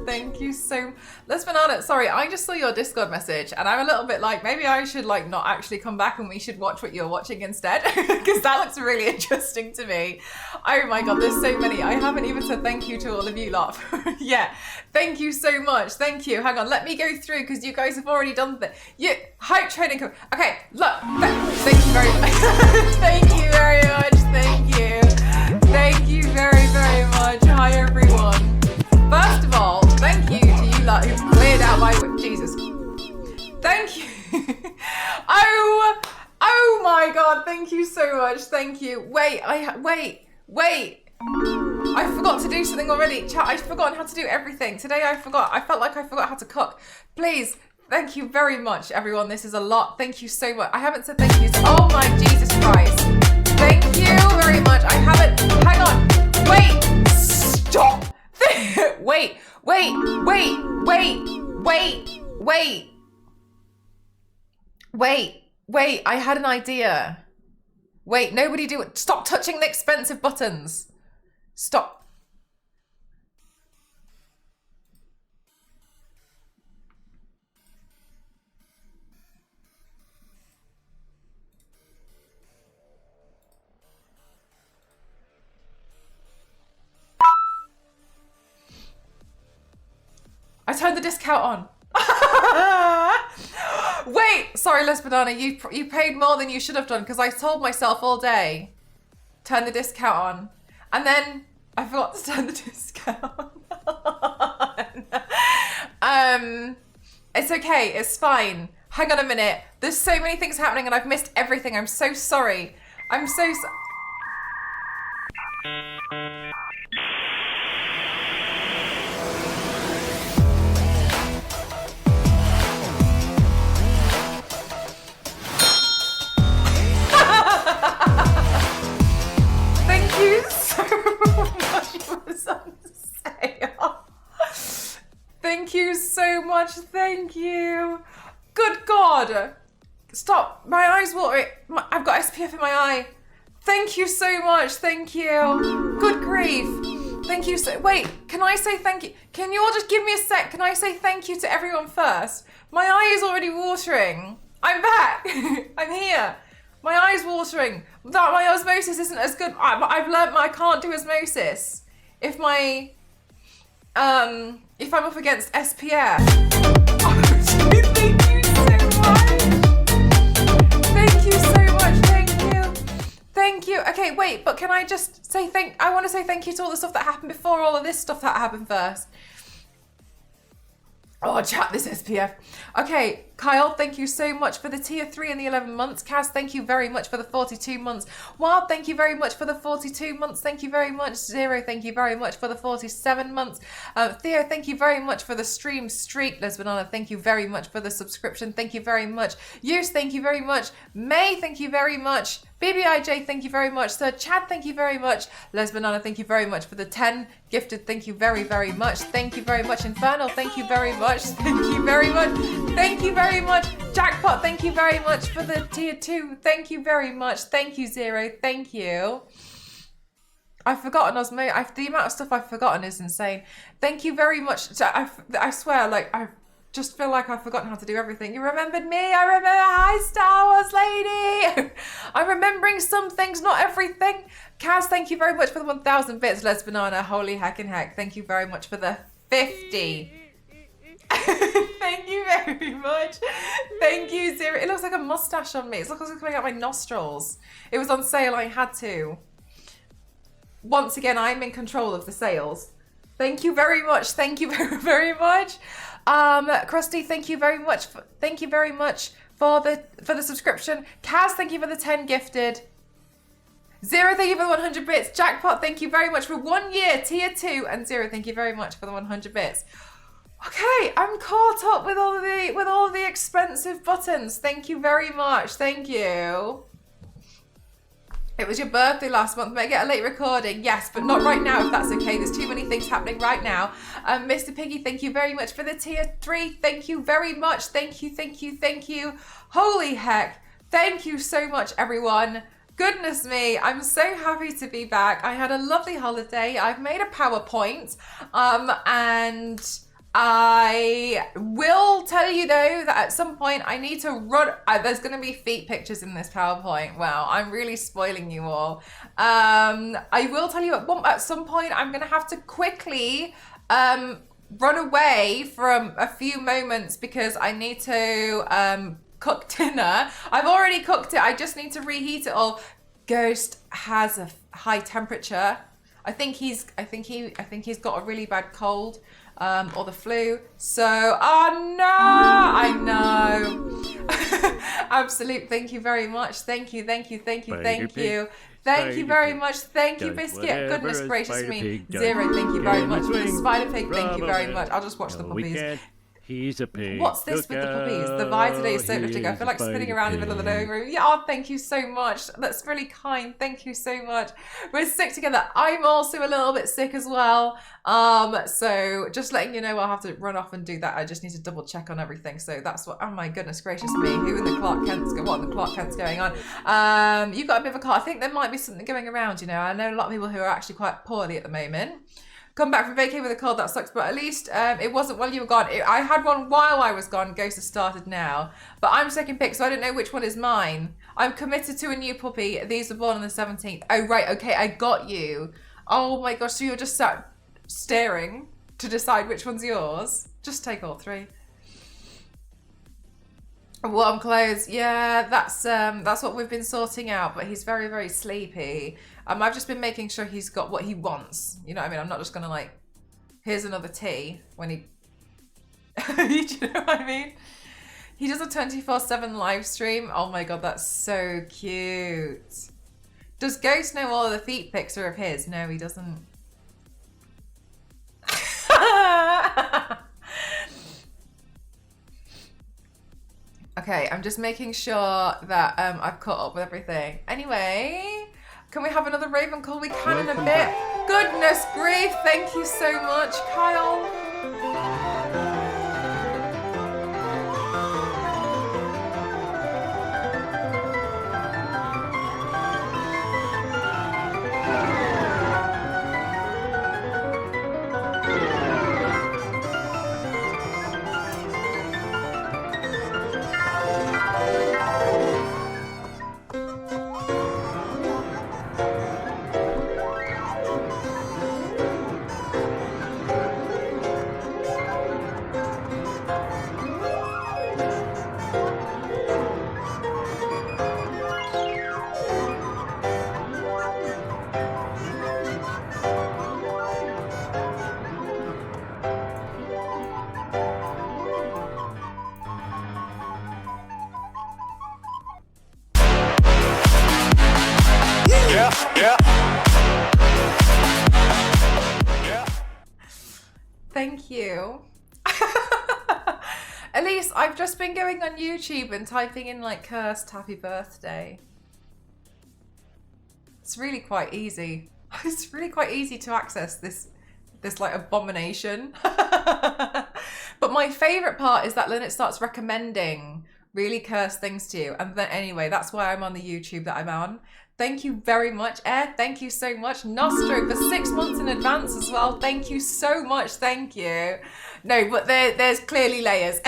Thank you so Les Banana, sorry, I just saw your Discord message and I'm a little bit like, maybe I should like not actually come back and we should watch what you're watching instead because that looks really interesting to me. Oh my god, there's so many. I haven't even said thank you to all of you lot. Yeah, thank you so much. Thank you. Hang on, let me go through because you guys have already done the hype training. Okay, look, thank you very much. Thank you very much. Thank you. Thank you very, very much. Hi everyone. First of all, thank you to you lot who cleared out my Jesus. Thank you. Oh my god, thank you so much. Thank you. Wait. I forgot to do something already. Chat, I've forgotten how to do everything. Today I forgot. I felt like I forgot how to cook. Please, thank you very much, everyone. This is a lot. Thank you so much. I haven't said thank you. Oh my Jesus Christ. Thank you very much. I haven't. Hang on. Wait. Stop. Wait. I had an idea. Wait, nobody do it. Stop touching the expensive buttons. Stop. I turned the discount on. Wait, sorry, Les Banana, you paid more than you should have done because I told myself all day, turn the discount on, and then I forgot to turn the discount on. It's okay, it's fine. Hang on a minute. There's so many things happening and I've missed everything. I'm so sorry. I'm so sorry. Thank you so much for something to say. Thank you so much. Thank you. Good God. Stop. My eye's watering. I've got SPF in my eye. Thank you so much. Thank you. Good grief. Thank you so. Wait, can I say thank you? Can you all just give me a sec? Can I say thank you to everyone first? My eye is already watering. I'm back. I'm here. My eye's watering. That my osmosis isn't as good. I've learnt I can't do osmosis if my if I'm up against SPF. Thank you so much. Thank you so much. Thank you. Thank you. Okay, wait, but can I just say I want to say thank you to all the stuff that happened before all of this stuff that happened first. Oh, chat, this SPF. Okay, Kyle, thank you so much for the tier 3 and the 11 months. Kaz, thank you very much for the 42 months. Wild, thank you very much for the 42 months. Thank you very much. Zero, thank you very much for the 47 months. Theo, thank you very much for the stream streak. Lesbanana, thank you very much for the subscription. Thank you very much. Use, thank you very much. May, thank you very much. BBIJ, thank you very much. Sir Chad, thank you very much. Lesbanana, thank you very much for the 10 gifted. Thank you very, very much. Thank you very much. Infernal, thank you very much. Thank you very much. Thank you very much. Jackpot, thank you very much for the tier 2. Thank you very much. Thank you, Zero. Thank you. I've forgotten Osmo. The amount of stuff I've forgotten is insane. Thank you very much. I swear, like, I just feel like I've forgotten how to do everything. You remembered me. I remember. Hi, Star Wars lady. I'm remembering some things, not everything. Kaz, thank you very much for the 1,000 bits. Les Banana, holy heckin' heck. Thank you very much for the 50. Thank you very much. Thank you, Zero. It looks like a mustache on me. It looks like it's coming out my nostrils. It was on sale. I had to. Once again, I'm in control of the sales. Thank you very much. Thank you very, very much. Krusty, thank you very much. Thank you very much for the subscription. Kaz, thank you for the 10 gifted. Zero, thank you for the 100 bits. Jackpot, thank you very much for 1 year, tier 2, and Zero, thank you very much for the 100 bits. Okay, I'm caught up with all the expensive buttons. Thank you very much. Thank you. It was your birthday last month. May I get a late recording? Yes, but not right now if that's okay. There's too many things happening right now. Mr. Piggy, thank you very much for the tier 3. Thank you very much. Thank you, thank you, thank you. Holy heck. Thank you so much, everyone. Goodness me, I'm so happy to be back. I had a lovely holiday. I've made a PowerPoint, and I will tell you though that at some point I need to run. There's going to be feet pictures in this PowerPoint. Wow, I'm really spoiling you all. I will tell you at some point I'm going to have to quickly run away from a few moments because I need to cook dinner. I've already cooked it. I just need to reheat it all. Ghost has a high temperature. I think he's got a really bad cold. Or the flu. So, oh no, I know. Absolute. Thank you very much. Thank you, thank you, thank you, thank you. Thank you very much. Thank you, Biscuit. Goodness gracious me. Zero, thank you very much. For the Spider Pig, thank you very much. I'll just watch the puppies. He's a pig. What's this with the puppies? The vibe today is so lifting. I feel like spinning around in the middle of the living room. Yeah, oh, thank you so much. That's really kind. Thank you so much. We're sick together. I'm also a little bit sick as well. So just letting you know, I'll have to run off and do that. I just need to double check on everything. So that's what. Oh my goodness gracious me. Who in the Clark Kent's what in the Clark Kent's going on? You've got a bit of a cold. I think there might be something going around. You know, I know a lot of people who are actually quite poorly at the moment. Come back from vacay with a cold, that sucks, but at least it wasn't while you were gone. I had one while I was gone. Ghost has started now. But I'm second pick, so I don't know which one is mine. I'm committed to a new puppy. These were born on the 17th. Oh, right, okay, I got you. Oh my gosh, so you're just sat staring to decide which one's yours? Just take all 3. Warm clothes, yeah, that's what we've been sorting out, but he's very, very sleepy. I've just been making sure he's got what he wants. You know what I mean? I'm not just gonna like, here's another tea when he, do you know what I mean? He does a 24/7 live stream. Oh my God, that's so cute. Does Ghost know all of the feet pics are of his? No, he doesn't. Okay, I'm just making sure that I've caught up with everything. Anyway, can we have another Raven call? We can in a bit. Goodness grief, thank you so much, Kyle. Thank you. Elise, I've just been going on YouTube and typing in like cursed happy birthday. It's really quite easy. It's really quite easy to access this like abomination. But my favorite part is that then it starts recommending really cursed things to you. And then anyway, that's why I'm on the YouTube that I'm on. Thank you very much, Air. Thank you so much. Nostro for 6 months in advance as well. Thank you so much. Thank you. No, but there's clearly layers.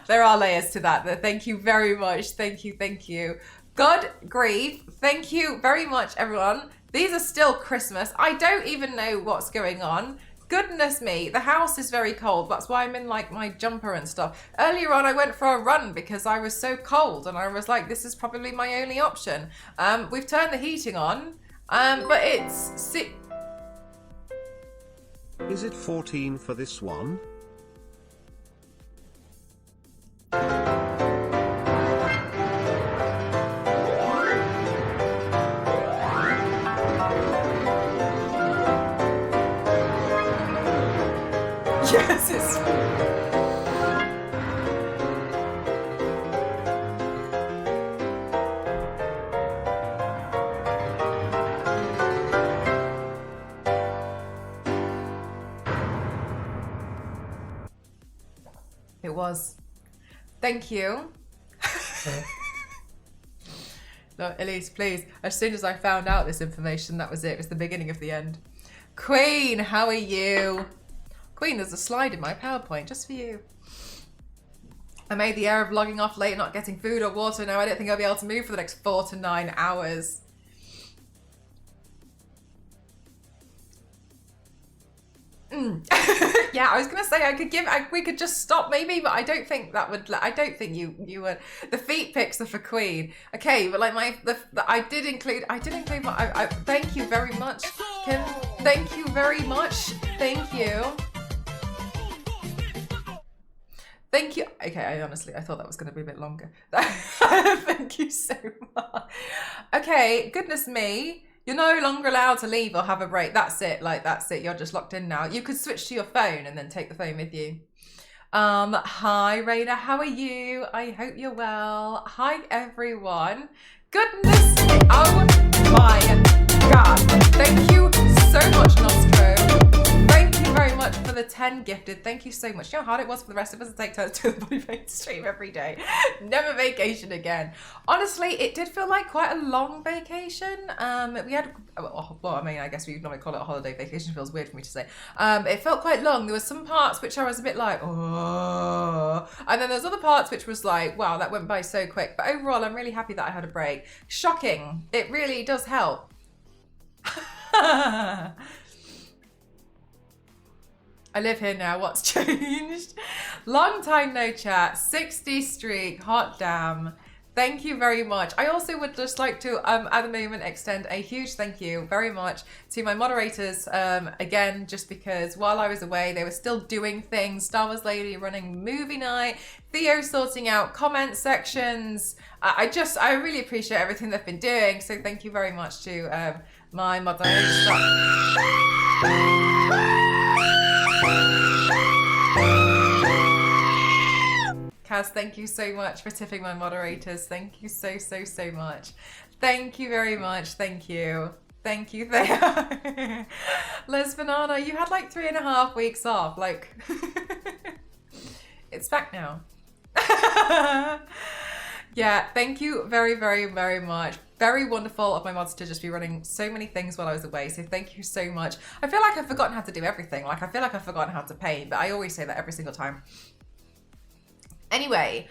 There are layers to that. Thank you very much. Thank you. Thank you. God grief. Thank you very much, everyone. These are still Christmas. I don't even know what's going on. Goodness me, the house is very cold. That's why I'm in like my jumper and stuff. Earlier on, I went for a run because I was so cold and I was like, this is probably my only option. We've turned the heating on, but it's... Is it 14 for this one? Yes, it's... It was. Thank you. No, Elise, please. As soon as I found out this information, that was it. It was the beginning of the end. Queen, how are you? Queen, there's a slide in my PowerPoint just for you. I made the error of logging off late, not getting food or water. Now I don't think I'll be able to move for the next 4 to 9 hours. Yeah, I was gonna say we could just stop maybe, but I don't think that would. I don't think you would. The feet pics are for Queen. Okay, but like I did include my. Thank you very much, Kim. Thank you very much. Thank you. Thank you. Okay, I thought that was going to be a bit longer. Thank you so much. Okay, goodness me. You're no longer allowed to leave or have a break. That's it. Like, that's it. You're just locked in now. You could switch to your phone and then take the phone with you. Hi, Raina. How are you? I hope you're well. Hi, everyone. Goodness me. Oh, my God. Thank you so much, Nostro. Thank you very much for the 10 gifted. Thank you so much. You know how hard it was for the rest of us to take turns to the Body Paint stream every day. Never vacation again. Honestly, it did feel like quite a long vacation. We had, well, I mean, I guess we normally call it a holiday vacation. It feels weird for me to say. It felt quite long. There were some parts which I was a bit like, oh. And then there's other parts which was like, wow, that went by so quick. But overall, I'm really happy that I had a break. Shocking. It really does help. I live here now. What's changed? Long time no chat. 60 streak. Hot damn. Thank you very much. I also would just like to, at the moment, extend a huge thank you very much to my moderators. Again, just because while I was away, they were still doing things. Star Wars Lady running movie night. Theo sorting out comment sections. I really appreciate everything they've been doing. So thank you very much to my moderators. Kaz, thank you so much for tipping my moderators. Thank you so much. Thank you very much. Thank you. Thank you. Les Banana, you had like 3.5 weeks off. Like, it's back now. Yeah, thank you very much. Very wonderful of my mods to just be running so many things while I was away. So thank you so much. I feel like I've forgotten how to do everything. Like, I feel like I've forgotten how to paint, but I always say that every single time. Anyway,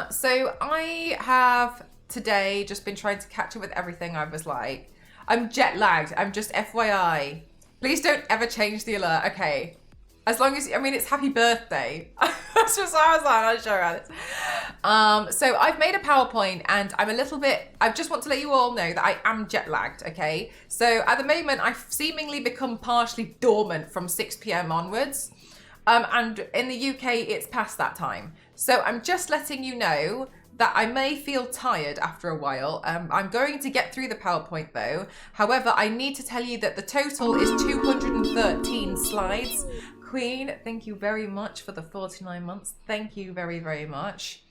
so I have today just been trying to catch up with everything. I was like, I'm jet lagged. I'm just FYI. Please don't ever change the alert. Okay. As long as, I mean, it's happy birthday. That's just what I was like, I'm not sure about this. So I've made a PowerPoint and I'm a little bit, I just want to let you all know that I am jet lagged, okay? So at the moment, I've seemingly become partially dormant from 6 p.m. onwards. And in the UK, it's past that time. So I'm just letting you know that I may feel tired after a while. I'm going to get through the PowerPoint though. However, I need to tell you that the total is 213 slides. Queen, thank you very much for the 49 months. Thank you very, very much.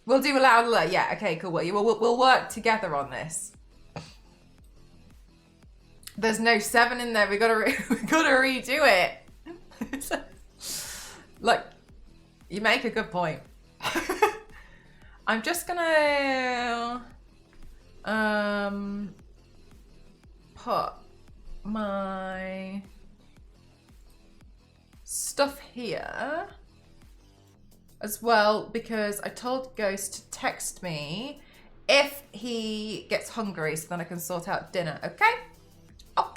We'll do a loud alert. Yeah, okay, cool. We'll work together on this. There's no 7 in there. We gotta redo it. Look, you make a good point. I'm just gonna put my stuff here as well, because I told Ghost to text me if he gets hungry so then I can sort out dinner. Okay? Okay.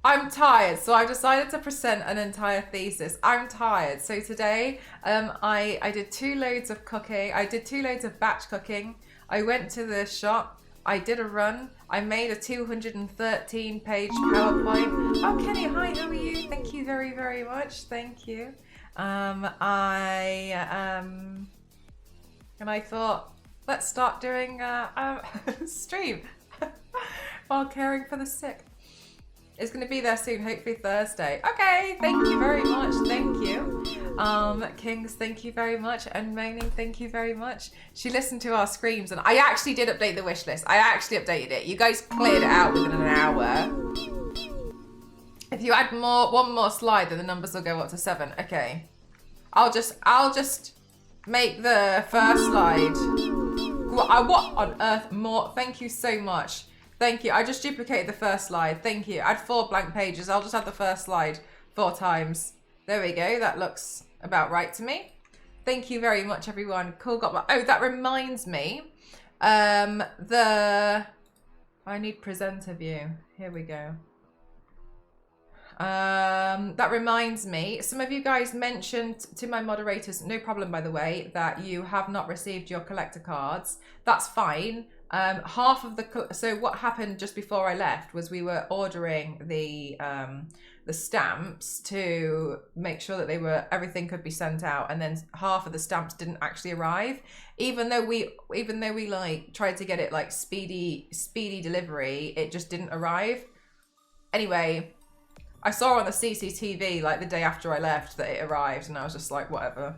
I'm tired, so I've decided to present an entire thesis. I'm tired. So today, I did 2 loads of cooking. I did 2 loads of batch cooking. I went to the shop. I did a run. I made a 213-page PowerPoint. Oh, Kenny, hi, how are you? Thank you very, very much. Thank you. And I thought, let's start doing a stream while caring for the sick. It's going to be there soon, hopefully Thursday. Okay, thank you very much. Thank you. Kings, thank you very much. And Moaning, thank you very much. She listened to our screams, and I actually did update the wish list. I actually updated it. You guys cleared it out within an hour. If you add one more slide, then the numbers will go up to 7. Okay. I'll just make the first slide. What on earth more? Thank you so much. Thank you. I just duplicated the first slide. Thank you. I had 4 blank pages. I'll just add the first slide 4 times. There we go. That looks about right to me. Thank you very much, everyone. Cool. Oh, that reminds me. I need presenter view. Here we go. That reminds me. Some of you guys mentioned to my moderators, no problem by the way, that you have not received your collector cards. That's fine. Half of so what happened just before I left was we were ordering the stamps to make sure that everything could be sent out, and then half of the stamps didn't actually arrive, even though we like tried to get it like speedy delivery. It just didn't arrive. Anyway, I saw on the CCTV like the day after I left that it arrived, and I was just like, whatever.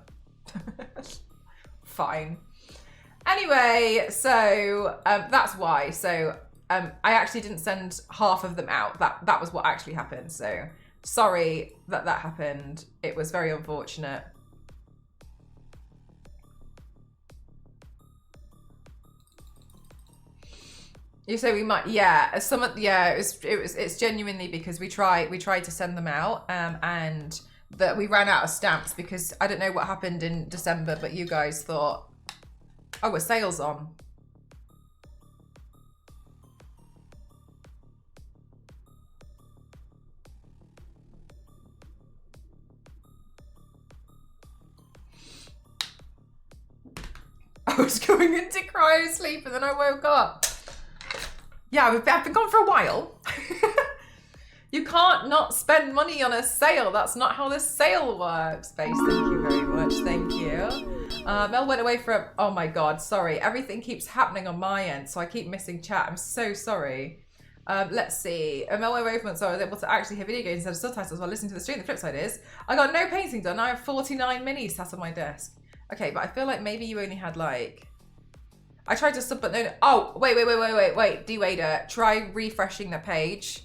Fine. Anyway, so that's why. So I actually didn't send half of them out. That was what actually happened. So sorry that happened. It was very unfortunate. You say we might, yeah. It's genuinely because we tried to send them out, and that we ran out of stamps because I don't know what happened in December, but you guys thought, oh, a sale's on. I was going into cryo sleep and then I woke up. Yeah, I've been gone for a while. You can't not spend money on a sale. That's not how this sale works. Base, thank you very much. Thank you. Mel went away for oh my God, sorry. Everything keeps happening on my end, so I keep missing chat. I'm so sorry. Let's see. Mel went away from it, so I was able to actually hear video games instead of subtitles while listening to the stream. The flip side is, I got no painting done. I have 49 minis sat on my desk. Okay, but I feel like maybe you only had like... I tried to sub, but no. Oh, wait. D-Wader, try refreshing the page.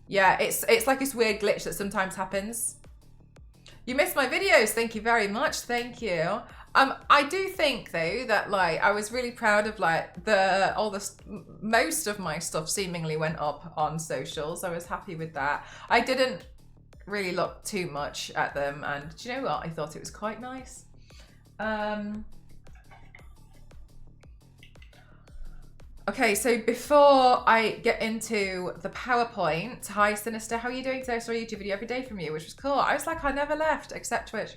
Yeah, it's like this weird glitch that sometimes happens. You missed my videos. Thank you very much. Thank you. I do think though that like I was really proud of like most of my stuff seemingly went up on socials. I was happy with that. I didn't really look too much at them, and do you know what? I thought it was quite nice. Okay, so before I get into the PowerPoint, hi Sinister, how are you doing today? I saw a YouTube video every day from you, which was cool. I was like, I never left, except Twitch.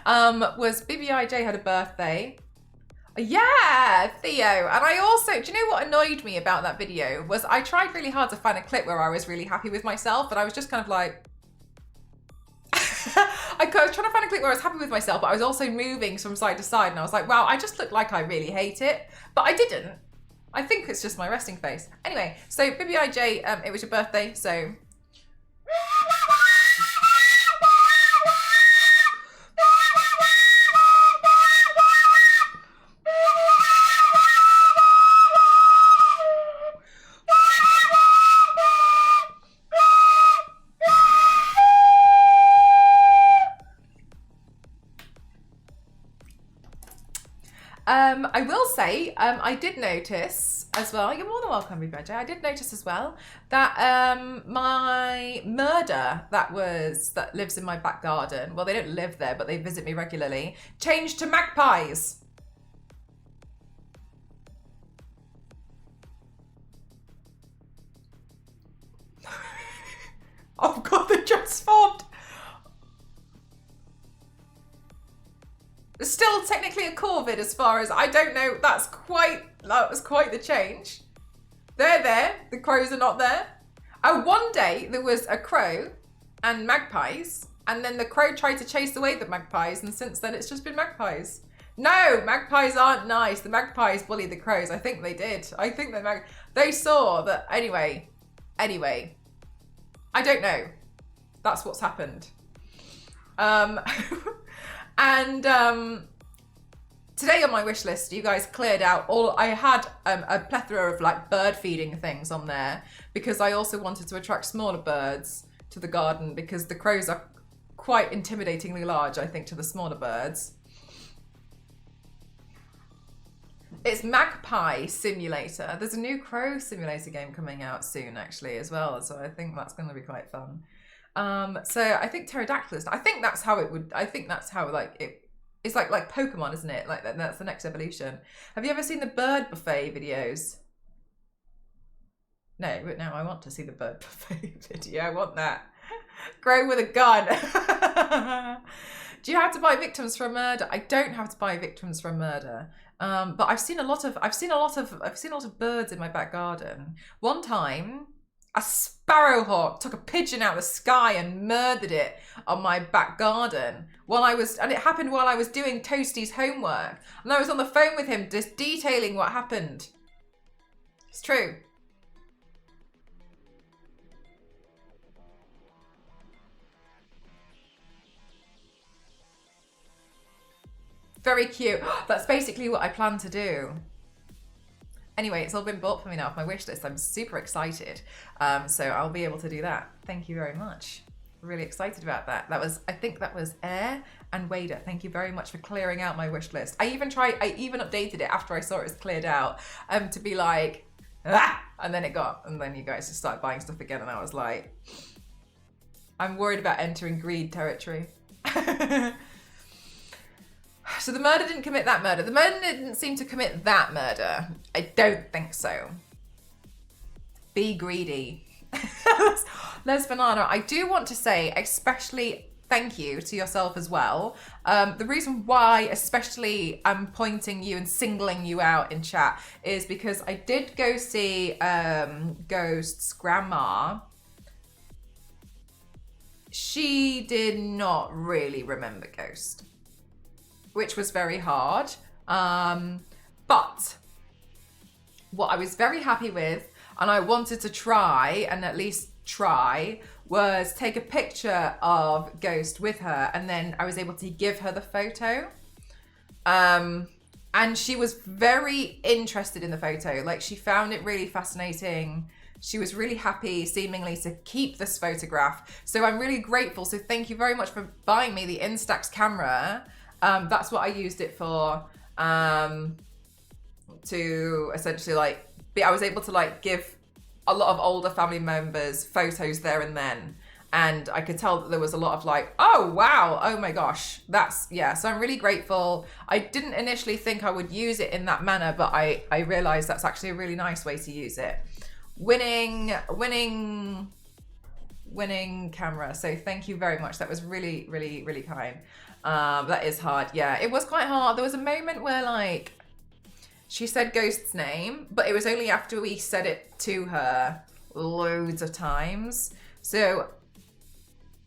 Was BBIJ had a birthday. Yeah, Theo. And I also, do you know what annoyed me about that video? Was I tried really hard to find a clip where I was really happy with myself, but I was just kind of like, I was trying to find a clip where I was happy with myself, but I was also moving from side to side, and I was like, wow, I just look like I really hate it. But I didn't. I think it's just my resting face. Anyway, so Bibi IJ, it was your birthday, so... I will say, I did notice as well, you're more than welcome, Bibi. I did notice as well that my murder that lives in my back garden, well, they don't live there, but they visit me regularly, changed to magpies. Oh God, they transformed. Still technically a corvid as far as I don't know. That was quite the change. They're there. The crows are not there. Oh, one day there was a crow and magpies, and then the crow tried to chase away the magpies, and since then it's just been magpies. No, magpies aren't nice. The magpies bully the crows. I think they did. I think they saw that. Anyway, I don't know. That's what's happened. And today on my wish list, you guys cleared out I had a plethora of like bird feeding things on there because I also wanted to attract smaller birds to the garden because the crows are quite intimidatingly large, I think, to the smaller birds. It's Magpie Simulator. There's a new crow simulator game coming out soon, actually, as well. So I think that's going to be quite fun. So I think Pterodactylus. I think that's how it would. I think that's how it's like Pokemon, isn't it? Like that's the next evolution. Have you ever seen the bird buffet videos? No, but now I want to see the bird buffet video. I want that. Grow with a gun. Do you have to buy victims from murder? I don't have to buy victims from murder. But I've seen a lot of birds in my back garden. One time, a sparrowhawk took a pigeon out of the sky and murdered it on my back garden and it happened while I was doing Toasty's homework. And I was on the phone with him just detailing what happened. It's true. Very cute. That's basically what I plan to do. Anyway, it's all been bought for me now off my wish list. I'm super excited. So I'll be able to do that. Thank you very much. Really excited about that. I think that was Air and Wader. Thank you very much for clearing out my wish list. I even updated it after I saw it was cleared out to be like, ah! And then you guys just started buying stuff again. And I was like, I'm worried about entering greed territory. So the murder didn't commit that murder. The murder didn't seem to commit that murder. I don't think so. Be greedy. Les Banana, I do want to say especially thank you to yourself as well. The reason why especially I'm pointing you and singling you out in chat is because I did go see Ghost's grandma. She did not really remember Ghost, which was very hard. But what I was very happy with, and I wanted to try, and at least try, was take a picture of Ghost with her, and then I was able to give her the photo. And she was very interested in the photo. Like, she found it really fascinating. She was really happy, seemingly, to keep this photograph. So I'm really grateful. So thank you very much for buying me the Instax camera. That's what I used it for, to essentially I was able to give a lot of older family members photos there and then. And I could tell that there was a lot of oh, wow, oh my gosh, so I'm really grateful. I didn't initially think I would use it in that manner, but I realized that's actually a really nice way to use it. Winning camera. So thank you very much. That was really, really, really kind. That is hard. Yeah, it was quite hard. There was a moment where she said Ghost's name, but it was only after we said it to her loads of times. So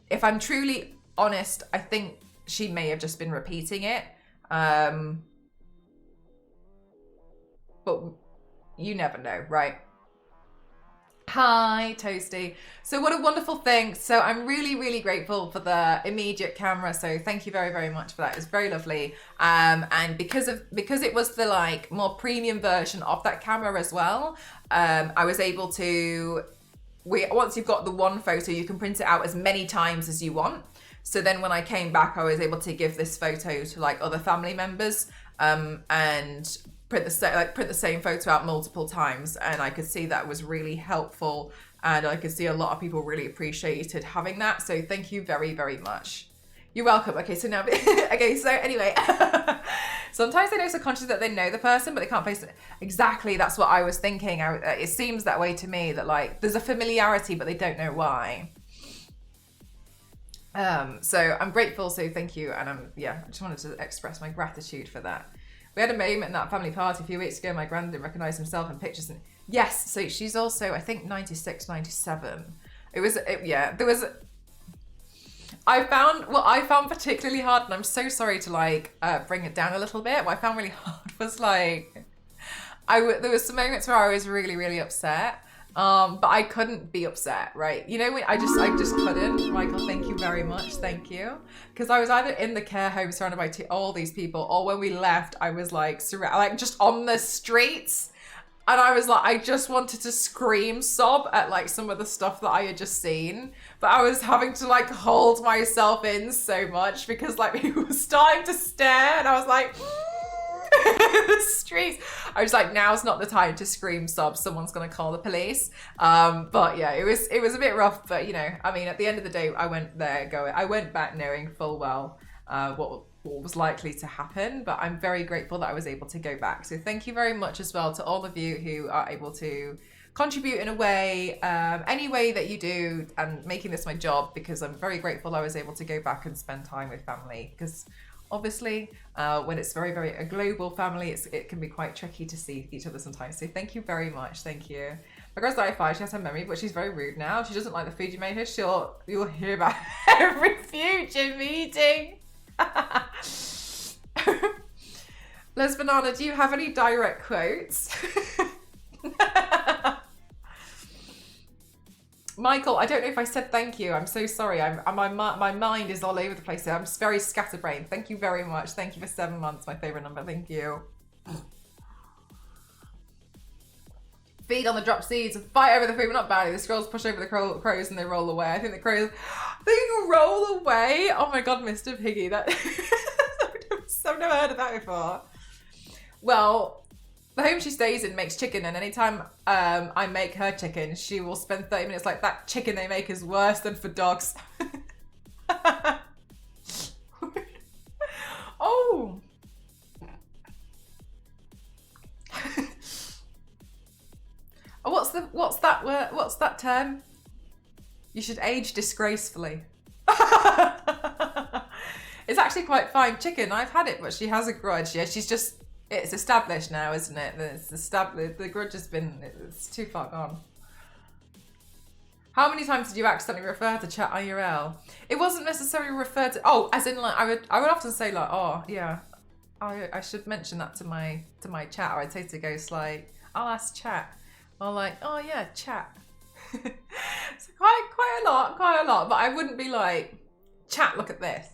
if I'm truly honest, I think she may have just been repeating it. But you never know, right? Hi, Toasty. So what a wonderful thing. So I'm really, really grateful for the immediate camera. So thank you very, very much for that. It's very lovely. And because it was the like more premium version of that camera as well, I was able to, once you've got the one photo, you can print it out as many times as you want. So then when I came back, I was able to give this photo to like other family members, and print the same photo out multiple times, and I could see that was really helpful, and I could see a lot of people really appreciated having that. So thank you very, very much. You're welcome. Okay, so now, okay, so anyway, sometimes they know subconsciously that they know the person, but they can't place it. Exactly, that's what I was thinking. It seems that way to me, that like there's a familiarity, but they don't know why. So I'm grateful, so thank you, and I just wanted to express my gratitude for that. We had a moment in that family party a few weeks ago. My granddad didn't recognise himself in pictures. And yes, so she's also, I think, 96, 97. There was, I found particularly hard, and I'm so sorry to like bring it down a little bit. What I found really hard was like, there was some moments where I was really, really upset. But I couldn't be upset, right? You know, I just couldn't. Michael, thank you very much. Thank you. Because I was either in the care home surrounded by all these people, or when we left, I was like, just on the streets. And I was like, I just wanted to scream, sob at like some of the stuff that I had just seen. But I was having to like hold myself in so much because like people were starting to stare, and I was like, the streets. I was like, now's not the time to scream, sob. Someone's gonna call the police. But yeah, it was a bit rough. But you know, I mean, at the end of the day, I went back knowing full well what was likely to happen. But I'm very grateful that I was able to go back. So thank you very much as well to all of you who are able to contribute in a way, any way that you do, and making this my job, because I'm very grateful I was able to go back and spend time with family, because obviously, when it's very, very a global family, it can be quite tricky to see each other sometimes. So thank you very much. Thank you. My girl's 95. She has her memory, but she's very rude now. She doesn't like the food you made her. You'll hear about every future meeting. Les Banana, do you have any direct quotes? Michael, I don't know if I said thank you. I'm so sorry. My mind is all over the place. I'm just very scatterbrained. Thank you very much. Thank you for 7 months. My favorite number. Thank you. Feed on the drop seeds. Fight over the food, but not badly. The squirrels push over the crows and they roll away. I think the crows, they roll away. Oh my God, Mr. Piggy. That I've never heard of that before. Well, the home she stays in makes chicken, and anytime I make her chicken, she will spend 30 minutes like, that chicken they make is worse than for dogs. Oh. What's that word? What's that term? You should age disgracefully. It's actually quite fine chicken. I've had it, but she has a grudge. Yeah, it's established now, isn't it? It's established. The grudge has been, it's too far gone. How many times did you accidentally refer to chat IRL? It wasn't necessarily referred to, as in like, I would often say like, oh yeah, I should mention that to my chat, or I'd say to Ghost like, I'll ask chat, or like, oh yeah, chat. So quite a lot, but I wouldn't be like, chat, look at this.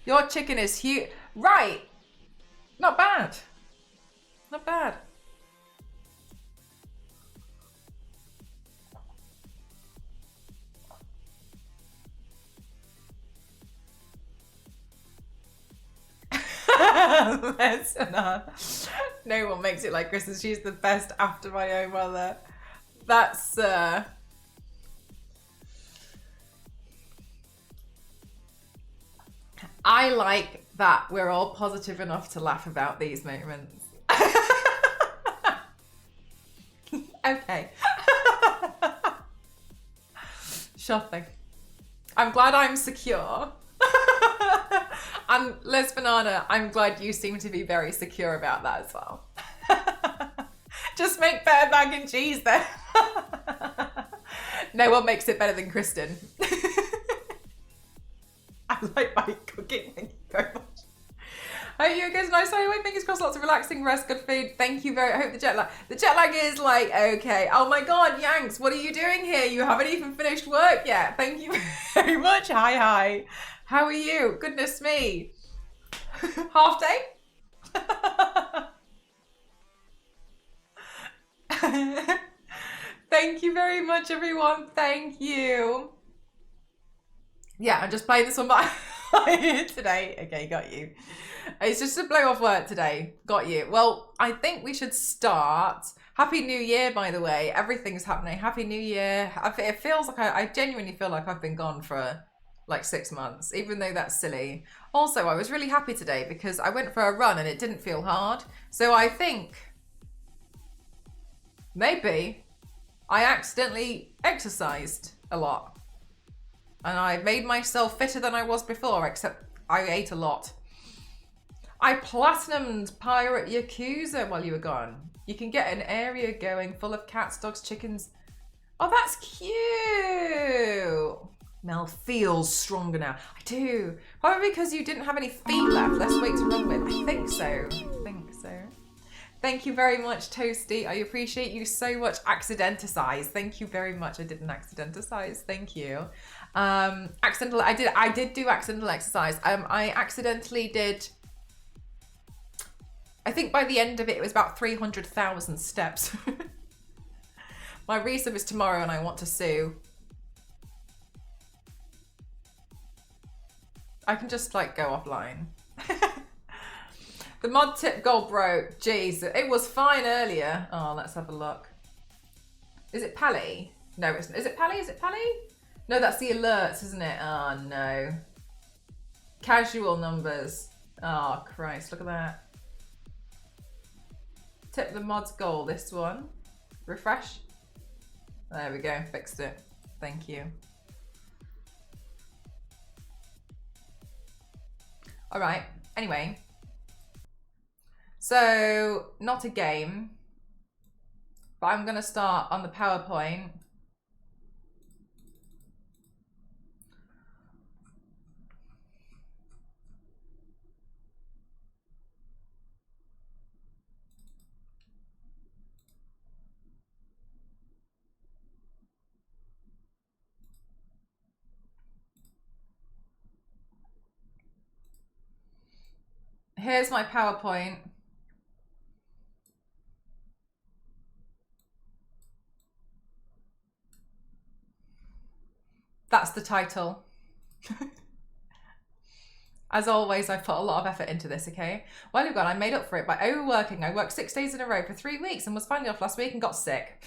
Your chicken is huge. Right. Not bad. Not bad. No one makes it like Kristen. She's the best after my own mother. That's I like that we're all positive enough to laugh about these moments. Okay. Shopping. I'm glad I'm secure. And Les Banana, I'm glad you seem to be very secure about that as well. Just make better mac and cheese then. No one makes it better than Kristen. I like my cooking. Thank you very much. I hope you guys nice anyway. Fingers crossed, lots of relaxing rest, good food. Thank you very. I hope the jet lag is like okay. Oh my god, Yanks, what are you doing here? You haven't even finished work yet. Thank you very much. Hi. How are you? Goodness me. Half day. Thank you very much, everyone. Thank you. Yeah, I'm just playing this one by today. Okay, got you. It's just a blow off work today. Got you. Well, I think we should start. Happy New Year, by the way. Everything's happening. Happy New Year. It feels like I genuinely feel like I've been gone for like 6 months, even though that's silly. Also, I was really happy today because I went for a run and it didn't feel hard. So I think maybe I accidentally exercised a lot. And I made myself fitter than I was before, except I ate a lot. I platinumed Pirate Yakuza while you were gone. You can get an area going full of cats, dogs, chickens. Oh, that's cute. Mel feels stronger now. I do. Probably because you didn't have any feet left. Less weight to run with. I think so. Thank you very much, Toasty. I appreciate you so much. Accidenticize. Thank you very much. I didn't accidenticize. Thank you. I did do accidental exercise. I accidentally did. I think by the end of it was about 300,000 steps. My resub is tomorrow and I want to sue. I can just like go offline. The mod tip goal broke. Jeez, it was fine earlier. Oh, let's have a look. Is it Pally? No, is it Pally? Is it Pally? No, that's the alerts, isn't it? Oh no. Casual numbers. Oh Christ, look at that. Tip the mod's goal, this one. Refresh. There we go, fixed it. Thank you. All right, anyway. So, not a game, but I'm gonna start on the PowerPoint. Here's my PowerPoint. That's the title. As always, I've put a lot of effort into this, okay? While you've gone, I made up for it by overworking. I worked 6 days in a row for 3 weeks and was finally off last week and got sick.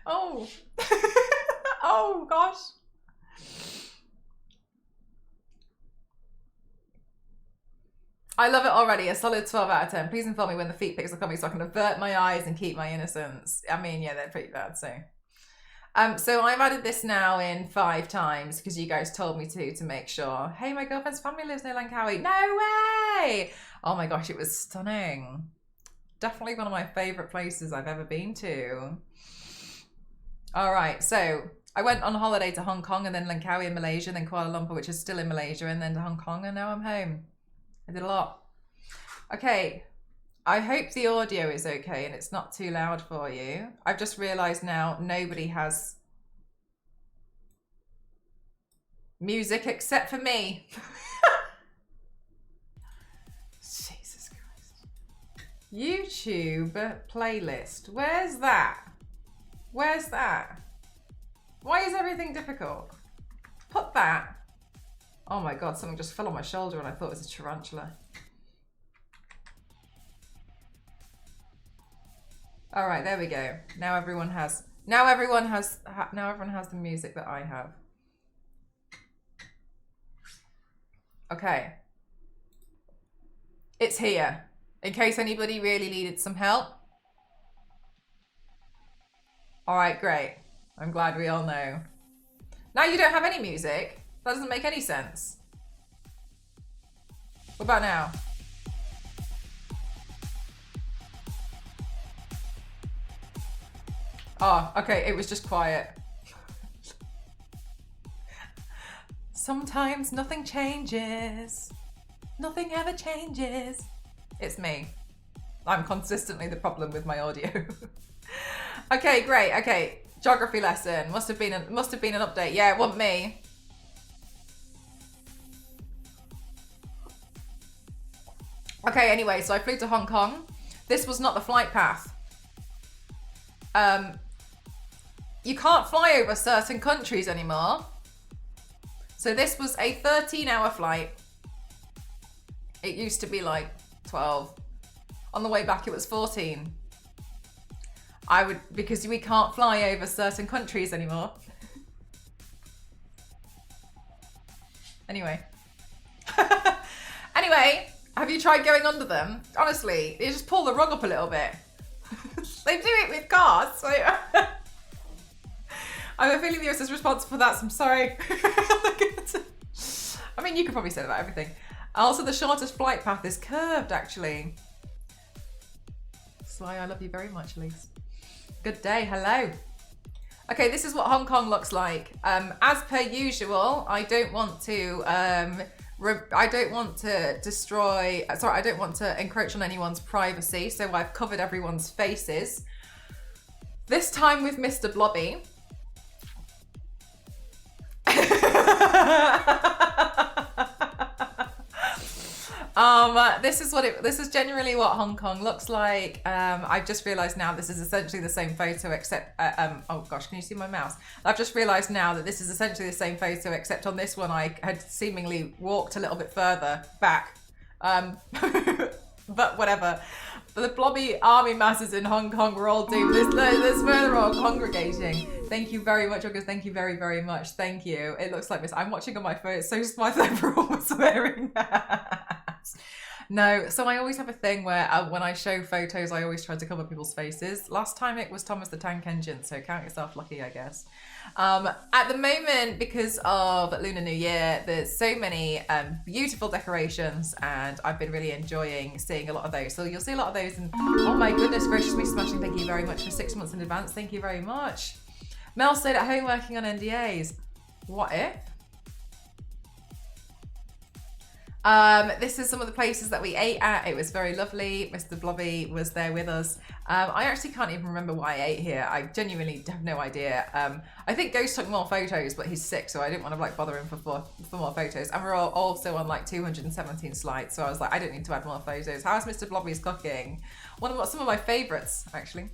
Oh. Oh, gosh. I love it already. A solid 12 out of 10. Please inform me when the feet pics are coming so I can avert my eyes and keep my innocence. I mean, yeah, they're pretty bad, so. So I've added this now in 5 times because you guys told me to make sure. Hey, my girlfriend's family lives near Langkawi. No way! Oh my gosh, it was stunning. Definitely one of my favorite places I've ever been to. All right, so I went on holiday to Hong Kong and then Langkawi in Malaysia, then Kuala Lumpur, which is still in Malaysia, and then to Hong Kong, and now I'm home. I did a lot. Okay, I hope the audio is okay and it's not too loud for you. I've just realized now nobody has music except for me. Jesus Christ. YouTube playlist. Where's that? Where's that? Why is everything difficult? Put that. Oh my God, something just fell on my shoulder and I thought it was a tarantula. All right, there we go. Now everyone has the music that I have. Okay. It's here. In case anybody really needed some help. All right, great. I'm glad we all know. Now you don't have any music. That doesn't make any sense. What about now? Oh, okay, it was just quiet. Sometimes nothing changes. Nothing ever changes. It's me. I'm consistently the problem with my audio. Okay, great. Okay, geography lesson. Must have been an update. Yeah, it wasn't me. Okay, anyway, so I flew to Hong Kong. This was not the flight path. You can't fly over certain countries anymore. So this was a 13-hour flight. It used to be like 12. On the way back, it was 14. Because we can't fly over certain countries anymore. Anyway. Anyway, have you tried going under them? Honestly, they just pull the rug up a little bit. They do it with cars. So I have a feeling the US is responsible for that, so I'm sorry. I mean, you could probably say that about everything. Also, the shortest flight path is curved, actually. Sly, I love you very much, Elise. Good day, hello. Okay, this is what Hong Kong looks like. As per usual, I don't want to encroach on anyone's privacy, so I've covered everyone's faces. This time with Mr. Blobby. This is generally what Hong Kong looks like. I've just realized now this is essentially the same photo except, oh gosh, can you see my mouse? I've just realized now that this is essentially the same photo except on this one I had seemingly walked a little bit further back. But whatever. The blobby army masses in Hong Kong were all doomed. This where they're all congregating. Thank you very much, August. Thank you very, very much. Thank you. It looks like this. I'm watching on my phone. It's so smart that everyone was wearing that. No, so I always have a thing where when I show photos, I always try to cover people's faces. Last time it was Thomas the Tank Engine, so count yourself lucky, I guess. At the moment, because of Lunar New Year, there's so many beautiful decorations, and I've been really enjoying seeing a lot of those. So you'll see a lot of those, and oh my goodness gracious me, Smashing, thank you very much for 6 months in advance. Thank you very much. Mel stayed at home working on NDAs. What if? This is some of the places that we ate at. It was very lovely. Mr. Blobby was there with us. I actually can't even remember why I ate here. I genuinely have no idea. I think Ghost took more photos, but he's sick, so I didn't want to like bother him for more photos. And we're all also on like 217 slides, so I was like, I don't need to add more photos. How's Mr. Blobby's cooking? Some of my favourites, actually.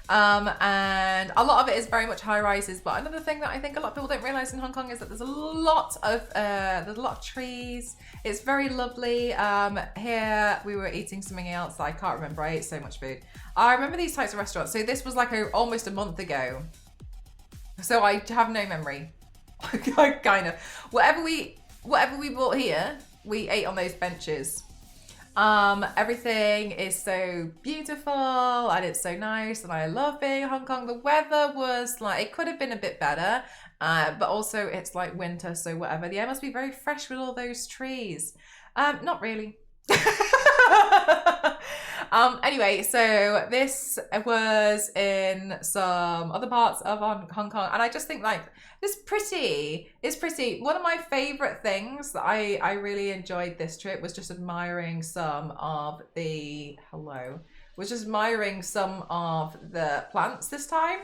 And a lot of it is very much high rises, but another thing that I think a lot of people don't realize in Hong Kong is that there's a lot of trees. It's very lovely. Here we were eating something else that I can't remember. I ate so much food. I remember these types of restaurants. So this was like almost a month ago. So I have no memory. Kind of. Whatever we bought here, we ate on those benches. Everything is so beautiful and it's so nice, and I love being in Hong Kong. The weather was like, it could have been a bit better, but also it's like winter, so whatever. The air must be very fresh with all those trees. Not really. Anyway, so this was in some other parts of Hong Kong, and I just think like it's pretty. One of my favorite things that I really enjoyed this trip was just admiring some of the plants this time.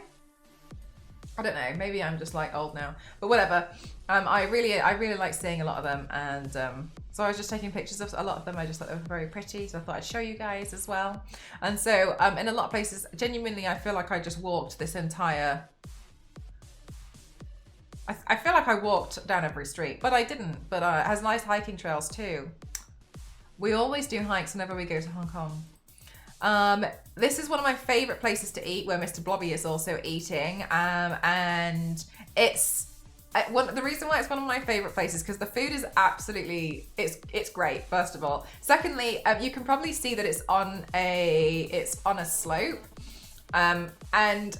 I don't know, maybe I'm just like old now, but whatever. I really like seeing a lot of them, and so I was just taking pictures of a lot of them. I just thought they were very pretty, so I thought I'd show you guys as well. And so in a lot of places, genuinely, I feel like I just walked this entire. I feel like I walked down every street, but I didn't. But it has nice hiking trails too. We always do hikes whenever we go to Hong Kong. This is one of my favorite places to eat, where Mr. Blobby is also eating, and it's the reason why it's one of my favorite places because the food is absolutely it's great. First of all, secondly, you can probably see that it's on a slope, and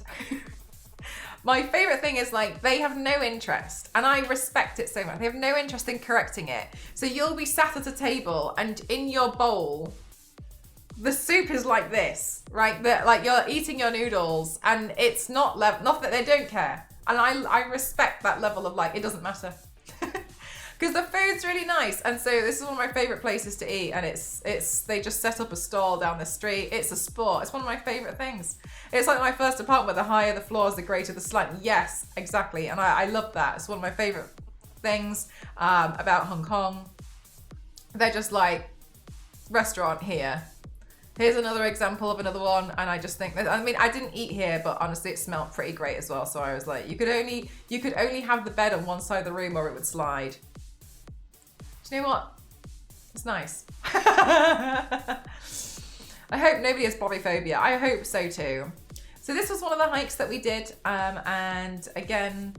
my favorite thing is like they have no interest, and I respect it so much. They have no interest in correcting it. So you'll be sat at a table, and in your bowl the soup is like this, right? Like you're eating your noodles and it's not that they don't care. And I respect that level of like, it doesn't matter. Because the food's really nice. And so this is one of my favorite places to eat. And they just set up a stall down the street. It's a sport. It's one of my favorite things. It's like my first apartment, the higher the floors, the greater the slant. Yes, exactly. And I love that. It's one of my favorite things about Hong Kong. They're just like, restaurant here. Here's another example of another one, and I just think that, I mean, I didn't eat here, but honestly it smelled pretty great as well. So I was like, you could only have the bed on one side of the room or it would slide. Do you know what? It's nice. I hope nobody has bobbyphobia. I hope so too. So this was one of the hikes that we did, and again,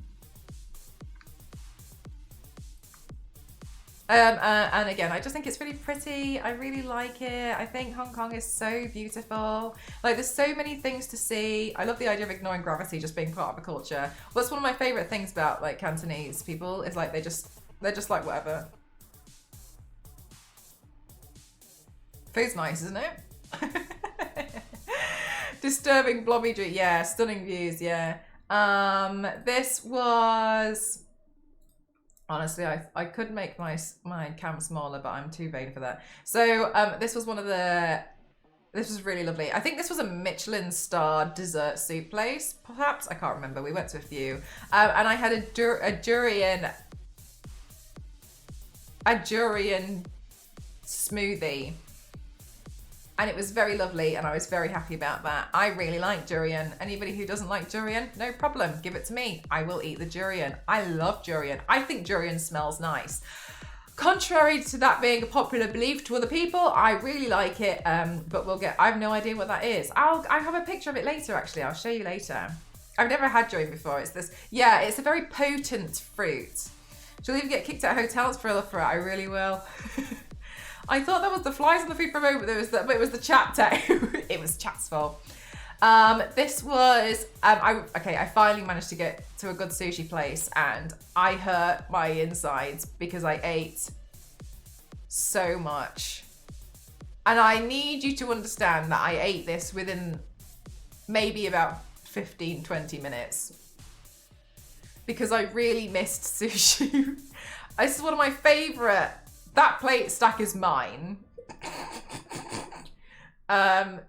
and again, I just think it's really pretty. I really like it. I think Hong Kong is so beautiful. Like, there's so many things to see. I love the idea of ignoring gravity, just being part of a culture. What's one of my favorite things about like Cantonese people is like they're just like whatever. Food's nice, isn't it? Disturbing blobby dream. Yeah, stunning views. Yeah. This was. Honestly, I could make my cam smaller, but I'm too vain for that. So this was this was really lovely. I think this was a Michelin star dessert soup place, perhaps. I can't remember. We went to a few. And I had a durian smoothie. And it was very lovely, and I was very happy about that. I really like durian. Anybody who doesn't like durian, no problem. Give it to me. I will eat the durian. I love durian. I think durian smells nice. Contrary to that being a popular belief to other people, I really like it, but I have no idea what that is. I have a picture of it later, actually. I'll show you later. I've never had durian before. It's a very potent fruit. She'll even get kicked out of hotels for it. I really will. I thought that was the flies on the food for a moment, but it was the chat too. It was chat's fault. This was, I finally managed to get to a good sushi place, and I hurt my insides because I ate so much. And I need you to understand that I ate this within maybe about 15, 20 minutes. Because I really missed sushi. This is one of my favorite. That plate stack is mine.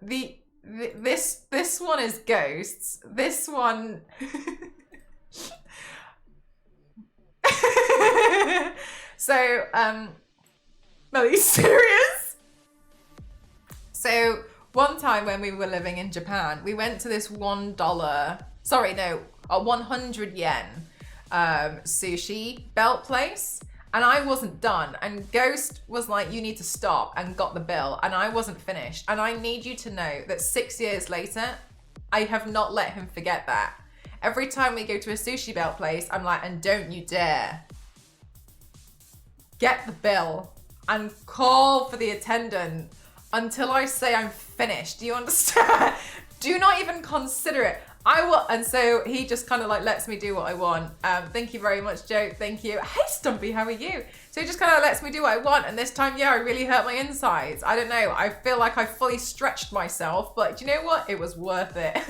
This one is ghosts. This one. So, are you serious? So one time when we were living in Japan, we went to this $100 yen sushi belt place. And I wasn't done. And Ghost was like, you need to stop, and got the bill. And I wasn't finished. And I need you to know that 6 years later, I have not let him forget that. Every time we go to a sushi belt place, I'm like, and don't you dare get the bill and call for the attendant until I say I'm finished. Do you understand? Do not even consider it. I will, and so he just kind of like lets me do what I want. Thank you very much, Joe. Thank you. Hey, Stumpy, how are you? So he just kind of lets me do what I want. And this time, yeah, I really hurt my insides. I don't know. I feel like I fully stretched myself, but do you know what? It was worth it.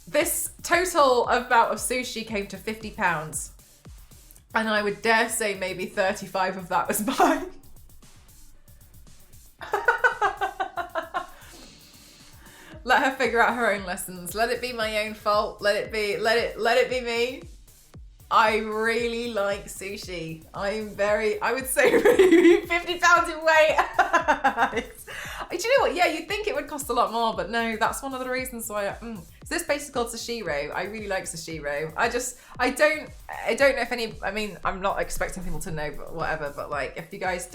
This total amount of sushi came to £50. And I would dare say maybe 35 of that was mine. Let her figure out her own lessons. Let it be my own fault. Let it be me. I really like sushi. I would say maybe 50 pounds in weight. Do you know what? Yeah, you'd think it would cost a lot more, but no, that's one of the reasons why. So this place is called Sushiro. I really like Sushiro. I don't know if any, I mean, I'm not expecting people to know, but whatever, but like, if you guys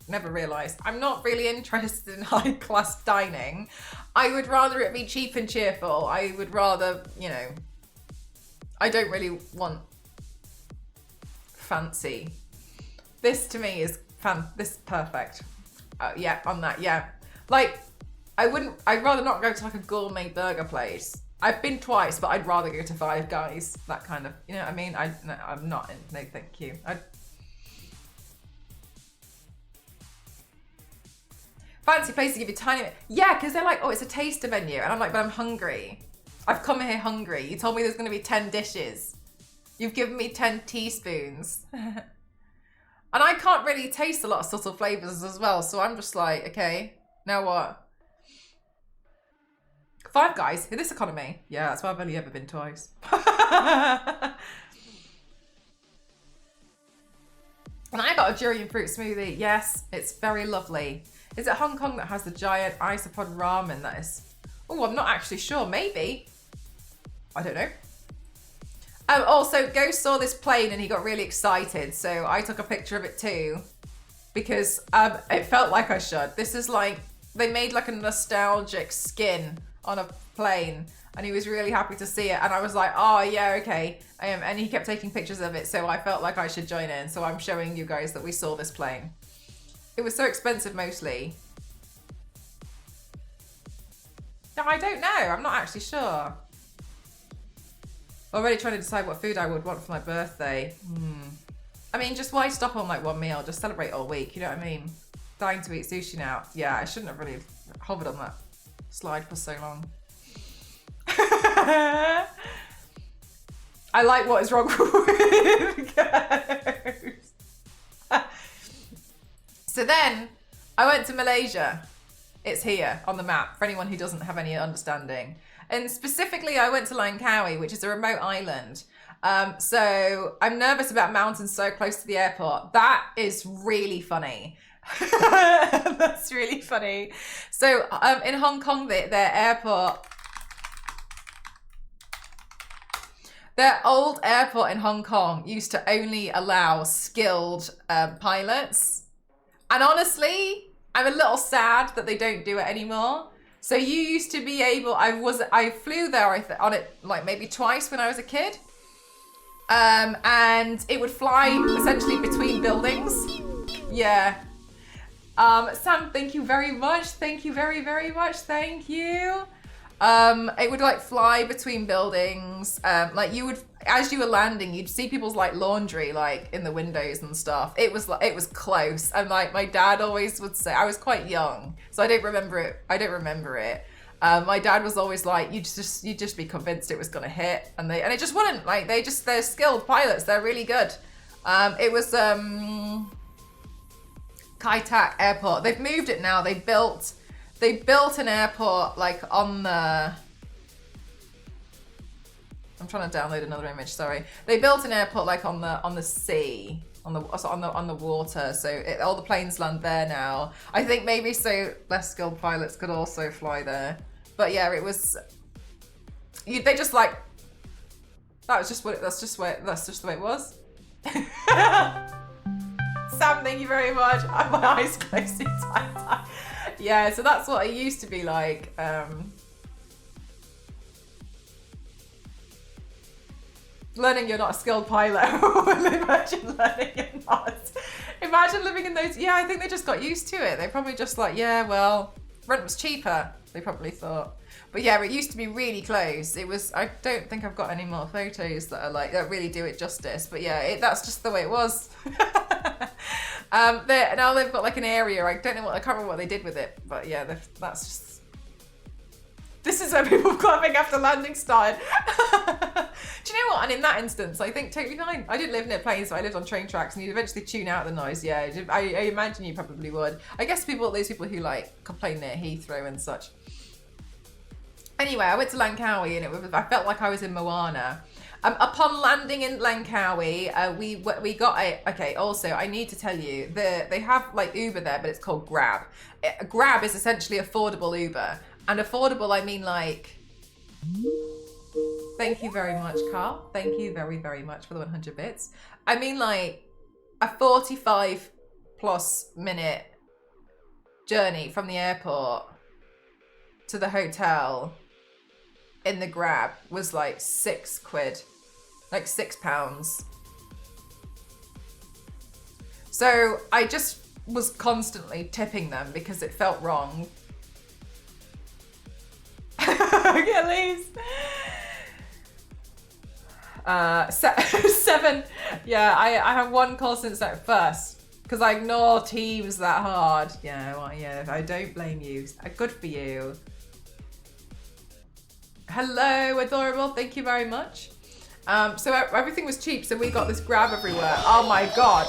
never realized, I'm not really interested in high class dining. I would rather it be cheap and cheerful. I would rather, I don't really want fancy. This to me is this is perfect. Yeah, on that, yeah. Like, I'd rather not go to like a gourmet burger place. I've been twice, but I'd rather go to Five Guys. That kind of, you know what I mean? I'm not, no thank you. Fancy places give you tiny... Yeah, because they're like, oh, it's a taster menu. And I'm like, but I'm hungry. I've come here hungry. You told me there's going to be 10 dishes. You've given me 10 teaspoons. And I can't really taste a lot of subtle flavours as well. So I'm just like, okay, now what? Five Guys in this economy. Yeah, that's why I've only ever been twice. And I got a durian fruit smoothie. Yes, it's very lovely. Is it Hong Kong that has the giant isopod ramen that is... Oh, I'm not actually sure. Maybe. I don't know. Also, Ghost saw this plane and he got really excited. So I took a picture of it too. Because it felt like I should. This is like... They made like a nostalgic skin on a plane. And he was really happy to see it. And I was like, oh, yeah, okay. And he kept taking pictures of it. So I felt like I should join in. So I'm showing you guys that we saw this plane. It was so expensive mostly. No, I don't know. I'm not actually sure. Already trying to decide what food I would want for my birthday. I mean, just why stop on like one meal? Just celebrate all week. You know what I mean? Dying to eat sushi now. Yeah, I shouldn't have really hovered on that slide for so long. I like what is wrong with Ghost. So then I went to Malaysia. It's here on the map for anyone who doesn't have any understanding. And specifically, I went to Langkawi, which is a remote island. So I'm nervous about mountains so close to the airport. That is really funny. That's really funny. So in Hong Kong, their airport... Their old airport in Hong Kong used to only allow skilled pilots. And honestly, I'm a little sad that they don't do it anymore. So you used to be able, I flew there on it like maybe twice when I was a kid. And it would fly essentially between buildings. Yeah. Sam, thank you very much. Thank you very, very much. Thank you. It would like fly between buildings. Like you would, as you were landing, you'd see people's like laundry like in the windows and stuff. It was close. And like my dad always would say, I was quite young, so I don't remember it. My dad was always like, you'd just be convinced it was gonna hit, and it just wouldn't. Like they're skilled pilots. They're really good. It was Kai Tak Airport. They've moved it now. They built an airport like on the... I'm trying to download another image, sorry. They built an airport like on the sea, on the water, so all the planes land there now. I think maybe so less skilled pilots could also fly there. But yeah, it was... They just like... That's just the way it was. Sam, thank you very much. I have my eyes closed the entire time. Yeah, so that's what it used to be like. Learning you're not a skilled pilot. Imagine learning you're not. Imagine living in those. Yeah, I think they just got used to it. They probably just like, yeah, well, rent was cheaper, they probably thought. But yeah, it used to be really close. It was, I don't think I've got any more photos that are like, that really do it justice. But yeah, that's just the way it was. Now they've got like an area. I can't remember what they did with it. But yeah, that's just... This is where people were clapping after landing started. Do you know what? And in that instance, I think totally fine. I didn't live near planes, so I lived on train tracks, and you'd eventually tune out the noise. Yeah, I imagine you probably would. I guess those people who like complain near Heathrow and such. Anyway, I went to Langkawi, and I felt like I was in Moana. Upon landing in Langkawi, we got a... Okay, also, I need to tell you, they have like Uber there, but it's called Grab. Grab is essentially affordable Uber. And affordable, I mean like... Thank you very much, Carl. Thank you very, very much for the 100 bits. I mean like a 45 plus minute journey from the airport to the hotel in the Grab was like £6, like £6. So I just was constantly tipping them because it felt wrong. Yeah, Lise. 7. Yeah, I have one call since that first because I ignore Teams that hard. Yeah, well, yeah, I don't blame you. Good for you. Hello, adorable. Thank you very much. So everything was cheap, so we got this grab everywhere. Oh my god.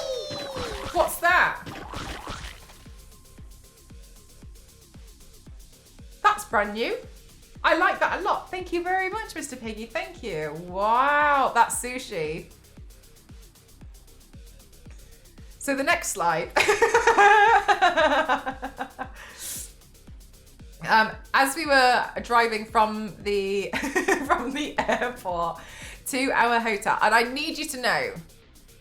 What's that? That's brand new. I like that a lot. Thank you very much, Mr. Piggy. Thank you. Wow, that's sushi. So the next slide. As we were driving from the from the airport to our hotel, and I need you to know,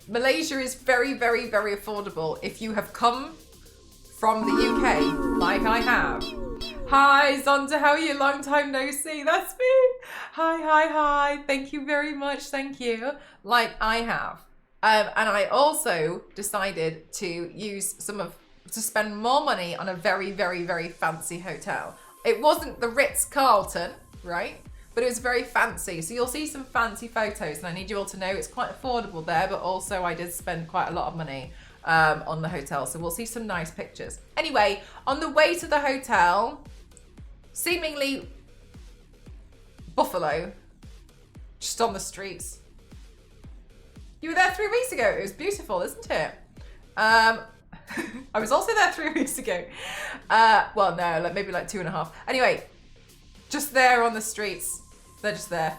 Malaysia is very, very, very affordable if you have come from the UK, like I have. Hi, Zonda, how are you? Long time no see. That's me. Hi. Thank you very much. Thank you. Like I have. And I also decided to spend more money on a very, very, very fancy hotel. It wasn't the Ritz-Carlton, right? But it was very fancy. So you'll see some fancy photos, and I need you all to know it's quite affordable there, but also I did spend quite a lot of money on the hotel. So we'll see some nice pictures. Anyway, on the way to the hotel, seemingly buffalo, just on the streets. You were there 3 weeks ago. It was beautiful, isn't it? I was also there 3 weeks ago. Well, no, maybe like 2.5. Anyway, just there on the streets. They're just there.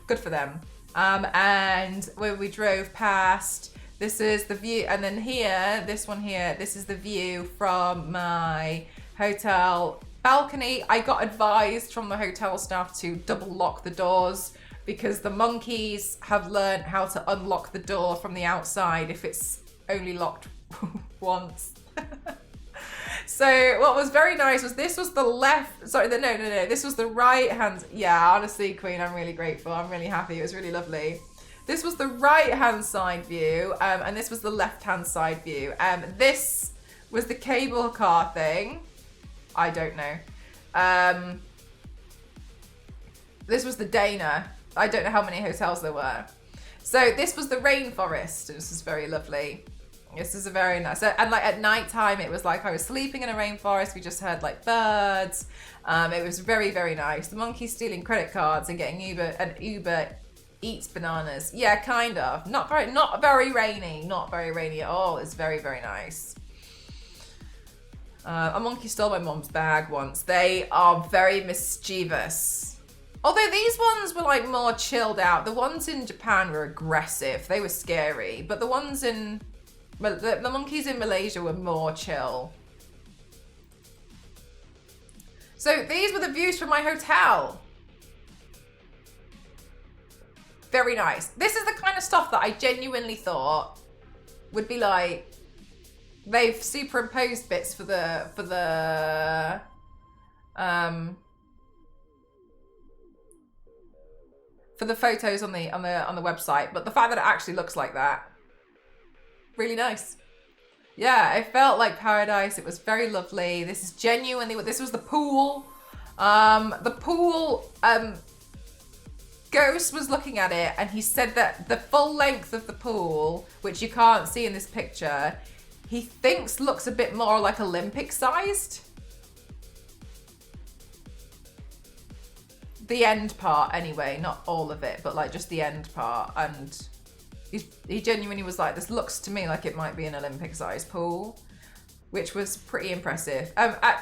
Good for them. And when we drove past, this is the view. And then here, this one here, this is the view from my hotel balcony. I got advised from the hotel staff to double lock the doors because the monkeys have learned how to unlock the door from the outside if it's only locked once. So what was very nice was this was the left, sorry, no, this was the right hand. Yeah, honestly, Queen, I'm really grateful. I'm really happy. It was really lovely. This was the right hand side view, and this was the left hand side view. This was the cable car thing. I don't know. This was the Dana. I don't know how many hotels there were. So this was the rainforest. This was very lovely. This is a very nice, and like at night time, it was like I was sleeping in a rainforest. We just heard like birds. It was very, very nice. The monkeys stealing credit cards and getting Uber eats bananas. Yeah, kind of. Not very rainy. Not very rainy at all. It's very, very nice. A monkey stole my mom's bag once. They are very mischievous. Although these ones were like more chilled out. The ones in Japan were aggressive. They were scary. But the ones in the monkeys in Malaysia were more chill. So these were the views from my hotel. Very nice. This is the kind of stuff that I genuinely thought would be like, they've superimposed bits for the photos on the website, but the fact that it actually looks like that, really nice. Yeah, it felt like paradise. It was very lovely. This is genuinely what this was. The pool. Ghost was looking at it and he said that the full length of the pool, which you can't see in this picture, he thinks looks a bit more like Olympic sized. The end part anyway, not all of it, but like just the end part. And he genuinely was like, this looks to me like it might be an Olympic sized pool, which was pretty impressive.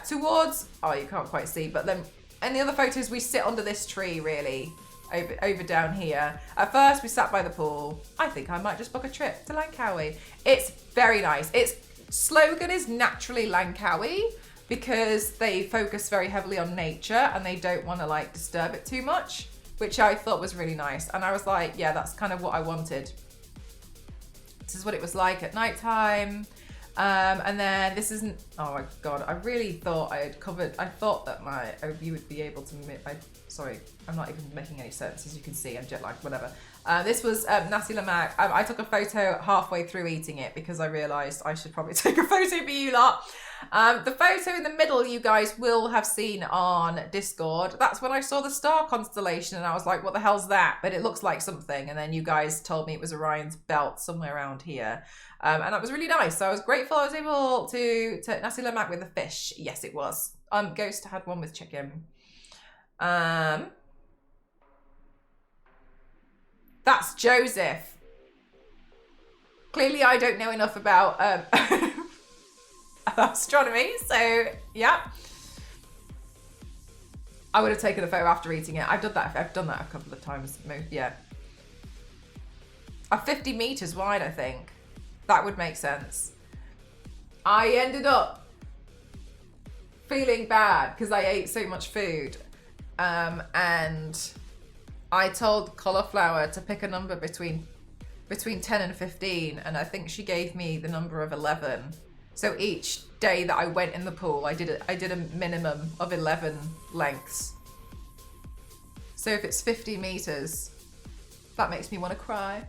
Towards, oh, you can't quite see, but then in the other photos, we sit under this tree really, over down here. At first we sat by the pool. I think I might just book a trip to Langkawi. It's very nice. Its slogan is naturally Langkawi because they focus very heavily on nature and they don't want to like disturb it too much, which I thought was really nice. And I was like, yeah, that's kind of what I wanted. This is what it was like at nighttime. And then this isn't, oh my God, I really thought I had covered, I thought that you would be able to, sorry, I'm not even making any sense, as you can see, I'm jet lagged, whatever. This was nasi lemak. I took a photo halfway through eating it because I realised I should probably take a photo for you lot. The photo in the middle you guys will have seen on Discord. That's when I saw the star constellation and I was like, what the hell's that? But it looks like something. And then you guys told me it was Orion's belt somewhere around here. And that was really nice. So I was grateful I was able to nasi lemak with the fish. Yes, it was. Ghost had one with chicken. That's Joseph. Clearly I don't know enough about astronomy, so yeah. I would have taken a photo after eating it. I've done that a couple of times. Yeah. 50 meters wide, I think. That would make sense. I ended up feeling bad because I ate so much food. And I told Cauliflower to pick a number between 10 and 15, and I think she gave me the number of 11. So each day that I went in the pool, I did a minimum of 11 lengths. So if it's 50 meters, that makes me want to cry.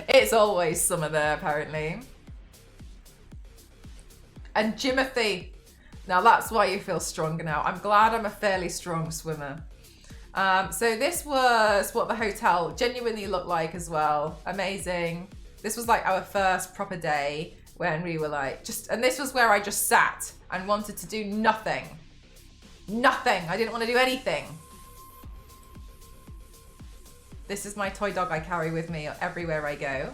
It's always summer there, apparently. And Jimothy, now that's why you feel stronger now. I'm glad I'm a fairly strong swimmer. So this was what the hotel genuinely looked like as well. Amazing. This was like our first proper day when we were like and this was where I just sat and wanted to do nothing. Nothing. I didn't want to do anything. This is my toy dog I carry with me everywhere I go.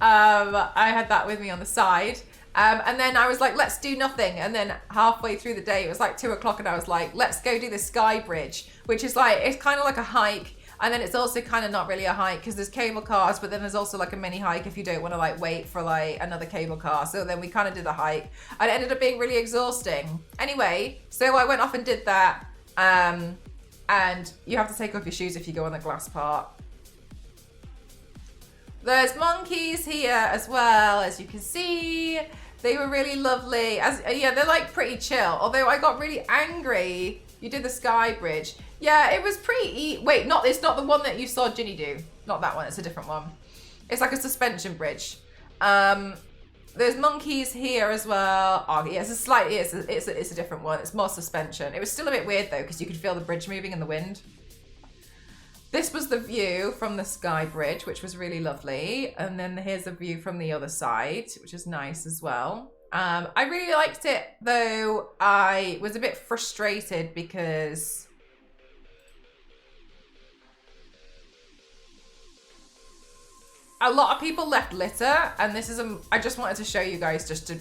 I had that with me on the side. And then I was like, let's do nothing. And then halfway through the day, it was like 2 o'clock and I was like, let's go do the Sky Bridge, which is like, it's kind of like a hike. And then it's also kind of not really a hike because there's cable cars, but then there's also like a mini hike if you don't want to like wait for like another cable car. So then we kind of did the hike and it ended up being really exhausting. Anyway, so I went off and did that. And you have to take off your shoes if you go on the glass part. There's monkeys here as well, as you can see. They were really lovely. Yeah, they're like pretty chill. Although I got really angry. You did the Sky Bridge. Yeah, it was pretty. Wait, it's not the one that you saw Ginny do. Not that one. It's a different one. It's like a suspension bridge. There's monkeys here as well. Oh, yeah, it's a different one. It's more suspension. It was still a bit weird though because you could feel the bridge moving in the wind. This was the view from the Sky Bridge, which was really lovely. And then here's a view from the other side, which is nice as well. I really liked it, though I was a bit frustrated because a lot of people left litter. And this is, I just wanted to show you guys just to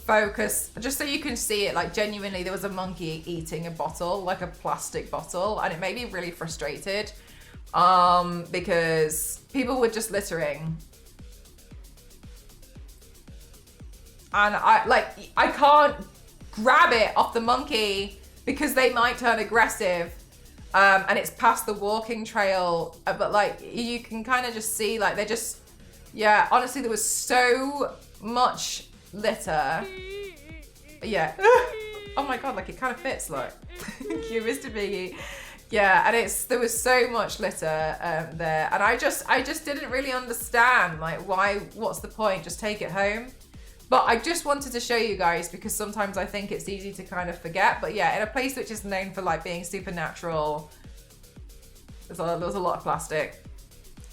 focus, just so you can see it, like genuinely there was a monkey eating a bottle, like a plastic bottle, and it made me really frustrated because people were just littering. And I can't grab it off the monkey because they might turn aggressive. And it's past the walking trail, but like you can kind of just see like they're just, yeah, honestly there was so much litter. Yeah. Oh my god, like it kind of fits, look. Thank you, Mr. Biggie. Yeah, and there was so much litter there, and I just didn't really understand like what's the point? Just take it home. But I just wanted to show you guys because sometimes I think it's easy to kind of forget. But yeah, in a place which is known for like being supernatural, there's a lot of plastic.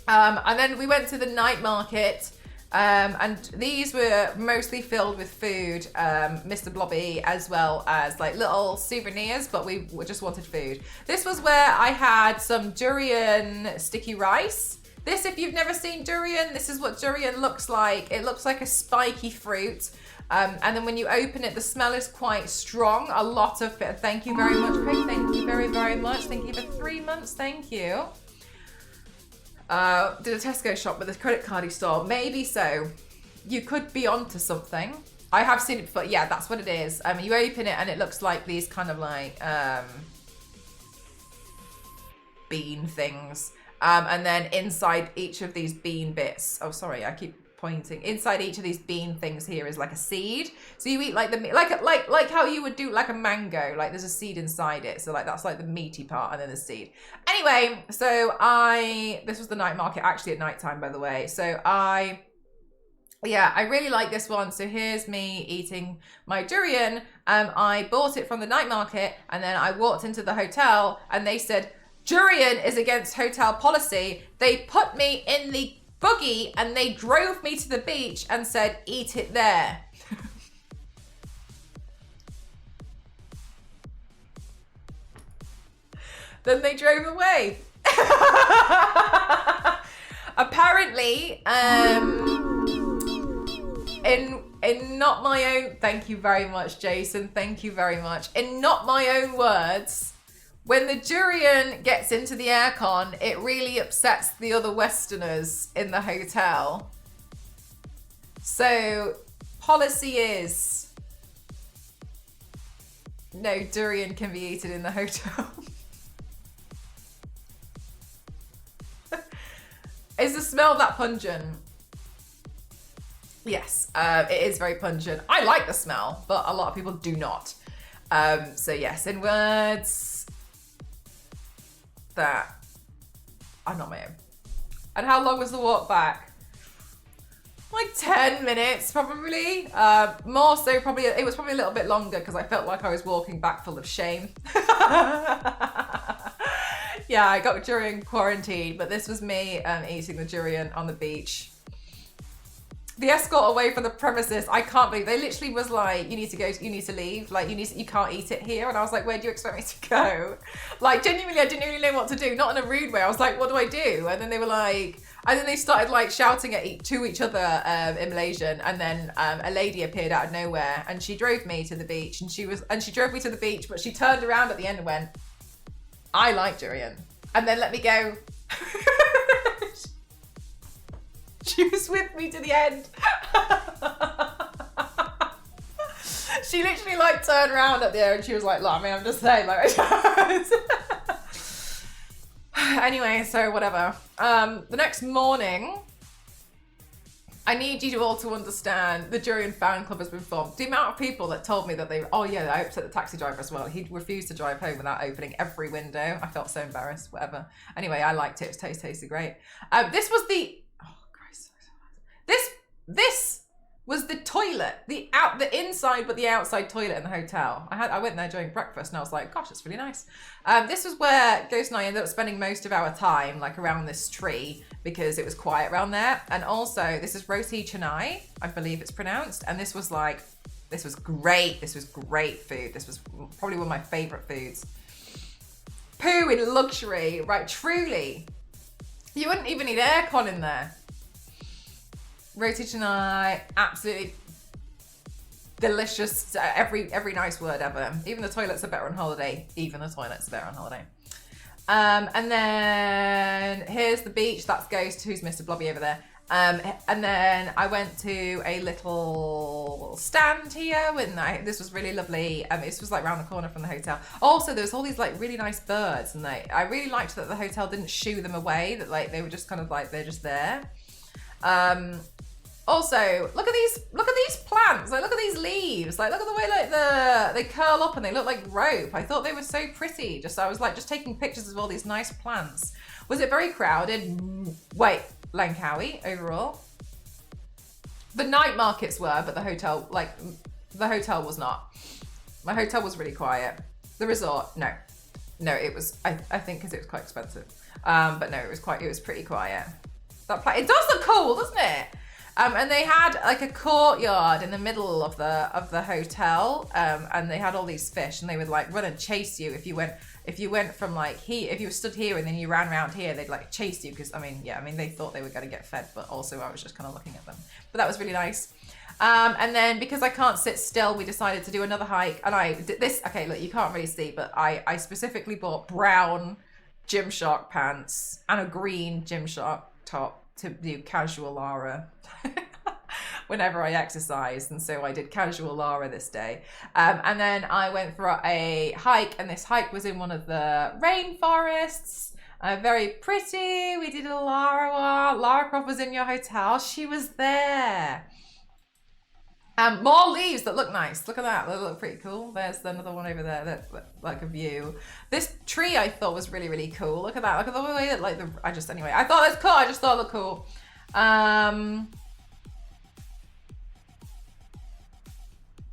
And then we went to the night market. And these were mostly filled with food, Mr. Blobby, as well as like little souvenirs, but we just wanted food. This was where I had some durian sticky rice. This, if you've never seen durian, this is what durian looks like. It looks like a spiky fruit. And then when you open it, the smell is quite strong. A lot of it. Thank you very much, Craig. Thank you very, very much. Thank you for 3 months. Thank you. Did a Tesco shop with a credit card store? Maybe so. You could be onto something. I have seen it before. Yeah, that's what it is. You open it and it looks like these kind of like bean things. And then inside each of these bean bits. Oh, sorry, I keep pointing. Inside each of these bean things here is like a seed. So you eat like the like how you would do like a mango. Like there's a seed inside it. So like that's like the meaty part and then the seed. Anyway, so this was the night market actually at nighttime, by the way. So I really like this one. So here's me eating my durian. I bought it from the night market and then I walked into the hotel and they said, durian is against hotel policy. They put me in the buggy and they drove me to the beach and said, eat it there. Then they drove away. Apparently, in not my own, thank you very much, Jason. Thank you very much. In not my own words, when the durian gets into the aircon, it really upsets the other Westerners in the hotel. So, policy is no durian can be eaten in the hotel. Is the smell that pungent? Yes, it is very pungent. I like the smell, but a lot of people do not. So yes, in words that are not my own. And how long was the walk back? Like 10 minutes, probably. More so, probably, it was probably a little bit longer because I felt like I was walking back full of shame. Yeah, I got durian quarantine, but this was me eating the durian on the beach. The escort away from the premises, I can't believe, they literally was like, you need to go, you need to leave, like you can't eat it here. And I was like, where do you expect me to go? Like genuinely, I didn't really know what to do, not in a rude way. I was like, what do I do? And then they were like, and then they started like shouting to each other in Malaysian. And then a lady appeared out of nowhere and she drove me to the beach and she drove me to the beach, but she turned around at the end and went, I like durian. And then let me go. She was with me to the end. She literally like turned around at the end and she was like, look, I mean, I'm just saying, like, anyway, so whatever. The next morning, I need you all to understand the Durian fan club has been formed. The amount of people that told me that I upset the taxi driver as well. He refused to drive home without opening every window. I felt so embarrassed, whatever. Anyway, I liked it. It tasted great. This was the, This was the toilet, the inside but the outside toilet in the hotel. I went there during breakfast and I was like, gosh, it's really nice. This was where Ghost and I ended up spending most of our time, like around this tree, because it was quiet around there. And also, this is Roti Canai, I believe it's pronounced. And this was great. This was great food. This was probably one of my favorite foods. Poo in luxury, right? Truly. You wouldn't even need aircon in there. Roti Canai, absolutely delicious. Every nice word ever. Even the toilets are better on holiday. And then here's the beach. That's Ghost, who's Mr. Blobby over there. And then I went to a little stand here this was really lovely. This was like around the corner from the hotel. Also, there was all these like really nice birds, and I really liked that the hotel didn't shoo them away. That like they were just kind of like they're just there. Also, look at these plants. Like, look at these leaves. Like, look at the way like they curl up and they look like rope. I thought they were so pretty. I was like just taking pictures of all these nice plants. Was it very crowded? Wait, Langkawi overall. The night markets were, but the hotel was not. My hotel was really quiet. The resort, no, it was. I think because it was quite expensive. But no, it was pretty quiet. It does look cool, doesn't it? And they had like a courtyard in the middle of the hotel, and they had all these fish, and they would like run and chase you if you went from like here. If you stood here and then you ran around here, they'd like chase you because they thought they were going to get fed, but also I was just kind of looking at them. But that was really nice. And then because I can't sit still, we decided to do another hike, and I did this. Okay, look, you can't really see, but I specifically bought brown Gymshark pants and a green Gymshark top to do casual Lara whenever I exercised, and so I did casual Lara this day. And then I went for a hike, and this hike was in one of the rainforests. Very pretty. We did a Lara Croft was in your hotel. She was there. More leaves that look nice. Look at that. They look pretty cool. There's another one over there that's like a view. This tree I thought was really, really cool. Look at that. Look at the way that like anyway. I thought that's cool. I just thought it looked cool.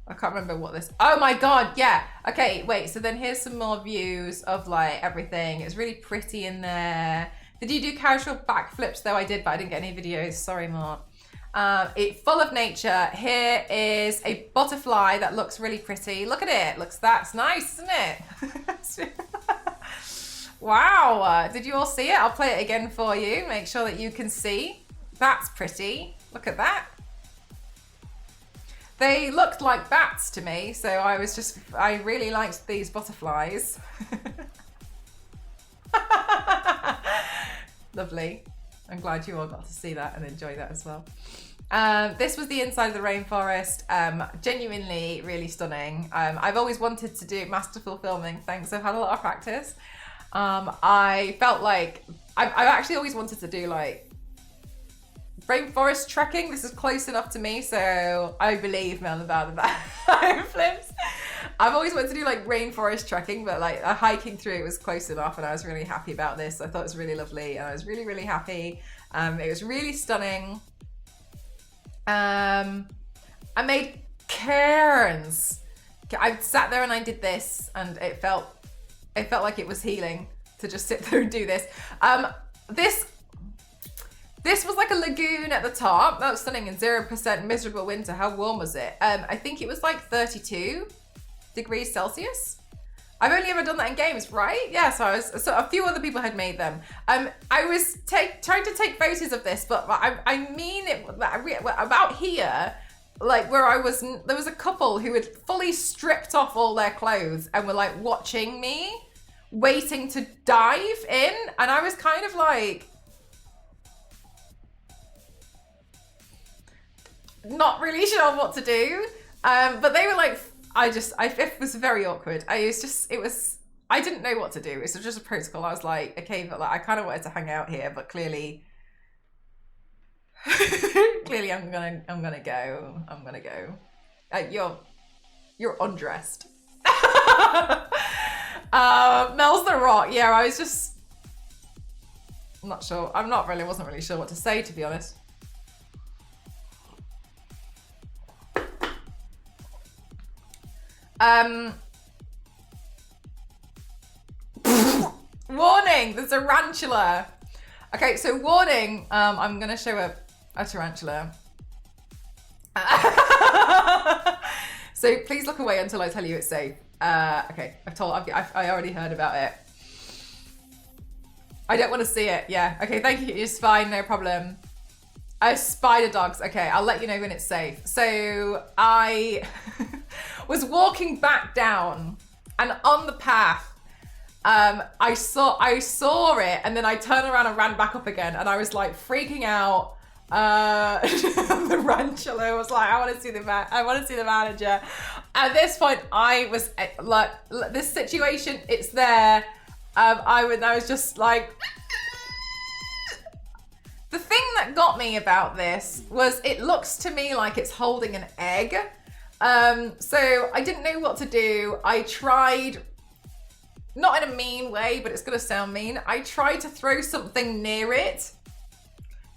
I can't remember what this. Oh my god, yeah. Okay, wait. So then here's some more views of like everything. It's really pretty in there. Did you do casual backflips though? I did, but I didn't get any videos. Sorry, Mark. It's full of nature. Here is a butterfly that looks really pretty. Look at it. That's nice, isn't it? Wow. Did you all see it? I'll play it again for you. Make sure that you can see. That's pretty. Look at that. They looked like bats to me, so I really liked these butterflies. Lovely. I'm glad you all got to see that and enjoy that as well. This was the inside of the rainforest. Genuinely really stunning. I've always wanted to do masterful filming. Thanks, I've had a lot of practice. I felt like I've actually always wanted to do like rainforest trekking. This is close enough to me, so I believe me about the backflips. I've always wanted to do like rainforest trekking, but like hiking through it was close enough, and I was really happy about this. I thought it was really lovely, and I was really, really happy. It was really stunning. I made cairns. I sat there and I did this, and it felt like it was healing to just sit there and do this. This was like a lagoon at the top. That was stunning. And 0% miserable winter. How warm was it? I think it was like 32 degrees Celsius. I've only ever done that in games, right? Yeah, so a few other people had made them. I was trying to take photos of this, but I mean it about here, like where I was, there was a couple who had fully stripped off all their clothes and were like watching me, waiting to dive in. And I was kind of like, not really sure what to do. But they were like, it was very awkward. I didn't know what to do. It was just a protocol. I was like, okay, but like, I kind of wanted to hang out here, but clearly, I'm gonna go. You're undressed. Mel's the Rock. Yeah, I was just not sure. Wasn't really sure what to say, to be honest. Warning, there's a tarantula. Okay, so warning, I'm gonna show a tarantula. So please look away until I tell you it's safe. Okay, I already heard about it. I don't want to see it. Yeah, okay, thank you, it's fine, no problem. Spider dogs. Okay, I'll let you know when it's safe. So I was walking back down, and on the path, I saw it, and then I turned around and ran back up again, and I was like freaking out. The tarantula was like, I want to see the manager. At this point, I was like, this situation, it's there. I was just like. The thing that got me about this was it looks to me like it's holding an egg. So I didn't know what to do. I tried, not in a mean way, but it's gonna sound mean. I tried to throw something near it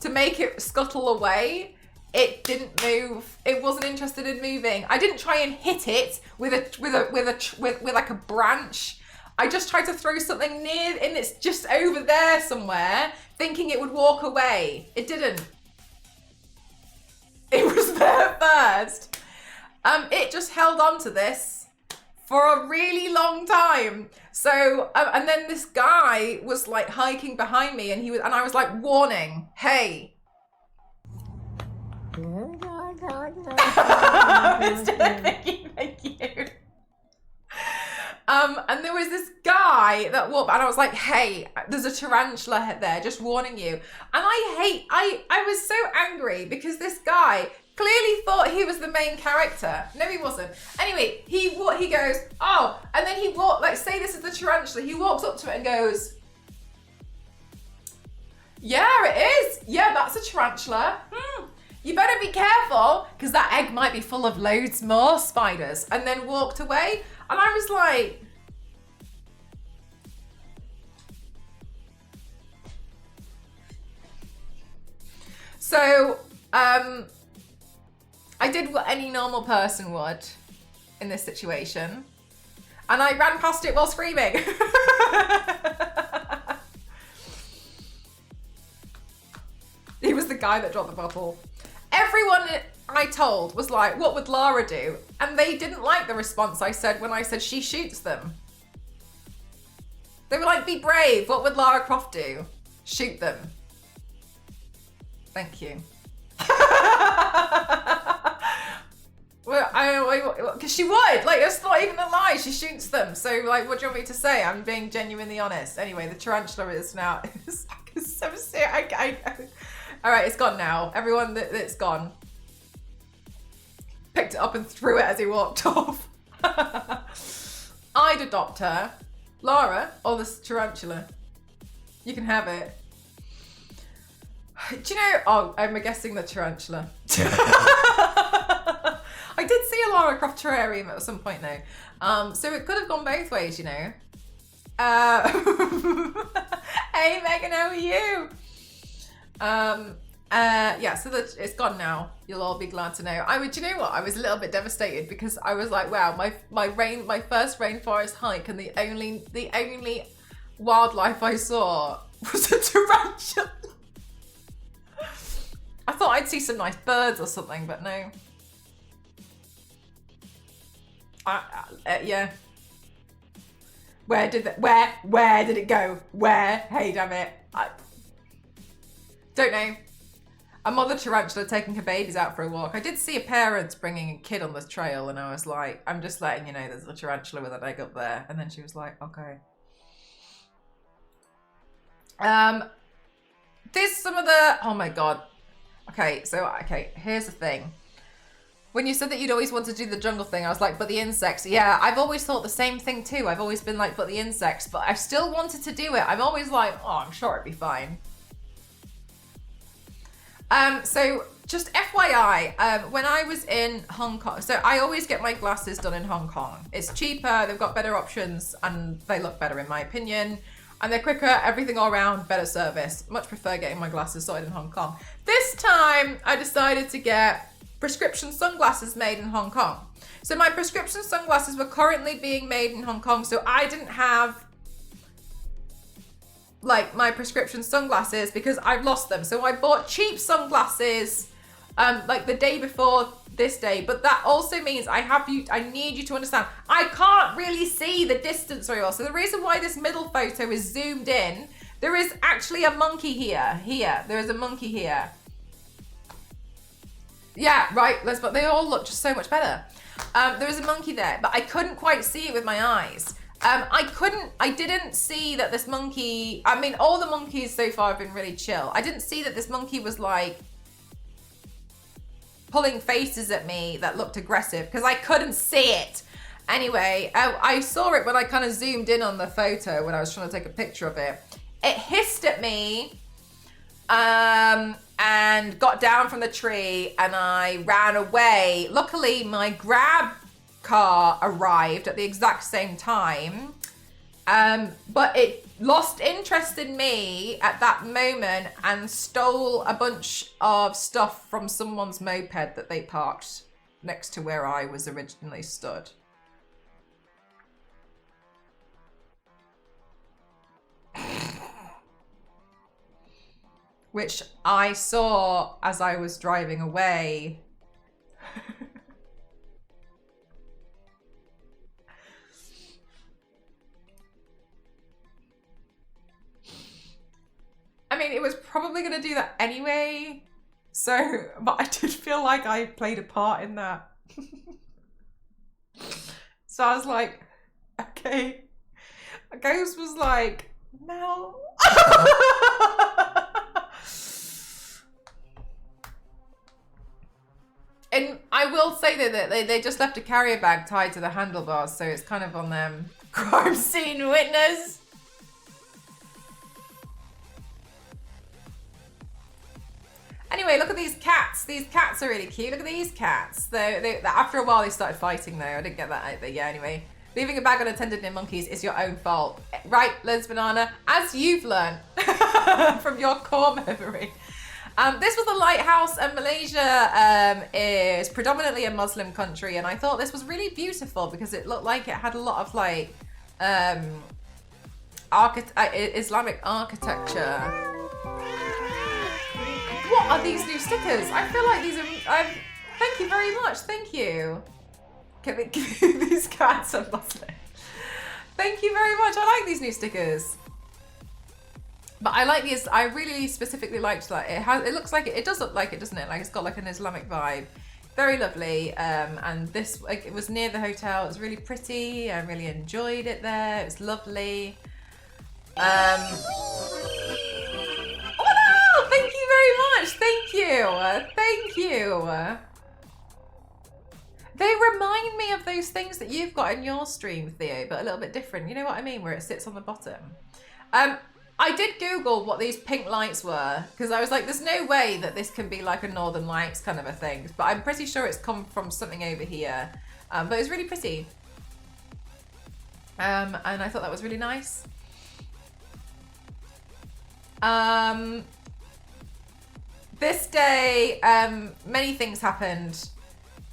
to make it scuttle away. It didn't move. It wasn't interested in moving. I didn't try and hit it with like a branch. I just tried to throw something near, and it's just over there somewhere, thinking it would walk away. It didn't. It was there first. It just held on to this for a really long time. So, and then this guy was like hiking behind me, and I was like, warning, hey. Thank you. And there was this guy that walked, and I was like, hey, there's a tarantula there, just warning you. And I was so angry because this guy clearly thought he was the main character. No, he wasn't. Anyway, he goes, oh, and then he walked, like, say this is the tarantula. He walks up to it and goes, Yeah, it is. Yeah, that's a tarantula. You better be careful, because that egg might be full of loads more spiders. And then walked away. And I was like... So, I did what any normal person would in this situation. And I ran past it while screaming. He was the guy that dropped the bottle. Everyone I told was like, what would Lara do? And they didn't like the response I said when I said she shoots them. They were like, be brave. What would Lara Croft do? Shoot them. Thank you. Well, because she would. Like, it's not even a lie. She shoots them. So, like, what do you want me to say? I'm being genuinely honest. Anyway, the tarantula is now... It's so serious. All right, it's gone now. Everyone, it's gone. Picked it up and threw it as he walked off. I'd adopt her. Lara, or this tarantula. You can have it. Do you know... Oh, I'm guessing the tarantula. I did see a Lara Croft terrarium at some point now. So it could have gone both ways, you know. Hey Megan, how are you? Yeah, so it's gone now. You'll all be glad to know. Do you know what? I was a little bit devastated because I was like, wow, my first rainforest hike, and the only wildlife I saw was a tarantula. I thought I'd see some nice birds or something, but no. Yeah. Where did it go? Where? Hey, damn it. Don't know. A mother tarantula taking her babies out for a walk. I did see a parent bringing a kid on the trail, and I was like, I'm just letting you know there's a tarantula with an egg up there. And then she was like, okay. There's some of the... Oh my God. Okay, here's the thing. When you said that you'd always want to do the jungle thing, I was like, but the insects. Yeah, I've always thought the same thing too. I've always been like, but the insects. But I still wanted to do it. I'm always like, oh, I'm sure it'd be fine. So just FYI, when I was in Hong Kong, so I always get my glasses done in Hong Kong. It's cheaper, they've got better options, and they look better in my opinion. And they're quicker, everything all around, better service. Much prefer getting my glasses sorted in Hong Kong. This time, I decided to get prescription sunglasses made in Hong Kong. So my prescription sunglasses were currently being made in Hong Kong, so I didn't have like my prescription sunglasses because I've lost them. So I bought cheap sunglasses like the day before this day, but that also means I need you to understand, I can't really see the distance very well. So the reason why this middle photo is zoomed in, there is actually a monkey here. There is a monkey here. Yeah, right, but they all look just so much better. There is a monkey there, but I couldn't quite see it with my eyes. I didn't see that this monkey, I mean, all the monkeys so far have been really chill. I didn't see that this monkey was like pulling faces at me that looked aggressive because I couldn't see it. Anyway, I saw it when I kind of zoomed in on the photo when I was trying to take a picture of it. It hissed at me and got down from the tree, and I ran away. Luckily, my grab car arrived at the exact same time, but it lost interest in me at that moment and stole a bunch of stuff from someone's moped that they parked next to where I was originally stood. Which I saw as I was driving away. I mean, it was probably going to do that anyway. So, but I did feel like I played a part in that. So I was like, okay. A ghost was like, no. And I will say that they just left a carrier bag tied to the handlebars, so it's kind of on them. Crime scene witness. Anyway, look at these cats. These cats are really cute. Look at these cats. After a while, they started fighting, though. I didn't get that out there. Yeah, anyway. Leaving a bag unattended near monkeys is your own fault. Right, Liz Banana, as you've learned from your core memory. This was the lighthouse, and Malaysia is predominantly a Muslim country, and I thought this was really beautiful because it looked like it had a lot of like Islamic architecture. What are these new stickers? I feel like these are. Thank you very much. Thank you. These cats are Muslim. Thank you very much. I like these new stickers. But I like these. I really specifically liked that. It looks like it does look like it, doesn't it? Like it's got like an Islamic vibe. Very lovely. And this, it was near the hotel. It was really pretty. I really enjoyed it there. It was lovely. Oh no! Thank you very much. Thank you. Thank you. They remind me of those things that you've got in your stream, Theo, but a little bit different. You know what I mean? Where it sits on the bottom. I did Google what these pink lights were, because I was like, there's no way that this can be like a Northern Lights kind of a thing. But I'm pretty sure it's come from something over here. But it was really pretty. And I thought that was really nice. This day, many things happened.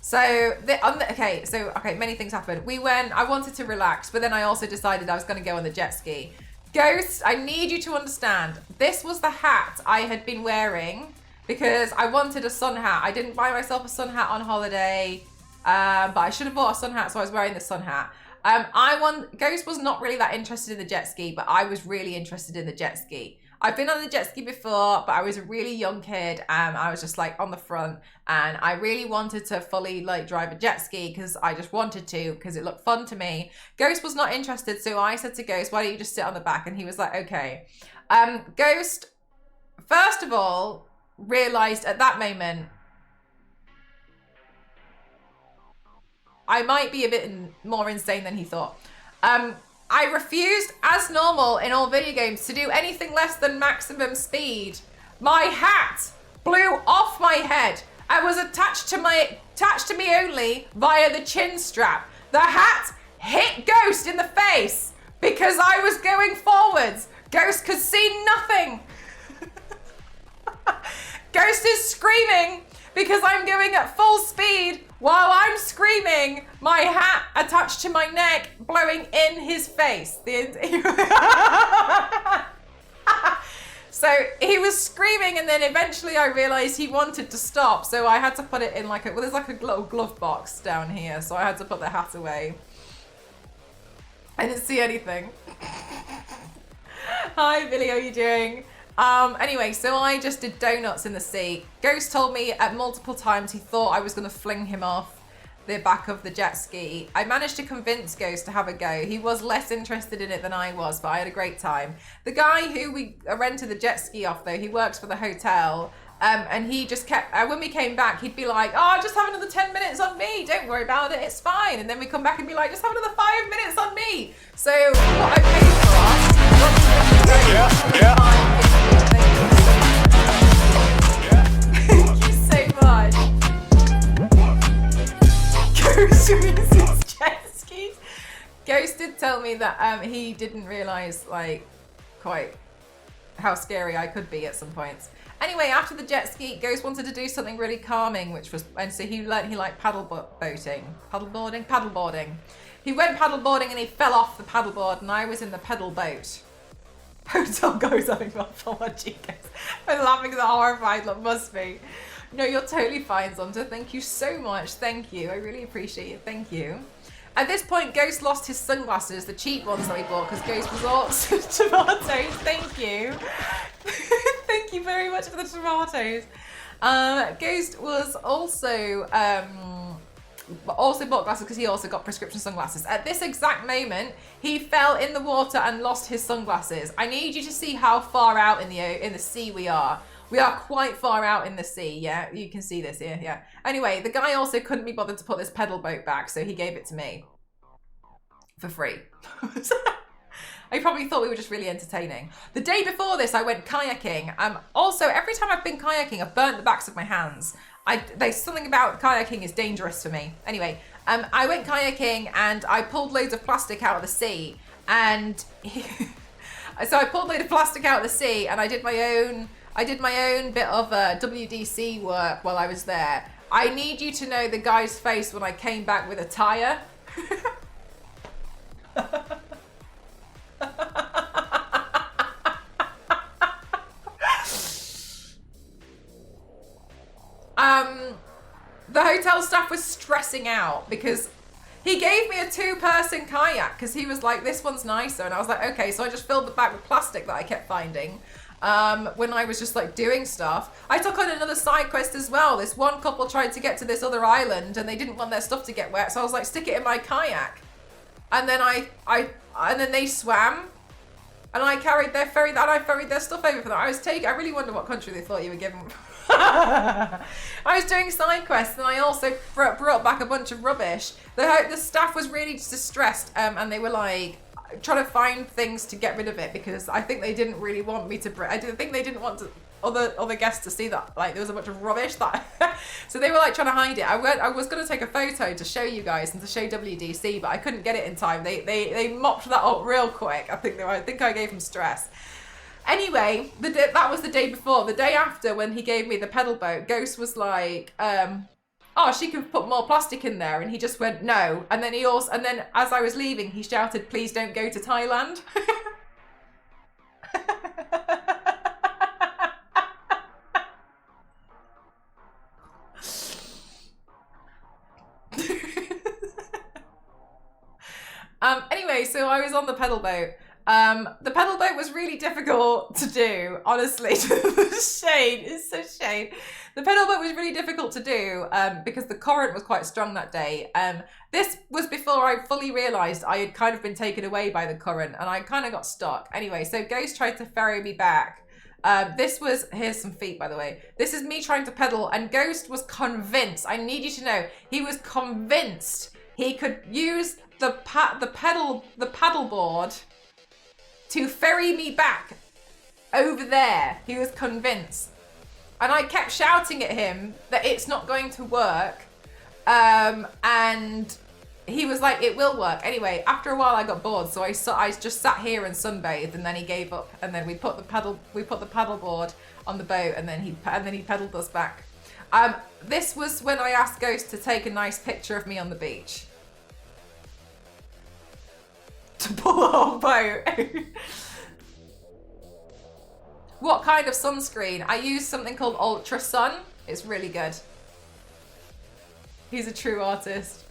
So, many things happened. I wanted to relax, but then I also decided I was going to go on the jet ski. Ghost, I need you to understand, this was the hat I had been wearing because I wanted a sun hat. I didn't buy myself a sun hat on holiday, but I should have bought a sun hat, so I was wearing the sun hat. Ghost was not really that interested in the jet ski, but I was really interested in the jet ski. I've been on the jet ski before, but I was a really young kid and I was just like on the front, and I really wanted to fully like drive a jet ski because I just wanted to, because it looked fun to me. Ghost was not interested, so I said to Ghost, why don't you just sit on the back? And he was like, okay. Ghost, first of all, realized at that moment I might be a bit more insane than he thought. I refused, as normal in all video games, to do anything less than maximum speed. My hat blew off my head. I was attached to me only via the chin strap. The hat hit Ghost in the face because I was going forwards. Ghost could see nothing. Ghost is screaming because I'm going at full speed while I'm screaming, my hat attached to my neck, blowing in his face. So he was screaming, and then eventually I realized he wanted to stop, so I had to put it in like there's like a little glove box down here, so I had to put the hat away. I didn't see anything. Hi Billy, how are you doing? Anyway, so I just did donuts in the sea. Ghost told me at multiple times he thought I was going to fling him off the back of the jet ski. I managed to convince Ghost to have a go. He was less interested in it than I was, but I had a great time. The guy who we rented the jet ski off, though, he works for the hotel, and he just kept, when we came back, he'd be like, oh, just have another 10 minutes on me. Don't worry about it. It's fine. And then we come back and be like, just have another 5 minutes on me. So what I paid for us... Thank you so much. Ghost uses jet skis. Ghost did tell me that he didn't realise like quite how scary I could be at some points. Anyway, after the jet ski, Ghost wanted to do something really calming, and so he liked paddleboarding. He went paddleboarding and he fell off the paddleboard, and I was in the pedal boat. Hotel goes having morphology. I'm laughing at the horrified look, must be. No, you're totally fine, Zonta. Thank you so much. Thank you. I really appreciate it. Thank you. At this point, Ghost lost his sunglasses, the cheap ones that we bought, because Ghost was all tomatoes. Thank you. Thank you very much for the tomatoes. Ghost was also bought glasses because he also got prescription sunglasses. At this exact moment, he fell in the water and lost his sunglasses. I need you to see how far out in the sea we are. We are quite far out in the sea, yeah? You can see this here, yeah. Anyway, the guy also couldn't be bothered to put this pedal boat back, so he gave it to me. For free. I probably thought we were just really entertaining. The day before this, I went kayaking. Also, every time I've been kayaking, I've burnt the backs of my hands. There's something about kayaking is dangerous for me. Anyway, I went kayaking and I pulled loads of plastic out of the sea. And so I pulled a load of plastic out of the sea and I did my own bit of WDC work while I was there. I need you to know the guy's face when I came back with a tire. The hotel staff was stressing out because he gave me a 2-person kayak because he was like, this one's nicer. And I was like, okay. So I just filled the back with plastic that I kept finding when I was just like doing stuff. I took on another side quest as well. This one couple tried to get to this other island and they didn't want their stuff to get wet. So I was like, stick it in my kayak. And then and then they swam and I carried their ferry, and I ferried their stuff over for them. I really wonder what country they thought you were giving. I was doing side quests and I also brought back a bunch of rubbish. The staff was really distressed and they were like trying to find things to get rid of it because I think they didn't really want me to. I think they didn't want other guests to see that like there was a bunch of rubbish that. So they were like trying to hide it. I was going to take a photo to show you guys and to show WDC, but I couldn't get it in time. They mopped that up real quick. I think I gave them stress. Anyway, that was the day before. The day after, when he gave me the pedal boat, Ghost was like, "Oh, she can put more plastic in there," and he just went no. And then as I was leaving, he shouted, "Please don't go to Thailand." Anyway, so I was on the pedal boat. The pedal boat was really difficult to do, honestly. Shade, it's so shade. The pedal boat was really difficult to do because the current was quite strong that day. This was before I fully realised I had kind of been taken away by the current and I kind of got stuck. Anyway, so Ghost tried to ferry me back. Here's some feet, by the way. This is me trying to pedal and Ghost was convinced, I need you to know, he was convinced he could use the paddle board to ferry me back over there. He was convinced. And I kept shouting at him that it's not going to work. And he was like, it will work. Anyway, after a while I got bored, so I just sat here and sunbathed, and then he gave up. And then we put the paddle board on the boat, and then he pedaled us back. This was when I asked Ghost to take a nice picture of me on the beach. To pull the whole boat. What kind of sunscreen? I use something called Ultra Sun. It's really good. He's a true artist.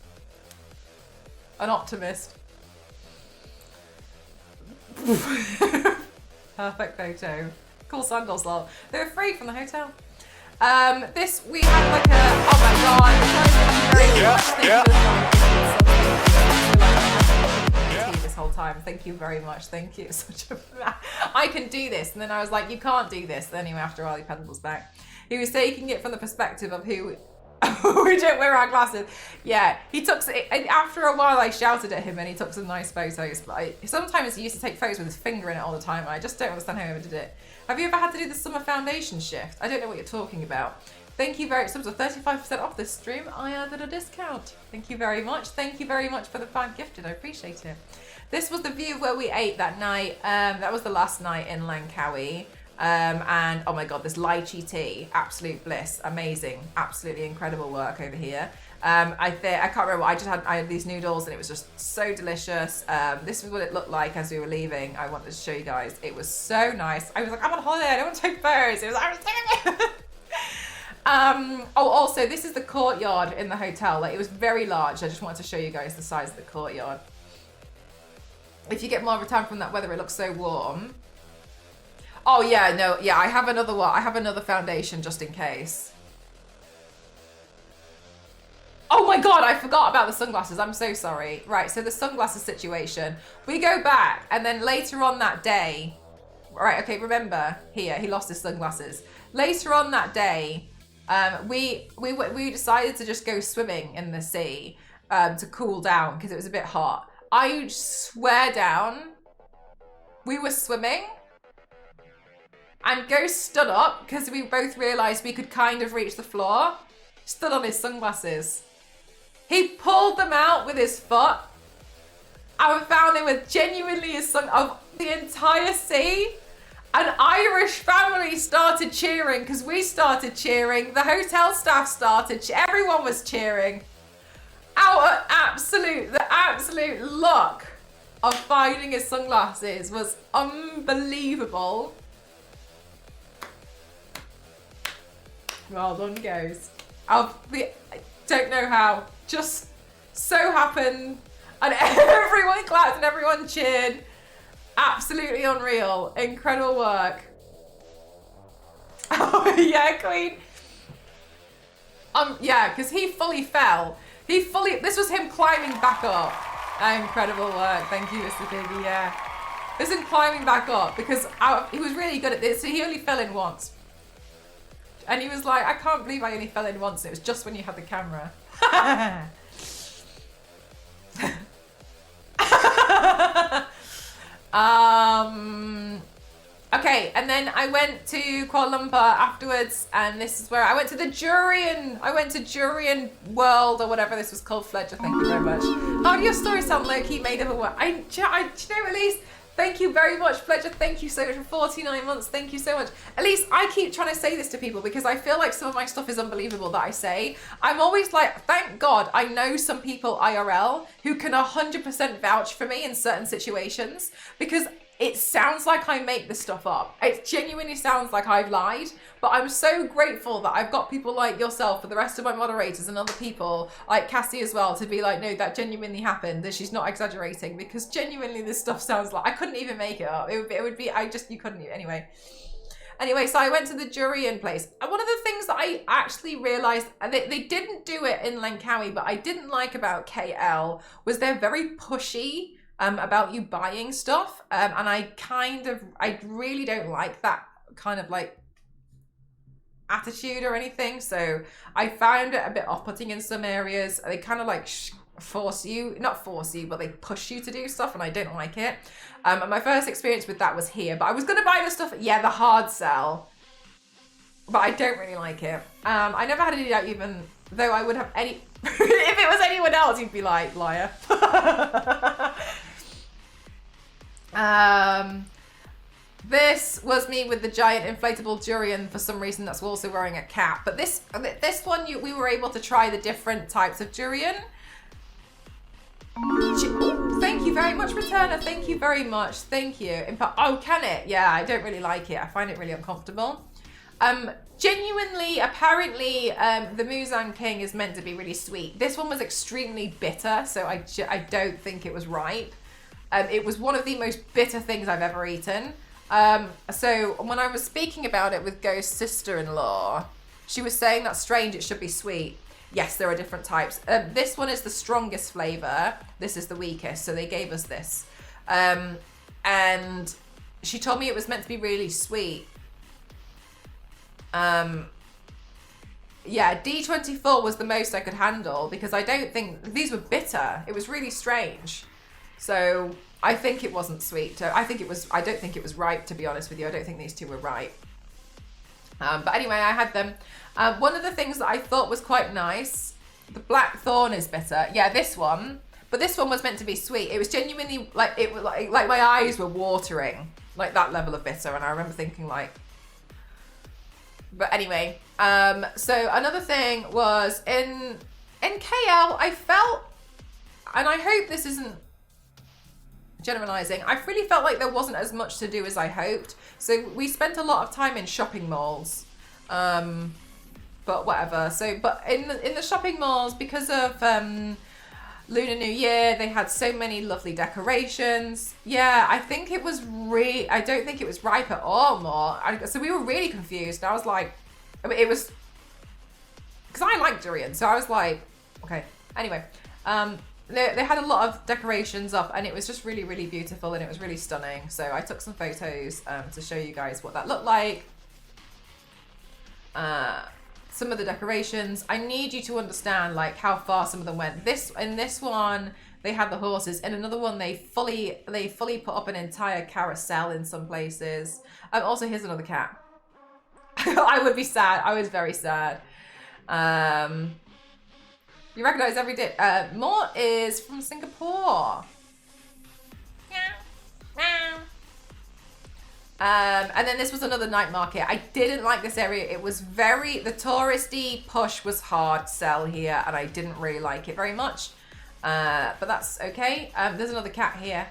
An optimist. Perfect photo. Cool sandals, lol. They were free from the hotel. We had like a, oh my god. Thank you very much. This whole time. Thank you very much. Thank you. I can do this. And then I was like, you can't do this. Anyway, after a while, he pedaled us back. He was taking it from the perspective of who we don't wear our glasses. Yeah, he took it. After a while, I shouted at him and he took some nice photos. But sometimes he used to take photos with his finger in it all the time. And I just don't understand how he ever did it. Have you ever had to do the summer foundation shift? I don't know what you're talking about. Thank you very much. So 35% off this stream. I added a discount. Thank you very much. Thank you very much for the fan gifted. I appreciate it. This was the view where we ate that night. That was the last night in Langkawi. And oh my god, this lychee tea, absolute bliss, amazing, absolutely incredible work over here. I can't remember. I had these noodles and it was just so delicious. This was what it looked like as we were leaving. I wanted to show you guys. It was so nice. I was like, I'm on holiday. I don't want to take photos. It was also, this is the courtyard in the hotel. Like, it was very large. I just wanted to show you guys the size of the courtyard. If you get more of a tan from that weather, it looks so warm. Oh yeah, no, yeah, I have another one. I have another foundation just in case. Oh my god, I forgot about the sunglasses. I'm so sorry. Right, so the sunglasses situation. We go back, and then later on that day, right, okay, remember, here, he lost his sunglasses. Later on that day, we decided to just go swimming in the sea to cool down because it was a bit hot. I swear down, we were swimming and Ghost stood up because we both realised we could kind of reach the floor. Stood on his sunglasses. He pulled them out with his foot. I found him with genuinely his of the entire sea. An Irish family started cheering because we started cheering. The hotel staff started. Everyone was cheering. The absolute luck of finding his sunglasses was unbelievable. Well done, Ghost. I don't know how. Just so happened. And everyone clapped and everyone cheered. Absolutely unreal. Incredible work. Oh, yeah, Queen. Yeah, because he fully fell. This was him climbing back up. Incredible work. Thank you, Mr. Piggy, yeah. This is him climbing back up because he was really good at this. So he only fell in once. And he was like, I can't believe I only fell in once. It was just when you had the camera. Okay, and then I went to Kuala Lumpur afterwards, and this is where I went to the Jurian. I went to Jurian World or whatever this was called. Fledger, thank you very much. How do your stories sound low-key made of a word? Do you know, Elise? Thank you very much, Fletcher. Thank you so much for 49 months. Thank you so much. Elise, I keep trying to say this to people because I feel like some of my stuff is unbelievable that I say. I'm always like, thank God I know some people IRL who can 100% vouch for me in certain situations because it sounds like I make this stuff up. It genuinely sounds like I've lied, but I'm so grateful that I've got people like yourself and the rest of my moderators and other people, like Cassie as well, to be like, no, that genuinely happened, that she's not exaggerating, because genuinely this stuff sounds like, I couldn't even make it up. It would be, you couldn't, anyway. Anyway, so I went to the Jurian place. And one of the things that I actually realised, and they didn't do it in Langkawi, but I didn't like about KL, was they're very pushy about you buying stuff. And I really don't like that kind of like attitude or anything. So I found it a bit off-putting in some areas. They kind of like not force you, but they push you to do stuff, and I don't like it. And my first experience with that was here, but I was going to buy the stuff, the hard sell, but I don't really like it. I never had to do that, even though I would have any, if it was anyone else, you'd be like, liar. This was me with the giant inflatable durian. For some reason, that's also wearing a cap. But this one, we were able to try the different types of durian. Oh, thank you very much, Returner. Thank you very much. Thank you. In fact, can it? Yeah, I don't really like it. I find it really uncomfortable. Genuinely, apparently, the Muzang King is meant to be really sweet. This one was extremely bitter, so I don't think it was ripe. It was one of the most bitter things I've ever eaten. So when I was speaking about it with Ghost's sister-in-law, she was saying that's strange, it should be sweet. Yes, there are different types. This one is the strongest flavour. This is the weakest, so they gave us this. And she told me it was meant to be really sweet. Yeah, D24 was the most I could handle because I don't think, these were bitter. It was really strange. So I think it wasn't sweet. I don't think it was ripe, to be honest with you. I don't think these two were ripe. But anyway, I had them. One of the things that I thought was quite nice, the blackthorn is bitter. Yeah, this one. But this one was meant to be sweet. It was genuinely like my eyes were watering, like that level of bitter. And I remember thinking like. But anyway, so another thing was in KL, I felt, and I hope this isn't generalizing, I really felt like there wasn't as much to do as I hoped. So we spent a lot of time in shopping malls, but whatever. So, but in the shopping malls, because of Lunar New Year, they had so many lovely decorations. Yeah, I think it was I don't think it was ripe at all more. So we were really confused. I was like, it was, because I like durian, so I was like, okay. Anyway, they had a lot of decorations up, and it was just really, really beautiful, and it was really stunning. So I took some photos to show you guys what that looked like. Some of the decorations, I need you to understand like how far some of them went. In this one, they had the horses. In another one, they fully put up an entire carousel in some places. Also, here's another cat. I would be sad. I was very sad. You recognize every day. More is from Singapore. And then this was another night market. I didn't like this area. It was the touristy push was hard sell here, and I didn't really like it very much. But that's okay. There's another cat here.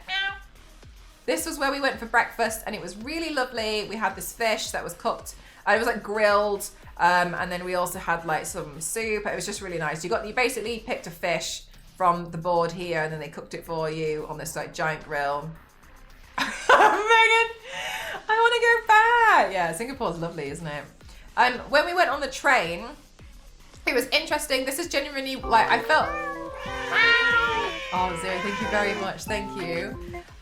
This was where we went for breakfast, and it was really lovely. We had this fish that was cooked. It was like grilled, and then we also had like some soup. It was just really nice. You basically picked a fish from the board here, and then they cooked it for you on this like giant grill. Megan, I want to go back. Yeah, Singapore's lovely, isn't it? When we went on the train, it was interesting. This is genuinely like I felt. Oh, Zero, thank you very much. Thank you.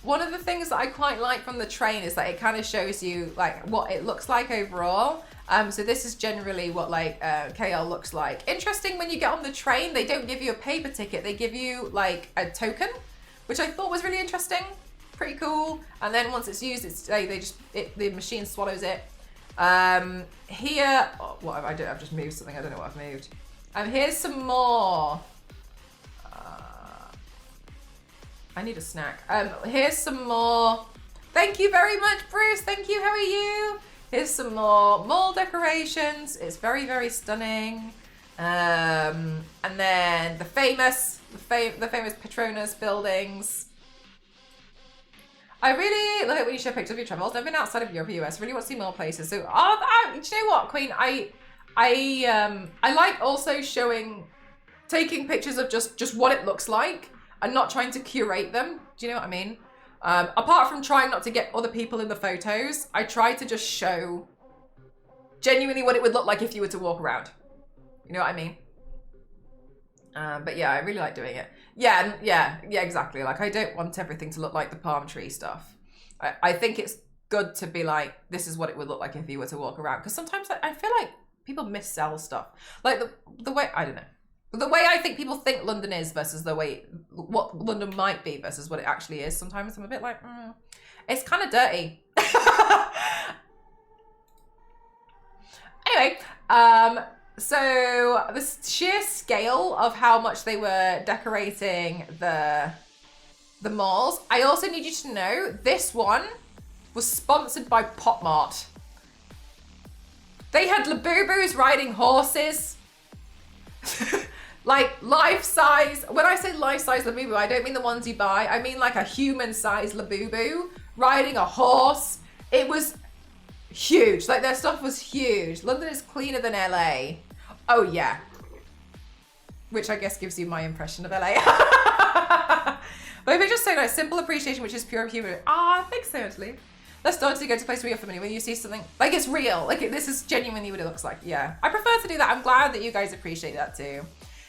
One of the things that I quite like from the train is that it kind of shows you like what it looks like overall. So this is generally what like KL looks like. Interesting, when you get on the train, they don't give you a paper ticket. They give you like a token, which I thought was really interesting. Pretty cool. And then once it's used, the machine swallows it. Here, what have I done? I've just moved something. I don't know what I've moved. Here's some more. I need a snack. Here's some more. Thank you very much, Bruce. Thank you. How are you? Here's some more mall decorations. It's very, very stunning. And then the famous Petronas buildings. I really like it when you share pictures of your travels. I've been outside of Europe or US. Really want to see more places. So, do you know what, Queen? I like also taking pictures of just what it looks like and not trying to curate them. Do you know what I mean? Apart from trying not to get other people in the photos, I try to just show genuinely what it would look like if you were to walk around. You know what I mean? But yeah, I really like doing it. Yeah, exactly. Like, I don't want everything to look like the palm tree stuff. I think it's good to be like, this is what it would look like if you were to walk around. Because sometimes I feel like people missell stuff. Like the way, I don't know. The way I think people think London is versus what London might be versus what it actually is. Sometimes I'm a bit like, it's kind of dirty. Anyway, so the sheer scale of how much they were decorating the malls. I also need you to know this one was sponsored by Pop Mart. They had Labubus riding horses. Like life-size. When I say life-size Labubu, I don't mean the ones you buy. I mean like a human-sized Labubu riding a horse. It was huge. Like, their stuff was huge. London is cleaner than LA. Oh yeah. Which I guess gives you my impression of LA. But if it's just so nice, simple appreciation, which is pure humor. Thanks so much, Lee. Let's start to go to a place where you're familiar, when you see something like it's real. Like, this is genuinely what it looks like. Yeah, I prefer to do that. I'm glad that you guys appreciate that too.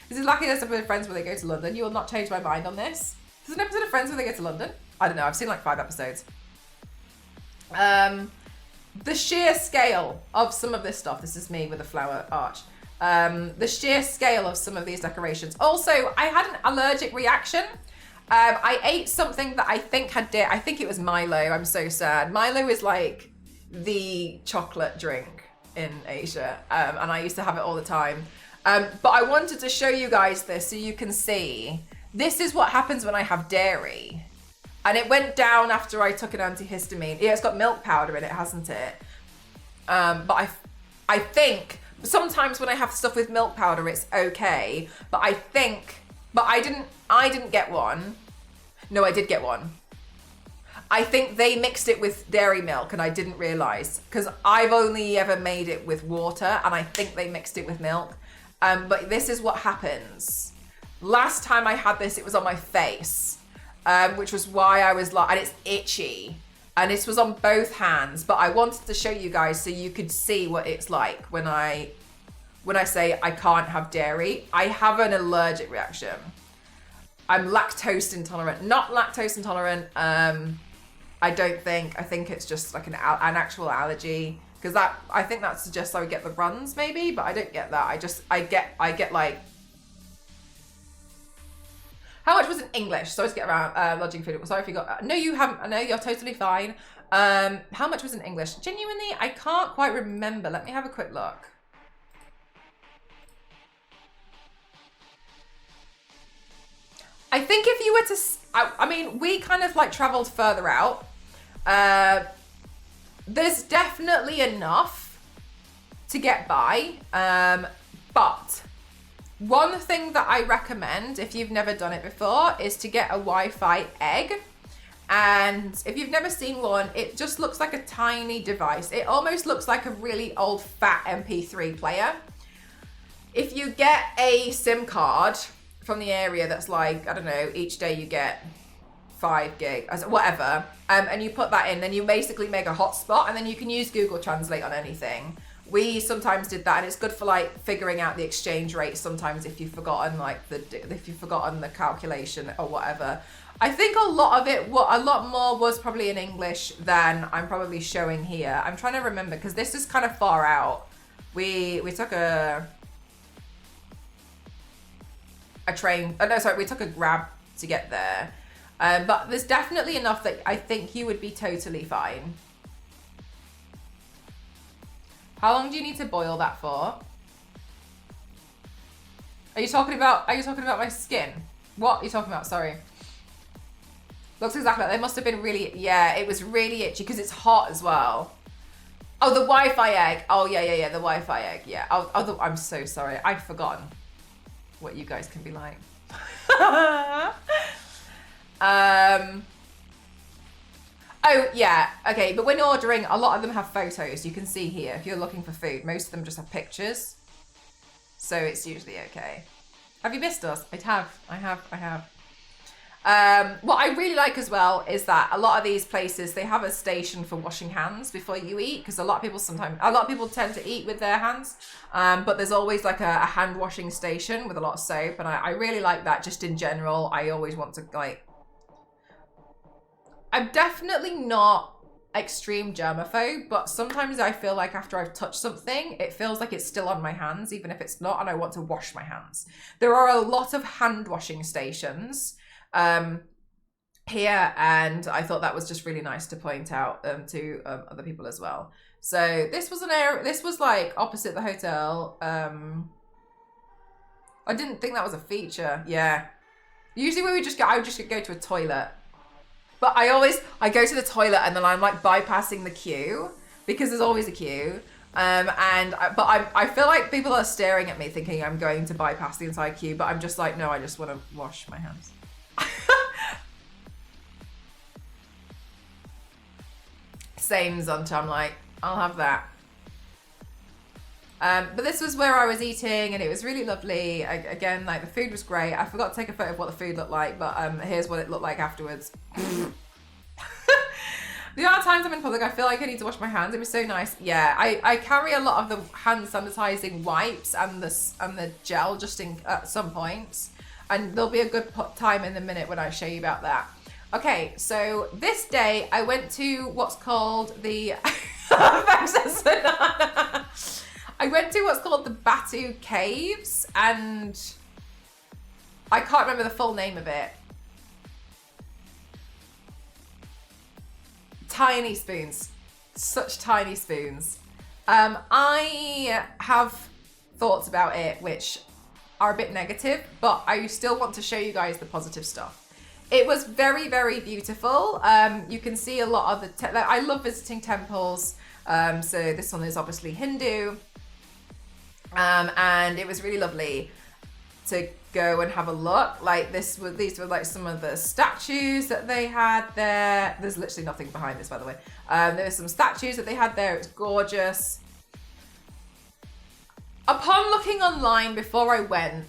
This is lucky there's some of Friends where they go to London. You will not change my mind on this. There's an episode of Friends where they go to London. I don't know. I've seen like 5 episodes. The sheer scale of some of this stuff. This is me with a flower arch. The sheer scale of some of these decorations. Also, I had an allergic reaction. I ate something that I think had I think it was Milo. I'm so sad. Milo is like the chocolate drink in Asia. And I used to have it all the time. But I wanted to show you guys this so you can see. This is what happens when I have dairy. And it went down after I took an antihistamine. Yeah, it's got milk powder in it, hasn't it? But I think sometimes when I have stuff with milk powder, it's okay. But I didn't get one. No, I did get one. I think they mixed it with dairy milk and I didn't realize, because I've only ever made it with water and I think they mixed it with milk. But this is what happens. Last time I had this, it was on my face, which was why I was like, and it's itchy. And this was on both hands, but I wanted to show you guys so you could see what it's like when I say I can't have dairy. I have an allergic reaction. I'm lactose intolerant, not lactose intolerant. I don't think. I think it's just like an actual allergy, because I think that suggests I would get the runs maybe, but I don't get that. I get like How much was in English? Sorry to get around lodging food. Sorry if you got. No, you haven't. No, you're totally fine. How much was in English? Genuinely, I can't quite remember. Let me have a quick look. I think if you were to, I mean, we kind of like traveled further out. There's definitely enough to get by. But one thing that I recommend, if you've never done it before, is to get a Wi-Fi egg. And if you've never seen one, it just looks like a tiny device. It almost looks like a really old fat MP3 player. If you get a SIM card from the area that's like, I don't know, each day you get 5 gig, whatever, and you put that in, then you basically make a hotspot, and then you can use Google Translate on anything. We sometimes did that, and it's good for like figuring out the exchange rate sometimes if you've forgotten the calculation or whatever. I think a lot more was probably in English than I'm probably showing here. I'm trying to remember because this is kind of far out. We took a train. Oh no, sorry, we took a Grab to get there. But there's definitely enough that I think you would be totally fine. How long do you need to boil that for? Are you talking about my skin? What are you talking about? Sorry. Looks exactly like they must have been really, yeah, it was really itchy because it's hot as well. Oh, the Wi-Fi egg. Oh, yeah, the Wi-Fi egg, yeah. I'm so sorry. I'd forgotten what you guys can be like. Oh, yeah, okay, but when ordering, a lot of them have photos. You can see here, if you're looking for food, most of them just have pictures. So it's usually okay. Have you missed us? I have. What I really like as well is that a lot of these places, they have a station for washing hands before you eat, because a lot of people tend to eat with their hands, but there's always like a hand washing station with a lot of soap, and I really like that just in general. I always want to like, I'm definitely not extreme germaphobe, but sometimes I feel like after I've touched something, it feels like it's still on my hands, even if it's not, and I want to wash my hands. There are a lot of hand washing stations here, and I thought that was just really nice to point out to other people as well. So this was this was like opposite the hotel. I didn't think that was a feature. Yeah, usually I would just go to a toilet, but I go to the toilet and then I'm like bypassing the queue because there's always a queue. I feel like people are staring at me thinking I'm going to bypass the entire queue, but I'm just like, no, I just want to wash my hands. Same, Zonta. I'm like, I'll have that. But this was where I was eating, and it was really lovely. Again, like the food was great. I forgot to take a photo of what the food looked like, but here's what it looked like afterwards. The amount of times I'm in public, I feel like I need to wash my hands. It was so nice. Yeah, I carry a lot of the hand sanitizing wipes and the gel just at some points. And there'll be a good time in a minute when I show you about that. Okay, so this day I went to what's called the I went to what's called the Batu Caves, and I can't remember the full name of it. Tiny spoons, such tiny spoons. I have thoughts about it which are a bit negative, but I still want to show you guys the positive stuff. It was very, very beautiful. You can see a lot of the, I love visiting temples. So this one is obviously Hindu. And it was really lovely to go and have a look. Like these were like some of the statues that they had there. There's literally nothing behind this, by the way. There were some statues that they had there. It was gorgeous. Upon looking online before I went,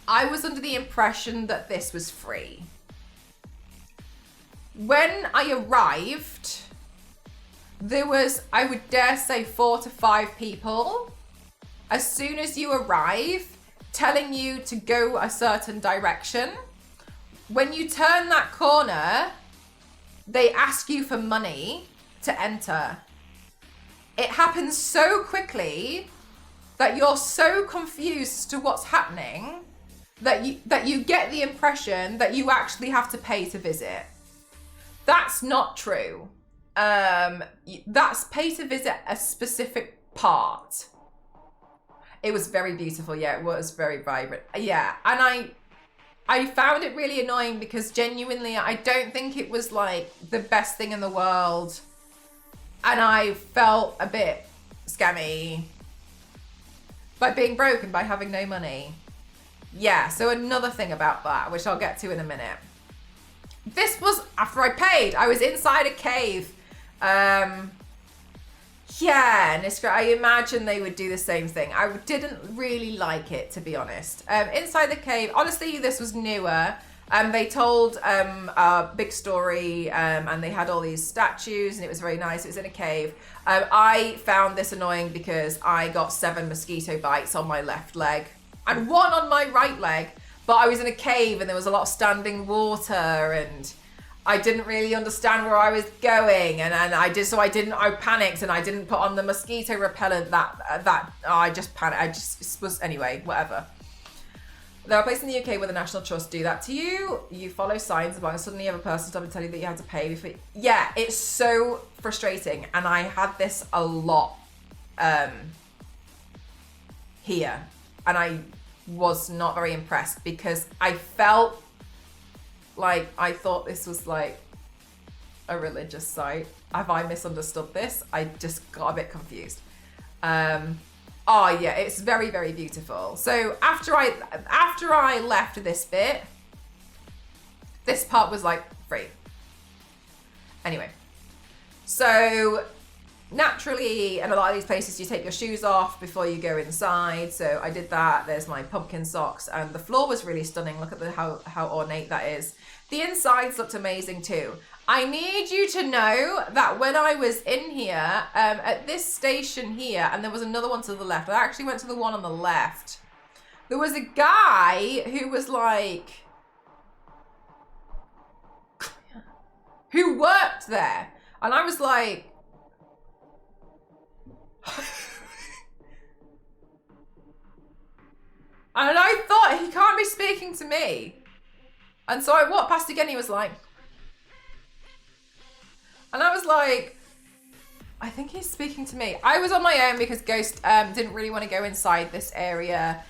I was under the impression that this was free. When I arrived, there was, I would dare say, 4 to 5 people, as soon as you arrive, telling you to go a certain direction. When you turn that corner, they ask you for money to enter. It happens so quickly that you're so confused as to what's happening that you get the impression that you actually have to pay to visit. That's not true. That's pay to visit a specific part. It was very beautiful. Yeah, it was very vibrant. Yeah, and I found it really annoying because genuinely I don't think it was like the best thing in the world. And I felt a bit scammy by being broke and by having no money. Yeah, so another thing about that, which I'll get to in a minute. This was after I paid. I was inside a cave. Yeah, Niska, I imagine they would do the same thing. I didn't really like it, to be honest. Inside the cave, honestly, this was newer. They told a big story and they had all these statues and it was very nice. It was in a cave. I found this annoying because I got 7 mosquito bites on my left leg and 1 on my right leg. But I was in a cave and there was a lot of standing water and I didn't really understand where I was going, and I panicked and I didn't put on the mosquito repellent I just panicked. Anyway, whatever. There are places in the UK where the National Trust do that to you. You follow signs about, and suddenly you have a person stop and tell you that you have to pay before. Yeah, it's so frustrating, and I had this a lot here, and I was not very impressed because I felt like I thought this was like a religious site. Have I misunderstood this? I just got a bit confused. Oh yeah, it's very, very beautiful. So after I left this bit, this part was like free. Anyway, so naturally, in a lot of these places, you take your shoes off before you go inside. So I did that. There's my pumpkin socks, and the floor was really stunning. Look at how ornate that is. The insides looked amazing too. I need you to know that when I was in here, at this station here, and there was another one to the left. I actually went to the one on the left. There was a guy who was like, who worked there. And I was like, and I thought, he can't be speaking to me. And so I walked past again, he was like, and I was like, I think he's speaking to me. I was on my own because Ghost didn't really want to go inside this area,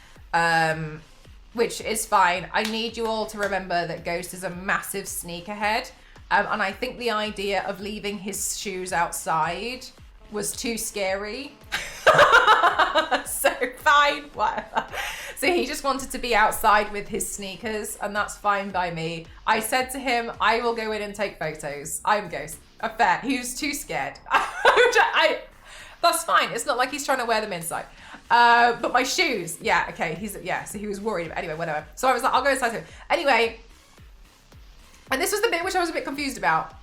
which is fine. I need you all to remember that Ghost is a massive sneakerhead. And I think the idea of leaving his shoes outside was too scary. So fine, whatever. So he just wanted to be outside with his sneakers, and that's fine by me. I said to him, I will go in and take photos. I'm Ghost. Fair. He was too scared. That's fine. It's not like he's trying to wear them inside. But my shoes, yeah, okay. So he was worried. Anyway, whatever. So I was like, I'll go inside him. Anyway, and this was the bit which I was a bit confused about.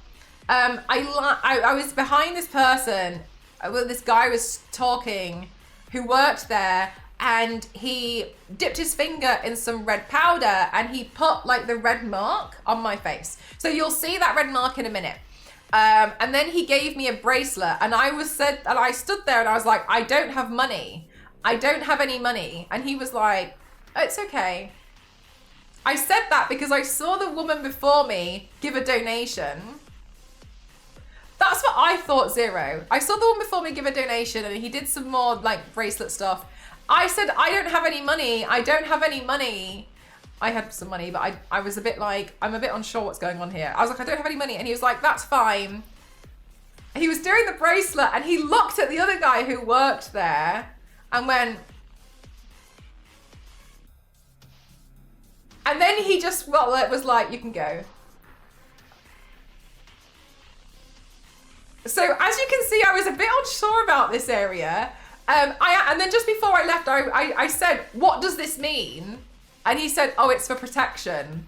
I was behind this person. Well, this guy was talking who worked there, and he dipped his finger in some red powder and he put like the red mark on my face. So you'll see that red mark in a minute. And then he gave me a bracelet, and I stood there and I was like, I don't have money. I don't have any money. And he was like, oh, it's okay. I said that because I saw the woman before me give a donation. That's what I thought, Zero. I saw the one before me give a donation, and he did some more like bracelet stuff. I said, I don't have any money. I don't have any money. I had some money, but I was a bit like, I'm a bit unsure what's going on here. I was like, I don't have any money. And he was like, that's fine. He was doing the bracelet, and he looked at the other guy who worked there and went, and then he just was like, you can go. So as you can see, I was a bit unsure about this area. And then just before I left, I said, what does this mean? And he said, oh, it's for protection.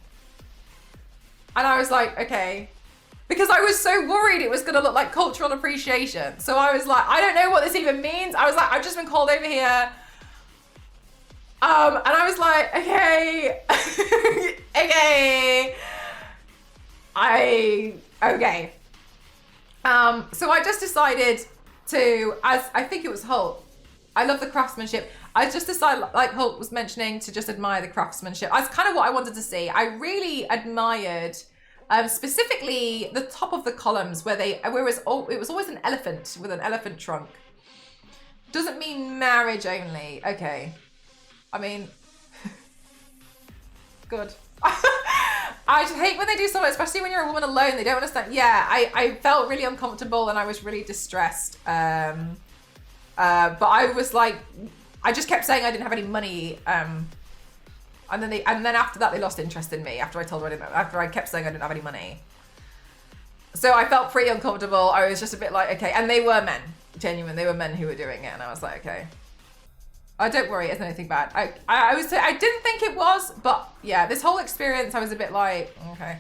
And I was like, okay. Because I was so worried it was going to look like cultural appreciation. So I was like, I don't know what this even means. I was like, I've just been called over here. And I was like, okay. Okay. So I just decided to, as I think it was Hulk, I love the craftsmanship. I just decided, like Hulk was mentioning, to just admire the craftsmanship. That's kind of what I wanted to see. I really admired specifically the top of the columns where it was always an elephant with an elephant trunk. Doesn't mean marriage only. Okay. I mean, good. I just hate when they do something, especially when you're a woman alone. They don't understand. Yeah, I felt really uncomfortable and I was really distressed. But I was like, I just kept saying I didn't have any money. And then after that, they lost interest in me after I told them after I kept saying I didn't have any money. So I felt pretty uncomfortable. I was just a bit like, okay. And they were men, genuine. They were men who were doing it. And I was like, okay. Oh, don't worry, it's anything bad. I didn't think it was, but yeah, this whole experience, I was a bit like, okay.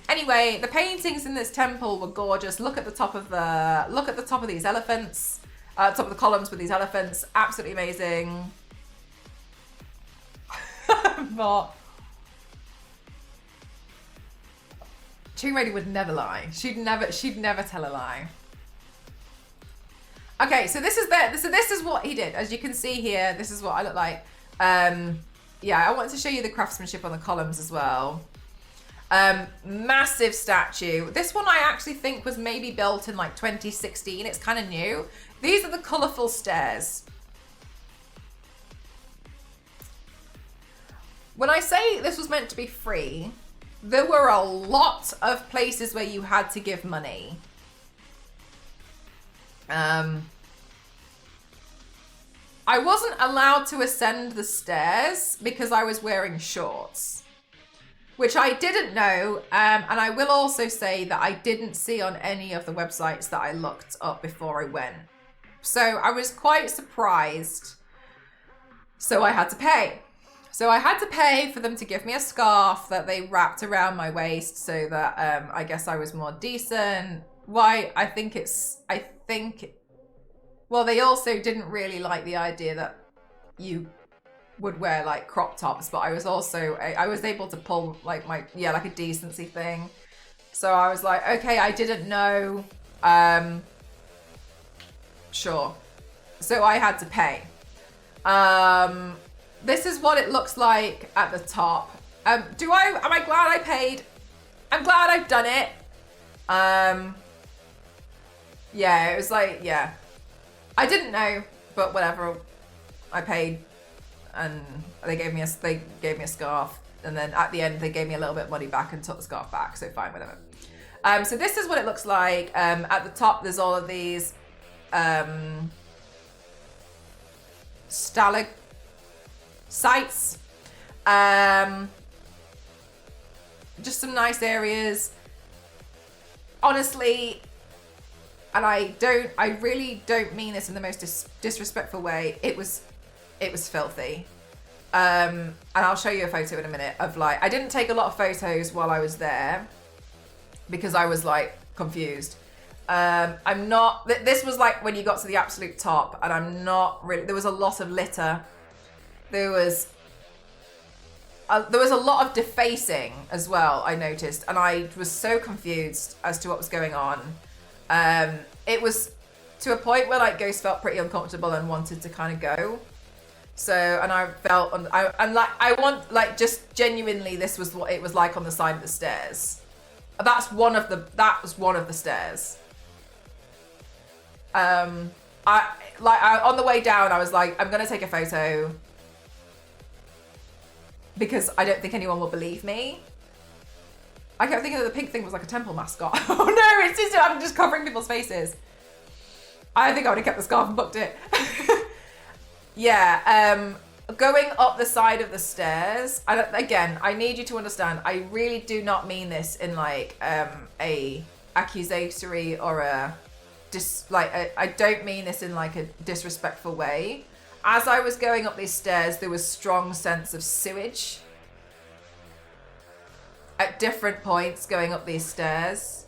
Anyway, the paintings in this temple were gorgeous. Look at the top of these elephants, top of the columns with these elephants. Absolutely amazing. But Tomb Raider would never lie. She'd never tell a lie. Okay, so this is what he did. As you can see here, this is what I look like. Yeah, I wanted to show you the craftsmanship on the columns as well. Massive statue. This one I actually think was maybe built in like 2016. It's kind of new. These are the colourful stairs. When I say this was meant to be free, there were a lot of places where you had to give money. I wasn't allowed to ascend the stairs because I was wearing shorts, which I didn't know. And I will also say that I didn't see on any of the websites that I looked up before I went. So I was quite surprised. So I had to pay. So I had to pay for them to give me a scarf that they wrapped around my waist so that I guess I was more decent. Why? Well, they also didn't really like the idea that you would wear like crop tops, but I was able to pull like like a decency thing. So I was like, okay, I didn't know. Sure. So I had to pay. This is what it looks like at the top. Am I glad I paid? I'm glad I've done it. Yeah, it was like, yeah. I didn't know, but whatever. I paid, and they gave me a scarf, and then at the end they gave me a little bit of money back and took the scarf back. So fine, whatever. So this is what it looks like. At the top, there's all of these stalagmites. Just some nice areas. Honestly. And I really don't mean this in the most disrespectful way. It was filthy. And I'll show you a photo in a minute of like, I didn't take a lot of photos while I was there because I was like confused. This was like when you got to the absolute top, and I'm not really, there was a lot of litter. There was a lot of defacing as well, I noticed. And I was so confused as to what was going on. It was to a point where like Ghost felt pretty uncomfortable and wanted to kind of go. So, and I felt, just genuinely, this was what it was like on the side of the stairs. That was one of the stairs. On the way down, I was like, I'm gonna take a photo because I don't think anyone will believe me. I kept thinking that the pink thing was like a temple mascot. Oh no, I'm just covering people's faces. I think I would have kept the scarf and booked it. Yeah, going up the side of the stairs. Again, I need you to understand, I really do not mean this in like a accusatory or I don't mean this in like a disrespectful way. As I was going up these stairs, there was strong sense of sewage at different points going up these stairs.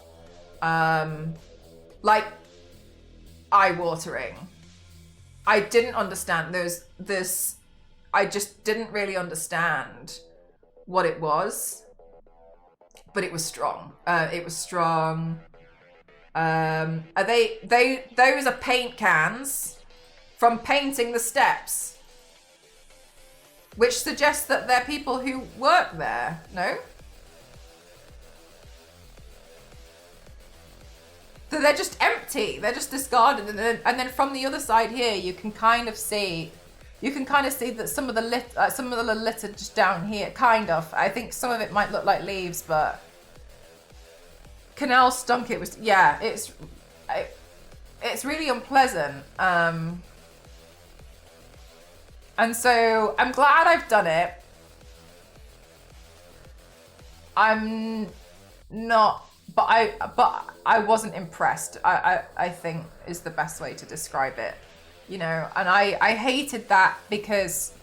Like eye-watering. I didn't understand. I just didn't really understand what it was, but it was strong. It was strong. Those are paint cans from painting the steps, which suggests that they're people who work there. No? So they're just empty. They're just discarded, and then from the other side here, you can kind of see that some of the litter just down here, kind of. I think some of it might look like leaves, but Canal stunk. It was, yeah. It's really unpleasant. And so I'm glad I've done it. I'm not. But I wasn't impressed, I think is the best way to describe it, you know, and I hated that because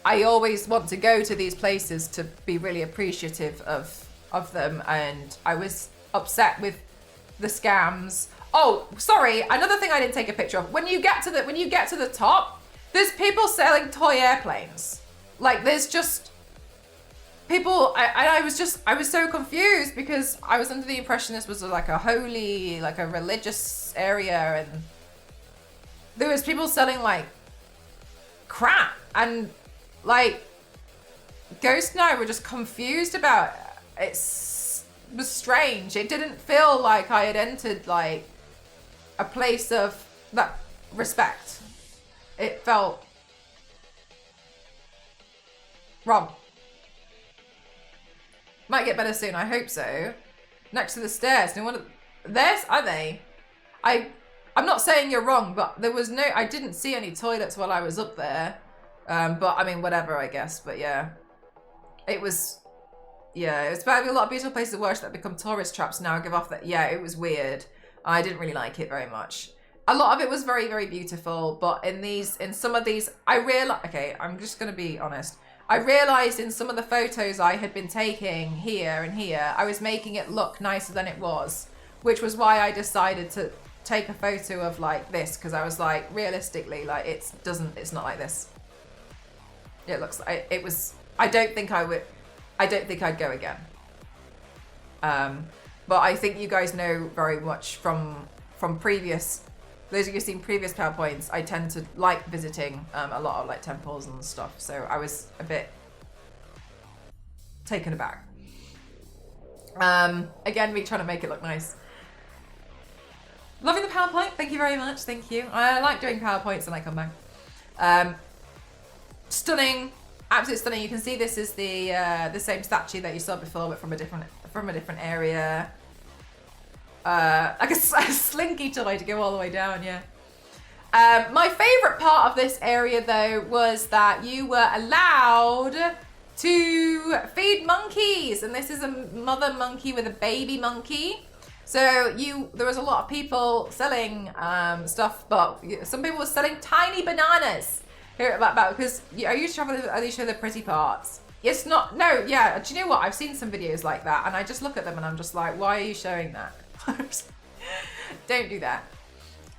I always want to go to these places to be really appreciative of them, and I was upset with the scams. Oh, sorry, another thing I didn't take a picture of. When you get to the top, there's people selling toy airplanes. Like, there's just people, I was so confused because I was under the impression this was like a religious area, and there was people selling like crap, and like Ghost and I were just confused about it. It was strange. It didn't feel like I had entered like a place of that respect. It felt wrong. Might get better soon, I hope so. Next to the stairs. Theirs, are they? I'm not saying you're wrong, but I didn't see any toilets while I was up there. But I mean, whatever, I guess. But yeah. It was about to be a lot of beautiful places to worship that become tourist traps now. Give off that. Yeah, it was weird. I didn't really like it very much. A lot of it was very, very beautiful, but in some of these, okay, I'm just going to be honest. I realized in some of the photos I had been taking here and here, I was making it look nicer than it was, which was why I decided to take a photo of like this, because I was like, realistically, like it's not like this. It looks like it was. I don't think I'd go again. But I think you guys know very much from previous. Those of you who've seen previous PowerPoints, I tend to like visiting a lot of like temples and stuff. So I was a bit taken aback. Again, me trying to make it look nice. Loving the PowerPoint. Thank you very much. Thank you. I like doing PowerPoints when I come back. Stunning. Absolutely stunning. You can see this is the same statue that you saw before, but from a different area. Like a slinky toy to go all the way down, yeah. My favourite part of this area, though, was that you were allowed to feed monkeys. And this is a mother monkey with a baby monkey. So there was a lot of people selling stuff, but some people were selling tiny bananas. Here about because I used to travel, I show the pretty parts. It's not, no, yeah, do you know what? I've seen some videos like that, and I just look at them and I'm just like, why are you showing that? Don't do that.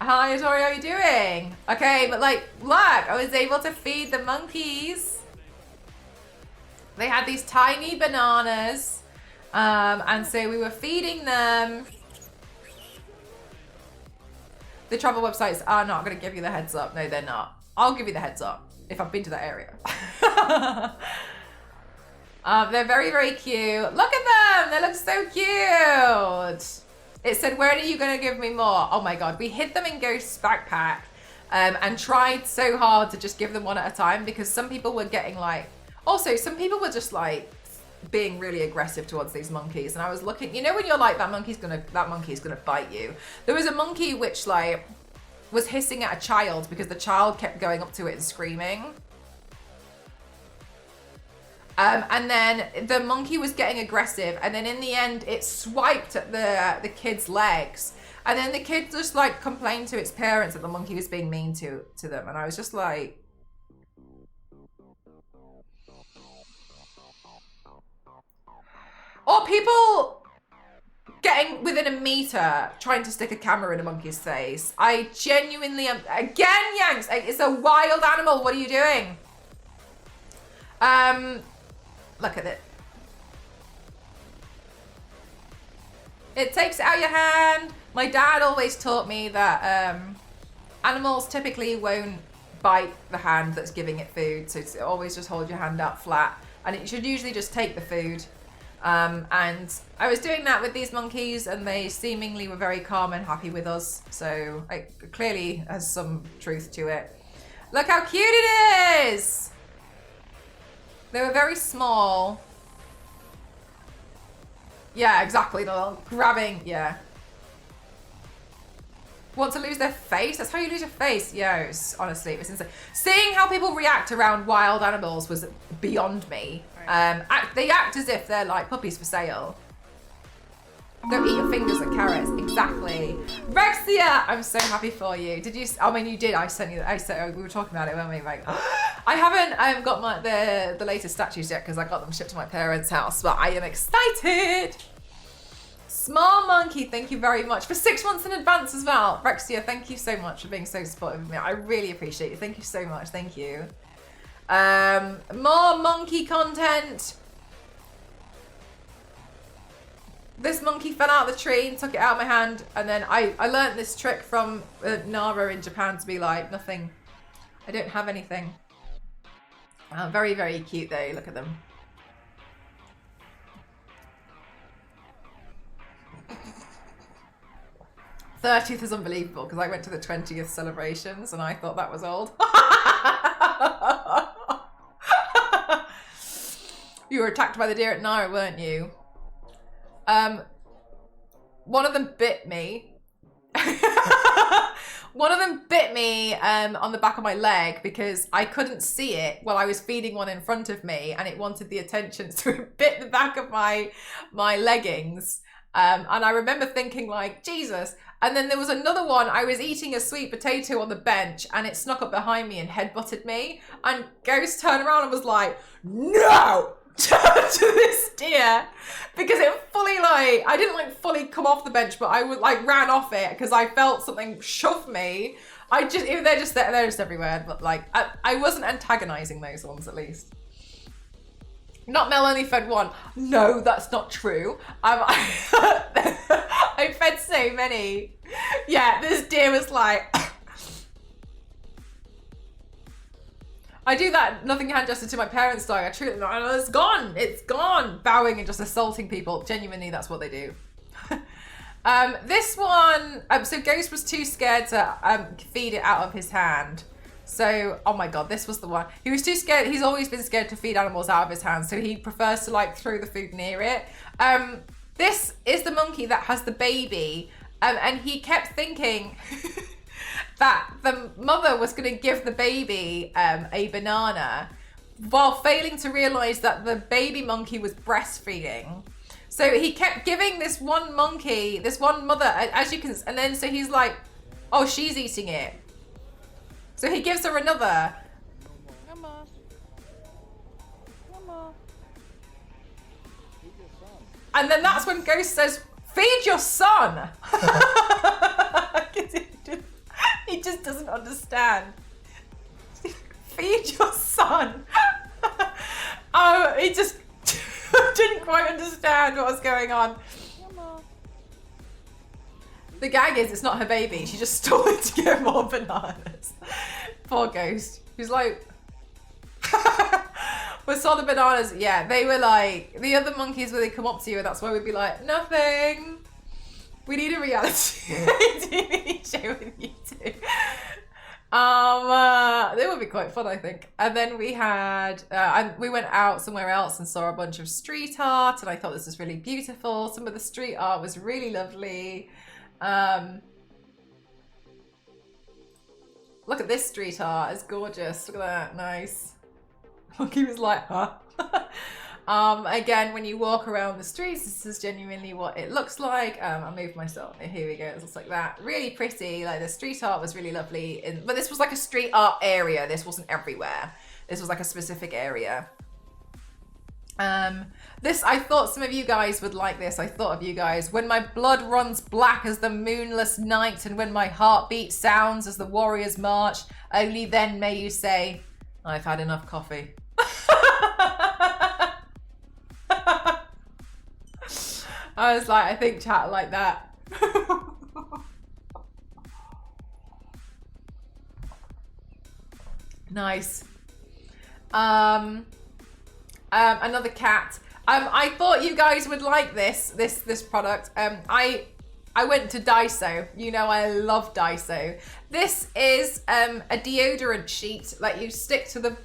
Hi, Tori, how are you doing? Okay, but like, look, I was able to feed the monkeys. They had these tiny bananas, and so we were feeding them. The travel websites are not going to give you the heads up. No, they're not. I'll give you the heads up if I've been to that area. They're very, very cute. Look at them. They look so cute. It said, when are you going to give me more? Oh my God. We hid them in Ghost's backpack and tried so hard to just give them one at a time, because some people were getting like, also some people were just like being really aggressive towards these monkeys. And I was looking, you know, when you're like, that monkey's gonna bite you. There was a monkey which like was hissing at a child because the child kept going up to it and screaming. And then the monkey was getting aggressive, and then in the end it swiped at the kid's legs, and then the kid just like complained to its parents that the monkey was being mean to them, and I was just like, or people getting within a meter trying to stick a camera in a monkey's face. I genuinely am. Again, Yanks, it's a wild animal. What are you doing? Look at it. It takes it out of your hand. My dad always taught me that Animals typically won't bite the hand that's giving it food, so always just hold your hand out flat, and it should usually just take the food. And I was doing that with these monkeys, and they seemingly were very calm and happy with us, so it clearly has some truth to it. Look how cute it is! They were very small. Yeah, exactly, the little grabbing, yeah. Want to lose their face? That's how you lose your face. Yeah, honestly, it was insane. Seeing how people react around wild animals was beyond me. They act as if they're like puppies for sale. Don't eat your fingers and carrots. Exactly. Rexia, I'm so happy for you. Did you? I mean, you did. I sent you. We were talking about it, weren't we? Like, I haven't got the latest statues yet because I got them shipped to my parents' house, but I am excited. Small Monkey, thank you very much for 6 months in advance as well. Rexia, thank you so much for being so supportive of me. I really appreciate it. Thank you so much. Thank you. More monkey content. This monkey fell out of the tree and took it out of my hand, and then I learned this trick from Nara in Japan to be like, nothing. I don't have anything. Very, very cute though. Look at them. '30th is unbelievable because I went to the 20th celebrations and I thought that was old. You were attacked by the deer at Nara, weren't you? One of them bit me. One of them bit me on the back of my leg because I couldn't see it while I was feeding one in front of me, and it wanted the attention, so it bit the back of my leggings. And I remember thinking like, Jesus. And then there was another one, I was eating a sweet potato on the bench and it snuck up behind me and headbutted me. And Ghost turned around and was like, no! To this deer. Because it fully like, I didn't like fully come off the bench, but I would like ran off it because I felt something shove me. They're just everywhere. But like, I wasn't antagonizing those ones at least. Not Mel only fed one. No, that's not true. I fed so many. Yeah, this deer was like... I do that nothing hand gesture to my parents' dog. I treat them like, oh, it's gone. It's gone. Bowing and just assaulting people. Genuinely, that's what they do. This one... so Ghost was too scared to feed it out of his hand. So, oh my God, this was the one. He was too scared. He's always been scared to feed animals out of his hands. So he prefers to like throw the food near it. This is the monkey that has the baby. And he kept thinking that the mother was going to give the baby a banana while failing to realize that the baby monkey was breastfeeding. So he kept giving this one monkey, this one mother, as you can, and then so he's like, oh, she's eating it. So he gives her another. Mama. Mama. Feed your son. And then that's when Ghost says, feed your son. He just doesn't understand. Feed your son. Oh, he just didn't quite understand what was going on. Mama. The gag is it's not her baby. She just stole it to get more bananas. Poor Ghost. He's like... We saw the bananas. Yeah, they were like... The other monkeys where they come up to you and that's why we'd be like, nothing. We need a reality TV show with you two. They would be quite fun, I think. And then we had... we went out somewhere else and saw a bunch of street art and I thought this was really beautiful. Some of the street art was really lovely. Look at this street art, it's gorgeous. Look at that, nice. He was like, huh? Again, when you walk around the streets, this is genuinely what it looks like. I'll move myself, here we go, it looks like that. Really pretty, like the street art was really lovely. But this was like a street art area, this wasn't everywhere. This was like a specific area. This, I thought some of you guys would like this. I thought of you guys. When my blood runs black as the moonless night, and when my heartbeat sounds as the warriors march, only then may you say, I've had enough coffee. I was like, I think chat like that. Nice. Another cat. I thought you guys would like this product. I went to Daiso. You know I love Daiso. This is a deodorant sheet that you stick to the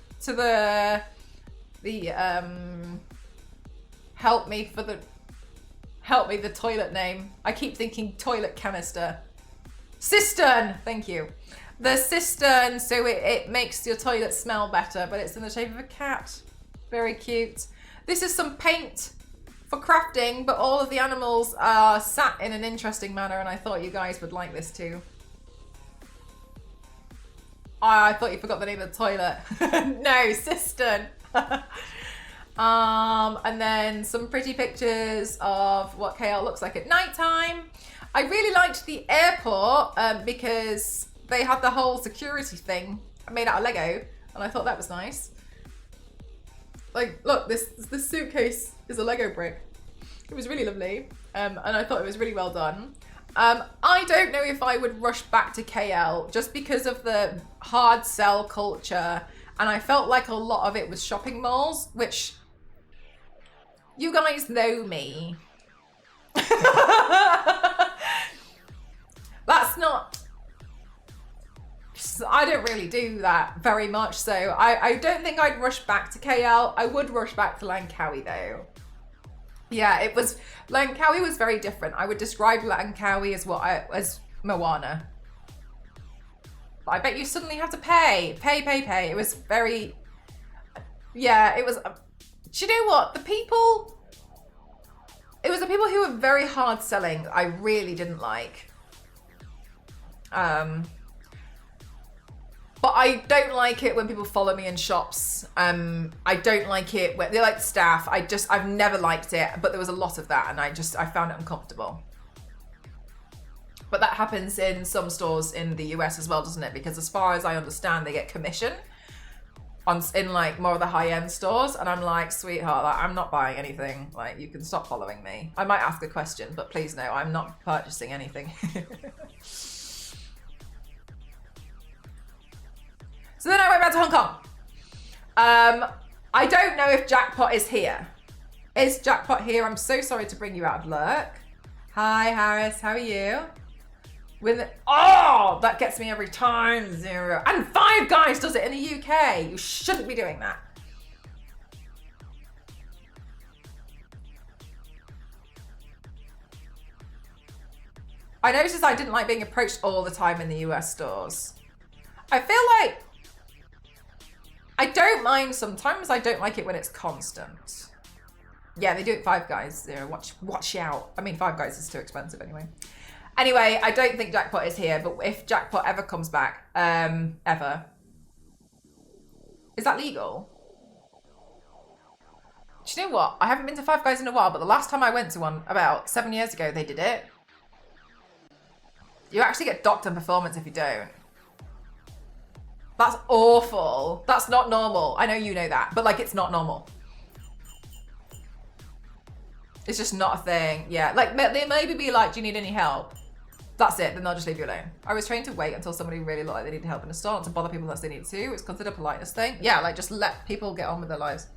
help me the toilet name. I keep thinking toilet canister. Cistern. Thank you. The cistern, so it makes your toilet smell better, but it's in the shape of a cat. Very cute. This is some paint for crafting, but all of the animals are sat in an interesting manner, and I thought you guys would like this too. I thought you forgot the name of the toilet. No, cistern. And then some pretty pictures of what KL looks like at nighttime. I really liked the airport because they had the whole security thing made out of Lego, and I thought that was nice. Like, look, this suitcase is a Lego brick. It was really lovely, and I thought it was really well done. I don't know if I would rush back to KL just because of the hard sell culture, and I felt like a lot of it was shopping malls, which you guys know me. That's not... I don't really do that very much, so I don't think I'd rush back to KL. I would rush back to Langkawi though. Yeah, Langkawi was very different. I would describe Langkawi as Moana. But I bet you suddenly have to pay. It was very, yeah, it was, do you know what? It was the people who were very hard selling I really didn't like. But I don't like it when people follow me in shops. I don't like it when they're like staff. I've never liked it, but there was a lot of that and I found it uncomfortable. But that happens in some stores in the US as well, doesn't it? Because as far as I understand, they get commission in like more of the high-end stores. And I'm like, sweetheart, like, I'm not buying anything. Like, you can stop following me. I might ask a question, but please no, I'm not purchasing anything. So then I went back to Hong Kong. I don't know if Jackpot is here. Is Jackpot here? I'm so sorry to bring you out of lurk. Hi, Harris. How are you? Oh, that gets me every time. 0. And Five Guys does it in the UK. You shouldn't be doing that. I noticed I didn't like being approached all the time in the US stores. I feel like I don't mind sometimes. I don't like it when it's constant. Yeah, they do it Five Guys. 0. Watch out. I mean, Five Guys is too expensive anyway. Anyway, I don't think Jackpot is here, but if Jackpot ever comes back, ever. Is that legal? Do you know what? I haven't been to Five Guys in a while, but the last time I went to one, about 7 years ago, they did it. You actually get docked on performance if you don't. That's awful. That's not normal. I know you know that, but like it's not normal. It's just not a thing. Yeah, like they maybe be like, do you need any help? That's it, then they'll just leave you alone. I was trained to wait until somebody really looked like they needed help in a store, not to bother people unless they need to. It's considered a politeness thing. Yeah, like just let people get on with their lives.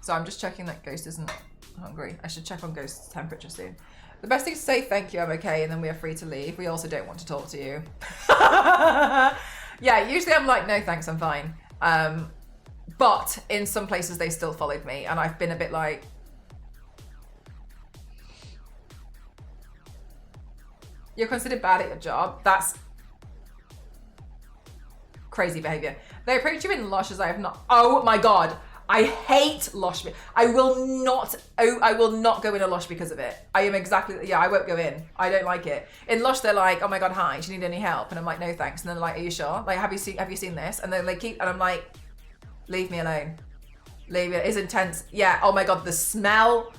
So I'm just checking that Ghost isn't hungry. I should check on Ghost's temperature soon. The best thing is to say thank you, I'm okay, and then we are free to leave. We also don't want to talk to you. Yeah, usually I'm like, no thanks, I'm fine. But in some places they still followed me, and I've been a bit like, you're considered bad at your job. That's crazy behavior. They approach you in Lush as I have not. Oh my God. I hate Lush. I will not go in a Lush because of it. I am exactly, yeah, I won't go in. I don't like it. In Lush, they're like, oh my God, hi, do you need any help? And I'm like, no, thanks. And then they're like, are you sure? Like, have you seen this? And then they keep, and I'm like, leave me alone. Leave it, it's intense. Yeah, oh my God, the smell,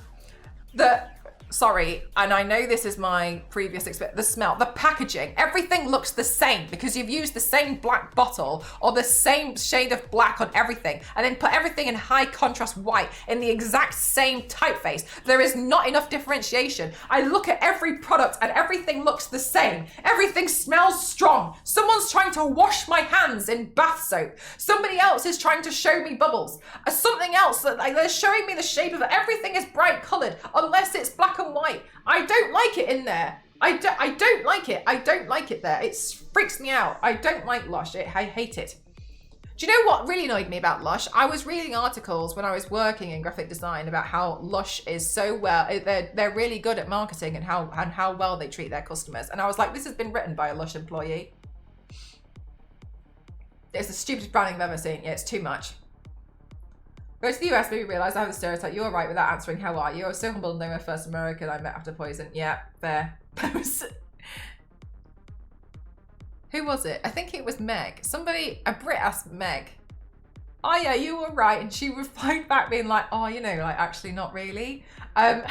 sorry, and I know this is my previous experience, the smell, the packaging, everything looks the same because you've used the same black bottle or the same shade of black on everything and then put everything in high contrast white in the exact same typeface. There is not enough differentiation. I look at every product and everything looks the same. Everything smells strong. Someone's trying to wash my hands in bath soap. Somebody else is trying to show me bubbles. Something else that they're showing me the shape of it. Everything is bright colored unless it's black and white. I don't like it in there. I don't like it. I don't like it there. It freaks me out. I don't like Lush. I hate it. Do you know what really annoyed me about Lush? I was reading articles when I was working in graphic design about how Lush is so well, they're really good at marketing and how well they treat their customers. And I was like, this has been written by a Lush employee. It's the stupidest branding I've ever seen. Yeah, it's too much. Go to the US, maybe realise I have a stereotype. You were right without answering how are you. I was so humbled knowing my first American I met after Poison. Yeah, fair. Who was it? I think it was Meg. Somebody, a Brit asked Meg, oh yeah, you were right. And she replied back being like, oh, you know, like actually not really. And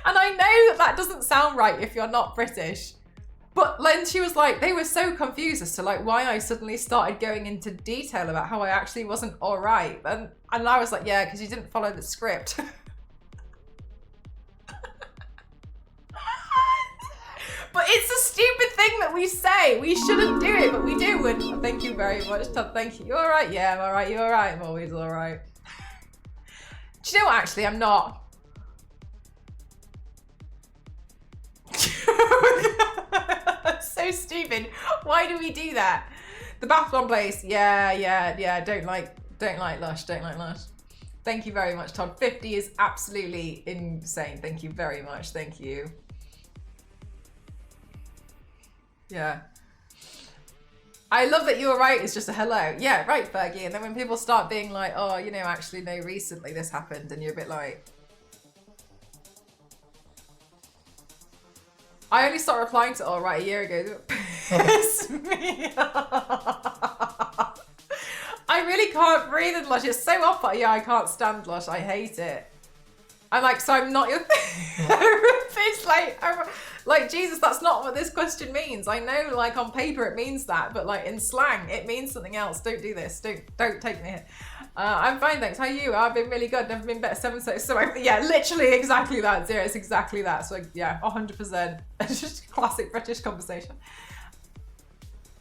I know that doesn't sound right if you're not British. But then she was like, they were so confused as to like why I suddenly started going into detail about how I actually wasn't all right. And I was like, yeah, because you didn't follow the script. But it's a stupid thing that we say. We shouldn't do it, but we do. And thank you very much, Todd. Thank you. You all right? Yeah, I'm all right. You all right? I'm always all right. Do you know what? Actually, I'm not. So stupid. Why do we do that? The bath bomb place. Yeah. Don't like Lush. Don't like Lush. Thank you very much, Todd. 50 is absolutely insane. Thank you very much. Thank you. Yeah. I love that you were right. It's just a hello. Yeah, right, Fergie. And then when people start being like, oh, you know, actually, no, recently this happened, and you're a bit like, I only started replying to all right a year ago. Piss me off. I really can't breathe in Lush. It's so off. Yeah, I can't stand Lush. I hate it. I'm like, so I'm not your therapist. Like, Jesus, that's not what this question means. I know, like, on paper it means that, but like in slang, it means something else. Don't do this. Don't take me here. I'm fine, thanks. How are you? I've been really good. Never been better. 7 so yeah, literally exactly that. Zero. It's exactly that. So yeah, 100%. It's just classic British conversation.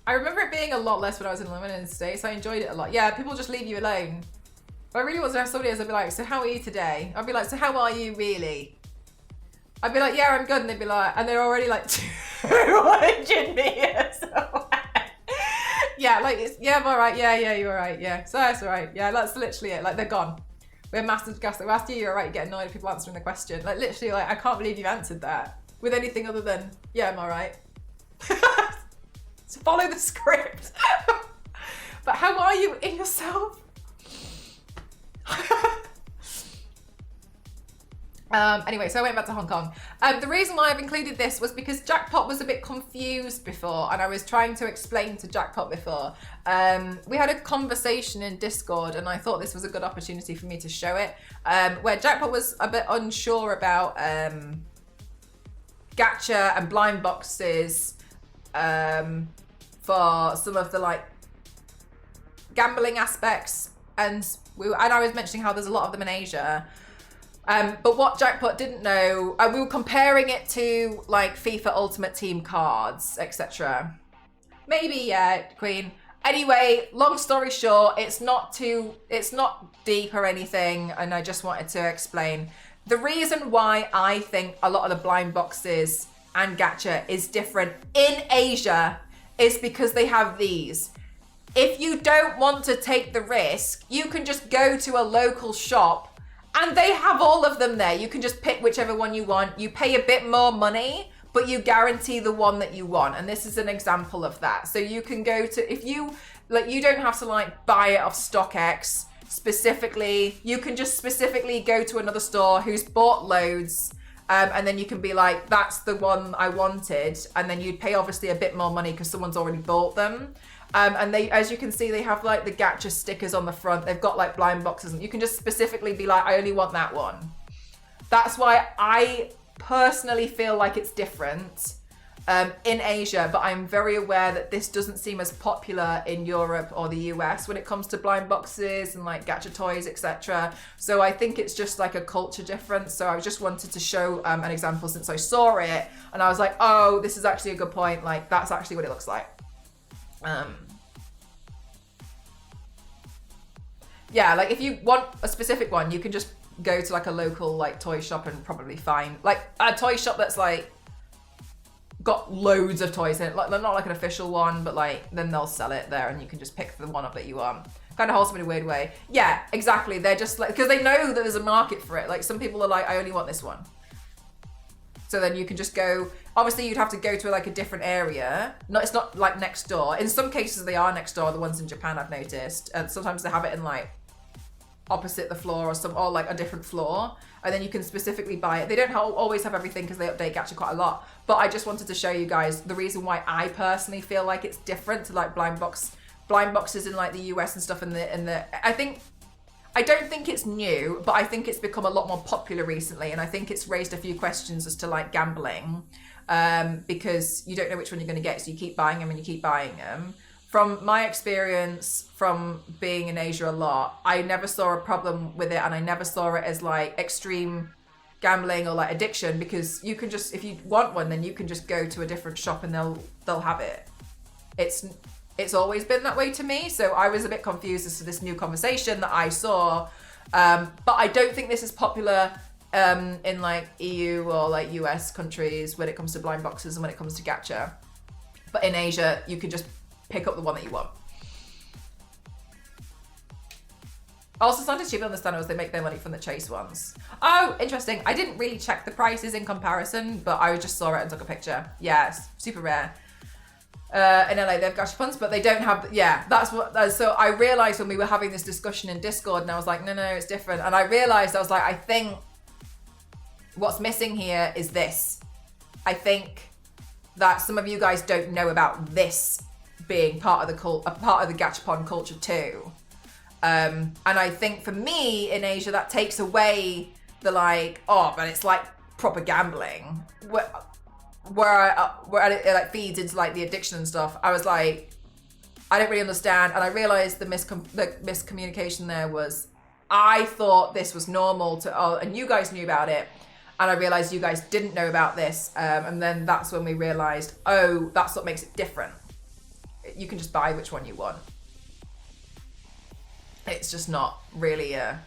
I remember it being a lot less when I was in London in the States. I enjoyed it a lot. Yeah, people just leave you alone. But I really was to have somebody else, I'd be like, so how are you today? I'd be like, so how are you really? I'd be like, yeah, I'm good. And they'd be like, and they're already like 200 meters away. Yeah, like, yeah, I'm all right. Yeah, you're all right. Yeah, so that's all right. Yeah, that's literally it. Like, they're gone. We're massive gas. Like, after you're all right, you get annoyed at people answering the question. Like, literally, like, I can't believe you've answered that with anything other than, yeah, I'm all right. So follow the script. But how are you in yourself? Anyway, so I went back to Hong Kong. The reason why I've included this was because Jackpot was a bit confused before, and I was trying to explain to Jackpot before. We had a conversation in Discord, and I thought this was a good opportunity for me to show it, where Jackpot was a bit unsure about gacha and blind boxes for some of the like gambling aspects, and I was mentioning how there's a lot of them in Asia. But what Jackpot didn't know, we were comparing it to like FIFA Ultimate Team cards, etc. Maybe, yeah, Queen. Anyway, long story short, it's not deep or anything, and I just wanted to explain. The reason why I think a lot of the blind boxes and gacha is different in Asia is because they have these. If you don't want to take the risk, you can just go to a local shop and they have all of them there. You can just pick whichever one you want. You pay a bit more money, but you guarantee the one that you want. And this is an example of that. So you can go to, if you, like, you don't have to like buy it off StockX specifically. You can just specifically go to another store who's bought loads. And then you can be like, that's the one I wanted. And then you'd pay obviously a bit more money because someone's already bought them. And they, as you can see, they have like the gacha stickers on the front. They've got like blind boxes, and you can just specifically be like, I only want that one. That's why I personally feel like it's different in Asia, but I'm very aware that this doesn't seem as popular in Europe or the US when it comes to blind boxes and like gacha toys, etc. So I think it's just like a culture difference. So I just wanted to show an example since I saw it, and I was like, oh, this is actually a good point. Like that's actually what it looks like. Yeah, like if you want a specific one, you can just go to like a local like toy shop and probably find like a toy shop that's like got loads of toys in it. Like, not like an official one, but like then they'll sell it there and you can just pick the one up that you want. Kind of wholesome in a weird way. Yeah, exactly. They're just like, because they know that there's a market for it. Like some people are like, I only want this one. So then you can just go, obviously you'd have to go to like a different area. No, it's not like next door. In some cases they are next door, the ones in Japan I've noticed. And sometimes they have it in like opposite the floor or like a different floor, and then you can specifically buy it. They don't always have everything because they update gacha quite a lot, but I just wanted to show you guys the reason why I personally feel like it's different to like blind boxes in like the US and stuff. I don't think it's new, but I think it's become a lot more popular recently, and I think it's raised a few questions as to like gambling, because you don't know which one you're going to get, so you keep buying them and you keep buying them. From my experience from being in Asia a lot, I never saw a problem with it, and I never saw it as like extreme gambling or like addiction, because you can just, if you want one, then you can just go to a different shop and they'll have it. It's always been that way to me, so I was a bit confused as to this new conversation that I saw, but I don't think this is popular in like EU or like US countries when it comes to blind boxes and when it comes to gacha. But in Asia, you can just pick up the one that you want. Also, sometimes you understand is they make their money from the chase ones. Oh, interesting. I didn't really check the prices in comparison, but I just saw it and took a picture. Yeah, it's super rare. In LA, they have gashapons, but they don't have, yeah, that's what, so I realized when we were having this discussion in Discord, and I was like, no, it's different. And I realized, I was like, I think what's missing here is this. I think that some of you guys don't know about this being part of the gachapon culture too. And I think for me in Asia, that takes away the like, oh, but it's like proper gambling, where it like feeds into like the addiction and stuff. I was like, I don't really understand, and I realized the miscommunication there was, I thought this was normal and you guys knew about it, and I realized you guys didn't know about this, and then that's when we realized, oh, that's what makes it different. You can just buy which one you want. It's just not really a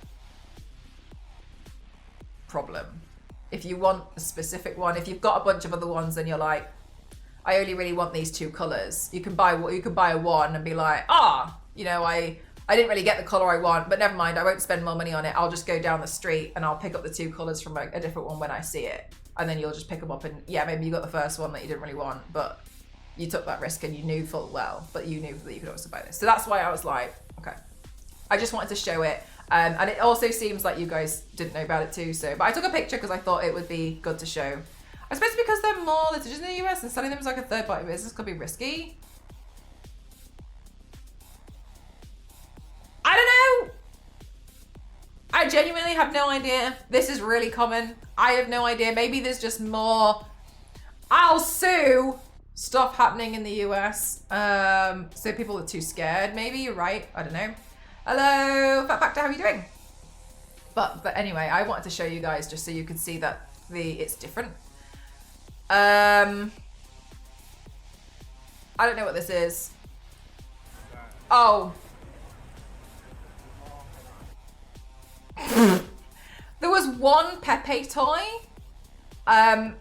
problem. If you want a specific one, if you've got a bunch of other ones and you're like, I only really want these two colors, you can buy a one and be like, you know, I didn't really get the color I want, but never mind, I won't spend more money on it. I'll just go down the street and I'll pick up the two colors from a different one when I see it. And then you'll just pick them up, and yeah, maybe you got the first one that you didn't really want, but you took that risk and you knew full well, but you knew that you could also buy this. So that's why I was like, okay. I just wanted to show it. And it also seems like you guys didn't know about it too. So, but I took a picture because I thought it would be good to show. I suppose because they're more litigious in the US and selling them as like a third party business could be risky. I don't know. I genuinely have no idea. This is really common. I have no idea. Maybe there's just more I'll sue stuff happening in the US. So people are too scared. Maybe you're right. I don't know. Hello, Fat Factor, how are you doing? But anyway, I wanted to show you guys just so you could see that it's different. I don't know what this is. Oh. There was one Pepe toy. I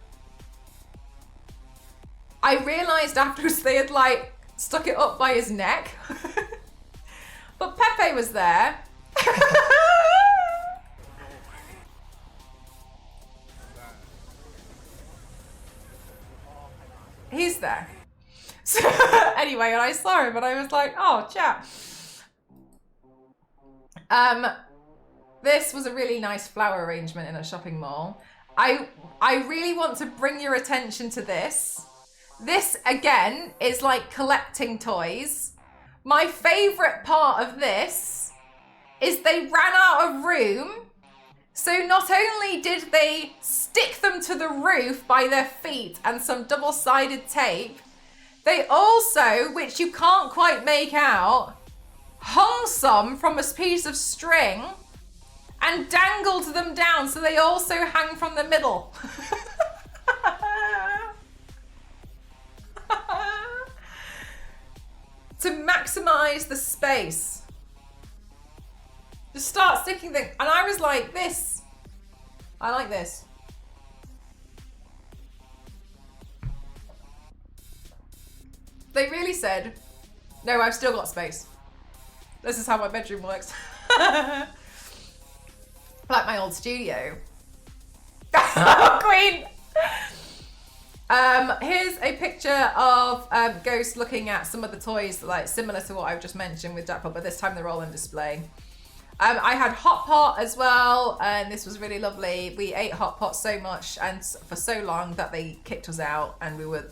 realized afterwards they had like stuck it up by his neck. But Pepe was there. He's there. So anyway, and I saw him and I was like, oh, chat. This was a really nice flower arrangement in a shopping mall. I really want to bring your attention to this. This, again, is like collecting toys. My favorite part of this is they ran out of room, So not only did they stick them to the roof by their feet and some double-sided tape, they also, which you can't quite make out, hung some from a piece of string and dangled them down so they also hang from the middle. To maximize the space. Just start sticking things. And I was like, this. I like this. They really said, no, I've still got space. This is how my bedroom works. Like my old studio. Queen! Here's a picture of Ghost looking at some of the toys, like similar to what I've just mentioned with Jackpot, but this time they're all on display. I had Hot Pot as well, and this was really lovely. We ate Hot Pot so much and for so long that they kicked us out, and we were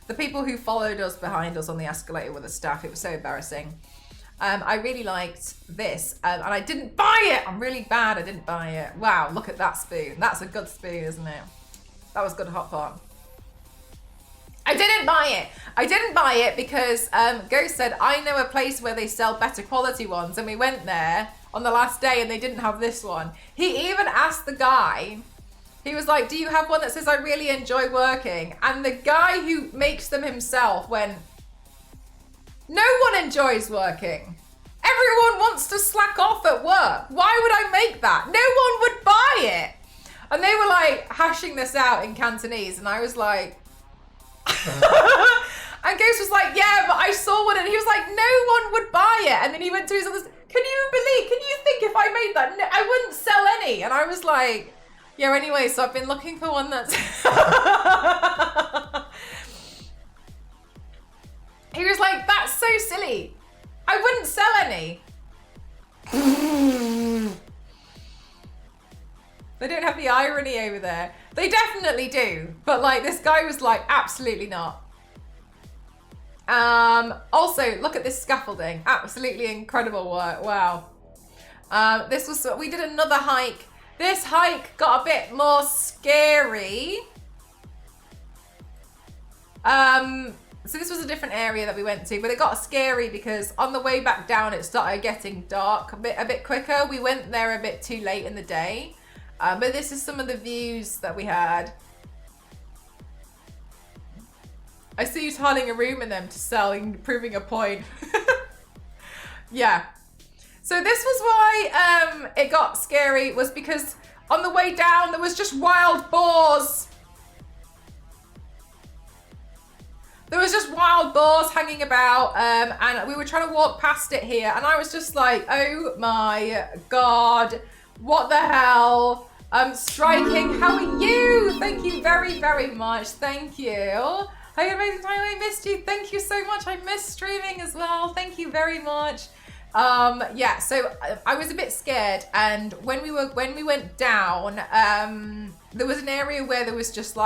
the people who followed us behind us on the escalator were the staff. It was so embarrassing. I really liked this, and I didn't buy it. I'm really bad. I didn't buy it. Wow, look at that spoon. That's a good spoon, isn't it? That was good Hot Pot. I didn't buy it. I didn't buy it because Ghost said, I know a place where they sell better quality ones. And we went there on the last day and they didn't have this one. He even asked the guy, he was like, do you have one that says I really enjoy working? And the guy who makes them himself went, no one enjoys working. Everyone wants to slack off at work. Why would I make that? No one would buy it. And they were like hashing this out in Cantonese. And I was like, and Ghost was like, yeah, but I saw one, and he was like, no one would buy it. And then he went to his others, can you think if I made that? No, I wouldn't sell any. And I was like, yeah, anyway, so I've been looking for one that's he was like, that's so silly. I wouldn't sell any. They don't have the irony over there. They definitely do. But like this guy was like, absolutely not. Also, look at this scaffolding. Absolutely incredible work. Wow. This was, we did another hike. This hike got a bit more scary. So this was a different area that we went to, but it got scary because on the way back down, it started getting dark a bit quicker. We went there a bit too late in the day. But this is some of the views that we had. I see you tiling a room in them to sell and proving a point. Yeah. So this was why it got scary, was because on the way down, there was just wild boars. There was just wild boars hanging about, and we were trying to walk past it here, and I was just like, oh my God, what the hell? Striking, how are you? Thank you very, very much. Thank you. Hey, amazing time, I missed you. Thank you so much. I missed streaming as well. Thank you very much. Yeah, so I was a bit scared, and when we went down, there was an area where there was just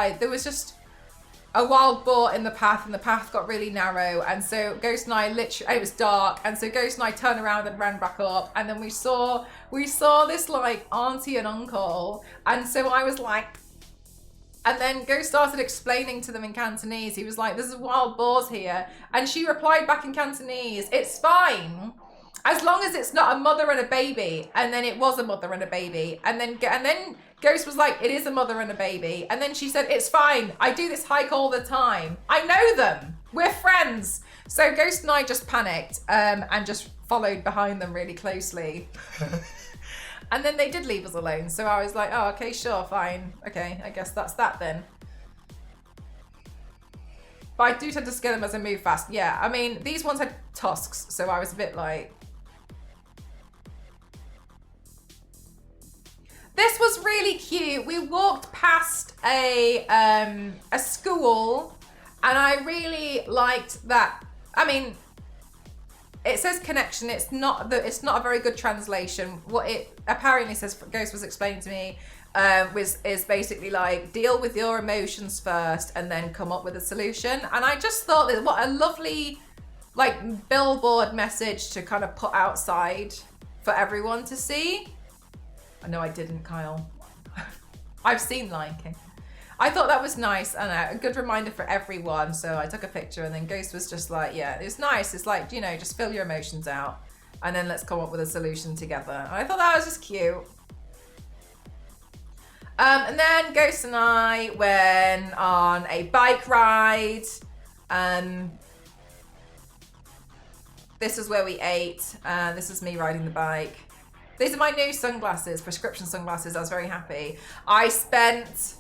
a wild boar in the path, and the path got really narrow, and so Ghost and I it was dark, and so Ghost and I turned around and ran back up, and then we saw this like auntie and uncle, and so I was like, and then Ghost started explaining to them in Cantonese. He was like, there's wild boars here, and she replied back in Cantonese, it's fine, as long as it's not a mother and a baby. And then it was a mother and a baby, and then Ghost was like, it is a mother and a baby. And then she said, it's fine. I do this hike all the time. I know them. We're friends. So Ghost and I just panicked and just followed behind them really closely. And then they did leave us alone. So I was like, oh, okay, sure, fine. Okay, I guess that's that then. But I do tend to scare them as I move fast. Yeah, I mean, these ones had tusks. So I was a bit like... This was really cute. We walked past a school, and I really liked that. I mean, it says connection. It's not a very good translation. What it apparently says, Ghost was explaining to me, is basically like, deal with your emotions first and then come up with a solution. And I just thought that what a lovely like billboard message to kind of put outside for everyone to see. No, I didn't, Kyle. I've seen Lion King. I thought that was nice and a good reminder for everyone. So I took a picture and then Ghost was just like, yeah, it was nice. It's like, you know, just fill your emotions out and then let's come up with a solution together. And I thought that was just cute. And then Ghost and I went on a bike ride. This is where we ate. This is me riding the bike. These are my new sunglasses, prescription sunglasses. I was very happy. I spent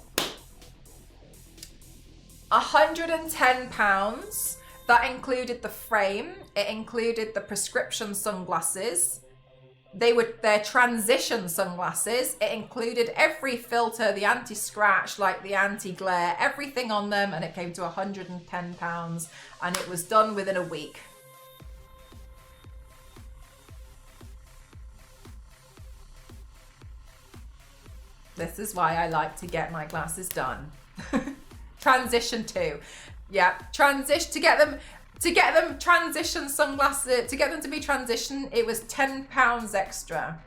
£110. That included the frame. It included the prescription sunglasses. They're transition sunglasses. It included every filter, the anti-scratch, like the anti-glare, everything on them, and it came to £110, and it was done within a week. This is why I like to get my glasses done. Transition 2. Yeah, transition to get them transition sunglasses, to get them to be transition, it was £10 extra.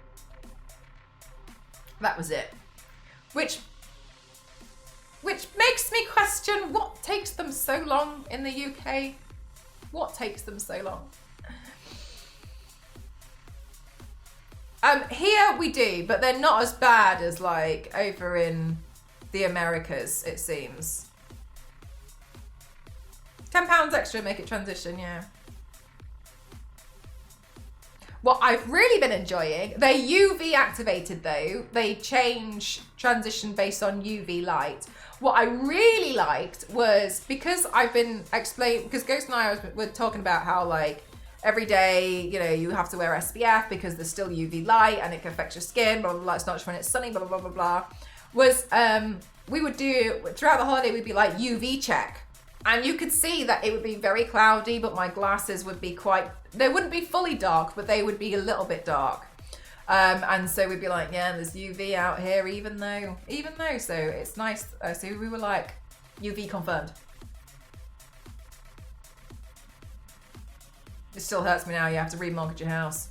That was it. Which makes me question what takes them so long in the UK? What takes them so long? Here we do, but they're not as bad as like over in the Americas, it seems. £10 extra, make it transition, yeah. What I've really been enjoying, they're UV activated though. They change transition based on UV light. What I really liked was, because I've been explaining, because Ghost and I were talking about how like every day, you know, you have to wear SPF because there's still UV light and it can affect your skin, blah, blah, blah. It's not just when it's sunny, blah, blah, blah, blah, blah. Was, we would do, throughout the holiday, we'd be like UV check. And you could see that it would be very cloudy, but my glasses would be they wouldn't be fully dark, but they would be a little bit dark. And so we'd be like, yeah, there's UV out here, even though, so it's nice. So we were like, UV confirmed. It still hurts me now, you have to remortgage your house.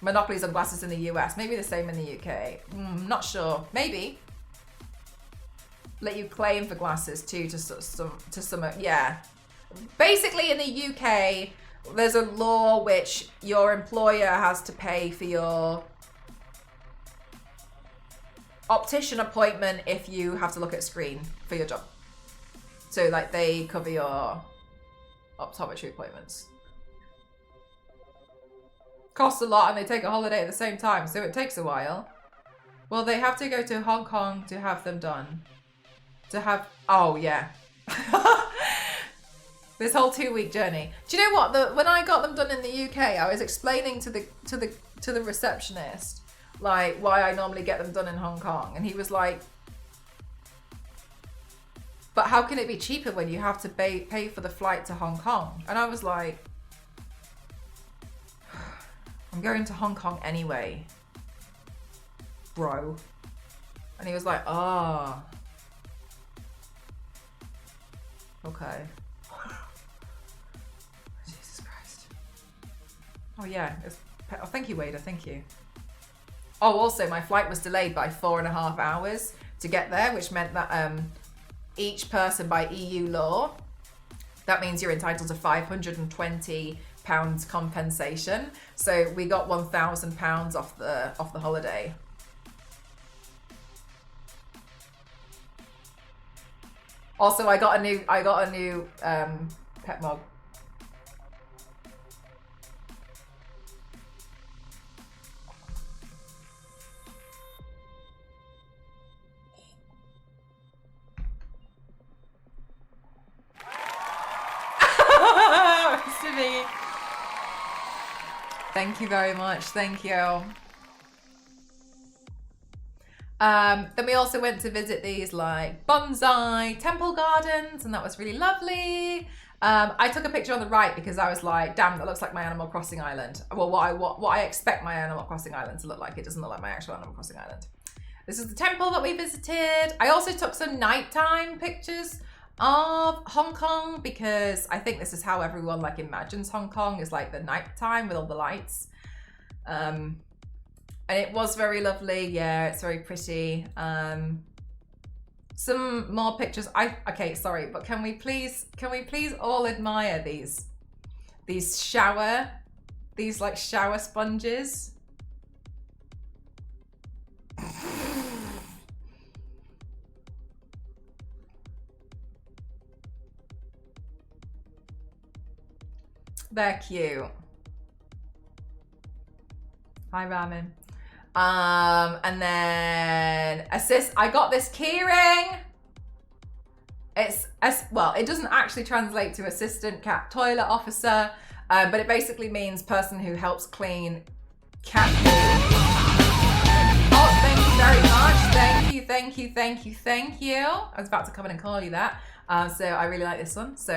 Monopolies on glasses in the US, maybe the same in the UK. Not sure, maybe. Let you claim for glasses too to some, yeah. Basically in the UK, there's a law which your employer has to pay for your optician appointment if you have to look at a screen for your job. So like they cover your optometry appointments. Costs a lot and they take a holiday at the same time, so it takes a while. Well, they have to go to Hong Kong to have them done. Oh yeah. This whole 2-week journey. Do you know what? When I got them done in the UK, I was explaining to the receptionist like why I normally get them done in Hong Kong, and he was like, "But how can it be cheaper when you have to pay for the flight to Hong Kong?" And I was like, "I'm going to Hong Kong anyway, bro." And he was like, "Ah, oh. Okay." Jesus Christ. Oh yeah, oh, thank you, Wada, thank you. Oh, also my flight was delayed by 4.5 hours to get there, which meant that each person by EU law, that means you're entitled to £520 compensation. So we got £1,000 off the holiday. Also, I got a new pet mug. Thank you very much. Thank you. Then we also went to visit these like bonsai temple gardens, and that was really lovely. I took a picture on the right because I was like, damn, that looks like my Animal Crossing island. Well, what I expect my Animal Crossing island to look like. It doesn't look like my actual Animal Crossing island. This is the temple that we visited. I also took some nighttime pictures of Hong Kong because I think this is how everyone like imagines Hong Kong, is like the nighttime with all the lights. And it was very lovely. Yeah, it's very pretty. Some more pictures. Okay, sorry, but can we please all admire these like shower sponges? They're cute. Hi, Ramen. And then I got this keyring. Well, it doesn't actually translate to assistant cat toilet officer, but it basically means person who helps clean cat food. Oh, thank you very much. Thank you. I was about to come in and call you that. So I really like this one. So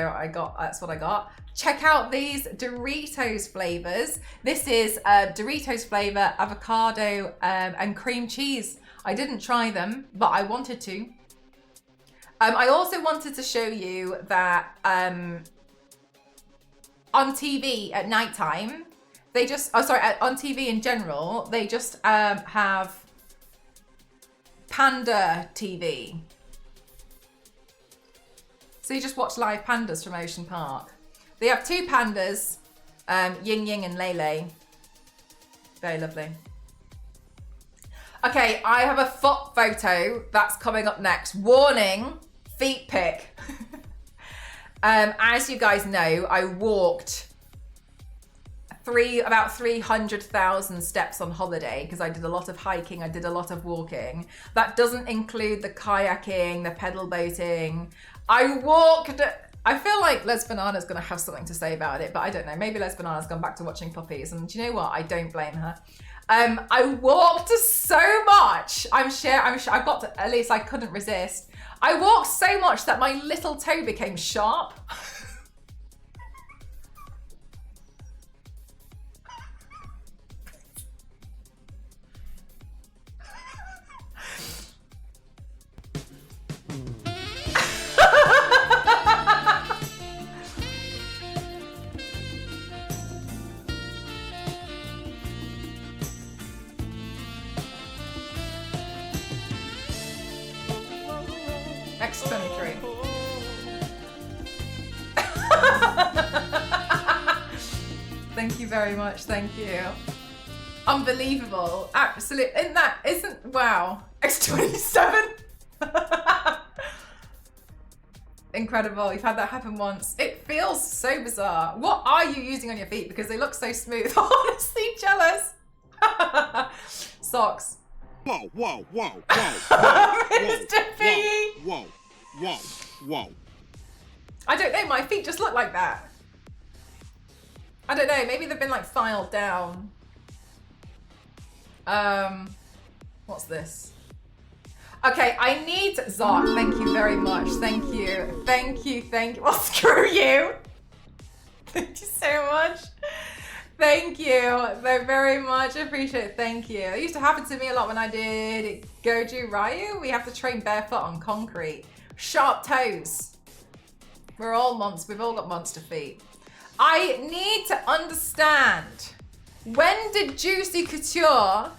that's what I got. Check out these Doritos flavors. This is Doritos flavor, avocado, and cream cheese. I didn't try them, but I wanted to. I also wanted to show you that on TV at nighttime, on TV in general, they just have Panda TV. So you just watch live pandas from Ocean Park. They have two pandas, Ying Ying and Lei Lei. Very lovely. Okay, I have a foot photo that's coming up next. Warning, feet pic. As you guys know, I walked about 300,000 steps on holiday because I did a lot of hiking, I did a lot of walking. That doesn't include the kayaking, the pedal boating. I feel like Les Banana's gonna have something to say about it, but I don't know. Maybe Les Banana's gone back to watching puppies, and do you know what? I don't blame her. I walked so much. I'm sure I got to, at least I couldn't resist. I walked so much that my little toe became sharp. X23. Thank you very much. Thank you. Unbelievable. Absolute. Wow. X27. Incredible. You've had that happen once. It feels so bizarre. What are you using on your feet? Because they look so smooth. Honestly jealous. Socks. Whoa, whoa, whoa, whoa, Mr. P. whoa, whoa, whoa. I don't know, my feet just look like that. I don't know, maybe they've been like filed down. What's this? Okay, I need Zark. Thank you very much. Thank you. Well, screw you. Thank you so much. Thank you. They very much appreciate it. Thank you. It used to happen to me a lot when I did Goju Ryu. We have to train barefoot on concrete. Sharp toes. We've all got monster feet. I need to understand, when did Juicy Couture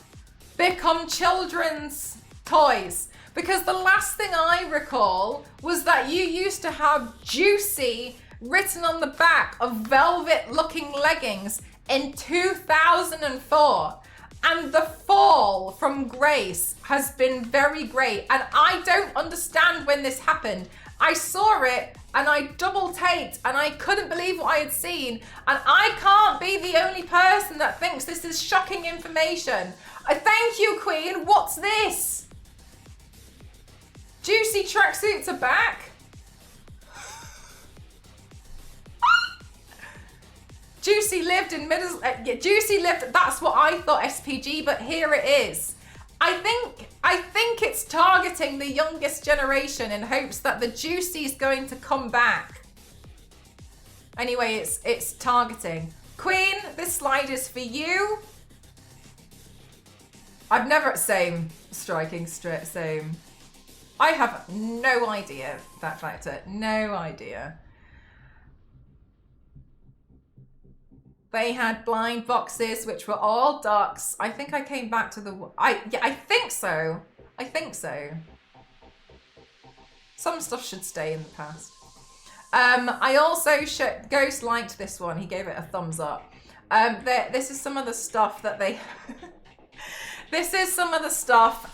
become children's toys? Because the last thing I recall was that you used to have Juicy written on the back of velvet looking leggings in 2004, and the fall from grace has been very great, and I don't understand when this happened. I saw it and I double taped and I couldn't believe what I had seen, and I can't be the only person that thinks this is shocking information. Thank you, Queen. What's this? Juicy tracksuits are back. Juicy lived in middle. Juicy lived. That's what I thought, SPG, but here it is. I think it's targeting the youngest generation in hopes that the Juicy's going to come back. Anyway, it's targeting. Queen, this slide is for you. I've never same. I have no idea that factor. No idea. They had blind boxes, which were all ducks. I think I came back to the... I think so. I think so. Some stuff should stay in the past. I also... Ghost liked this one. He gave it a thumbs up. This is some of the stuff that they... This is some of the stuff...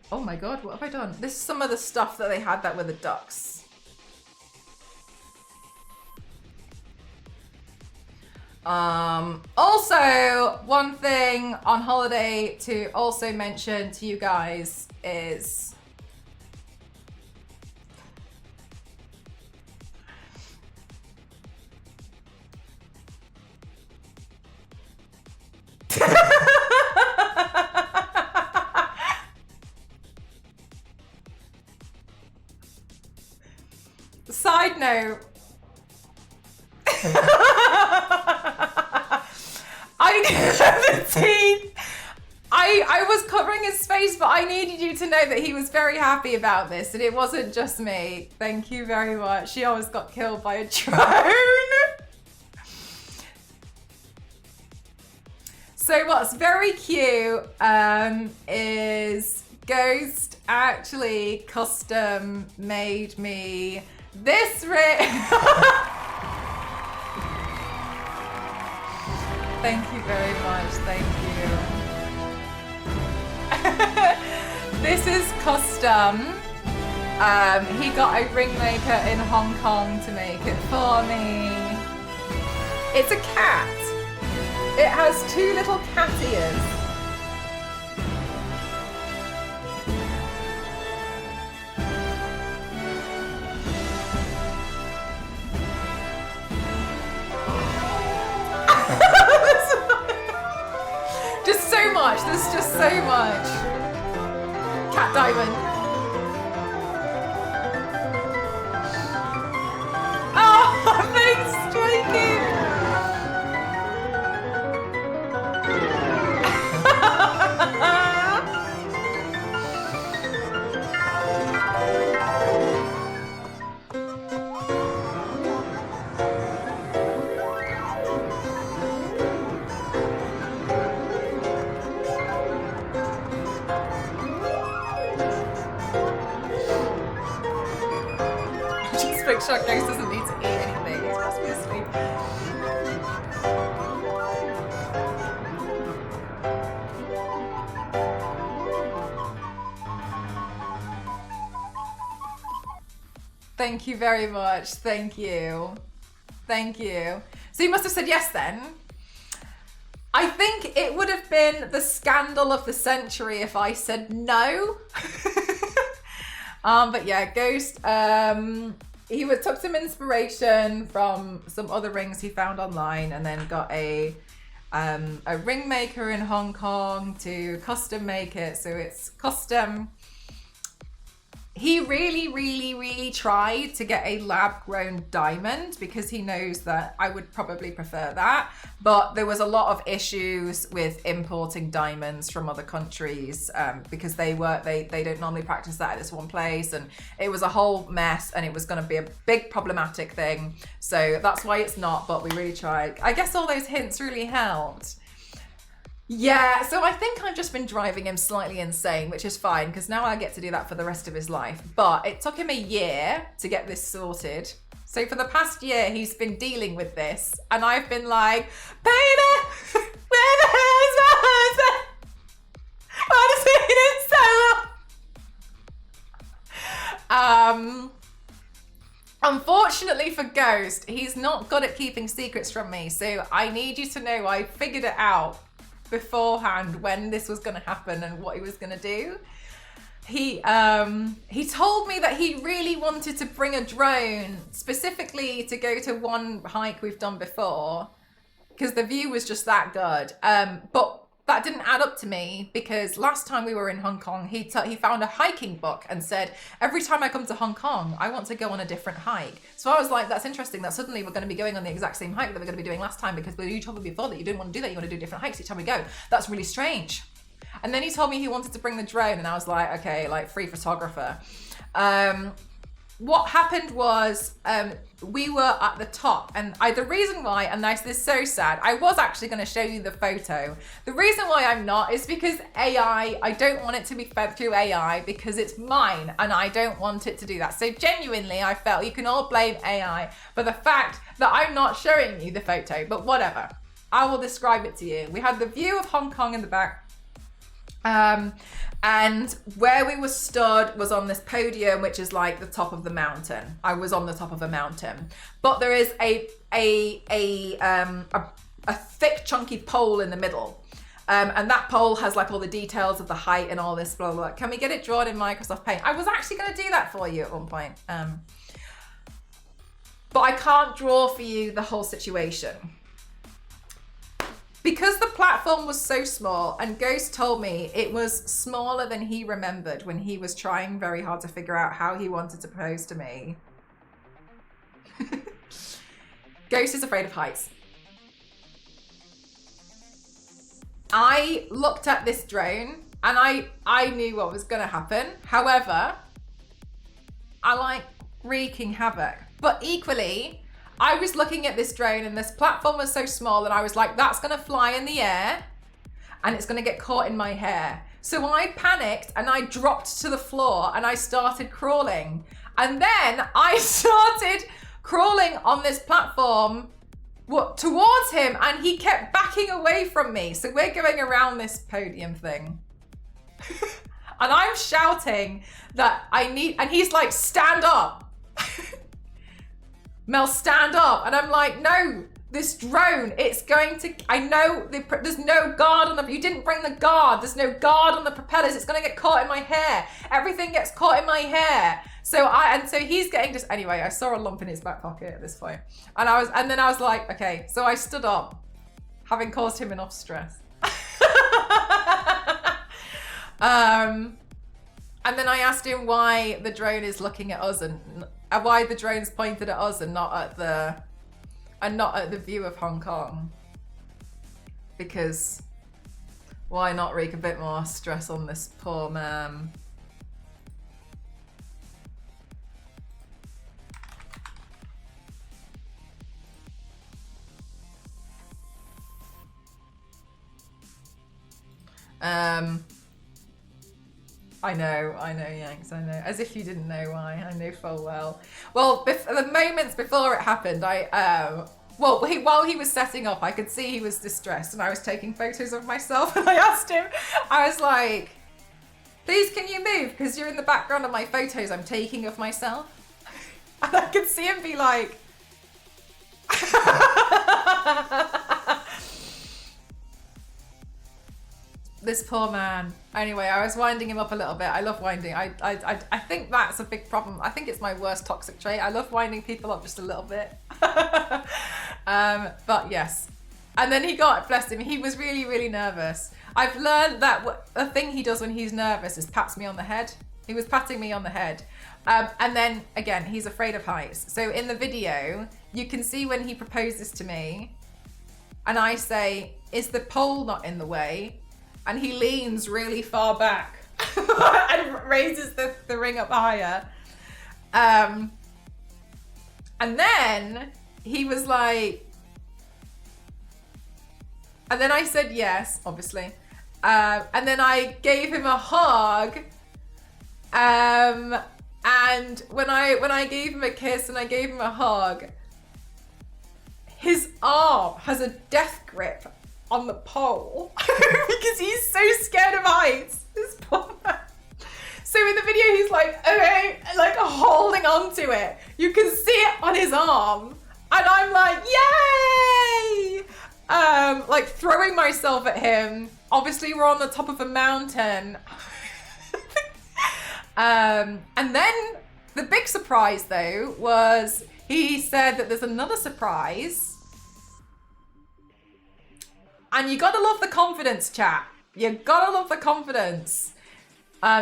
Oh my god, what have I done? This is some of the stuff that they had that were the ducks. Also, one thing on holiday to also mention to you guys is side note. I was covering his face, but I needed you to know that he was very happy about this, and it wasn't just me. Thank you very much. She almost got killed by a drone. So what's very cute is Ghost actually custom made me this ring. Thank you very much, thank you. This is custom. He got a ring maker in Hong Kong to make it for me. It's a cat. It has two little cat ears. Just so much. There's just so much. Cat diamond. Oh, thanks, Striking. Shark Ghost doesn't need to eat anything. He's supposed to be asleep. Thank you very much. Thank you. Thank you. So you must have said yes then. I think it would have been the scandal of the century if I said no. But yeah, Ghost, he took some inspiration from some other rings he found online, and then got a ring maker in Hong Kong to custom make it. So it's custom. He really tried to get a lab-grown diamond because he knows that I would probably prefer that. But there was a lot of issues with importing diamonds from other countries because they don't normally practice that at this one place, and it was a whole mess, and it was going to be a big problematic thing. So that's why it's not. But we really tried. I guess all those hints really helped. Yeah, so I think I've just been driving him slightly insane, which is fine, because now I get to do that for the rest of his life. But it took him a year to get this sorted. So for the past year, he's been dealing with this. And I've been like, baby, where the hell is my husband? I've seen it so long. Unfortunately for Ghost, he's not good at keeping secrets from me. So I need you to know I figured it out beforehand when this was going to happen and what he was going to do. He told me that he really wanted to bring a drone specifically to go to one hike we've done before because the view was just that good. But that didn't add up to me because last time we were in Hong Kong, he found a hiking book and said, every time I come to Hong Kong, I want to go on a different hike. So I was like, that's interesting that suddenly we're going to be going on the exact same hike that we're going to be doing last time because you told me before that you didn't want to do that. You want to do different hikes each time we go. That's really strange. And then he told me he wanted to bring the drone and I was like, okay, like free photographer. what happened was we were at the top, and the reason why, and this is so sad, I was actually going to show you the photo. The reason why I'm not is because AI, I don't want it to be fed through AI because it's mine and I don't want it to do that. So genuinely, I felt you can all blame AI for the fact that I'm not showing you the photo, but whatever. I will describe it to you. We had the view of Hong Kong in the back. And where we were stood was on this podium, which is like the top of the mountain. I was on the top of a mountain, but there is a thick, chunky pole in the middle. And that pole has like all the details of the height and all this, blah, blah, blah. Can we get it drawn in Microsoft Paint? I was actually going to do that for you at one point. But I can't draw for you the whole situation. Because the platform was so small, and Ghost told me it was smaller than he remembered when he was trying very hard to figure out how he wanted to propose to me. Ghost is afraid of heights. I looked at this drone and I knew what was going to happen. However, I like wreaking havoc. But equally, I was looking at this drone and this platform was so small that I was like, that's going to fly in the air and it's going to get caught in my hair. So I panicked and I dropped to the floor and I started crawling. And then I started crawling on this platform towards him and he kept backing away from me. So we're going around this podium thing. And I'm shouting that and he's like, stand up. Mel, stand up. And I'm like, no, this drone, it's going to, I know there's no guard on you didn't bring the guard. There's no guard on the propellers. It's going to get caught in my hair. Everything gets caught in my hair. So he's getting just, anyway, I saw a lump in his back pocket at this point. And then I was like, okay, so I stood up, having caused him enough stress. And then I asked him why the drone is looking at us and why the drone's pointed at us and not at the view of Hong Kong. Because why not wreak a bit more stress on this poor man? I know, Yanks, I know. As if you didn't know why. I know full well. Well, the moments before it happened, while he was setting up, I could see he was distressed and I was taking photos of myself and I asked him, I was like, please can you move? Because you're in the background of my photos I'm taking of myself. And I could see him be like, this poor man. Anyway, I was winding him up a little bit. I love winding. I think that's a big problem. I think it's my worst toxic trait. I love winding people up just a little bit. But yes. And then bless him, he was really, really nervous. I've learned that the thing he does when he's nervous is pats me on the head. He was patting me on the head. And then again, he's afraid of heights. So in the video, you can see when he proposes to me and I say, is the pole not in the way? And he leans really far back and raises the ring up higher. And then he was like, and then I said yes, obviously. And then I gave him a hug. And when I gave him a kiss and I gave him a hug, his arm has a death grip on the pole because he's so scared of heights. This poor man. So in the video, he's like, okay, like holding on to it. You can see it on his arm. And I'm like, yay! Like throwing myself at him. Obviously, we're on the top of a mountain. And then the big surprise, though, was he said that there's another surprise. And you gotta love the confidence, chat. You gotta love the confidence.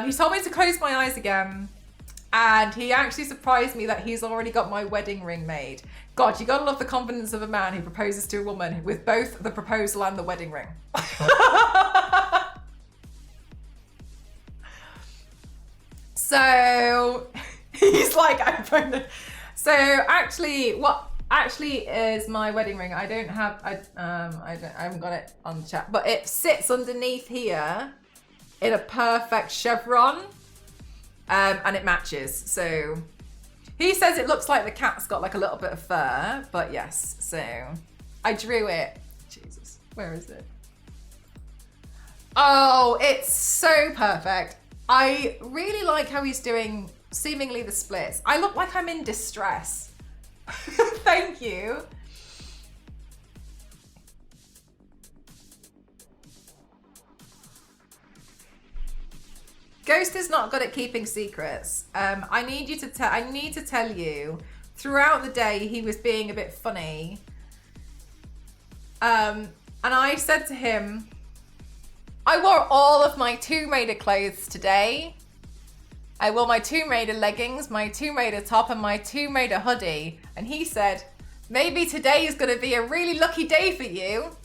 He told me to close my eyes again. And he actually surprised me that he's already got my wedding ring made. God, you gotta love the confidence of a man who proposes to a woman with both the proposal and the wedding ring. So He's like, I found it. So actually, what actually is my wedding ring? I don't have, I haven't got it on the chat, but it sits underneath here in a perfect chevron, and it matches. So he says it looks like the cat's got like a little bit of fur, but yes. So I drew it. Jesus, where is it? Oh, it's so perfect. I really like how he's doing seemingly the splits. I look like I'm in distress. Thank you. Ghost is not good at keeping secrets. I need to tell you, throughout the day he was being a bit funny. And I said to him, I wore all of my Tomb Raider clothes today. I wore my Tomb Raider leggings, my Tomb Raider top, and my Tomb Raider hoodie. And he said, maybe today is going to be a really lucky day for you.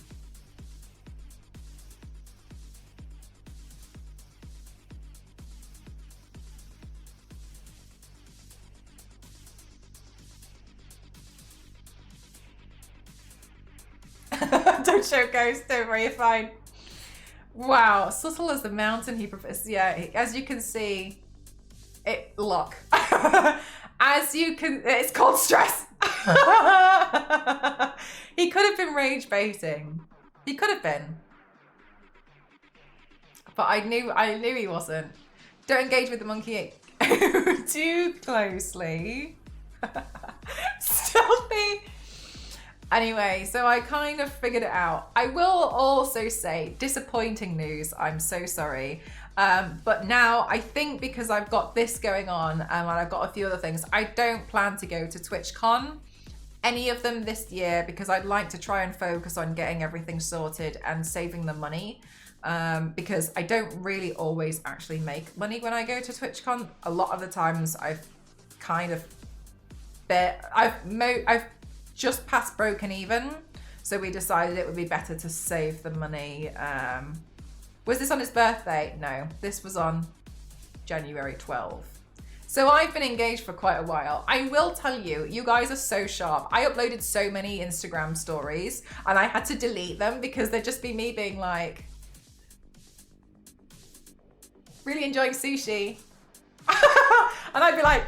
Don't show Ghost, don't worry, you're fine. Wow, subtle as the mountain he prefers. Yeah, as you can see, look. As you can, it's called stress. He could have been rage baiting. He could have been. But I knew he wasn't. Don't engage with the monkey too closely. Stealthy. Anyway, so I kind of figured it out. I will also say, disappointing news, I'm so sorry. But now I think because I've got this going on and I've got a few other things, I don't plan to go to TwitchCon, any of them this year, because I'd like to try and focus on getting everything sorted and saving the money. Because I don't really always actually make money when I go to TwitchCon. A lot of the times I've kind of I've just past broken even, so we decided it would be better to save the money. Was this on his birthday? No, this was on January 12th. So I've been engaged for quite a while. I will tell you, you guys are so sharp. I uploaded so many Instagram stories and I had to delete them because they'd just be me being like, really enjoying sushi. And I'd be like,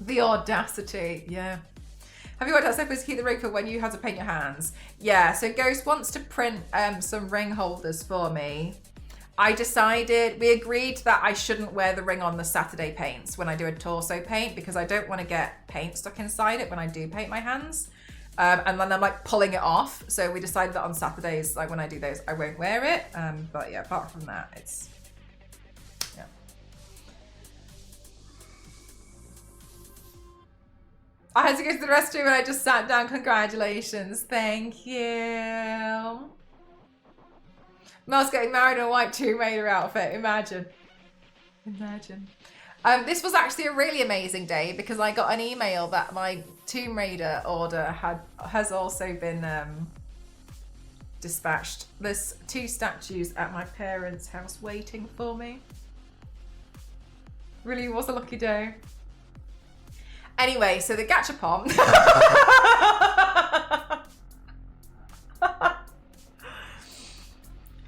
the audacity, yeah. Have you worked out ways to keep the ring for when you had to paint your hands? Yeah, so Ghost wants to print some ring holders for me. We agreed that I shouldn't wear the ring on the Saturday paints when I do a torso paint because I don't want to get paint stuck inside it when I do paint my hands. And then I'm like pulling it off. So we decided that on Saturdays, like when I do those, I won't wear it. But yeah, apart from that, it's, yeah. I had to go to the restroom and I just sat down. Congratulations. Thank you. Mel's getting married in a white Tomb Raider outfit. Imagine. Imagine. This was actually a really amazing day because I got an email that my Tomb Raider order has also been dispatched. There's 2 statues at my parents' house waiting for me. Really was a lucky day. Anyway, so the gachapon.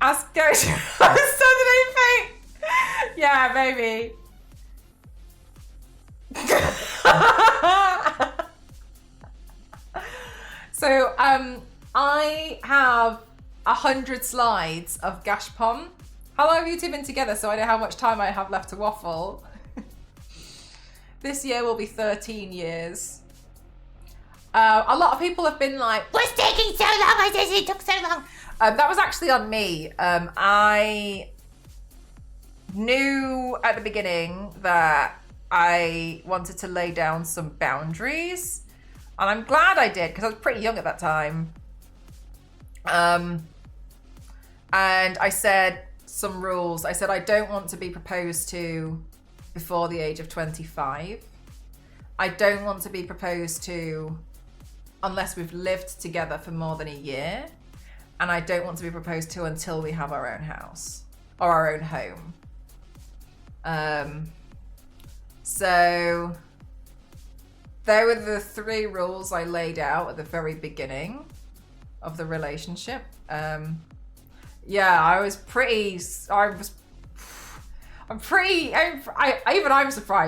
Ask go to Saturday paint. Yeah, maybe. So I have 100 slides of gachapon. How long have you two been together so I know how much time I have left to waffle? This year will be 13 years. A lot of people have been like, what's taking so long? I said it took so long. That was actually on me. I knew at the beginning that I wanted to lay down some boundaries. And I'm glad I did because I was pretty young at that time. And I said some rules. I said I don't want to be proposed to before the age of 25. I don't want to be proposed to unless we've lived together for more than a year. And I don't want to be proposed to until we have our own house or our own home. So there were the 3 rules I laid out at the very beginning of the relationship. Yeah, I'm surprised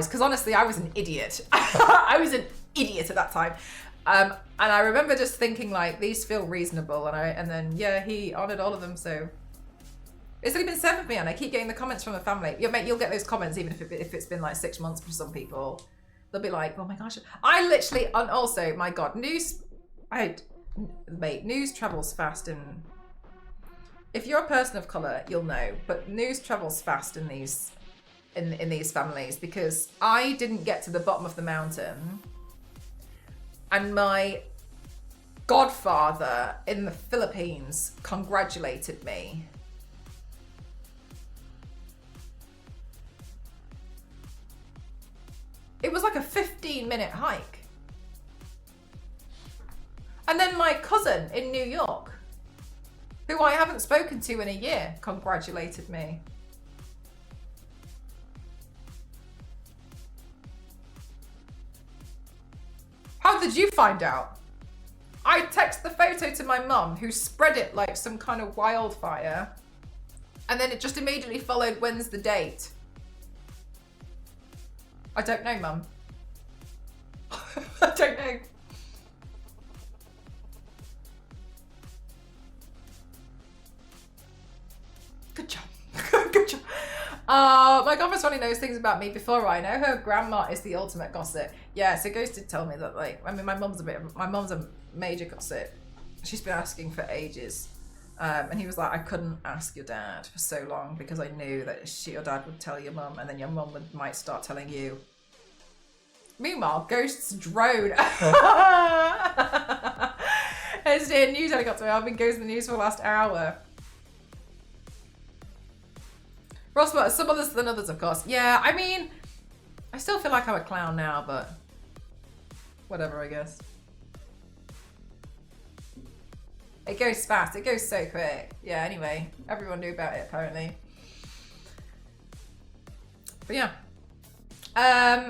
because honestly, I was an idiot. I was an idiot at that time. And I remember just thinking like, these feel reasonable. And then, yeah, he honored all of them. So it's only been 7 of me and I keep getting the comments from the family. You'll get those comments even if it's been like 6 months for some people. They'll be like, oh my gosh. I literally, and also, my God, news travels fast in, if you're a person of color, you'll know, but news travels fast in these families because I didn't get to the bottom of the mountain and my godfather in the Philippines congratulated me. It was like a 15-minute hike. And then my cousin in New York, who I haven't spoken to in a year, congratulated me. How did you find out? I texted the photo to my mum, who spread it like some kind of wildfire. And then it just immediately followed, when's the date? I don't know, Mum. I don't know. Good job. Good job. My godmother only knows things about me before I know her. Grandma is the ultimate gossip. Yeah, so Ghost did tell me that, like, I mean, my mum's a major gossip. She's been asking for ages. And he was like, I couldn't ask your dad for so long because I knew that your dad would tell your mum and then your mum might start telling you. Meanwhile, Ghost's drone. It's a news helicopter. I've been Ghost in the news for the last hour. Ross, some others than others, of course. Yeah, I mean, I still feel like I'm a clown now, but whatever, I guess. It goes fast. It goes so quick. Yeah, anyway. Everyone knew about it, apparently. But yeah.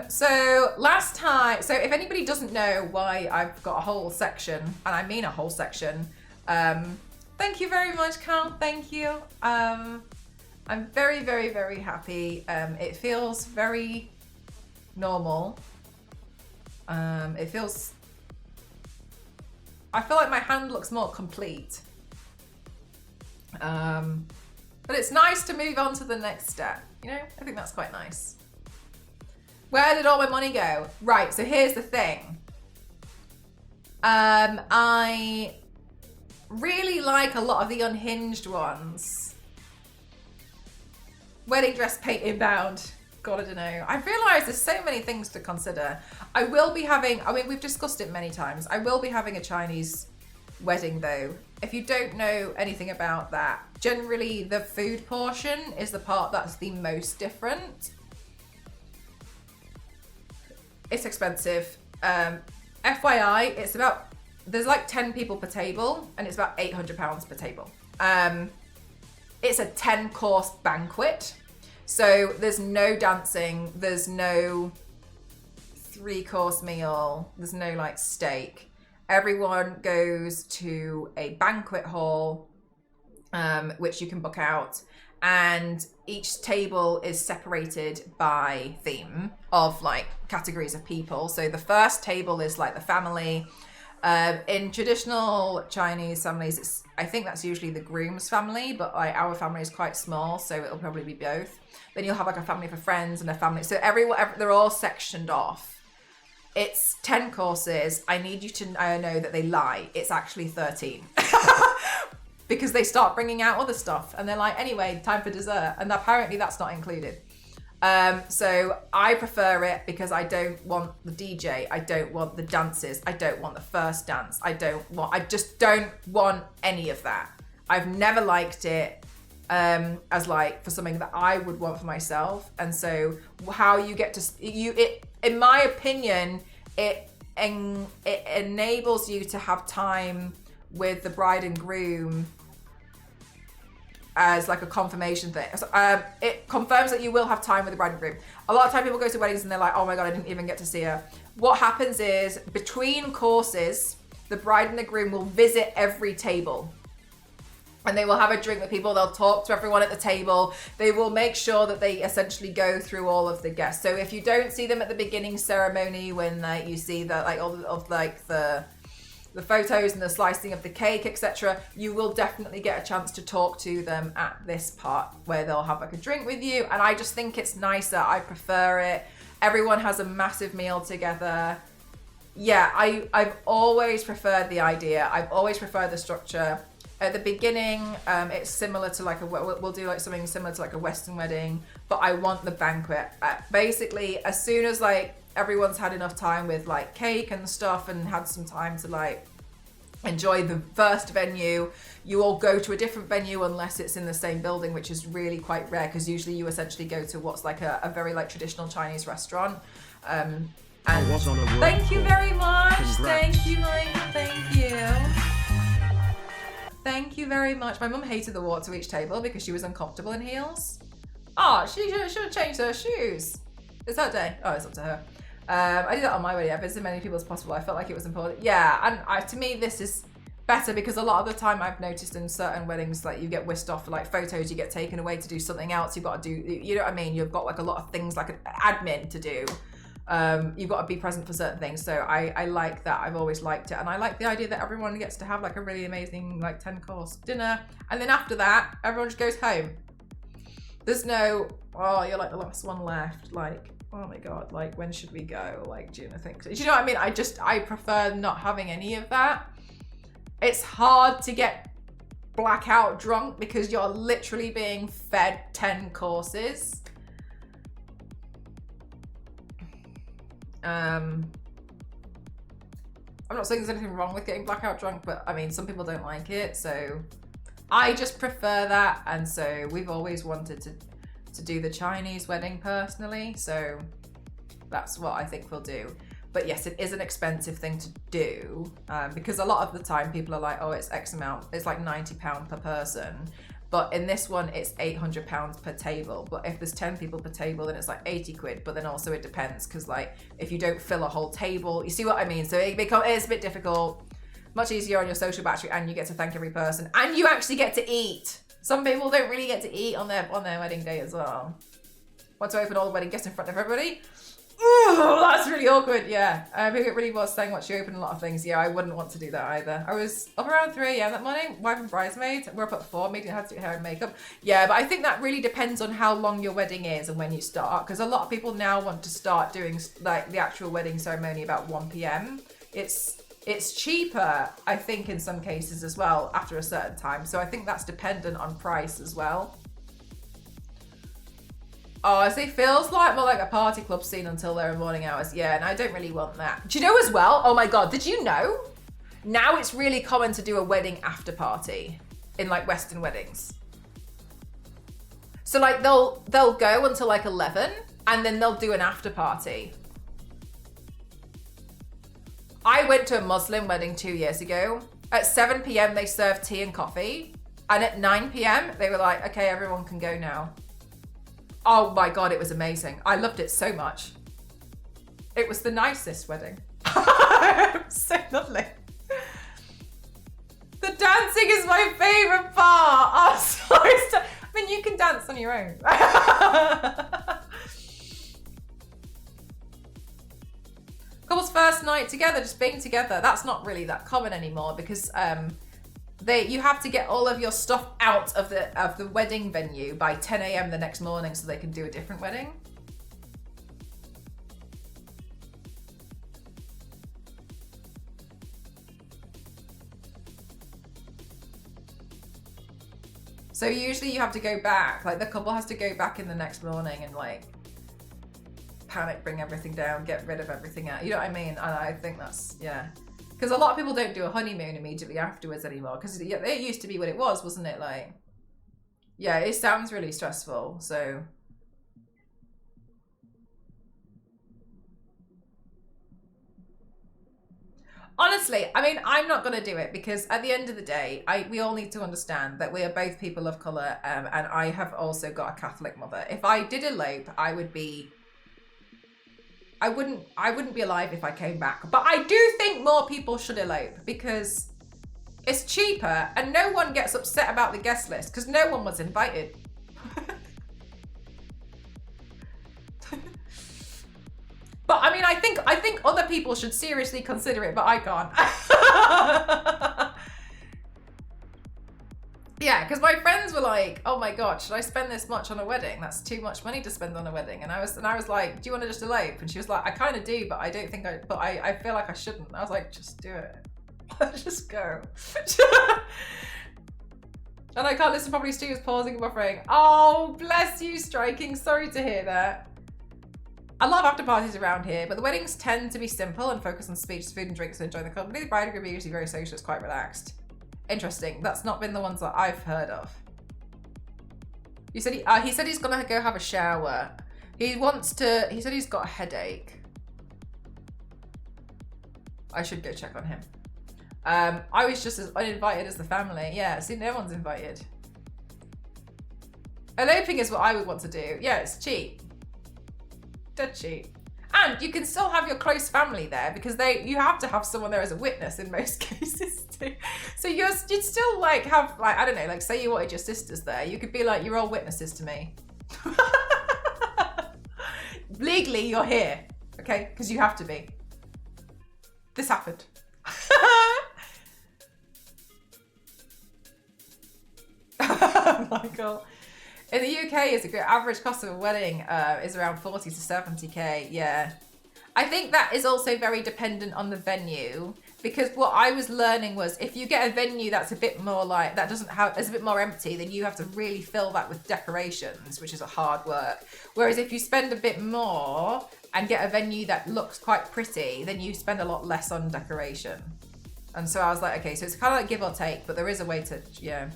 So last time, so if anybody doesn't know why I've got a whole section, and I mean a whole section, thank you very much, Carl. Thank you. I'm very, very, very happy. It feels very normal. It feels... I feel like my hand looks more complete. But it's nice to move on to the next step. You know, I think that's quite nice. Where did all my money go? Right, so here's the thing. I really like a lot of the unhinged ones. Wedding dress paint inbound. God, I don't know. I realise there's so many things to consider. I will be having, I mean, we've discussed it many times. I will be having a Chinese wedding though. If you don't know anything about that, generally the food portion is the part that's the most different. It's expensive. FYI, it's about, there's like 10 people per table and it's about £800 per table. It's a 10-course banquet. So there's no dancing, there's no 3-course meal, there's no like steak. Everyone goes to a banquet hall, which you can book out, and each table is separated by theme of like categories of people. So the first table is like the family. In traditional Chinese families, I think that's usually the groom's family, but like our family is quite small, so it'll probably be both. Then you'll have like a family for friends and a family. So they're all sectioned off. It's 10 courses. I need you to know that they lie. It's actually 13. Because they start bringing out other stuff and they're like, anyway, time for dessert. And apparently that's not included. So I prefer it because I don't want the DJ. I don't want the dances. I don't want the first dance. I just don't want any of that. I've never liked it as like for something that I would want for myself. And so how you get to, in my opinion, it enables you to have time with the bride and groom as like a confirmation thing. So, it confirms that you will have time with the bride and groom. A lot of time people go to weddings and they're like, oh my God, I didn't even get to see her. What happens is between courses, the bride and the groom will visit every table. And they will have a drink with people. They'll talk to everyone at the table. They will make sure that they essentially go through all of the guests. So if you don't see them at the beginning ceremony, when you see the like all of like the photos and the slicing of the cake, etc., you will definitely get a chance to talk to them at this part where they'll have like a drink with you. And I just think it's nicer. I prefer it. Everyone has a massive meal together. Yeah, I've always preferred the idea. I've always preferred the structure. At the beginning, it's similar to like we'll do like something similar to like a Western wedding, but I want the banquet. Basically, as soon as like everyone's had enough time with like cake and stuff and had some time to like enjoy the first venue, you all go to a different venue unless it's in the same building, which is really quite rare because usually you essentially go to what's like a very like traditional Chinese restaurant. And was on a work thank you call. very much. Congrats. Thank you, Mike. Thank you. Thank you very much. My mum hated the walk to each table because she was uncomfortable in heels. Oh, she should have changed her shoes. It's her day. Oh, it's up to her. I did that on my wedding. I've been to as many people as possible. I felt like it was important. Yeah, and to me, this is better because a lot of the time I've noticed in certain weddings, like you get whisked off for like photos, you get taken away to do something else. You've got to do, you know what I mean? You've got like a lot of things like admin to do. You've got to be present for certain things. So I like that. I've always liked it. And I like the idea that everyone gets to have like a really amazing like 10-course dinner. And then after that, everyone just goes home. There's no, oh, you're like the last one left. Like, oh my God, like when should we go? Like, do you think so? Do you know what I mean? I prefer not having any of that. It's hard to get blackout drunk because you're literally being fed 10 courses. I'm not saying there's anything wrong with getting blackout drunk, but I mean, some people don't like it. So I just prefer that. And so we've always wanted to do the Chinese wedding personally. So that's what I think we'll do. But yes, it is an expensive thing to do because a lot of the time people are like, oh, it's X amount. It's like £90 per person. But in this one, it's £800 per table. But if there's 10 people per table, then it's like 80 quid. But then also it depends because like if you don't fill a whole table, you see what I mean? So it's a bit difficult, much easier on your social battery, and you get to thank every person and you actually get to eat. Some people don't really get to eat on their wedding day as well. Want to open all the wedding guests in front of everybody? Ooh, that's really awkward. Yeah, I think it really was saying what she opened a lot of things. Yeah, I wouldn't want to do that either. I was up around 3 a.m. that morning, wife and bridesmaid. We're up at 4, meeting had to do hair and makeup. Yeah, but I think that really depends on how long your wedding is and when you start, because a lot of people now want to start doing like the actual wedding ceremony about 1 p.m. It's cheaper, I think, in some cases as well after a certain time. So I think that's dependent on price as well. Oh, it feels like more like a party club scene until their morning hours. Yeah, and I don't really want that. Do you know as well? Oh my God, did you know? Now it's really common to do a wedding after party in like Western weddings. So like they'll go until like 11 and then they'll do an after party. I went to a Muslim wedding 2 years ago. At 7 p.m. they served tea and coffee. And at 9 p.m. they were like, okay, everyone can go now. Oh my God, it was amazing. I loved it so much. It was the nicest wedding. So lovely. The dancing is my favorite part. Oh, I mean, you can dance on your own. Couple's first night together, just being together. That's not really that common anymore because you have to get all of your stuff out of the wedding venue by 10 a.m. the next morning so they can do a different wedding. So usually you have to go back, like the couple has to go back in the next morning and like panic, bring everything down, get rid of everything out. You know what I mean? And I think that's, yeah. Because a lot of people don't do a honeymoon immediately afterwards anymore. Because it used to be what it was, wasn't it? Like, yeah, it sounds really stressful. So, Honestly, I mean, I'm not going to do it because at the end of the day, we all need to understand that we are both people of colour, and I have also got a Catholic mother. If I did elope, I wouldn't be alive if I came back. But I do think more people should elope because it's cheaper and no one gets upset about the guest list because no one was invited. But I mean, I think other people should seriously consider it, but I can't. Yeah, because my friends were like, "Oh my god, should I spend this much on a wedding? That's too much money to spend on a wedding." And I was like, "Do you want to just elope?" And she was like, "I kind of do, but I don't think I feel like I shouldn't." I was like, "Just do it. Just go." And I can't listen properly. Stu is pausing and buffering. Oh, bless you, Striking. Sorry to hear that. I love after parties around here, but the weddings tend to be simple and focus on speeches, food and drinks and enjoying the company. The bride and groom are usually very social, it's quite relaxed. Interesting. That's not been the ones that I've heard of. You said he said he's gonna go have a shower. He said he's got a headache. I should go check on him. I was just as uninvited as the family. Yeah, see, no one's invited. Eloping is what I would want to do. Yeah, it's cheap. Dead cheap. And you can still have your close family there because you have to have someone there as a witness in most cases too. So you'd still like have like, I don't know, like say you wanted your sisters there, you could be like, you're all witnesses to me. Legally, you're here, okay? Because you have to be. This happened. Michael. In the UK, is a good average cost of a wedding is around 40 to 70k. Yeah, I think that is also very dependent on the venue because what I was learning was if you get a venue that's a bit more like that is a bit more empty, then you have to really fill that with decorations, which is a hard work. Whereas if you spend a bit more and get a venue that looks quite pretty, then you spend a lot less on decoration. And so I was like, okay, so it's kind of like give or take, but there is a way to, yeah.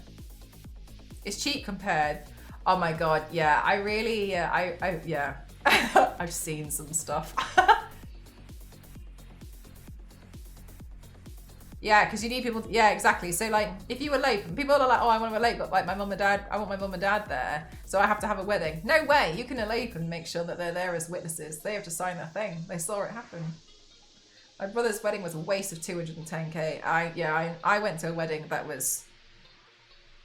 It's cheap compared. Oh my god, yeah, I really, yeah, I've seen some stuff. Yeah, because you need people, yeah, exactly. So like, if you elope, and people are like, oh, I want to elope, but like my mum and dad, I want my mum and dad there, so I have to have a wedding. No way, you can elope and make sure that they're there as witnesses. They have to sign that thing. They saw it happen. My brother's wedding was a waste of 210k. I went to a wedding that was,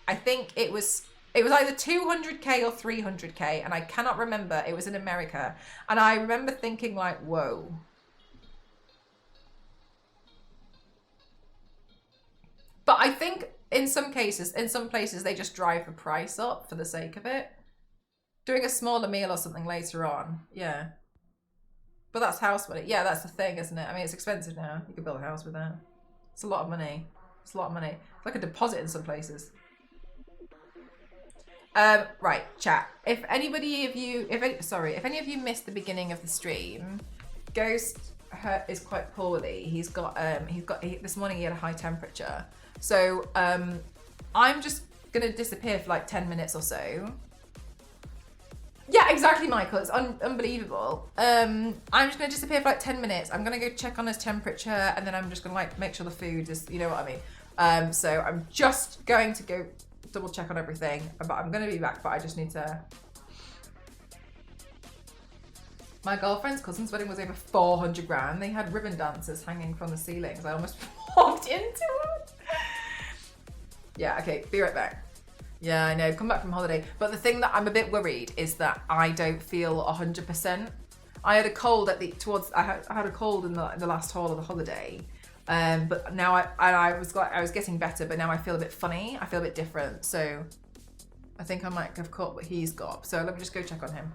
I think it was either 200k or 300k, and I cannot remember. It was in America, and I remember thinking like, whoa. But I think in some cases, in some places, they just drive the price up for the sake of it. Doing a smaller meal or something later on, yeah. But that's house money. Yeah, that's the thing, isn't it? I mean, it's expensive now. You could build a house with that. It's a lot of money. It's a lot of money. It's like a deposit in some places. Right, chat. If any of you missed the beginning of the stream, Ghost is quite poorly. He's got this morning he had a high temperature. So I'm just gonna disappear for like 10 minutes or so. Yeah, exactly, Michael. It's unbelievable. I'm just gonna disappear for like 10 minutes. I'm gonna go check on his temperature, and then I'm just gonna like make sure the food is, you know what I mean. So I'm just going to go double check on everything, but I'm gonna be back. But I just need to. My girlfriend's cousin's wedding was over 400 grand. They had ribbon dancers hanging from the ceilings. I almost walked into it. Yeah, okay, be right back. Yeah, I know, come back from holiday. But the thing that I'm a bit worried is that I don't feel 100%. I had a cold I had a cold in the last haul of the holiday. But now I was getting better, but now I feel a bit funny. I feel a bit different. So I think I might have caught what he's got. So let me just go check on him.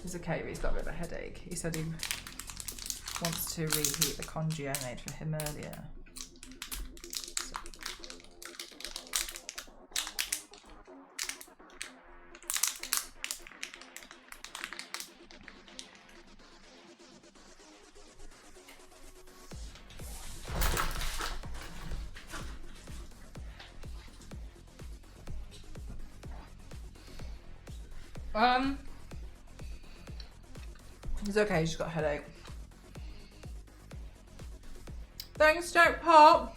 It's okay, but he's got a bit of a headache. He said he wants to reheat the congee I made for him earlier. It's okay, she's got a headache. Thanks, Jack Pop.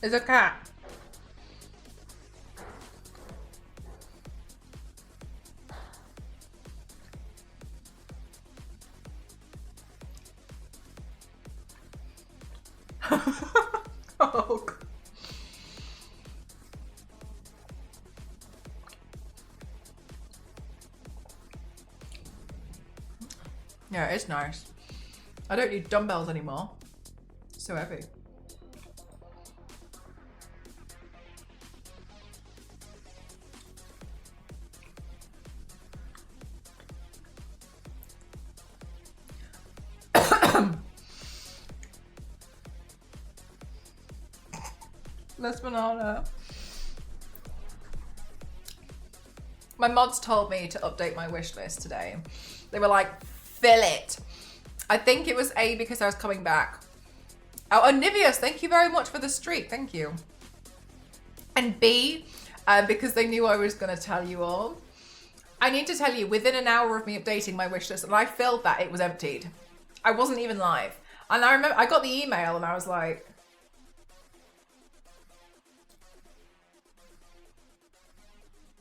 There's a cat. Oh, God. Yeah, it's nice. I don't need dumbbells anymore. So heavy. Less banana. My mods told me to update my wish list today. They were like, fill it. I think it was A, because I was coming back. Oh, Onivius, thank you very much for the streak. Thank you. And B, because they knew I was going to tell you all. I need to tell you, within an hour of me updating my wish list, and I filled that, it was emptied. I wasn't even live. And I remember I got the email and I was like,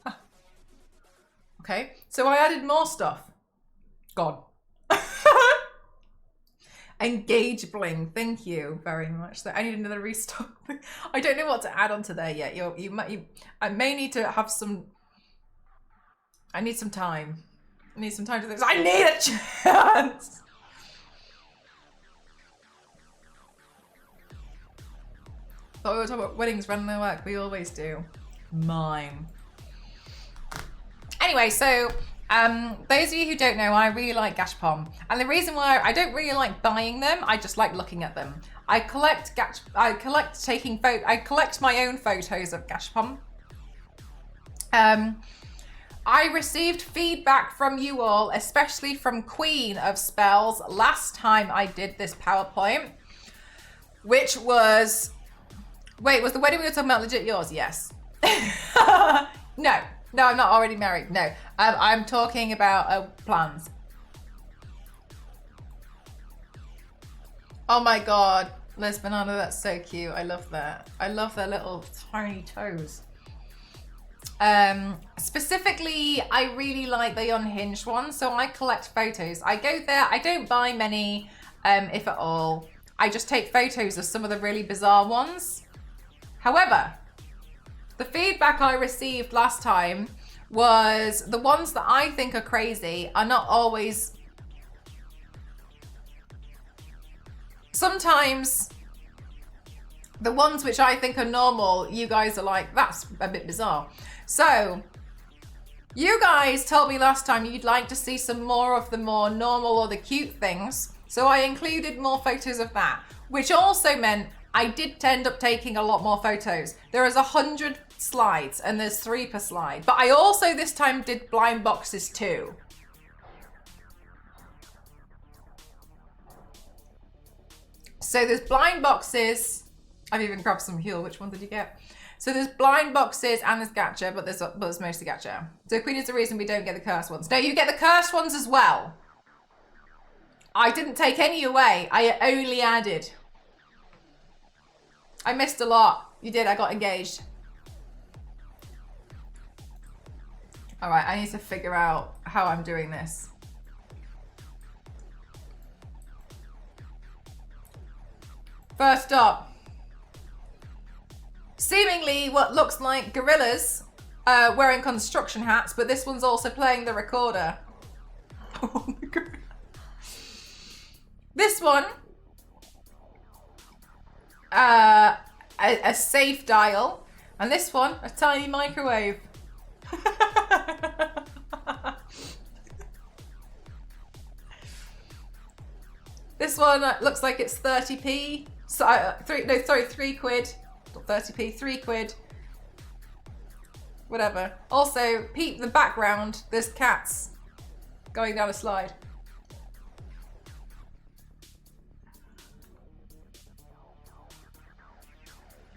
huh. Okay, so I added more stuff. Gone. Engage bling, thank you very much. So I need another restock. I don't know what to add onto there yet. I may need to have some. I need some time. I need some time to think. I need a chance. Thought we were talking about weddings running their work. We always do. Mine. Anyway, so those of you who don't know, I really like Gashapon. And the reason why I don't really like buying them, I just like looking at them. I collect my own photos of Gashapon. I received feedback from you all, especially from Queen of Spells, last time I did this PowerPoint, which was, wait, was the wedding we were talking about legit yours? Yes. No, I'm not already married. No, I'm talking about plans. Oh my God, Liz Banana, that's so cute. I love that. I love their little tiny toes. Specifically, I really like the unhinged one, so I collect photos. I go there, I don't buy many, if at all. I just take photos of some of the really bizarre ones. However, the feedback I received last time was the ones that I think are crazy are not always. Sometimes the ones which I think are normal, you guys are like, that's a bit bizarre. So you guys told me last time you'd like to see some more of the more normal or the cute things. So I included more photos of that, which also meant I did end up taking a lot more photos. There is 100 slides and there's 3 per slide. But I also this time did blind boxes too. So there's blind boxes. I've even grabbed some Huel. Which one did you get? So there's blind boxes and there's gacha, but there's mostly gacha. So Queen is the reason we don't get the cursed ones. No, you get the cursed ones as well. I didn't take any away. I only added. I missed a lot. You did, I got engaged. All right, I need to figure out how I'm doing this. First up, seemingly what looks like gorillas wearing construction hats, but this one's also playing the recorder. Oh my God. This one a safe dial. And this one, a tiny microwave. This one looks like it's 30p. So, 3 quid. Not 30p, 3 quid. Whatever. Also, peep the background. There's cats going down a slide.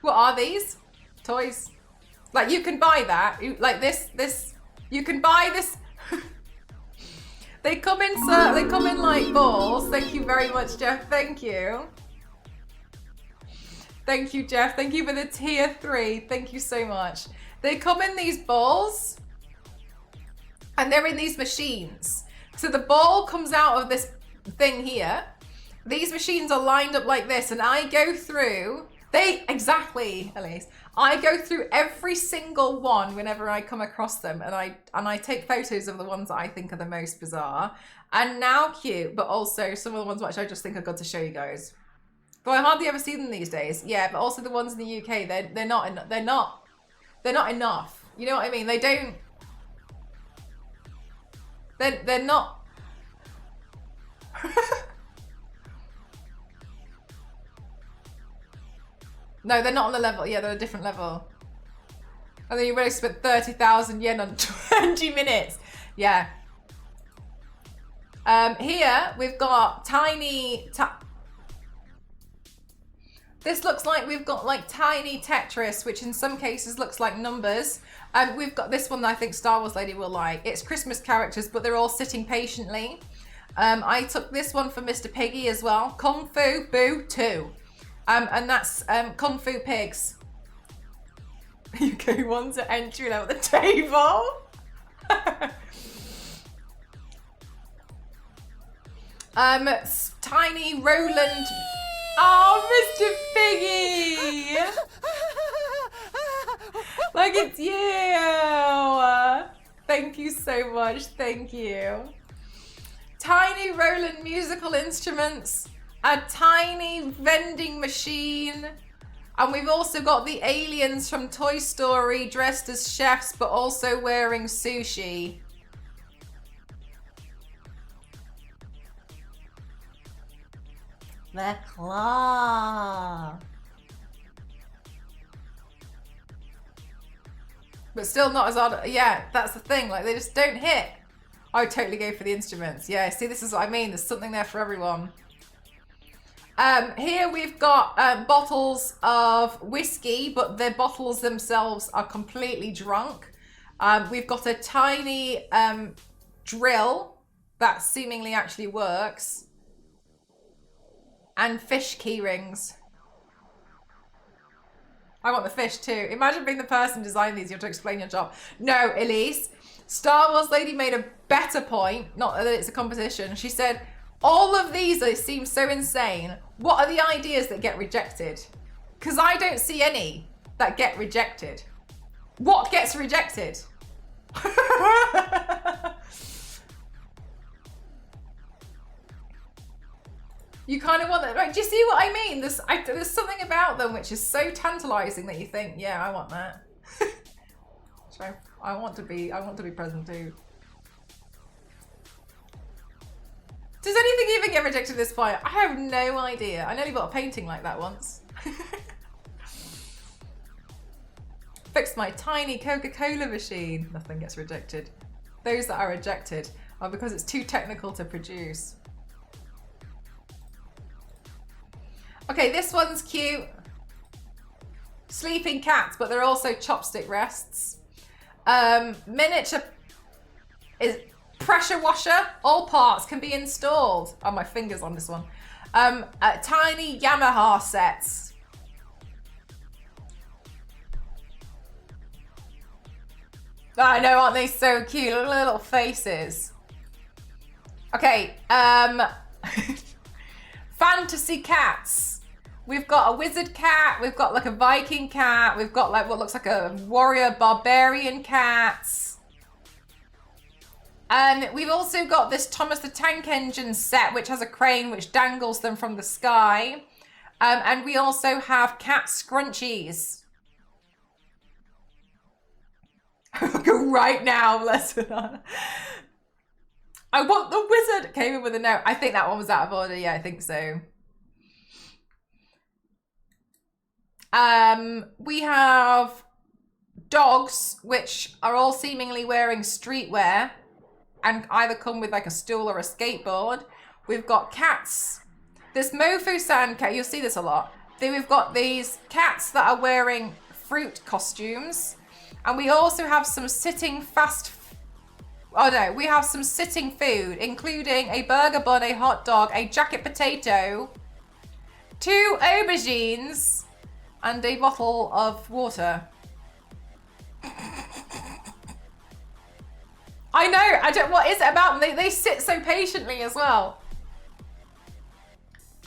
What are these? Toys. Like, you can buy that. Like this, you can buy this. They come in like balls. Thank you very much, Jeff. Thank you. Thank you, Jeff. Thank you for the tier 3. Thank you so much. They come in these balls and they're in these machines. So the ball comes out of this thing here. These machines are lined up like this and I go through, exactly, Elise. I go through every single one whenever I come across them and I take photos of the ones that I think are the most bizarre and now cute, but also some of the ones which I just think are good to show you guys. Though I hardly ever see them these days. Yeah, but also the ones in the UK, they're not enough. You know what I mean? They don't. They're not. No, they're not on the level. Yeah, they're a different level. And then you really spent 30,000 yen on 20 minutes. Yeah. Here we've got tiny. This looks like we've got like tiny Tetris, which in some cases looks like numbers. We've got this one that I think Star Wars Lady will like. It's Christmas characters, but they're all sitting patiently. I took this one for Mr. Piggy as well. Kung Fu Boo 2. And that's Kung Fu Pigs. UK ones at entry level at the table. Tiny Roland. Oh, Mr. Piggy! Like it's you! Thank you so much, thank you. Tiny Roland musical instruments, a tiny vending machine, and we've also got the aliens from Toy Story dressed as chefs but also wearing sushi. The claw. But still not as odd. Yeah, that's the thing. Like, they just don't hit. I would totally go for the instruments. Yeah, see, this is what I mean. There's something there for everyone. Here we've got bottles of whiskey, but the bottles themselves are completely drunk. We've got a tiny drill that seemingly actually works. And fish key rings. I want the fish too. Imagine being the person designing these. You have to explain your job. No, Elise. Star Wars Lady made a better point. Not that it's a competition. She said, all of these seem so insane. What are the ideas that get rejected? Because I don't see any that get rejected. What gets rejected? You kind of want that, right? Do you see what I mean? There's something about them which is so tantalizing that you think, yeah, I want that. So I want to be present too. Does anything even get rejected at this point? I have no idea. I nearly bought a painting like that once. Fixed my tiny Coca-Cola machine. Nothing gets rejected. Those that are rejected are because it's too technical to produce. Okay, this one's cute. Sleeping cats, but they're also chopstick rests. Miniature is pressure washer. All parts can be installed. Oh, my finger's on this one. Tiny Yamaha sets. I know, aren't they so cute? Little faces. Okay, fantasy cats. We've got a wizard cat, we've got like a Viking cat, we've got like what looks like a warrior barbarian cat. We've also got this Thomas the Tank Engine set, which has a crane which dangles them from the sky. And we also have cat scrunchies. Go right now, lesson on. I want the wizard. Came in with a note. I think that one was out of order. Yeah, I think so. We have dogs, which are all seemingly wearing streetwear and either come with like a stool or a skateboard. We've got cats. This Mofu-san cat, you'll see this a lot. Then we've got these cats that are wearing fruit costumes. And we also have some sitting we have some sitting food, including a burger bun, a hot dog, a jacket potato, 2 aubergines, and a bottle of water. I know, what is it about them? They sit so patiently as well.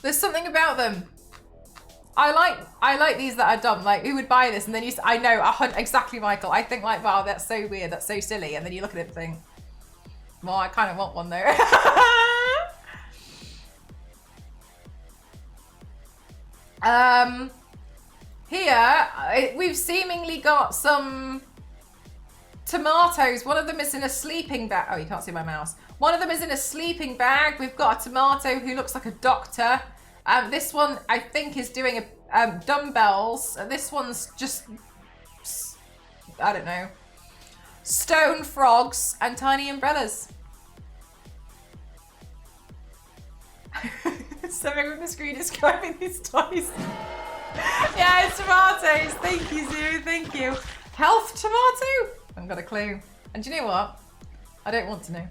There's something about them. I like these that are dumb. Like, who would buy this? And then I know, exactly, Michael. I think like, wow, that's so weird. That's so silly. And then you look at it and think, well, I kind of want one though. Here, we've seemingly got some tomatoes. One of them is in a sleeping bag. Oh, you can't see my mouse. One of them is in a sleeping bag. We've got a tomato who looks like a doctor. This one, I think, is doing dumbbells. This one's just, I don't know, stone frogs and tiny umbrellas. Something with the screen describing these toys. Yeah, it's tomatoes. Thank you, Zero. Thank you. Health tomato? I haven't got a clue. And do you know what? I don't want to know.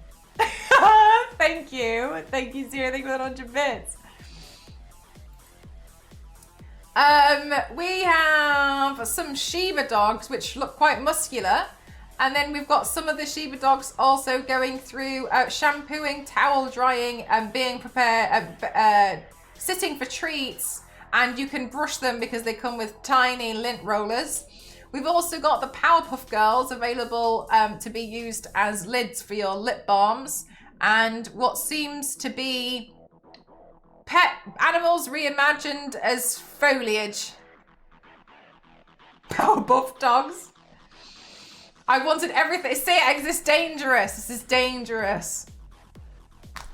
Thank you. Thank you, Zero. Thank you for 100 bits. We have some Shiba dogs, which look quite muscular. And then we've got some of the Shiba dogs also going through shampooing, towel drying, and being prepared, sitting for treats. And you can brush them because they come with tiny lint rollers. We've also got the Powerpuff Girls available to be used as lids for your lip balms. And what seems to be pet animals reimagined as foliage. Powerpuff dogs. I wanted everything. See, this is dangerous. This is dangerous.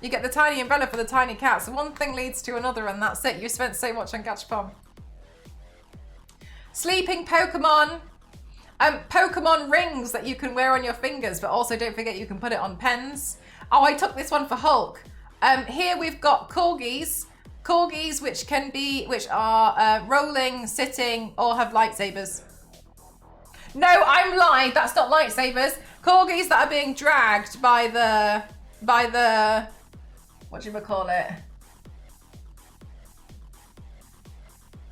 You get the tiny umbrella for the tiny cat. So one thing leads to another and that's it. You spent so much on Gachapon. Sleeping Pokemon. Pokemon rings that you can wear on your fingers, but also don't forget you can put it on pens. Oh, I took this one for Hulk. Here we've got corgis. Corgis which are rolling, sitting, or have lightsabers. No, I'm lying. That's not lightsabers. Corgis that are being dragged by the what do you call it?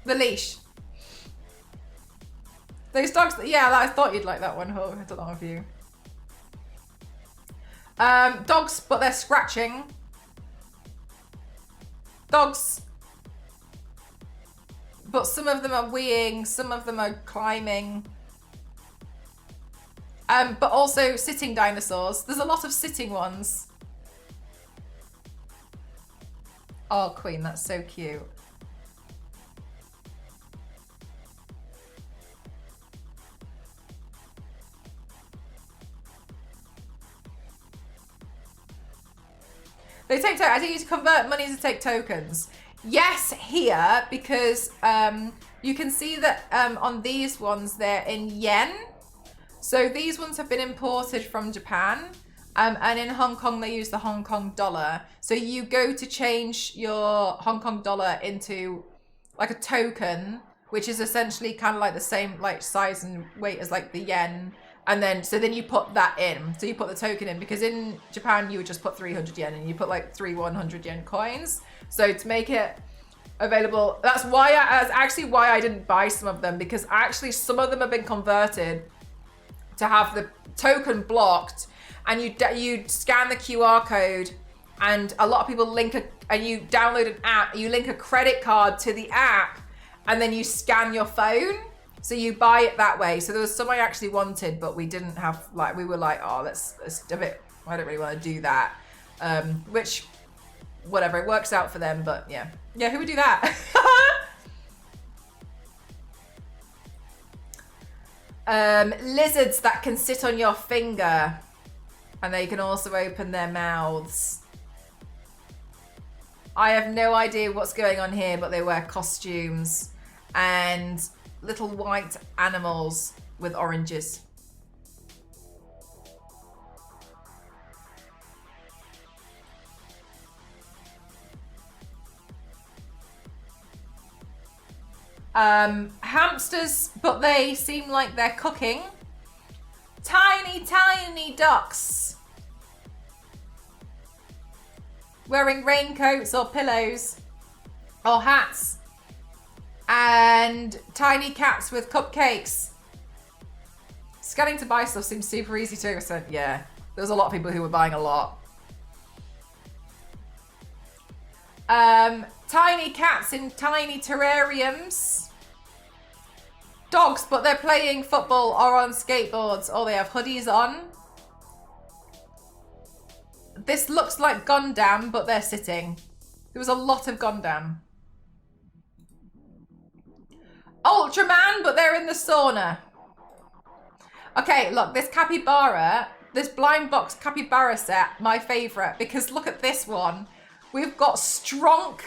The leash. Those dogs. Yeah, I thought you'd like that one. Oh, I don't know if you. Dogs, but they're scratching. Dogs, but some of them are weeing, some of them are climbing. But also sitting dinosaurs. There's a lot of sitting ones. Oh, Queen, that's so cute. They take tokens. I think you to convert money to take tokens. Yes, here, because you can see that on these ones, they're in yen. So these ones have been imported from Japan. And in Hong Kong, they use the Hong Kong dollar. So you go to change your Hong Kong dollar into like a token, which is essentially kind of like the same like size and weight as like the yen. And then, so then you put that in. So you put the token in, because in Japan, you would just put 300 yen and you put like 3 100 yen coins. So to make it available, that's actually why I didn't buy some of them, because actually some of them have been converted to have the token blocked, and you scan the QR code, and a lot of people and you download an app, you link a credit card to the app, and then you scan your phone. So you buy it that way. So there was some I actually wanted, but we didn't have, like, we were like, oh, let's a bit, I don't really want to do that. Which, whatever, it works out for them, but yeah. Yeah, who would do that? Lizards that can sit on your finger. And they can also open their mouths. I have no idea what's going on here, but they wear costumes. And little white animals with oranges. Hamsters, but they seem like they're cooking. Tiny, tiny ducks. Wearing raincoats or pillows or hats. And tiny cats with cupcakes. Scanning to buy stuff seems super easy too. So yeah, there was a lot of people who were buying a lot. Tiny cats in tiny terrariums. Dogs, but they're playing football or on skateboards, or they have hoodies on. This looks like Gundam, but they're sitting. There was a lot of Gundam. Ultraman, but they're in the sauna. Okay, look, this capybara, this blind box capybara set, my favorite, because look at this one. We've got Stronk.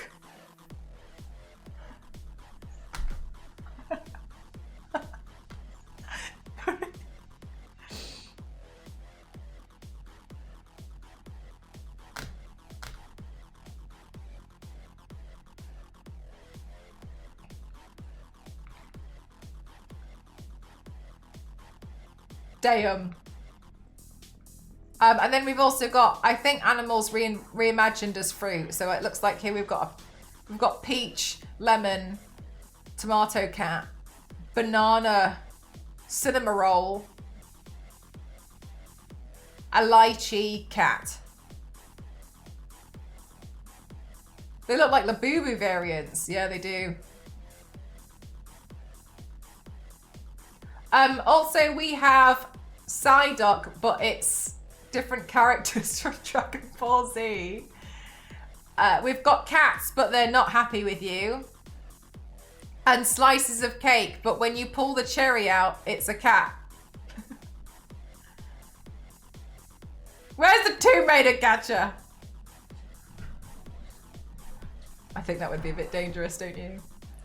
Damn. And then we've also got, I think, animals reimagined as fruit. So it looks like here we've got peach, lemon, tomato cat, banana, cinnamon roll, a lychee cat. They look like Labubu variants. Yeah, they do. Also, we have Psyduck, but it's different characters from Dragon Ball Z. We've got cats, but they're not happy with you. And slices of cake, but when you pull the cherry out, it's a cat. Where's the Tomb Raider gacha? I think that would be a bit dangerous, don't you?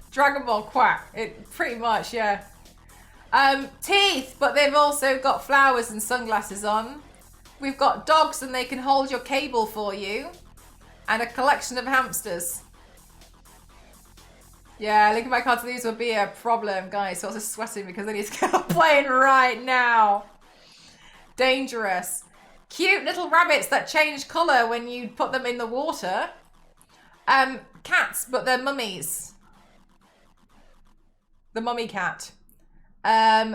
Dragon Ball Quack. It pretty much, yeah. Teeth, but they've also got flowers and sunglasses on. We've got dogs and they can hold your cable for you. And a collection of hamsters. Yeah, linking my card to these would be a problem, guys. So I was just sweating because I need to get on a plane right now. Dangerous. Cute little rabbits that change colour when you put them in the water. Cats, but they're mummies. The mummy cat.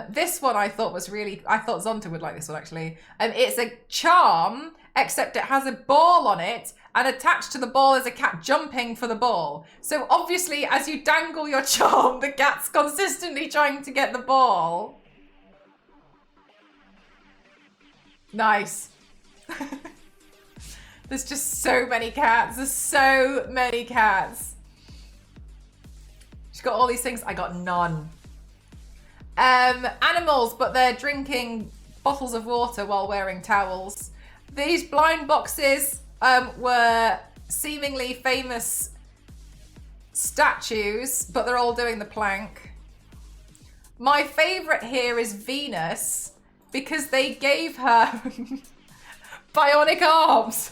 This one I thought was really, I thought Zonta would like this one actually. It's a charm, except it has a ball on it, and attached to the ball is a cat jumping for the ball. So obviously, as you dangle your charm, the cat's consistently trying to get the ball. Nice. There's just so many cats. There's so many cats. She's got all these things. I got none. Animals, but they're drinking bottles of water while wearing towels. These blind boxes were seemingly famous statues, but they're all doing the plank. My favorite here is Venus, because they gave her bionic arms.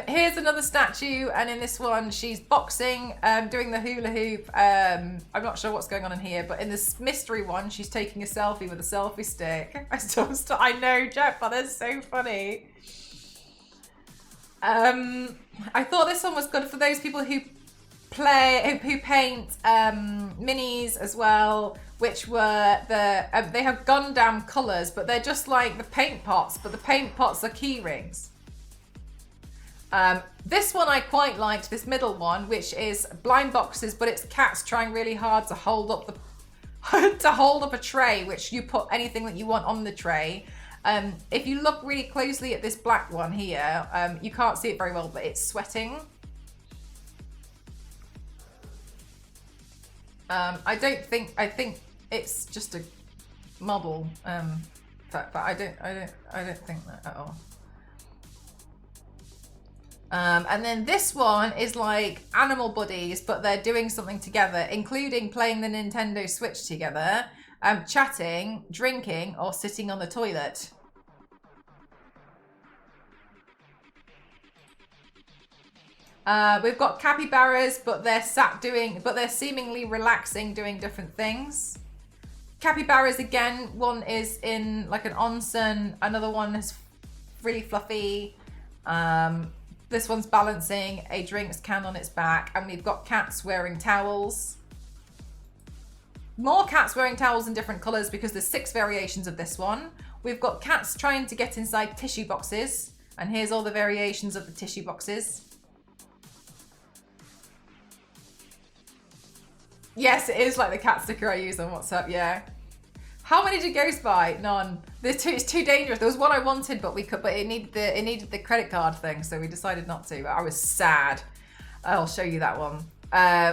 Here's another statue, and in this one she's boxing, doing the hula hoop. I'm not sure what's going on in here, but in this mystery one she's taking a selfie with a selfie stick. I know, Jeff, but that's so funny. I thought this one was good for those people who paint minis as well, which were they have Gundam colours, but they're just like the paint pots, but the paint pots are key rings. This one I quite liked, this middle one, which is blind boxes, but it's cats trying really hard to hold up a tray, which you put anything that you want on the tray. If you look really closely at this black one here, you can't see it very well, but it's sweating. I think it's just a model, but I don't think that at all. And then this one is like animal buddies, but they're doing something together, including playing the Nintendo Switch together, chatting, drinking, or sitting on the toilet. We've got capybaras, but they're they're seemingly relaxing, doing different things. Capybaras again, one is in like an onsen, another one is really fluffy. This one's balancing a drinks can on its back, and we've got cats wearing towels. More cats wearing towels in different colours because there's 6 variations of this one. We've got cats trying to get inside tissue boxes, and here's all the variations of the tissue boxes. Yes, it is like the cat sticker I use on WhatsApp, yeah. How many did Ghost buy? None. It's too dangerous. There was one I wanted, but it needed the credit card thing, so we decided not to. But I was sad. I'll show you that one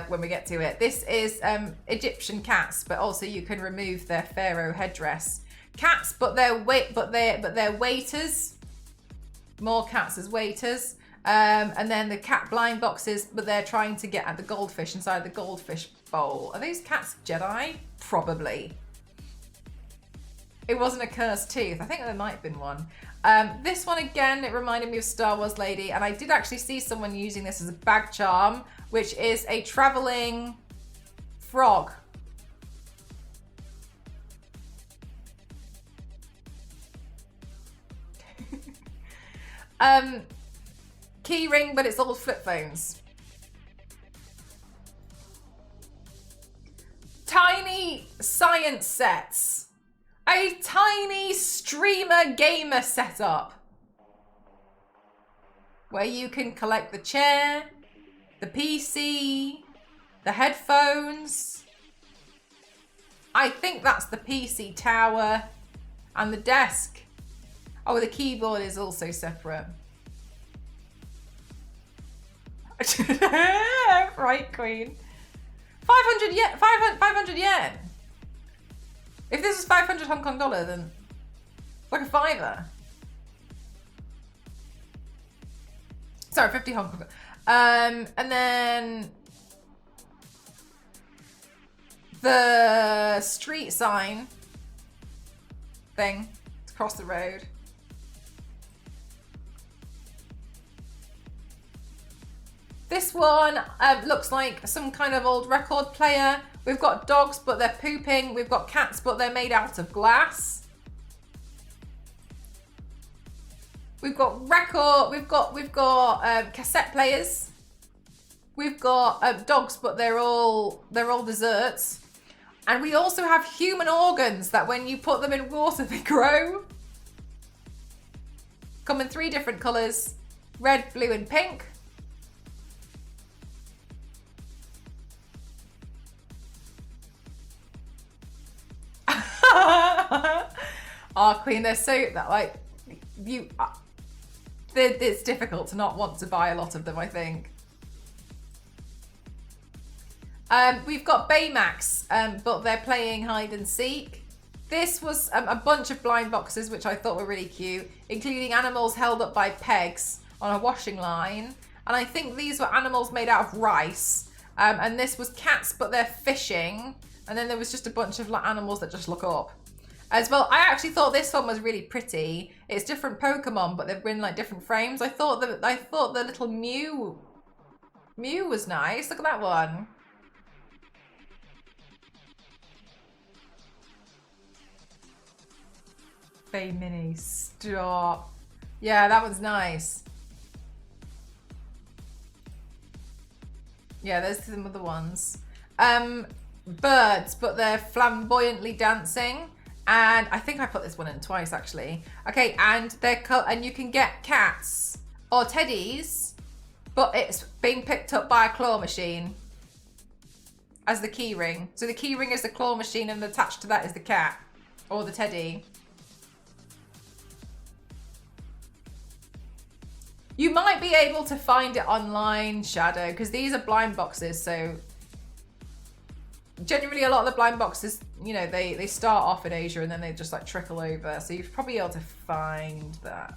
when we get to it. This is Egyptian cats, but also you can remove their pharaoh headdress. Cats, but they're waiters. More cats as waiters. And then the cat blind boxes, but they're trying to get at the goldfish inside the goldfish bowl. Are those cats Jedi? Probably. It wasn't a cursed tooth. I think there might have been one. This one again, it reminded me of Star Wars Lady, and I did actually see someone using this as a bag charm, which is a traveling frog. Key ring, but it's all flip phones. Tiny science sets. A tiny streamer gamer setup where you can collect the chair, the PC, the headphones. I think that's the PC tower and the desk. Oh, the keyboard is also separate. Right, Queen. 500 yen. 500 yen. If this is 500 Hong Kong dollar, then like a fiver. Sorry, 50 Hong Kong. And then the street sign thing to cross the road. This one looks like some kind of old record player. We've got dogs, but they're pooping. We've got cats, but they're made out of glass. We've got record. We've got cassette players. We've got dogs, but they're all desserts. And we also have human organs that when you put them in water, they grow. Come in 3 different colours: red, blue, and pink. Oh, Queen, they're so that like you. It's difficult to not want to buy a lot of them, I think. We've got Baymax, but they're playing hide and seek. This was a bunch of blind boxes, which I thought were really cute, including animals held up by pegs on a washing line. And I think these were animals made out of rice. And this was cats, but they're fishing. And then there was just a bunch of like animals that just look up. As well, I actually thought this one was really pretty. It's different Pokemon, but they've been like different frames. I thought the little Mew was nice. Look at that one. Bay Mini, stop. Yeah, that one's nice. Yeah, there's some other ones. Birds, but they're flamboyantly dancing. And I think I put this one in twice, actually. Okay, and and you can get cats or teddies, but it's being picked up by a claw machine as the key ring. So the key ring is the claw machine, and attached to that is the cat or the teddy. You might be able to find it online, Shadow, because these are blind boxes, so generally a lot of the blind boxes, you know, they start off in Asia and then they just like trickle over, so you're probably able to find that.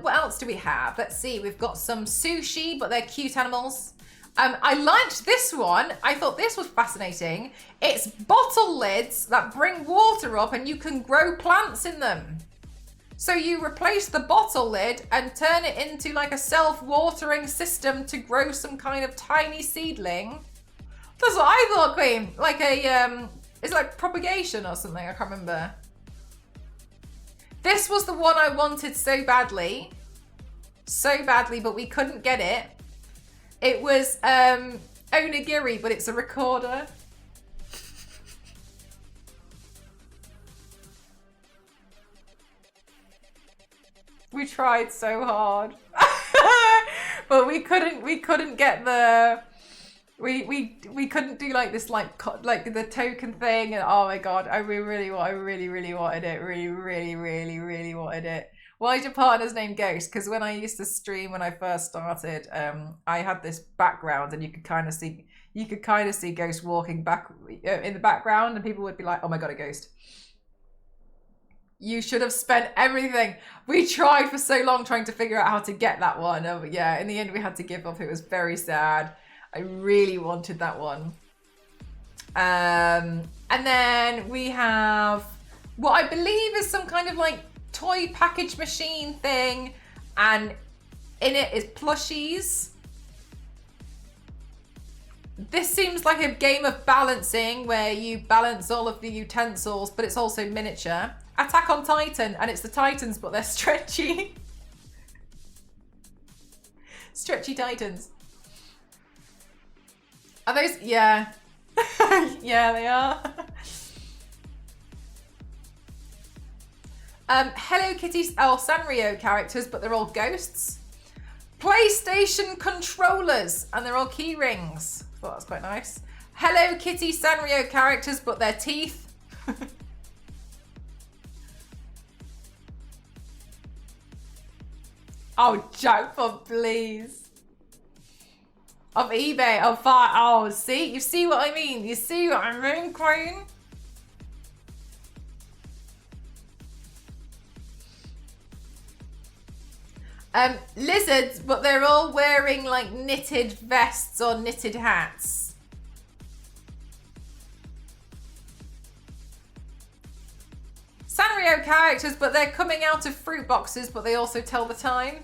What else do we have? Let's see, we've got some sushi, but they're cute animals. I liked this one. I thought this was fascinating. It's bottle lids that bring water up and you can grow plants in them. So you replace the bottle lid and turn it into like a self-watering system to grow some kind of tiny seedling. That's what I thought, Queen. Like a, it's like propagation or something, I can't remember. This was the one I wanted so badly, but we couldn't get it. It was onigiri, but it's a recorder. We tried so hard, but we couldn't get the. We couldn't do like this like the token thing, and oh my god, I really wanted it, really wanted it. Why is your partner's name Ghost? Because when I used to stream when I first started, I had this background, and you could kind of see Ghost walking back in the background, and people would be like, "Oh my god, a ghost." You should have spent everything. We tried for so long trying to figure out how to get that one. Oh, yeah, in the end we had to give up. It was very sad. I really wanted that one. And then we have what I believe is some kind of like toy package machine thing, and in it is plushies. This seems like a game of balancing where you balance all of the utensils, but it's also miniature. Attack on Titan, and it's the Titans, but they're stretchy. Stretchy Titans. Are those? Yeah. Yeah, they are. Hello Kitty, Sanrio characters, but they're all ghosts. PlayStation controllers, and they're all key rings. Thought that's quite nice. Hello Kitty Sanrio characters, but they're teeth. Oh, jackpot, please. Of eBay, of fire. Oh, see? You see what I mean? You see what I mean, Queen? Lizards, but they're all wearing like knitted vests or knitted hats. Sanrio characters, but they're coming out of fruit boxes, but they also tell the time.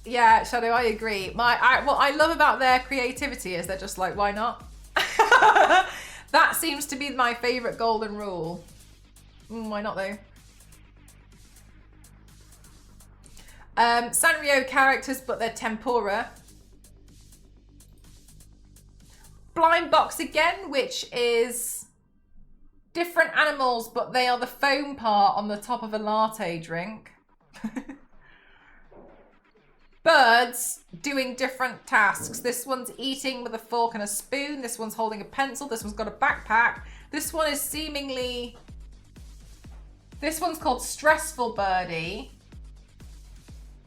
Yeah, Shadow, I agree. What I love about their creativity is they're just like, why not? That seems to be my favorite golden rule. Why not though? Sanrio characters, but they're tempura. Blind box again, which is different animals, but they are the foam part on the top of a latte drink. Birds doing different tasks. This one's eating with a fork and a spoon. This one's holding a pencil. This one's got a backpack. This one is seemingly... This one's called Stressful Birdie.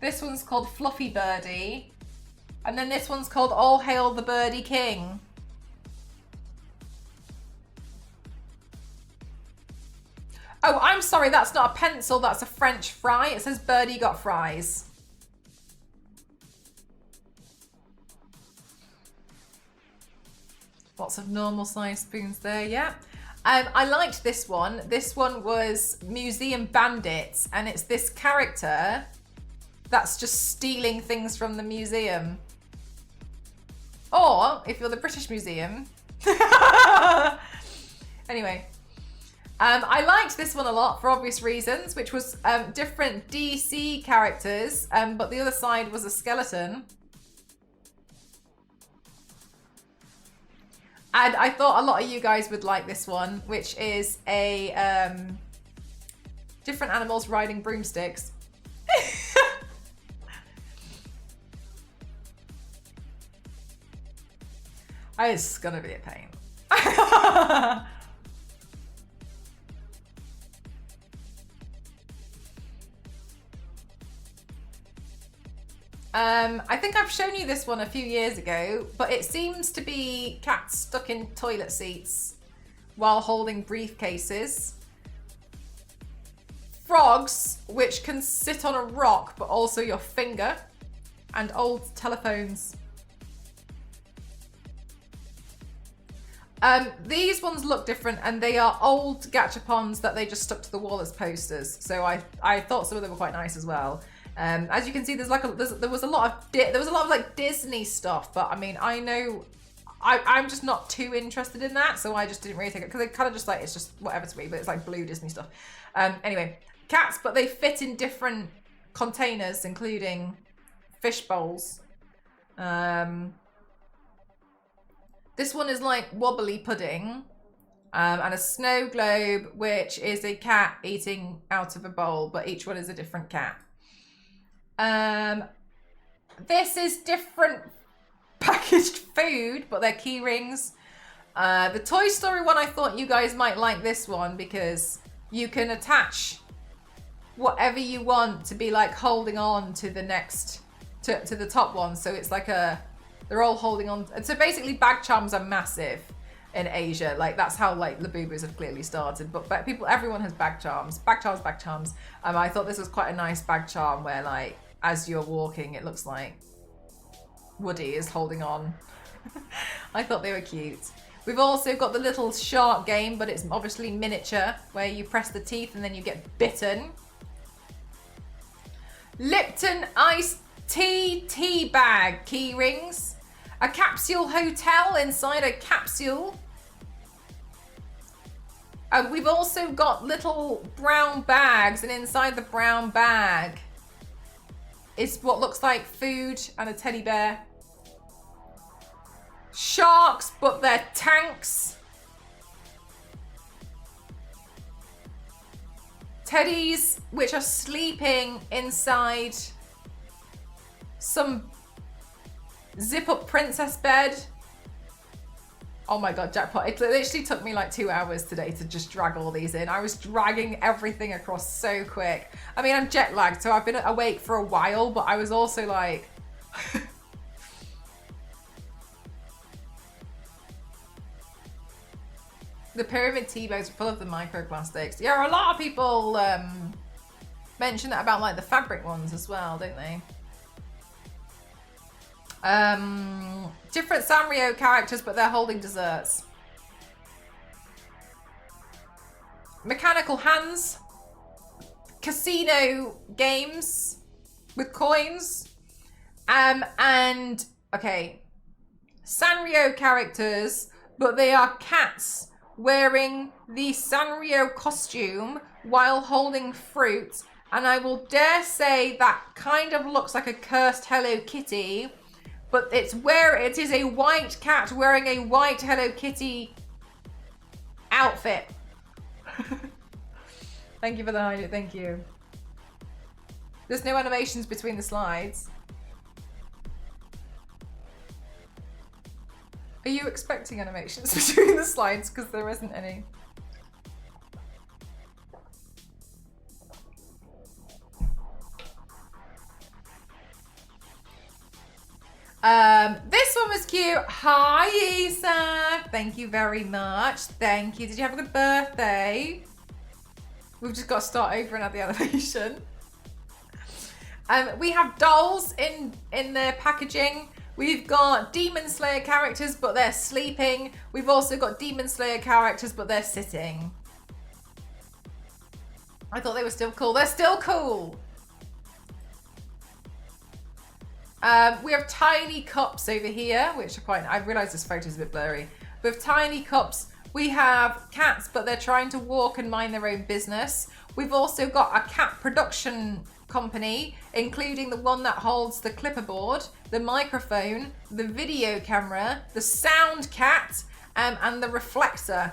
This one's called Fluffy Birdie. And then this one's called All Hail the Birdie King. Oh, I'm sorry, that's not a pencil, that's a French fry. It says Birdie got fries. Lots of normal sized spoons there, yeah. I liked this one. This one was Museum Bandits, and it's this character that's just stealing things from the museum. Or, if you're the British Museum. Anyway. I liked this one a lot for obvious reasons, which was different DC characters, but the other side was a skeleton. And I thought a lot of you guys would like this one, which is a different animals riding broomsticks. It's gonna be a pain. I think I've shown you this one a few years ago, but it seems to be cats stuck in toilet seats while holding briefcases. Frogs, which can sit on a rock, but also your finger. And old telephones. These ones look different, and they are old gachapons that they just stuck to the wall as posters. So I thought some of them were quite nice as well. As you can see, there was a lot of like Disney stuff, but I mean, I know I'm just not too interested in that, so I just didn't really take it because they kind of just like, it's just whatever to me, but it's like blue Disney stuff. Anyway, cats, but they fit in different containers, including fish bowls. This one is like wobbly pudding, and a snow globe, which is a cat eating out of a bowl, but each one is a different cat. This is different packaged food, but they're key rings. The Toy Story one, I thought you guys might like this one because you can attach whatever you want to be like holding on to the next, to the top one. So it's like they're all holding on. And so basically bag charms are massive in Asia. Like that's how like Labubus have clearly started. But everyone has bag charms. Bag charms. I thought this was quite a nice bag charm where like, as you're walking, it looks like Woody is holding on. I thought they were cute. We've also got the little shark game, but it's obviously miniature, where you press the teeth and then you get bitten. Lipton iced tea bag key rings. A capsule hotel inside a capsule. We've also got little brown bags, and inside the brown bag is what looks like food and a teddy bear. Sharks, but they're tanks. Teddies, which are sleeping inside some zip-up princess bed. Oh my god, jackpot. It literally took me like 2 hours today to just drag all these in. I was dragging everything across so quick. I mean, I'm jet lagged, so I've been awake for a while, but I was also like... The pyramid tea bags are full of the microplastics. Yeah, a lot of people mention that about like the fabric ones as well, don't they? Different Sanrio characters, but they're holding desserts. Mechanical hands. Casino games with coins. And, okay. Sanrio characters, but they are cats wearing the Sanrio costume while holding fruit. And I will dare say that kind of looks like a cursed Hello Kitty. But it is a white cat wearing a white Hello Kitty outfit. Thank you for the highlight, thank you. There's no animations between the slides. Are you expecting animations between the slides? Because there isn't any. This one was cute. Hi, Isa. Thank you very much. Thank you. Did you have a good birthday? We've just got to start over and add the animation. We have dolls in their packaging. We've got Demon Slayer characters, but they're sleeping. We've also got Demon Slayer characters, but they're sitting. I thought they were still cool. They're still cool. We have tiny cups over here, which are quite, I realise this photo is a bit blurry. We have tiny cups. We have cats, but they're trying to walk and mind their own business. We've also got a cat production company, including the one that holds the clipperboard, the microphone, the video camera, the sound cat, and the reflector.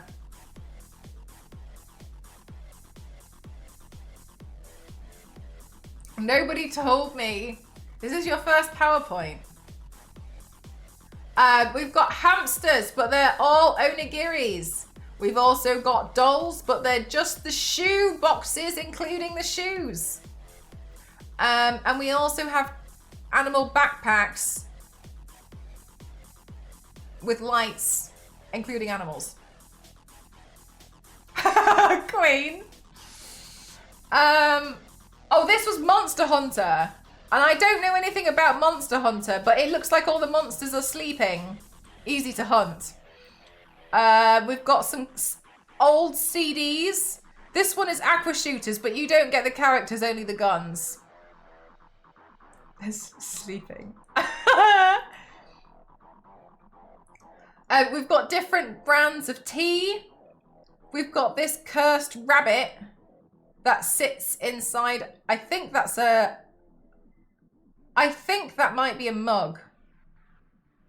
Nobody told me. This is your first PowerPoint. We've got hamsters, but they're all onigiris. We've also got dolls, but they're just the shoe boxes, including the shoes. And we also have animal backpacks with lights, including animals. Queen. Oh, this was Monster Hunter. And I don't know anything about Monster Hunter, but it looks like all the monsters are sleeping. Easy to hunt. We've got some old CDs. This one is Aqua Shooters, but you don't get the characters, only the guns. It's sleeping. We've got different brands of tea. We've got this cursed rabbit that sits inside. I think that might be a mug.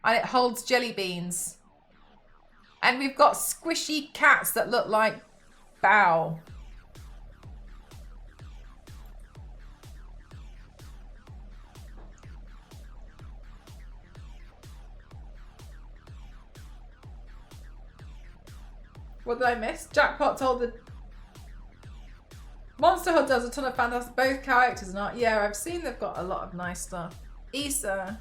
And it holds jelly beans. And we've got squishy cats that look like Bow. What did I miss? Jackpot told the Monster Hunter does a ton of fantastic, both characters and art. Yeah, I've seen they've got a lot of nice stuff. Issa.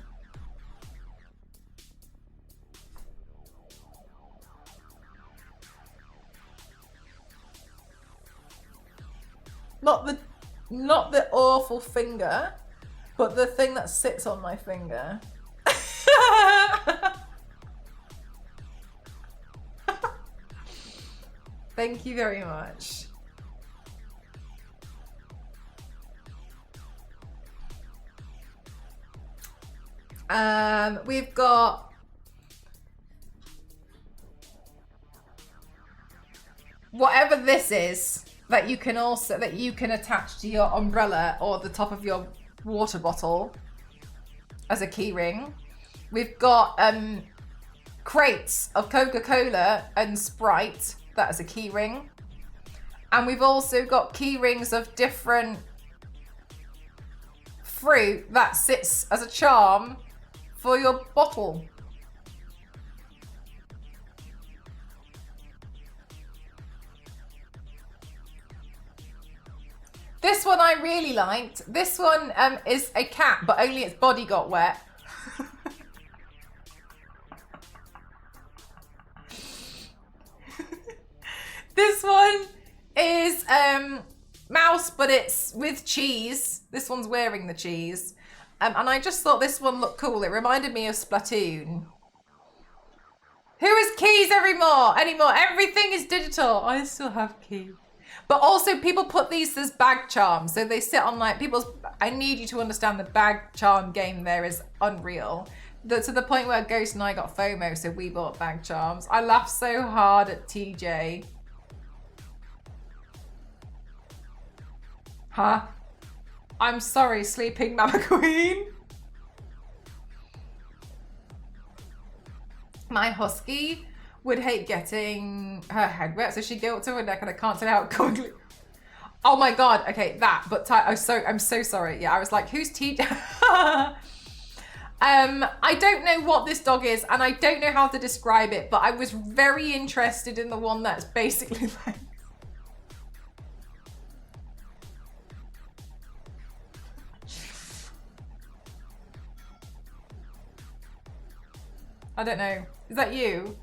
Not the awful finger, but the thing that sits on my finger. Thank you very much. We've got whatever this is that you can attach to your umbrella or the top of your water bottle as a key ring. We've got crates of Coca-Cola and Sprite. That is a key ring. And we've also got key rings of different fruit that sits as a charm for your bottle. This one I really liked. This one is a cat, but only its body got wet. This one is mouse, but it's with cheese. This one's wearing the cheese. And I just thought this one looked cool. It reminded me of Splatoon. Who has keys anymore? Everything is digital. I still have keys. But also people put these as bag charms. So they sit on like people's... I need you to understand the bag charm game there is unreal. To the point where Ghost and I got FOMO, so we bought bag charms. I laughed so hard at TJ. Huh? I'm sorry, sleeping Mama Queen. My husky would hate getting her head wet, so she'd go up to her neck and I can't tell how quickly. Oh my god, okay, that, but I'm so sorry. Yeah, I was like, who's TJ? I don't know what this dog is and I don't know how to describe it, but I was very interested in the one that's basically like... I don't know. Is that you?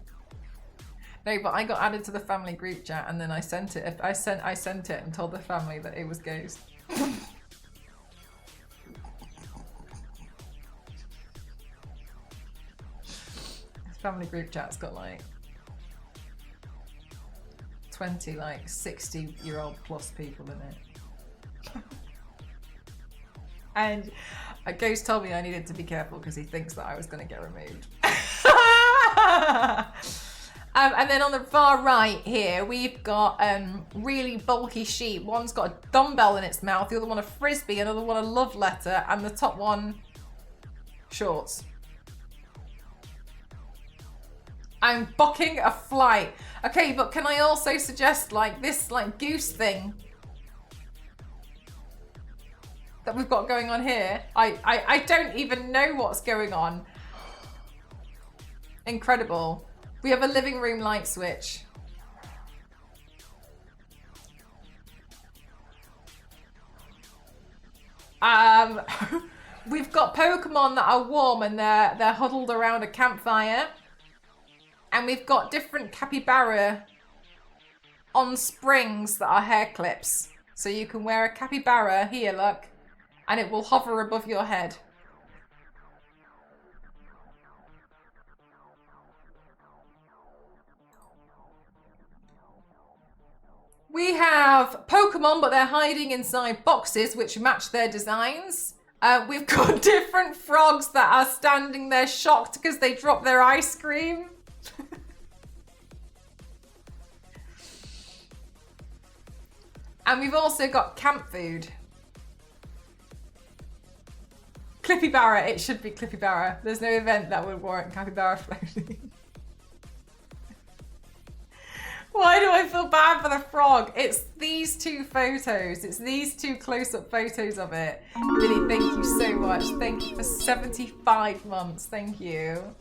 No, but I got added to the family group chat and then I sent it. I sent it and told the family that it was Ghost. This family group chat's got like 20, like 60-year-old plus people in it. And a Ghost told me I needed to be careful because he thinks that I was going to get removed. And then on the far right here, we've got really bulky sheep. One's got a dumbbell in its mouth, the other one a frisbee, another one a love letter, and the top one, shorts. I'm booking a flight. Okay, but can I also suggest like this like goose thing that we've got going on here? I don't even know what's going on. Incredible. We have a living room light switch. We've got Pokemon that are warm and they're huddled around a campfire. And we've got different capybara on springs that are hair clips. So you can wear a capybara, here look, and it will hover above your head. We have Pokemon, but they're hiding inside boxes which match their designs. We've got different frogs that are standing there shocked because they dropped their ice cream. And we've also got camp food. Clippybara, it should be Clippybara. There's no event that would warrant capybara floating. Why do I feel bad for the frog? It's these two photos. It's these two close-up photos of it. Billy, thank you so much. Thank you for 75 months. Thank you.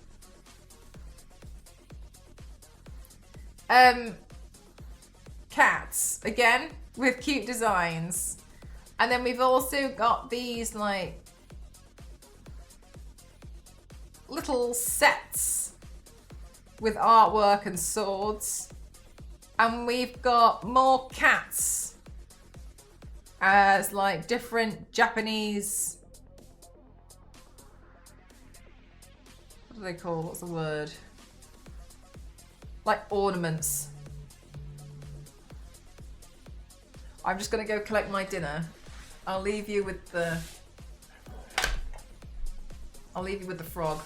Cats, again, with cute designs. And then we've also got these, like, little sets with artwork and swords. And we've got more cats as like different Japanese, what do they call, what's the word? Like ornaments. I'm just gonna go collect my dinner. I'll leave you with the frog.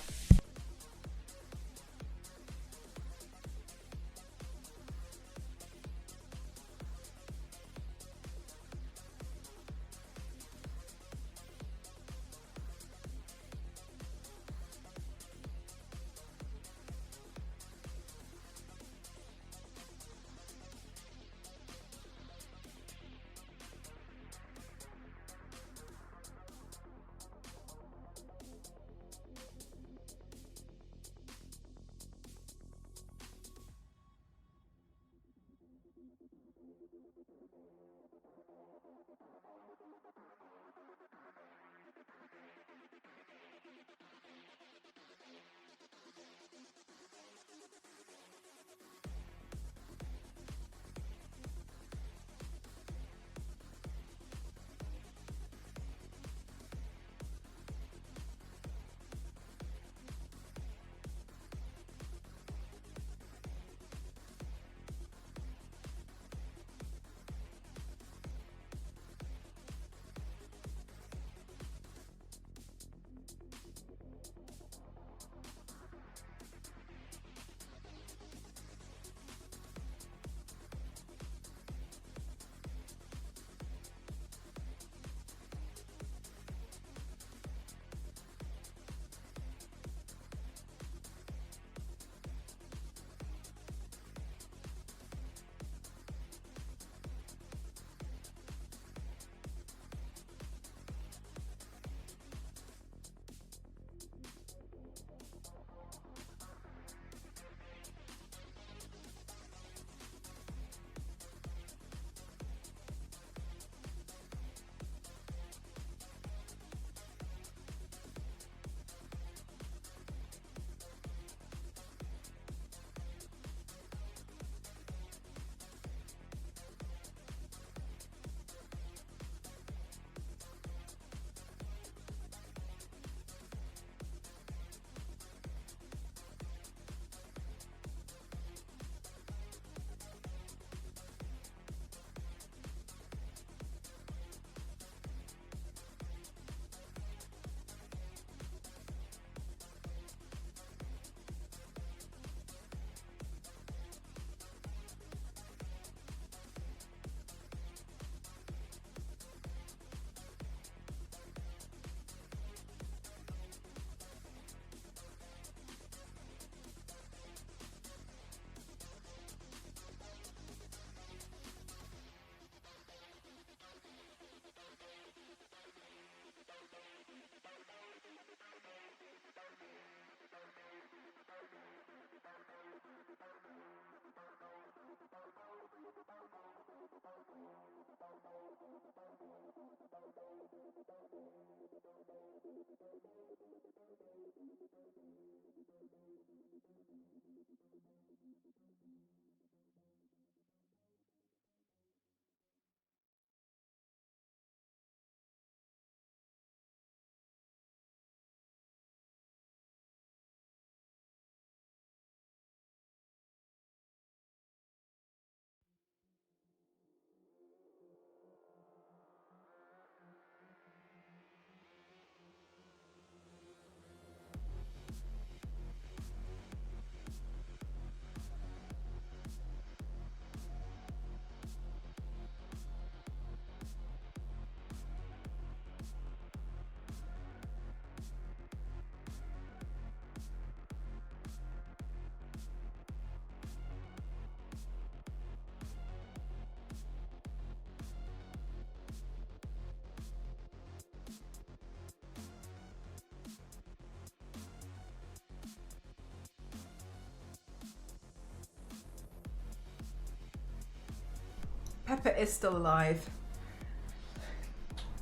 Pepper is still alive.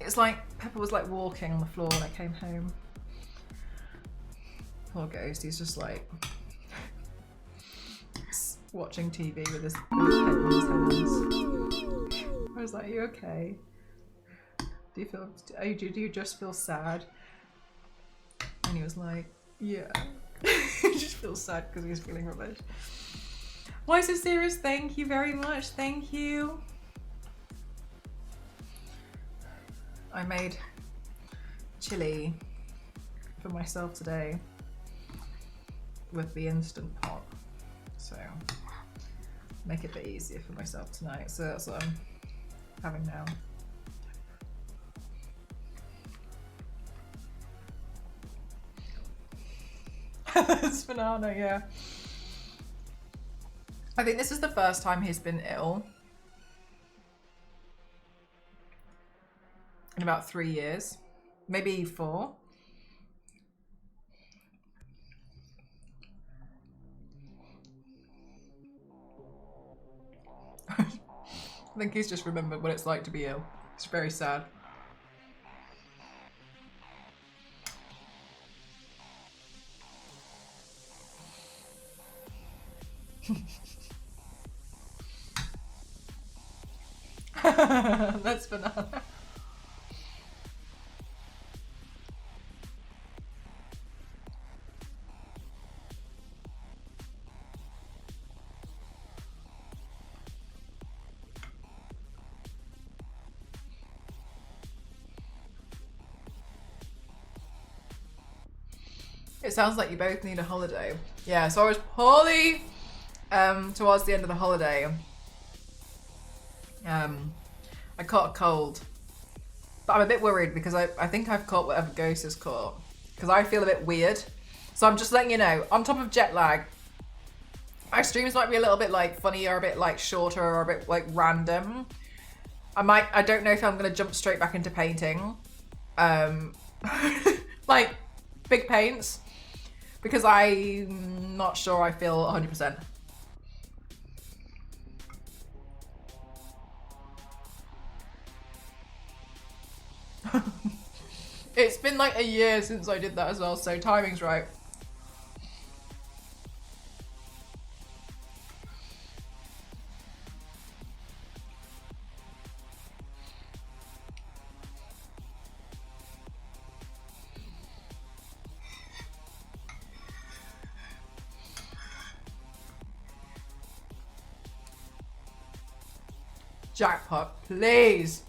It's like Pepper was like walking on the floor when I came home. Poor Ghost, he's just like watching TV with his head in his hands. I was like, are you okay? Do you just feel sad? And he was like, yeah. He just feels sad because he's feeling rubbish. Why so serious? Thank you very much. Thank you. I made chili for myself today with the Instant Pot. So make it a bit easier for myself tonight. So that's what I'm having now. It's banana, yeah. I think this is the first time he's been ill in about 3 years, maybe 4. I think he's just remembered what it's like to be ill. It's very sad. That's banana. It sounds like you both need a holiday. Yeah, so I was poorly towards the end of the holiday. I caught a cold. But I'm a bit worried because I think I've caught whatever Ghost has caught. Because I feel a bit weird. So I'm just letting you know, on top of jet lag, my streams might be a little bit like funny or a bit like shorter or a bit like random. I don't know if I'm gonna jump straight back into painting. Like big paints. Because I'm not sure I feel 100%. It's been like a year since I did that as well, so timing's right. Jackpot, please.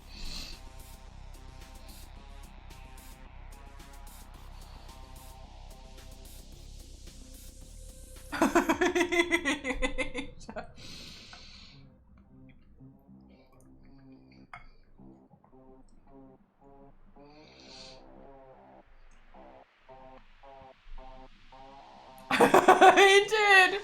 He did.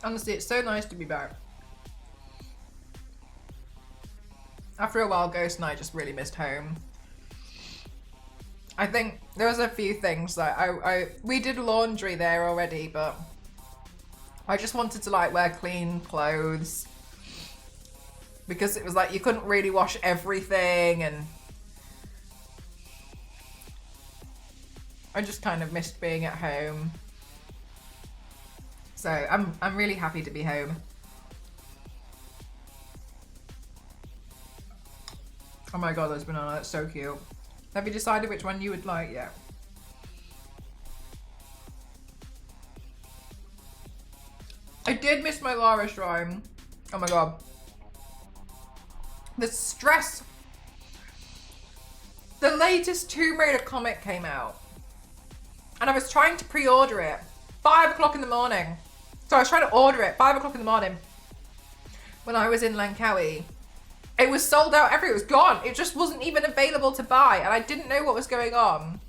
Honestly, it's so nice to be back. After a while, Ghost and I just really missed home. I think there was a few things that we did laundry there already, but I just wanted to like wear clean clothes because it was like you couldn't really wash everything, and I just kind of missed being at home. So I'm really happy to be home. Oh my god, those banana, that's so cute. Have you decided which one you would like yet? I did miss my Lara shrine. Oh my god. The stress. The latest Tomb Raider comic came out. And I was trying to pre-order it. 5 o'clock in the morning. So I was trying to order it, 5 o'clock in the morning. When I was in Langkawi. It was sold out everywhere, it was gone. It just wasn't even available to buy and I didn't know what was going on.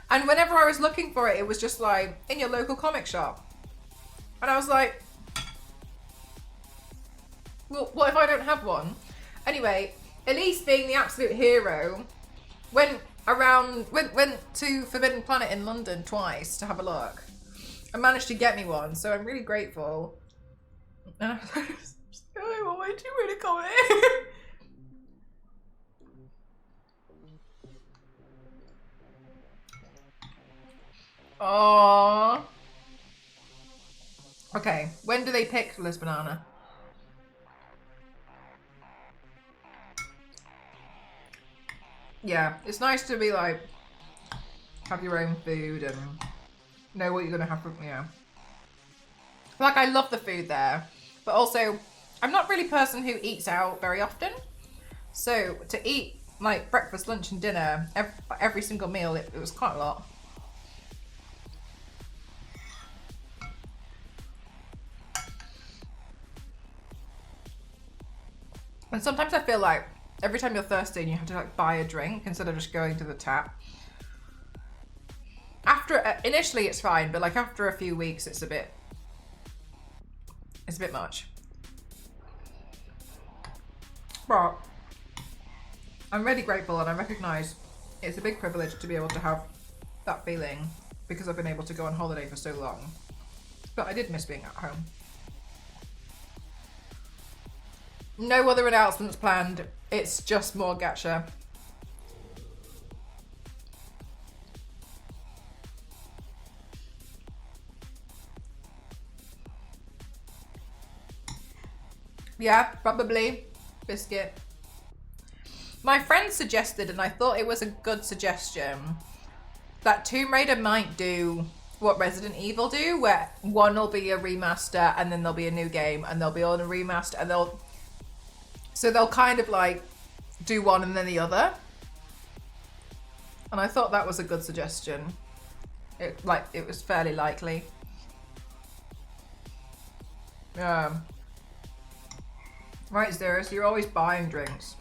And whenever I was looking for it, it was just like, in your local comic shop. And I was like, well, what if I don't have one? Anyway, Elise, being the absolute hero, went to Forbidden Planet in London twice to have a look. And managed to get me one, so I'm really grateful. And I was like, oh, why did you really come in? Aww. Okay, when do they pick Liz Banana? Yeah, it's nice to be like, have your own food and know what you're gonna have for, yeah. Like, I love the food there, but also, I'm not really a person who eats out very often. So, to eat, like, breakfast, lunch and dinner, every single meal, it was quite a lot. And sometimes I feel like every time you're thirsty and you have to like buy a drink instead of just going to the tap. After initially it's fine, but like after a few weeks it's a bit much. But I'm really grateful and I recognise it's a big privilege to be able to have that feeling because I've been able to go on holiday for so long. But I did miss being at home. No other announcements planned. It's just more gacha. Yeah, probably. Biscuit. My friend suggested, and I thought it was a good suggestion, that Tomb Raider might do what Resident Evil do, where one will be a remaster and then there'll be a new game and they'll be on a remaster and they'll kind of like do one and then the other. And I thought that was a good suggestion. It was fairly likely. Yeah. Right, Zeros, you're always buying drinks.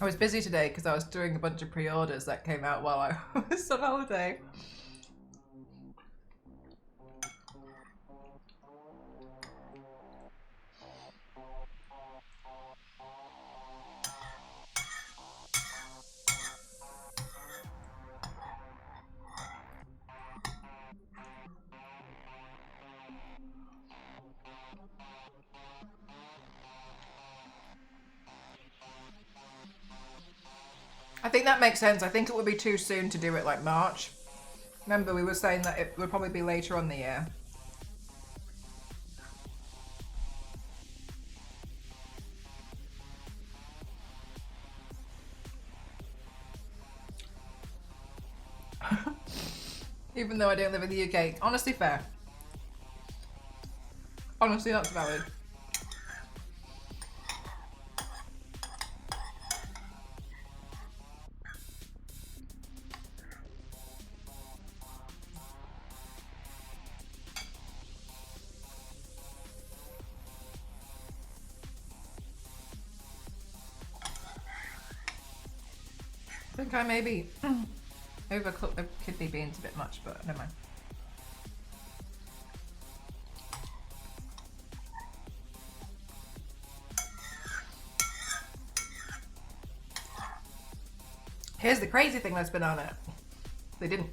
I was busy today because I was doing a bunch of pre-orders that came out while I was on holiday. I think that makes sense. I think it would be too soon to do it like March. Remember, we were saying that it would probably be later on the year. Even though I don't live in the UK. Honestly, fair. Honestly, that's valid. I think I maybe overcooked the kidney beans a bit much, but never mind. Here's the crazy thing that's been on it. They didn't.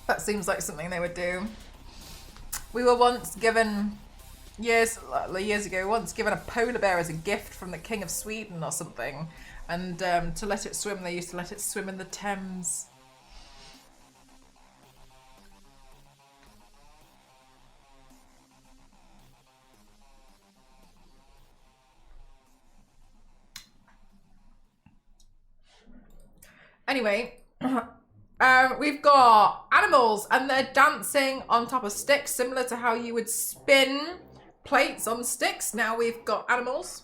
That seems like something they would do. We were once given, years ago, once given a polar bear as a gift from the King of Sweden or something. And to let it swim, they used to let it swim in the Thames. Anyway, we've got animals and they're dancing on top of sticks, similar to how you would spin plates on sticks. Now we've got animals.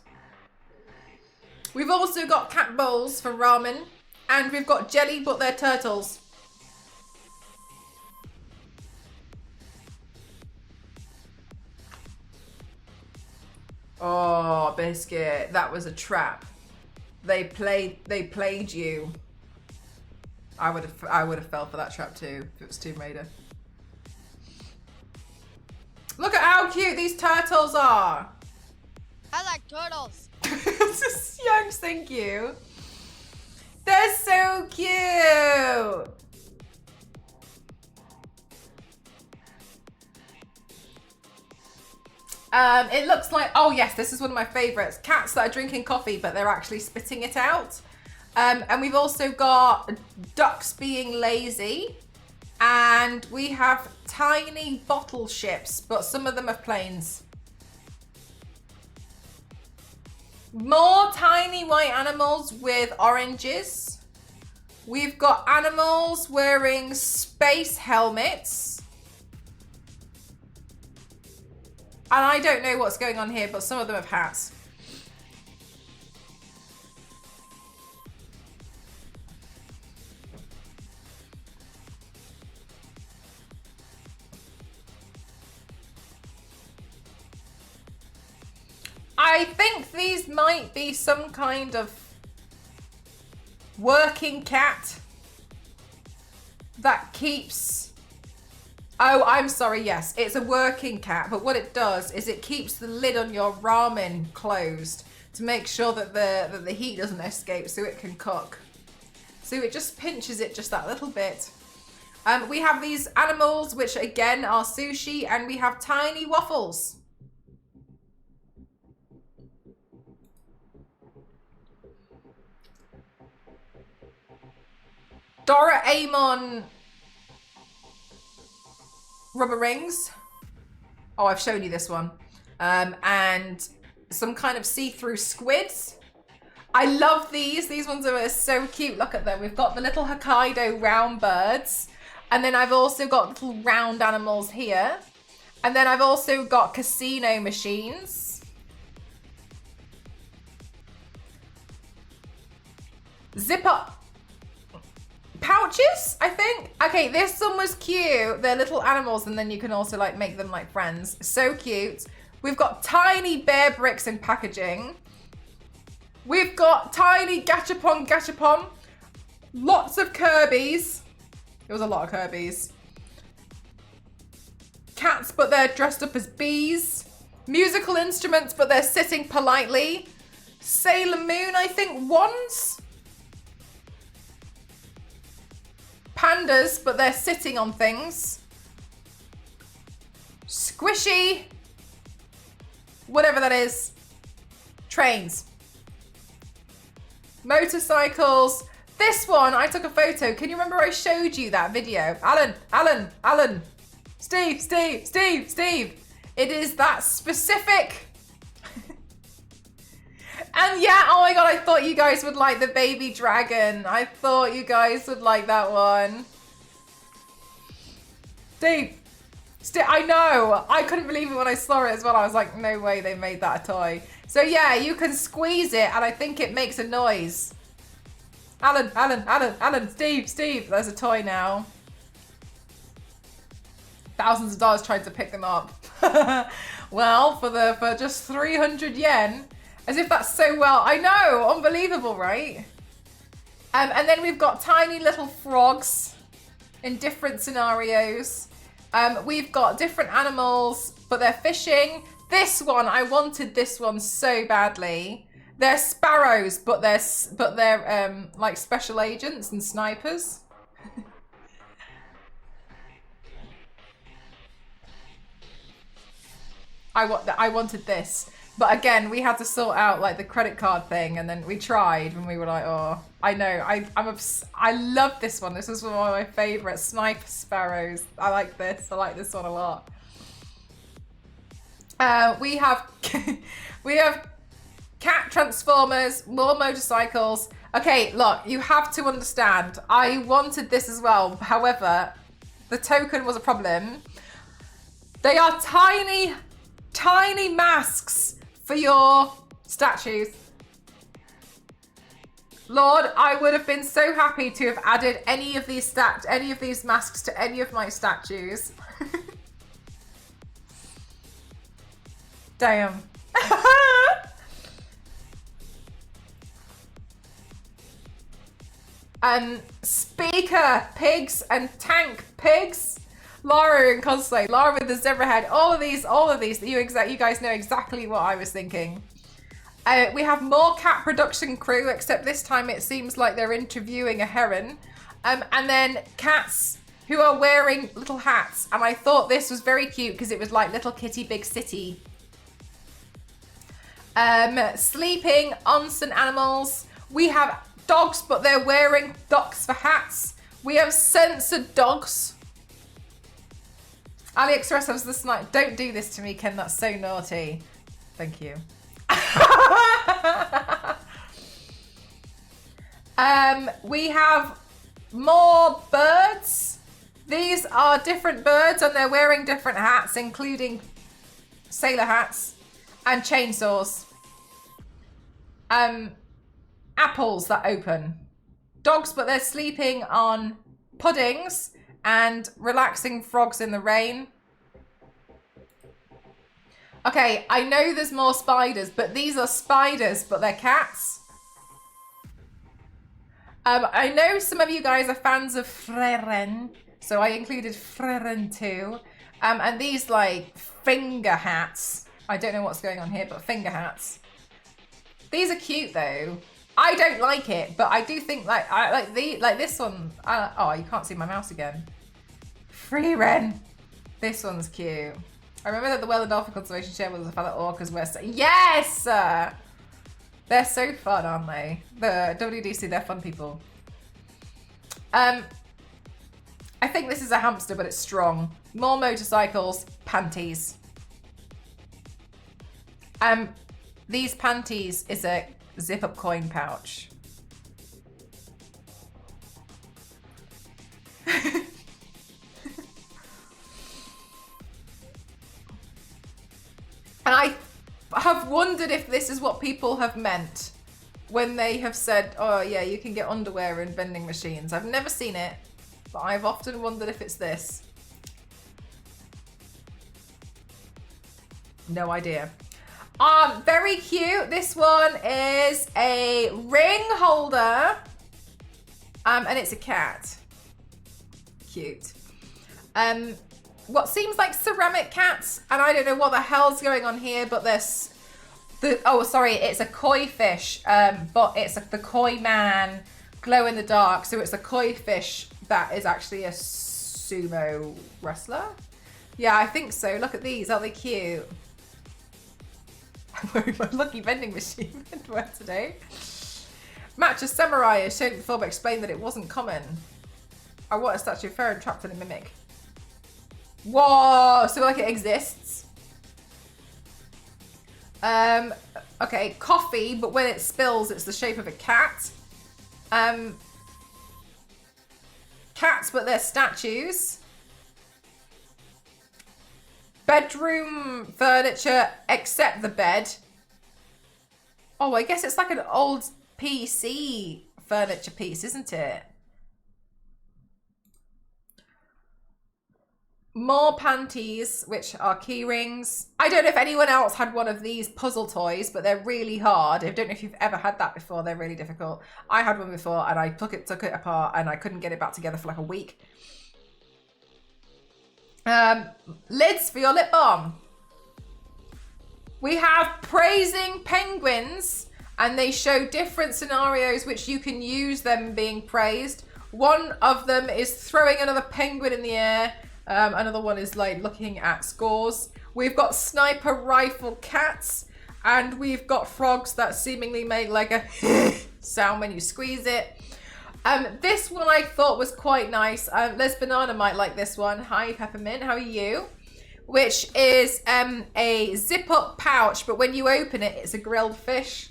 We've also got cat bowls for ramen, and we've got jelly, but they're turtles. Oh, Biscuit, that was a trap. They played you. I would have fell for that trap too if it was Tomb Raider. Look at how cute these turtles are. I like turtles. Youngs, thank you. They're so cute. It looks like, oh yes, this is one of my favorites. Cats that are drinking coffee, but they're actually spitting it out. And we've also got ducks being lazy. And we have tiny bottle ships, but some of them are planes. More tiny white animals with oranges. We've got animals wearing space helmets. And I don't know what's going on here, but some of them have hats. I think these might be some kind of working cat that keeps... Oh, I'm sorry, yes, it's a working cat, but what it does is it keeps the lid on your ramen closed to make sure that the heat doesn't escape so it can cook. So it just pinches it just that little bit. We have these animals, which again are sushi, and we have tiny waffles. Doraemon rubber rings. Oh, I've shown you this one. And some kind of see-through squids. I love these. These ones are so cute. Look at them. We've got the little Hokkaido round birds. And then I've also got little round animals here. And then I've also got casino machines. Zipper pouches, I think. Okay, this one was cute. They're little animals, and then you can also like make them like friends. So cute. We've got tiny bear bricks in packaging. We've got tiny gachapon. Lots of Kirby's. There was a lot of Kirby's. Cats, but they're dressed up as bees. Musical instruments, but they're sitting politely. Sailor Moon, I think, wands. Pandas, but they're sitting on things. Squishy. Whatever that is. Trains. Motorcycles. This one, I took a photo. Can you remember I showed you that video? Alan. Steve. It is that specific. And yeah, oh my god, I thought you guys would like the baby dragon. I thought you guys would like that one. Steve, I know. I couldn't believe it when I saw it as well. I was like, no way they made that a toy. So yeah, you can squeeze it and I think it makes a noise. Alan, Steve, there's a toy now. Thousands of dollars trying to pick them up. Well, for just 300 yen. As if that's so well. I know, unbelievable, right? And then we've got tiny little frogs in different scenarios. We've got different animals, but they're fishing. This one, I wanted this one so badly. They're sparrows, but they're like special agents and snipers. I wanted this. But again, we had to sort out like the credit card thing, and then we tried, and we were like, oh, I know, I love this one. This is one of my favorite Sniper Sparrows. I like this one a lot. We have cat transformers, more motorcycles. Okay, look, you have to understand, I wanted this as well. However, the token was a problem. They are tiny, tiny masks for your statues. Lord, I would have been so happy to have added any of these masks to any of my statues. Damn. And speaker pigs and tank pigs. Lara and cosplay, Lara with the zebra head, all of these, you guys know exactly what I was thinking. We have more cat production crew, except this time it seems like they're interviewing a heron. And then cats who are wearing little hats. And I thought this was very cute because it was like Little Kitty Big City. Sleeping onsen animals. We have dogs, but they're wearing ducks for hats. We have censored dogs. AliExpress has the snipe. Don't do this to me, Ken. That's so naughty. Thank you. We have more birds. These are different birds and they're wearing different hats, including sailor hats and chainsaws. Apples that open. Dogs, but they're sleeping on puddings and relaxing frogs in the rain. Okay, I know there's more spiders, but these are spiders, but they're cats. I know some of you guys are fans of Frieren, so I included Frieren too. And these like finger hats. I don't know what's going on here, but finger hats. These are cute though. I don't like it, but I do think like this one. Oh, you can't see my mouse again. Frieren. This one's cute. I remember that the Whale and Dolphin Conservation Share was a fellow orcas were so yes! They're so fun, aren't they? The WDC, they're fun people. I think this is a hamster, but it's strong. More motorcycles, panties. These panties is a zip-up coin pouch. And I have wondered if this is what people have meant when they have said, oh yeah, you can get underwear in vending machines. I've never seen it, but I've often wondered if it's this. No idea. Very cute. This one is a ring holder. And it's a cat. Cute. What seems like ceramic cats, and I don't know what the hell's going on here, but it's a koi fish, but it's the koi man glow in the dark, so it's a koi fish that is actually a sumo wrestler. Yeah, I think so. Look at these, aren't they cute? I'm wearing my lucky vending machine underwear today. Matcha Samurai has shown it before, but explained that it wasn't common. I want a statue of Pharaoh trapped in a mimic. Whoa, so like it exists. Okay, coffee, but when it spills, it's the shape of a cat. Cats, but they're statues. Bedroom furniture, except the bed. Oh, I guess it's like an old PC furniture piece, isn't it? More panties, which are key rings. I don't know if anyone else had one of these puzzle toys, but they're really hard. I don't know if you've ever had that before. They're really difficult. I had one before and I took it apart and I couldn't get it back together for like a week. Lids for your lip balm. We have praising penguins, and they show different scenarios which you can use them being praised. One of them is throwing another penguin in the air. Another one is like looking at scores. We've got sniper rifle cats, and we've got frogs that seemingly make like a sound when you squeeze it. This one I thought was quite nice. Les Banana might like this one. Hi Peppermint, how are you? Which is a zip up pouch, but when you open it, it's a grilled fish.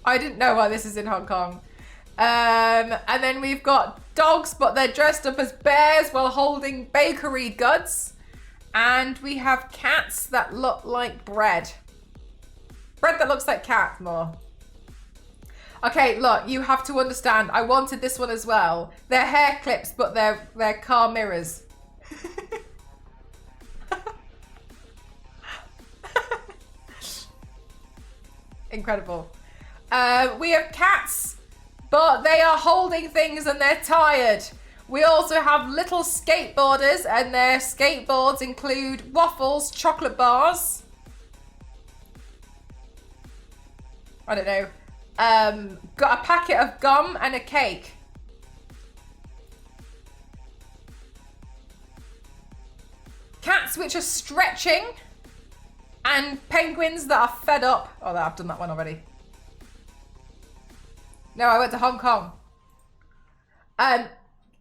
I didn't know why this is in Hong Kong. And then we've got dogs, but they're dressed up as bears while holding bakery goods. And we have cats that look like bread. Bread that looks like cat more. Okay, look, you have to understand. I wanted this one as well. They're hair clips, but they're car mirrors. Incredible. We have cats, but they are holding things and they're tired. We also have little skateboarders, and their skateboards include waffles, chocolate bars. I don't know. Got a packet of gum and a cake. Cats which are stretching, and penguins that are fed up. Oh, I've done that one already. No, I went to Hong Kong.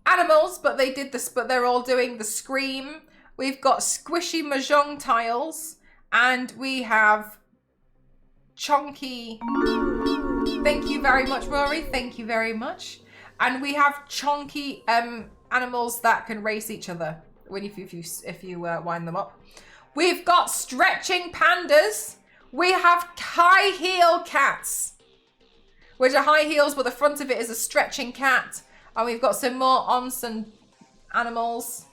Animals, but they did this, but they're all doing the scream. We've got squishy mahjong tiles, and we have chonky. Thank you very much, Rory. Thank you very much. And we have chonky animals that can race each other when if you wind them up. We've got stretching pandas. We have high heel cats, which are high heels, but the front of it is a stretching cat. And we've got some more onsen animals.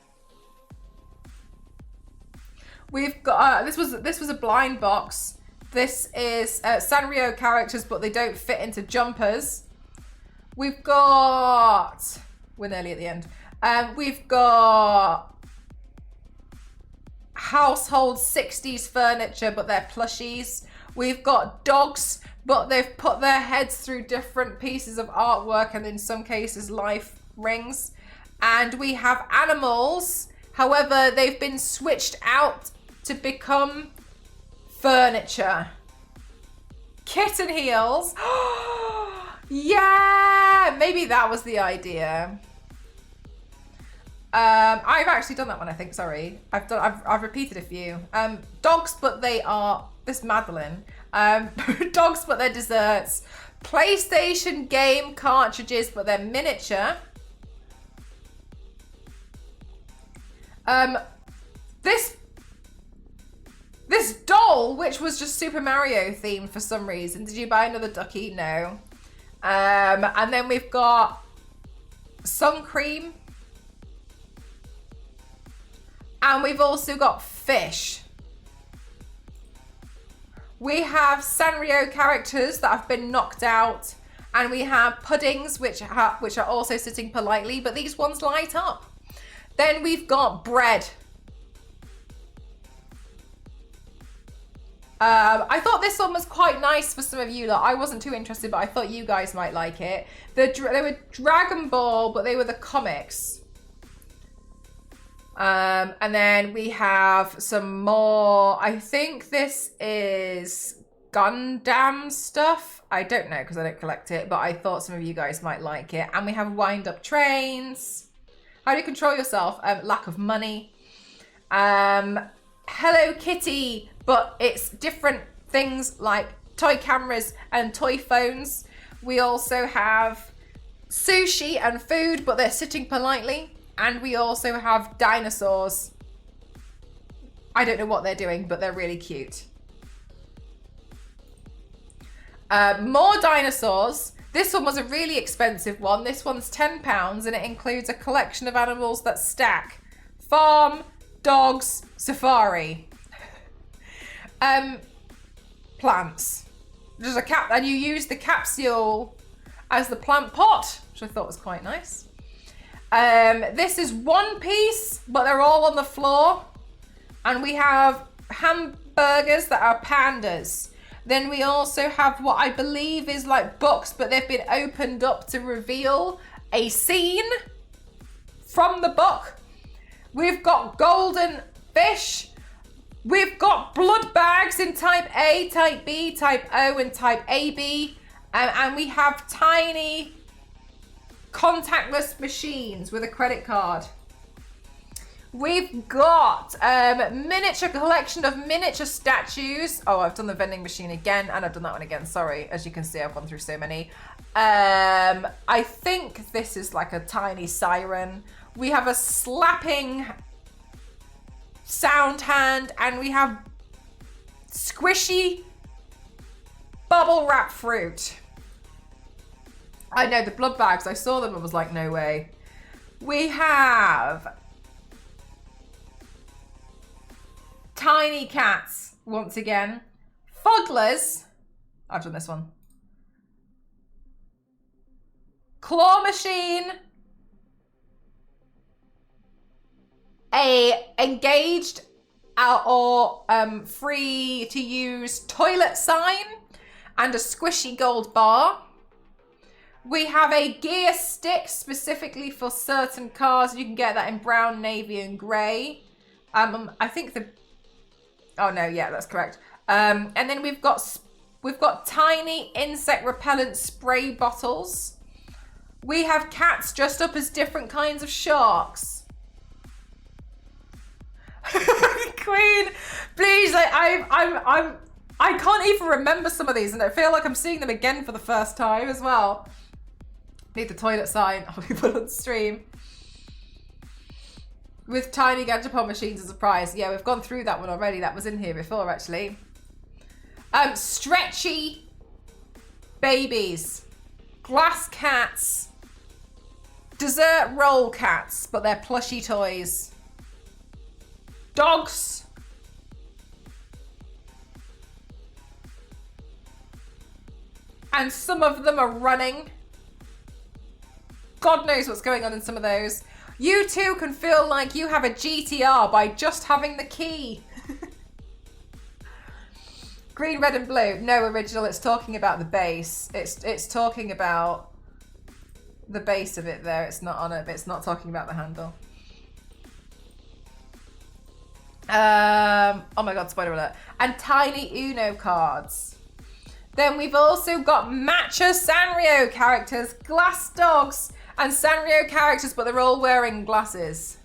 We've got this was a blind box. This is Sanrio characters, but they don't fit into jumpers. We've got, we're nearly at the end. We've got household 60s furniture, but they're plushies. We've got dogs, but they've put their heads through different pieces of artwork, and in some cases life rings. And we have animals, however, they've been switched out to become furniture. Kitten heels. Yeah, maybe that was the idea. I've actually done that one, I think. Sorry, I've repeated a few. Dogs, but they are this Madeline. Dogs, but they're desserts. PlayStation game cartridges, but they're miniature. This doll, which was just Super Mario themed for some reason. Did you buy another ducky? No. And then we've got sun cream. And we've also got fish. We have Sanrio characters that have been knocked out. And we have puddings, which are also sitting politely, but these ones light up. Then we've got bread. I thought this one was quite nice for some of you. Like, I wasn't too interested, but I thought you guys might like it. They were Dragon Ball, but they were the comics. And then we have some more. I think this is Gundam stuff. I don't know because I don't collect it, but I thought some of you guys might like it. And we have wind-up trains. How do you control yourself? Lack of money. Hello Kitty, but it's different things like toy cameras and toy phones. We also have sushi and food, but they're sitting politely. And we also have dinosaurs. I don't know what they're doing, but they're really cute. More dinosaurs. This one was a really expensive one. This one's £10 and it includes a collection of animals that stack. Farm, dogs, safari. Plants. There's a cap, and you use the capsule as the plant pot, which I thought was quite nice. This is one piece, but they're all on the floor. And we have hamburgers that are pandas. Then we also have what I believe is like books, but they've been opened up to reveal a scene from the book. We've got golden fish. We've got blood bags in type A, type B, type O, and type AB. And we have tiny contactless machines with a credit card. We've got miniature collection of miniature statues. Oh, I've done the vending machine again, and I've done that one again. Sorry, as you can see, I've gone through so many. I think this is like a tiny siren. We have a slapping sound hand, and we have squishy bubble wrap fruit. I know the blood bags. I saw them and was like, no way. We have tiny cats once again. Fugglers. I've done this one. Claw machine. A engaged or free to use toilet sign and a squishy gold bar. We have a gear stick specifically for certain cars. You can get that in brown, navy, and grey. I think the... Oh no, yeah, that's correct. And then we've got tiny insect repellent spray bottles. We have cats dressed up as different kinds of sharks. Queen, please, I can't even remember some of these, and I feel like I'm seeing them again for the first time as well. Need the toilet sign. I'll be put on stream. With tiny Gachapon machines as a prize. Yeah, we've gone through that one already. That was in here before, actually. Stretchy babies. Glass cats. Dessert roll cats, but they're plushy toys. Dogs. And some of them are running. God knows what's going on in some of those. You too can feel like you have a GTR by just having the key. Green, red, and blue. No, original. It's talking about the base. It's talking about the base of it there. It's not on it, but it's not talking about the handle. Oh my god, spoiler alert. And tiny Uno cards. Then we've also got matcha Sanrio characters, glass dogs, and Sanrio characters, but they're all wearing glasses.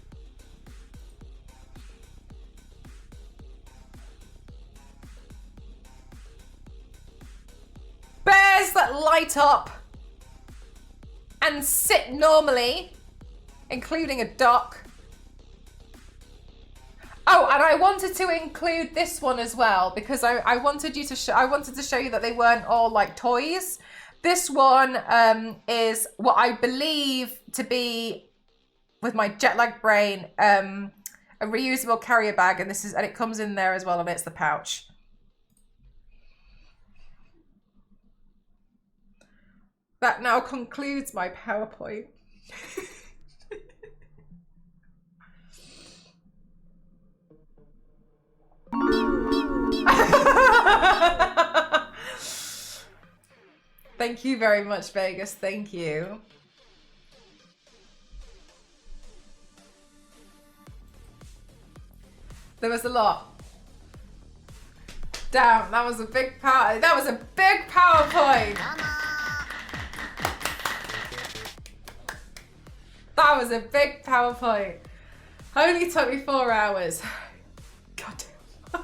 Bears that light up and sit normally, including a duck. Oh, and I wanted to include this one as well because I wanted to show you that they weren't all like toys. This one is what I believe to be, with my jet lag brain, a reusable carrier bag, and it comes in there as well, and it's the pouch. That now concludes my PowerPoint. Thank you very much, Vegas. Thank you. There was a lot. Damn, that was a big power. That was a big PowerPoint. That was a big PowerPoint. Only took me 4 hours. God damn.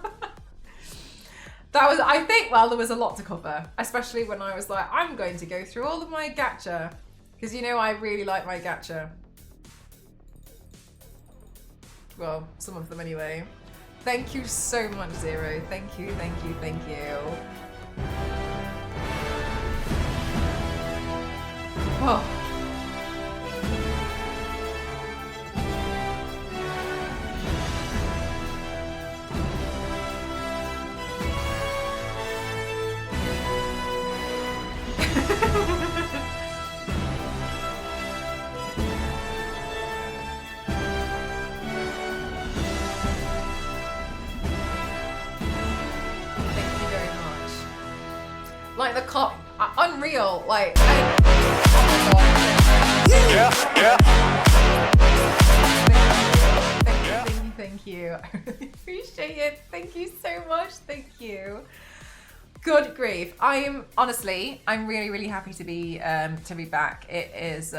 That was, I think, well, there was a lot to cover, especially when I was like, I'm going to go through all of my gacha. Because, you know, I really like my gacha. Well, some of them anyway. Thank you so much, Zero. Thank you, thank you, thank you. Oh. Like the cop, unreal. Like, oh my god. Thank you. I really appreciate it. Thank you so much. Thank you. Good grief. I'm really, really happy to be back. It is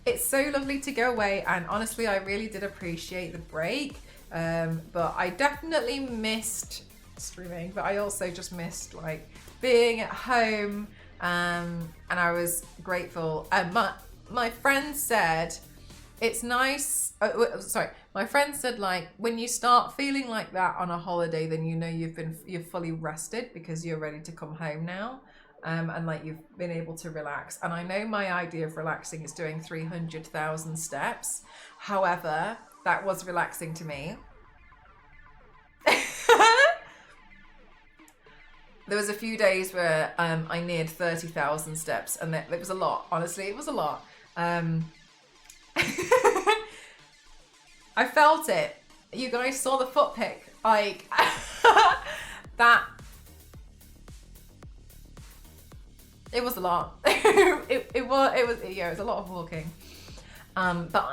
it's so lovely to go away, and honestly I really did appreciate the break. But I definitely missed streaming, but I also just missed like being at home, and I was grateful. My friend said it's nice. My friend said like when you start feeling like that on a holiday, then you know you're fully rested because you're ready to come home now, and like you've been able to relax. And I know my idea of relaxing is doing 300,000 steps. However, that was relaxing to me. There was a few days where I neared 30,000 steps, and it was a lot. Honestly, it was a lot. I felt it. You guys saw the foot pic, like that. It was a lot. it was a lot of walking. But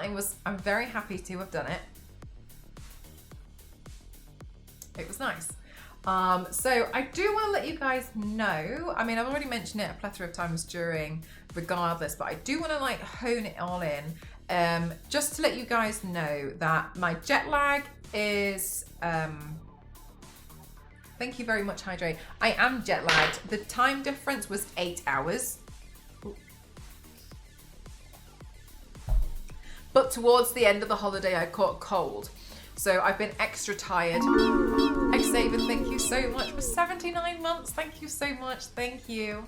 I'm very happy to have done it. It was nice. So I do want to let you guys know, I mean, I've already mentioned it a plethora of times during regardless, but I do want to like hone it all in, just to let you guys know that my jet lag is, thank you very much, Hydrate. I am jet lagged. The time difference was 8 hours. But towards the end of the holiday, I caught a cold. So I've been extra tired. Xavier, thank you so much for 79 months. Thank you so much. Thank you.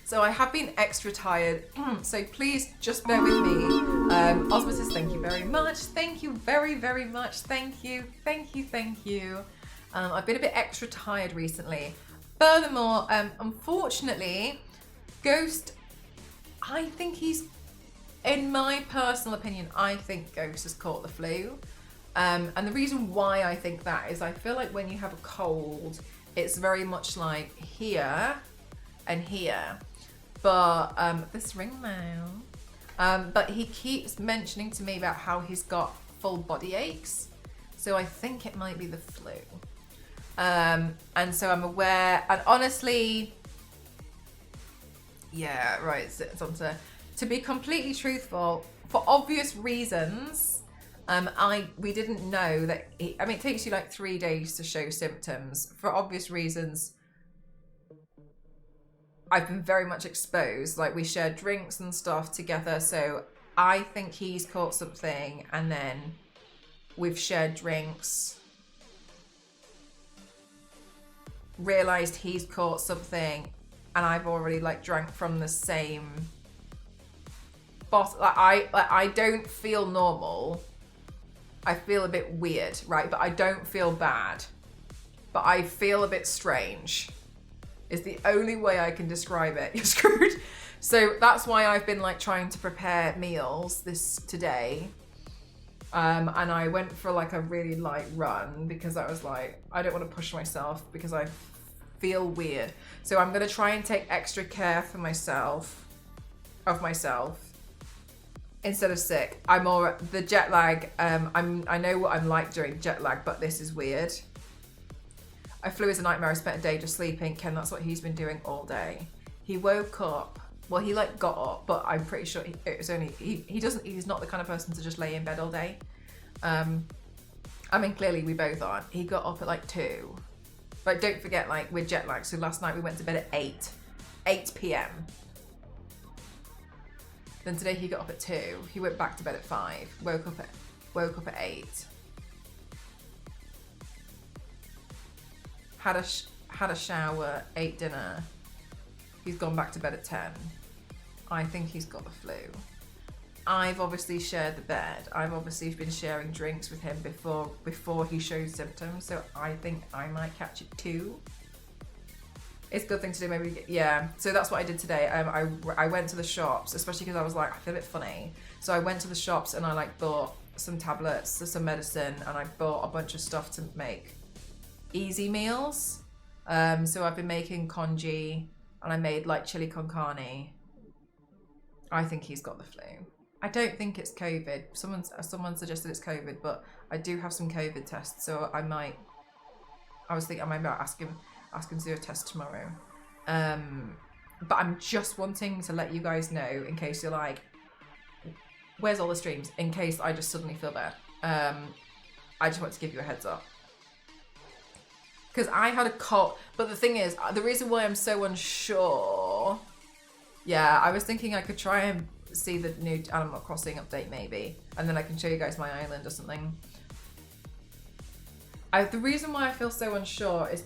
So I have been extra tired. So please just bear with me. Osmosis, thank you very much. Thank you very, very much. Thank you. Thank you. Thank you. I've been a bit extra tired recently. Furthermore, unfortunately, Ghost, I think he's, in my personal opinion, I think Ghost has caught the flu. And the reason why I think that is I feel like when you have a cold, it's very much like here and here. But this ring now. But he keeps mentioning to me about how he's got full body aches. So I think it might be the flu. And so I'm aware, and honestly, yeah, right, it's on to be completely truthful, for obvious reasons, we didn't know that, it takes you like 3 days to show symptoms. For obvious reasons, I've been very much exposed. Like, we shared drinks and stuff together, so I think he's caught something, and then we've shared drinks, realized he's caught something, and I've already like drank from the same bottle. I don't feel normal. I feel a bit weird, right? But I don't feel bad. But I feel a bit strange. Is the only way I can describe it. You're screwed. So that's why I've been like trying to prepare meals today. And I went for like a really light run because I was like, I don't want to push myself because I feel weird. So I'm going to try and take extra care for myself, instead of sick. The jet lag, I know what I'm like during jet lag, but this is weird. I flew as a nightmare. I spent a day just sleeping. Ken, that's what he's been doing all day. He woke up, well, he like got up, but I'm pretty sure it was only, he's not the kind of person to just lay in bed all day. I mean, clearly we both aren't. He got up at like 2. But don't forget, like, we're jet lagged. So last night we went to bed at 8 p.m. Then today he got up at 2. He went back to bed at 5. Woke up at 8. Had a shower, ate dinner. He's gone back to bed at 10. I think he's got the flu. I've obviously shared the bed. I've obviously been sharing drinks with him before he shows symptoms. So I think I might catch it too. It's a good thing to do, maybe, yeah. So that's what I did today. I went to the shops, especially because I was like, I feel a bit funny. So I went to the shops and I like bought some tablets, some medicine, and I bought a bunch of stuff to make easy meals. So I've been making congee, and I made like chili con carne. I think he's got the flu. I don't think it's COVID. Someone suggested it's COVID, but I do have some COVID tests, so I was thinking I might ask him to do a test tomorrow. But I'm just wanting to let you guys know, in case you're like, where's all the streams? In case I just suddenly feel bad. I just want to give you a heads up. Because I had a cold, but the thing is, the reason why I'm so unsure, yeah, I was thinking I could try and see the new Animal Crossing update maybe, and then I can show you guys my island or something. The reason why I feel so unsure is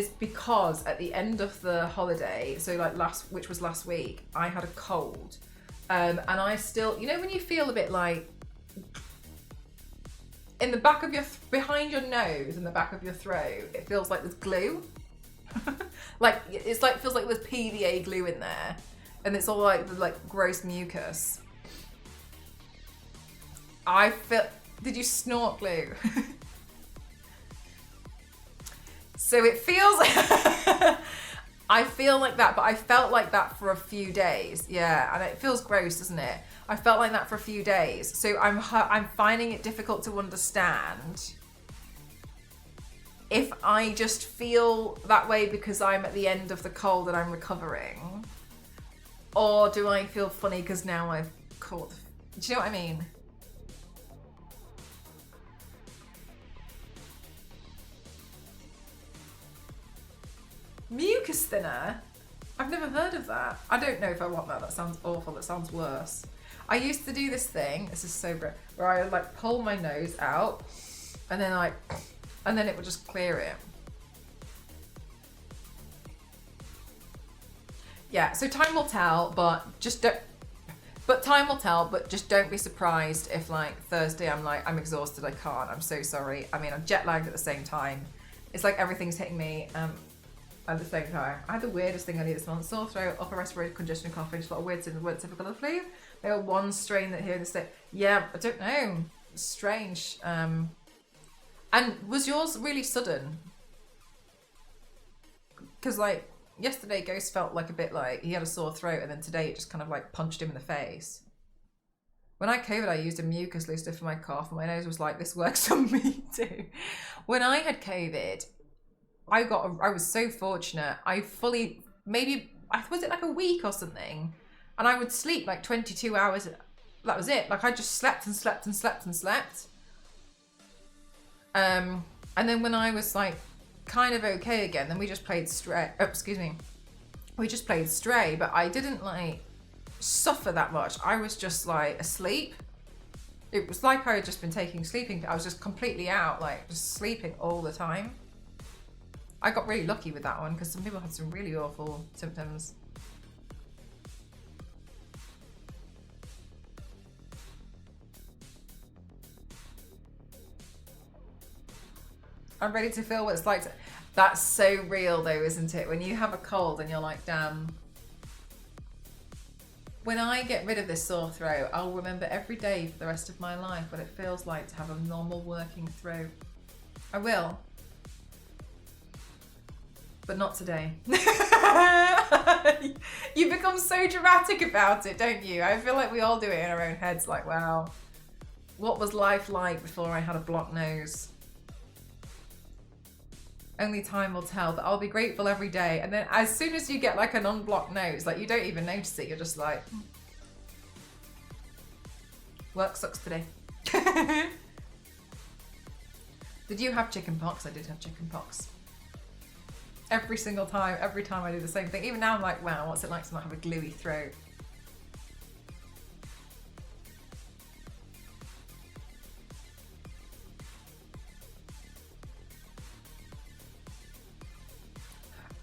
because at the end of the holiday, so like which was last week, I had a cold, and I still, you know, when you feel a bit like in the back of behind your nose and the back of your throat, it feels like there's glue. Like it's like feels like there's PVA glue in there, and it's all like the like gross mucus. I feel. Did you snort glue? So it feels. I feel like that, but I felt like that for a few days. Yeah, and it feels gross, doesn't it? I felt like that for a few days. So I'm finding it difficult to understand if I just feel that way because I'm at the end of the cold and I'm recovering, or do I feel funny because now I've caught. Do you know what I mean? Mucus thinner? I've never heard of that. I don't know if I want that. That sounds awful. That sounds worse. I used to do this thing, this is so great, where I would like pull my nose out and then it would just clear it. Yeah, so time will tell, but just don't be surprised if like Thursday I'm exhausted, I can't, I'm so sorry. I mean, I'm jet lagged at the same time. It's like everything's hitting me at the same time. I had the weirdest thing I did this month. Sore throat, upper respiratory congestion, coughing, just a lot of weird symptoms weren't typical of the flu. There were one strain that here in the state. Yeah, I don't know. Strange. And was yours really sudden? Because like yesterday, Ghost felt like a bit like he had a sore throat, and then today it just kind of like punched him in the face. When I had COVID, I used a mucus looser for my cough, and my nose was like, this works on me too. When I had COVID, I was so fortunate. Was it like a week or something? And I would sleep like 22 hours. That was it. Like I just slept and slept and slept and slept. And then when I was like kind of okay again, then we just played Stray. Oh, excuse me. We just played Stray, but I didn't like suffer that much. I was just like asleep. It was like I had just been taking sleeping. I was just completely out, like just sleeping all the time. I got really lucky with that one because some people had some really awful symptoms. I'm ready to feel what it's like to... That's so real though, isn't it? When you have a cold and you're like, damn. When I get rid of this sore throat, I'll remember every day for the rest of my life what it feels like to have a normal working throat. I will. But not today. You become so dramatic about it, don't you? I feel like we all do it in our own heads, like, wow, what was life like before I had a blocked nose? Only time will tell, but I'll be grateful every day. And then as soon as you get like an unblocked nose, like you don't even notice it, you're just like, work sucks today. Did you have chicken pox? I did have chicken pox. Every single time, every time I do the same thing. Even now I'm like, wow, what's it like to not have a gluey throat?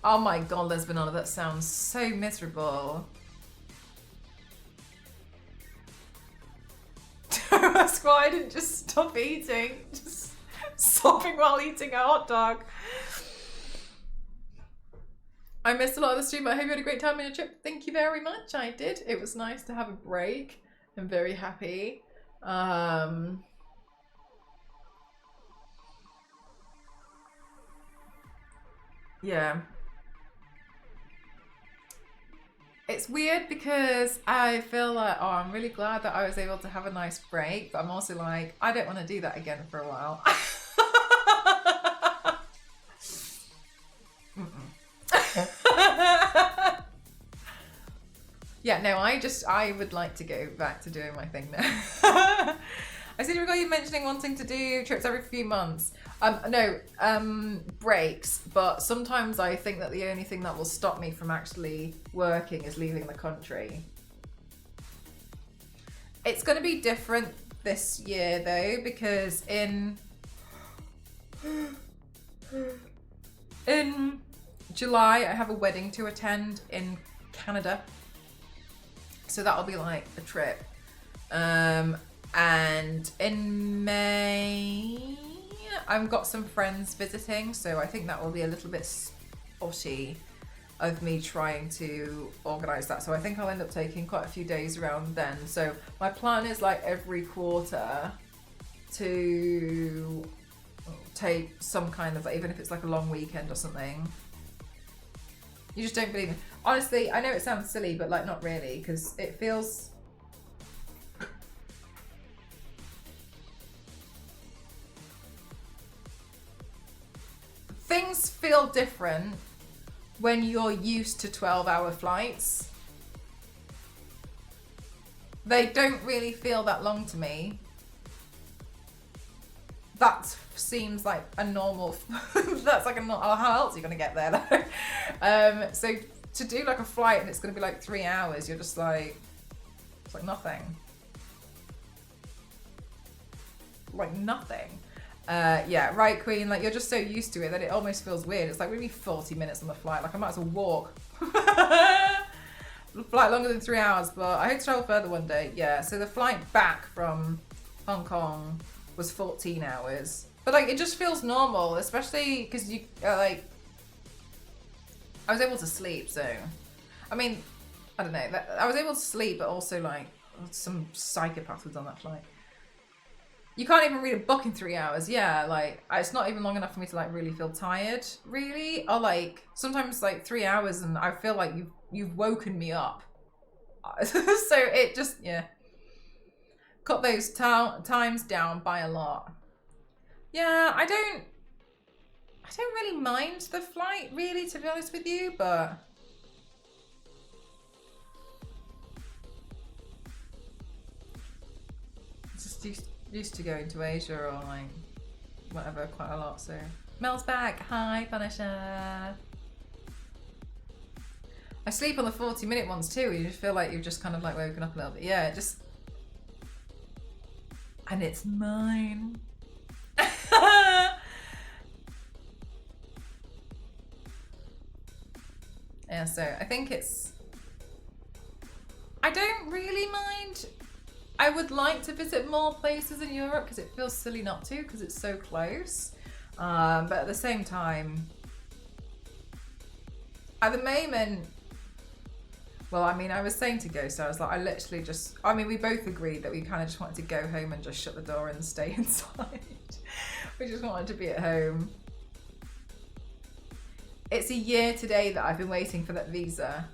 Oh my god, Lesbinona, that sounds so miserable. Don't ask why I didn't just stop eating. Just sobbing while eating a hot dog. I missed a lot of the stream, but I hope you had a great time on your trip. Thank you very much. I did. It was nice to have a break. I'm very happy. Yeah. It's weird because I feel like, oh, I'm really glad that I was able to have a nice break, but I'm also like, I don't want to do that again for a while. Yeah, no, I would like to go back to doing my thing now. I seem to recall you mentioning wanting to do trips every few months. No, breaks, but sometimes I think that the only thing that will stop me from actually working is leaving the country. It's going to be different this year though, because in July I have a wedding to attend in Canada. So that'll be like a trip. And in May, I've got some friends visiting, so I think that will be a little bit spotty of me trying to organise that. So I think I'll end up taking quite a few days around then. So my plan is like every quarter to take some kind of, even if it's like a long weekend or something. You just don't believe me. Honestly, I know it sounds silly, but like not really, because it feels... Things feel different when you're used to 12-hour flights. They don't really feel that long to me. That seems like a normal... That's like a normal... Oh, how else are you going to get there though? So to do like a flight and it's going to be like 3 hours, you're just like... It's like nothing. Like nothing. Yeah, right, Queen. Like you're just so used to it that it almost feels weird. It's like maybe 40 minutes on the flight. Like I might as well walk. Flight longer than 3 hours, but I hope to travel further one day. Yeah. So the flight back from Hong Kong was 14 hours, but like it just feels normal, especially because you like. I was able to sleep, so I mean, I don't know. I was able to sleep, but also like some psychopath was on that flight. You can't even read a book in 3 hours. Yeah, like it's not even long enough for me to like really feel tired, really. Or like sometimes like 3 hours and I feel like you've woken me up. So it just, yeah. Cut those times down by a lot. Yeah, I don't really mind the flight, really, to be honest with you, but it's just used to going to Asia or like whatever quite a lot. So Mel's back. Hi, Punisher. I sleep on the 40-minute ones too. You just feel like you've just kind of like woken up a little bit. Yeah, it just, and it's mine. Yeah, so I think it's, I don't really mind. I would like to visit more places in Europe because it feels silly not to because it's so close. But at the same time, at the moment, well, I mean, I was saying to Ghost, I was like, I literally just, I mean, we both agreed that we kind of just wanted to go home and just shut the door and stay inside. We just wanted to be at home. It's a year today that I've been waiting for that visa.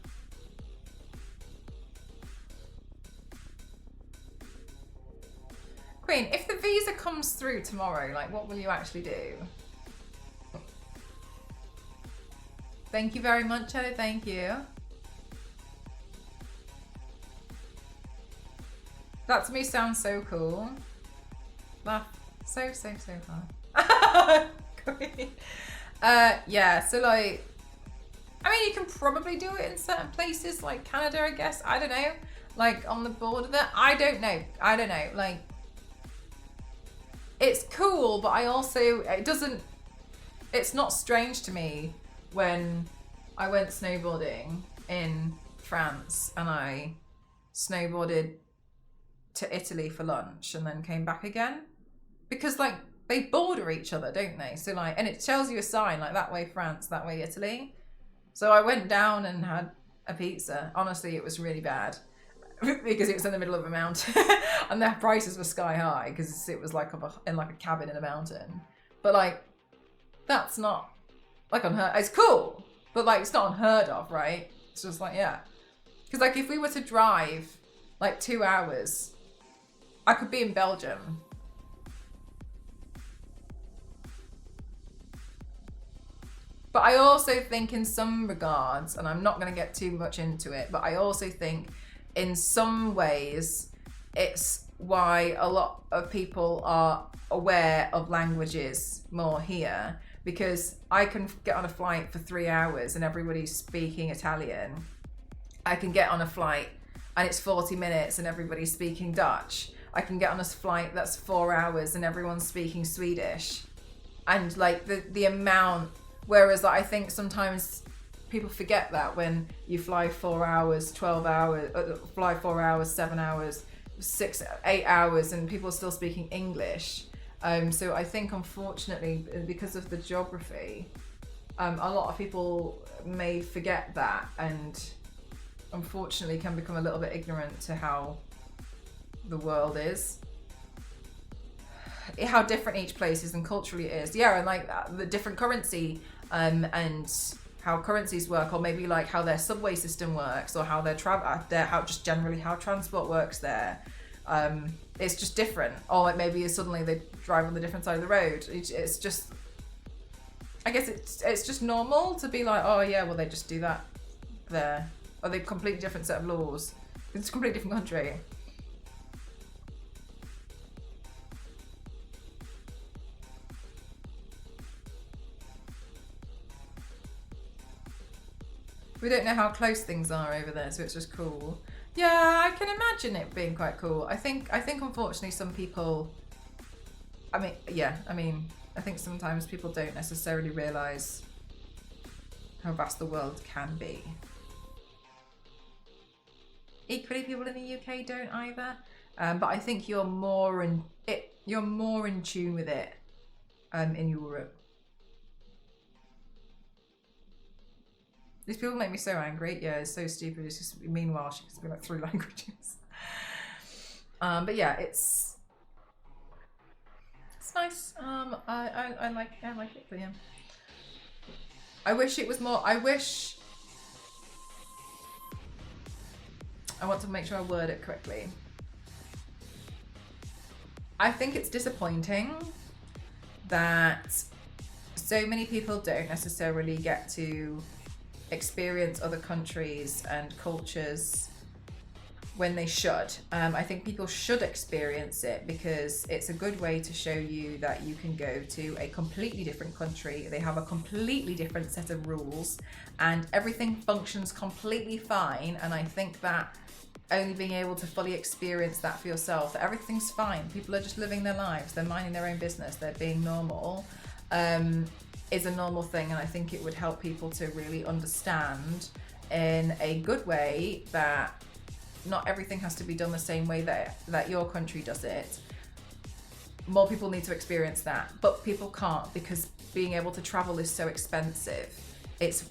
Queen, if the visa comes through tomorrow, like what will you actually do? Thank you very much, Hello, thank you. That to me sounds so cool. Laugh so hard. Yeah, so like, I mean, you can probably do it in certain places like Canada, I guess. I don't know. Like on the border there. I don't know. Like, it's cool, but I also, it's not strange to me when I went snowboarding in France and I snowboarded to Italy for lunch and then came back again, because like they border each other, don't they? So like, and it tells you a sign like that way France, that way Italy. So I went down and had a pizza. Honestly, it was really bad because it was in the middle of a mountain and their prices were sky high because it was like in like a cabin in a mountain. But like, that's not like unheard. It's cool, but like it's not unheard of, right? It's just like, yeah. Because like if we were to drive like 2 hours, I could be in Belgium. But I also think in some regards, and I'm not going to get too much into it, but I also think in some ways it's why a lot of people are aware of languages more here, because I can get on a flight for 3 hours and everybody's speaking Italian. I can get on a flight and it's 40 minutes and everybody's speaking Dutch. I can get on a flight that's 4 hours and everyone's speaking Swedish. And like the amount, whereas like, I think sometimes people forget that when you fly 4 hours, 12 hours, fly 4 hours, 7 hours, 6, 8 hours, and people are still speaking English. So I think unfortunately, because of the geography, a lot of people may forget that, and unfortunately can become a little bit ignorant to how the world is, how different each place is and culturally it is. Yeah, and like the different currency and how currencies work, or maybe like how their subway system works, or how their how just generally how transport works there. It's just different. Or like maybe suddenly they drive on the different side of the road. It's just, I guess it's just normal to be like, oh yeah, well they just do that there. Or they're completely different set of laws. It's a completely different country. We don't know how close things are over there, so it's just cool. Yeah, I can imagine it being quite cool. I think unfortunately some people, I think sometimes people don't necessarily realise how vast the world can be. Equally, people in the UK don't either. But I think you're more in tune with it in Europe. These people make me so angry. Yeah, it's so stupid. It's just, meanwhile, she can speak like 3 languages. But yeah, it's nice. I like it for him. I wish it was more. I want to make sure I word it correctly. I think it's disappointing that so many people don't necessarily get to experience other countries and cultures when they should. I think people should experience it because it's a good way to show you that you can go to a completely different country. They have a completely different set of rules and everything functions completely fine. And I think that only being able to fully experience that for yourself, that everything's fine, people are just living their lives, they're minding their own business, they're being normal, is a normal thing. And I think it would help people to really understand in a good way that not everything has to be done the same way that your country does it. More people need to experience that, but people can't because being able to travel is so expensive. It's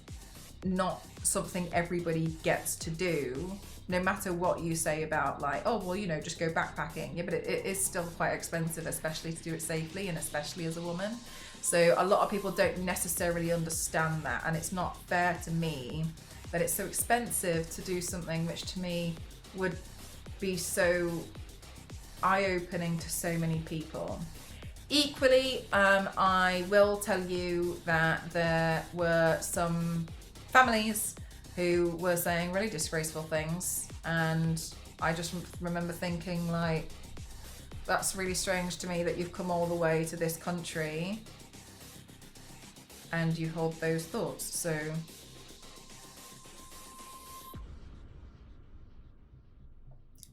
not something everybody gets to do, no matter what you say about like, oh, well, you know, just go backpacking. Yeah, but it is still quite expensive, especially to do it safely and especially as a woman. So a lot of people don't necessarily understand that, and it's not fair to me that it's so expensive to do something which to me would be so eye-opening to so many people. Equally, I will tell you that there were some families who were saying really disgraceful things, and I just remember thinking like, that's really strange to me that you've come all the way to this country and you hold those thoughts. So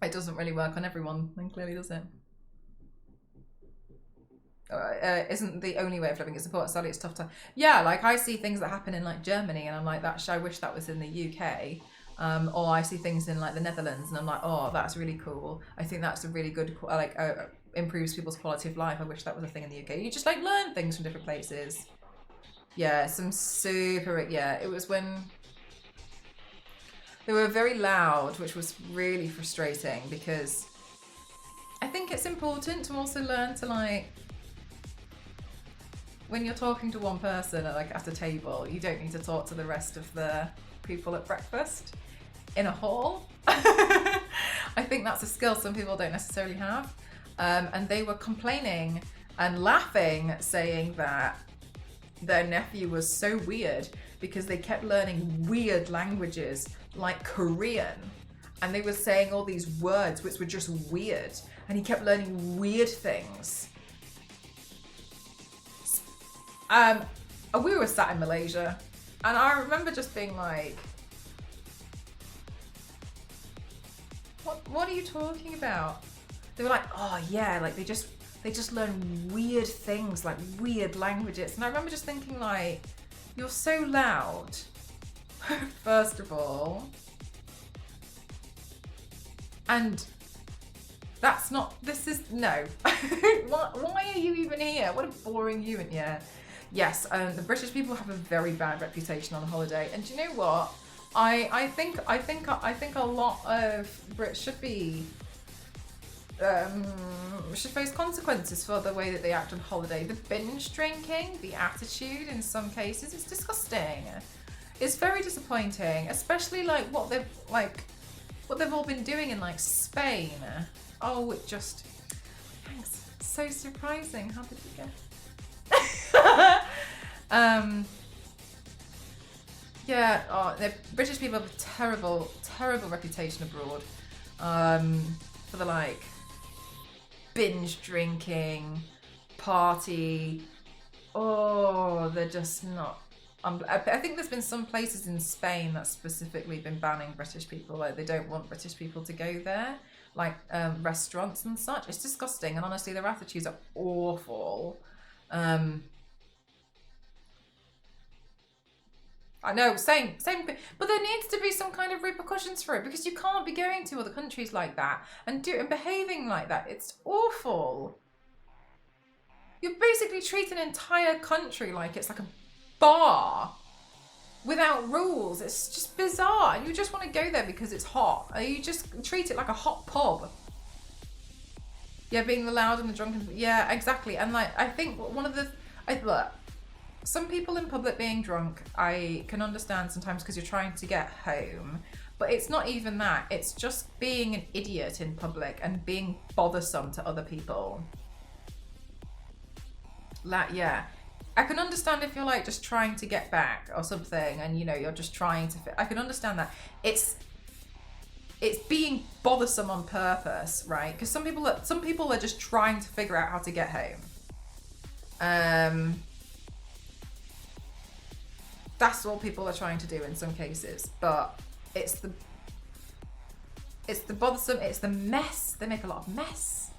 it doesn't really work on everyone, and clearly does it? Isn't the only way of living is support. Sadly, it's tough to. Yeah, like I see things that happen in like Germany, and I'm like, I wish that was in the UK. Or I see things in like the Netherlands, and I'm like, oh, that's really cool. I think that's a really good, improves people's quality of life. I wish that was a thing in the UK. You just like learn things from different places. Yeah, some super. Yeah, it was when they were very loud, which was really frustrating because I think it's important to also learn to like when you're talking to one person at a table, you don't need to talk to the rest of the people at breakfast in a hall. I think that's a skill some people don't necessarily have. And they were complaining and laughing, saying that their nephew was so weird because they kept learning weird languages like Korean. And they were saying all these words which were just weird. And he kept learning weird things. We were sat in Malaysia. And I remember just being like, what are you talking about? They were like, oh yeah, like they just learn weird things, like weird languages. And I remember just thinking like, you're so loud, first of all. And that's not, this is, no. Why are you even here? What a boring human, yeah. Yes, the British people have a very bad reputation on holiday. And do you know what? I think a lot of Brits should be should face consequences for the way that they act on holiday. The binge drinking, the attitude in some cases, it's disgusting. It's very disappointing, especially like what they've all been doing in like Spain. Oh, it just, thanks. So surprising. How did you get? Yeah, oh, the British people have a terrible, terrible reputation abroad for the like binge drinking, party. Oh, they're just not. I think there's been some places in Spain that's specifically been banning British people. Like they don't want British people to go there, like restaurants and such. It's disgusting, and honestly, their attitudes are awful. I know, same, but there needs to be some kind of repercussions for it, because you can't be going to other countries like that and behaving like that. It's awful. You're basically treating an entire country like it's like a bar without rules. It's just bizarre, and you just want to go there because it's hot. You just treat it like a hot pub. Yeah, being the loud and the drunken. Yeah, exactly. And like, I think one of the, look, some people in public being drunk, I can understand sometimes because you're trying to get home. But it's not even that. It's just being an idiot in public and being bothersome to other people. Like, yeah. I can understand if you're like just trying to get back or something and you know, you're just trying to I can understand that. It's being bothersome on purpose, right? Because some people are just trying to figure out how to get home. That's what people are trying to do in some cases, but it's the bothersome, it's the mess. They make a lot of mess.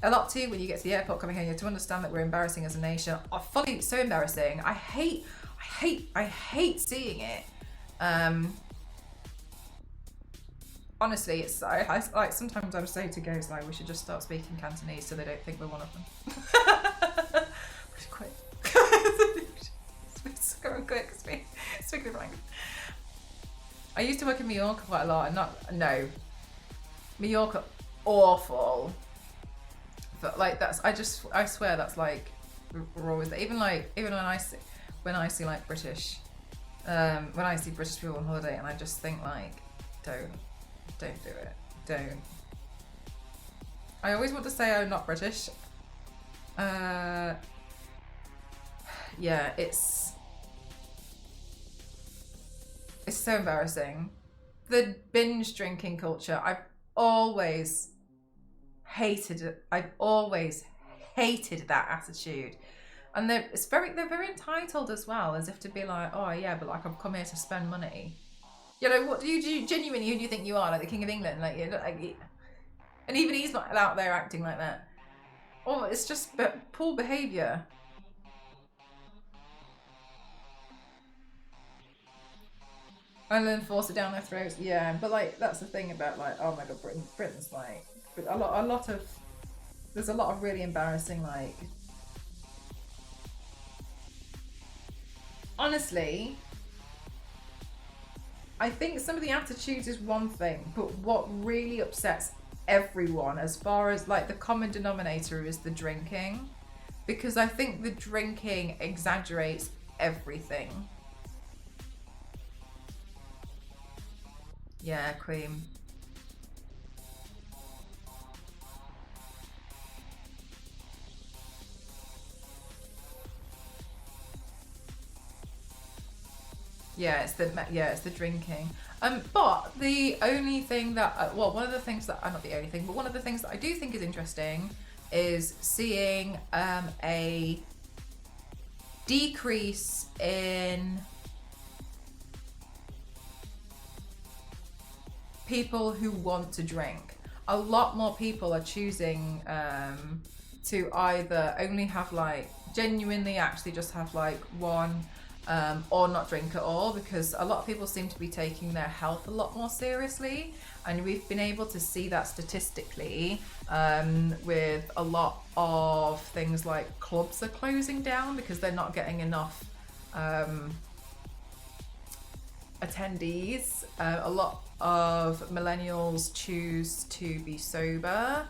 A lot too when you get to the airport coming home. You have to understand that we're embarrassing as a nation. Fully so embarrassing. I hate seeing it. Honestly, it's I like sometimes I say to guys like we should just start speaking Cantonese so they don't think we're one of them. Quick. Go quick. Speak the language. I used to work in Mallorca quite a lot, and Mallorca awful. But like I swear that's like we're always there. Even when I see like British, when I see British people on holiday, and I just think like, don't do it, don't. I always want to say I'm not British. Yeah, it's so embarrassing. The binge drinking culture, I've always hated that attitude. And they're very entitled as well, as if to be like, oh yeah, but like I've come here to spend money. You know, what do you genuinely, who do you think you are? Like the King of England? Like, and even he's not out there acting like that. Oh, it's just poor behaviour. And then force it down their throats. Yeah, but like that's the thing about like, oh my god, Britain's like there's a lot of really embarrassing like. Honestly, I think some of the attitudes is one thing, but what really upsets everyone, as far as like the common denominator, is the drinking. because I think the drinking exaggerates everything. Yeah, cream. Yeah, it's the drinking. But the only thing that, well, one of the things that, not the only thing, but one of the things that I do think is interesting is seeing a decrease in people who want to drink. A lot more people are choosing to either only have like, genuinely actually just have like one, or not drink at all, because a lot of people seem to be taking their health a lot more seriously, and we've been able to see that statistically with a lot of things like clubs are closing down because they're not getting enough attendees. A lot of millennials choose to be sober.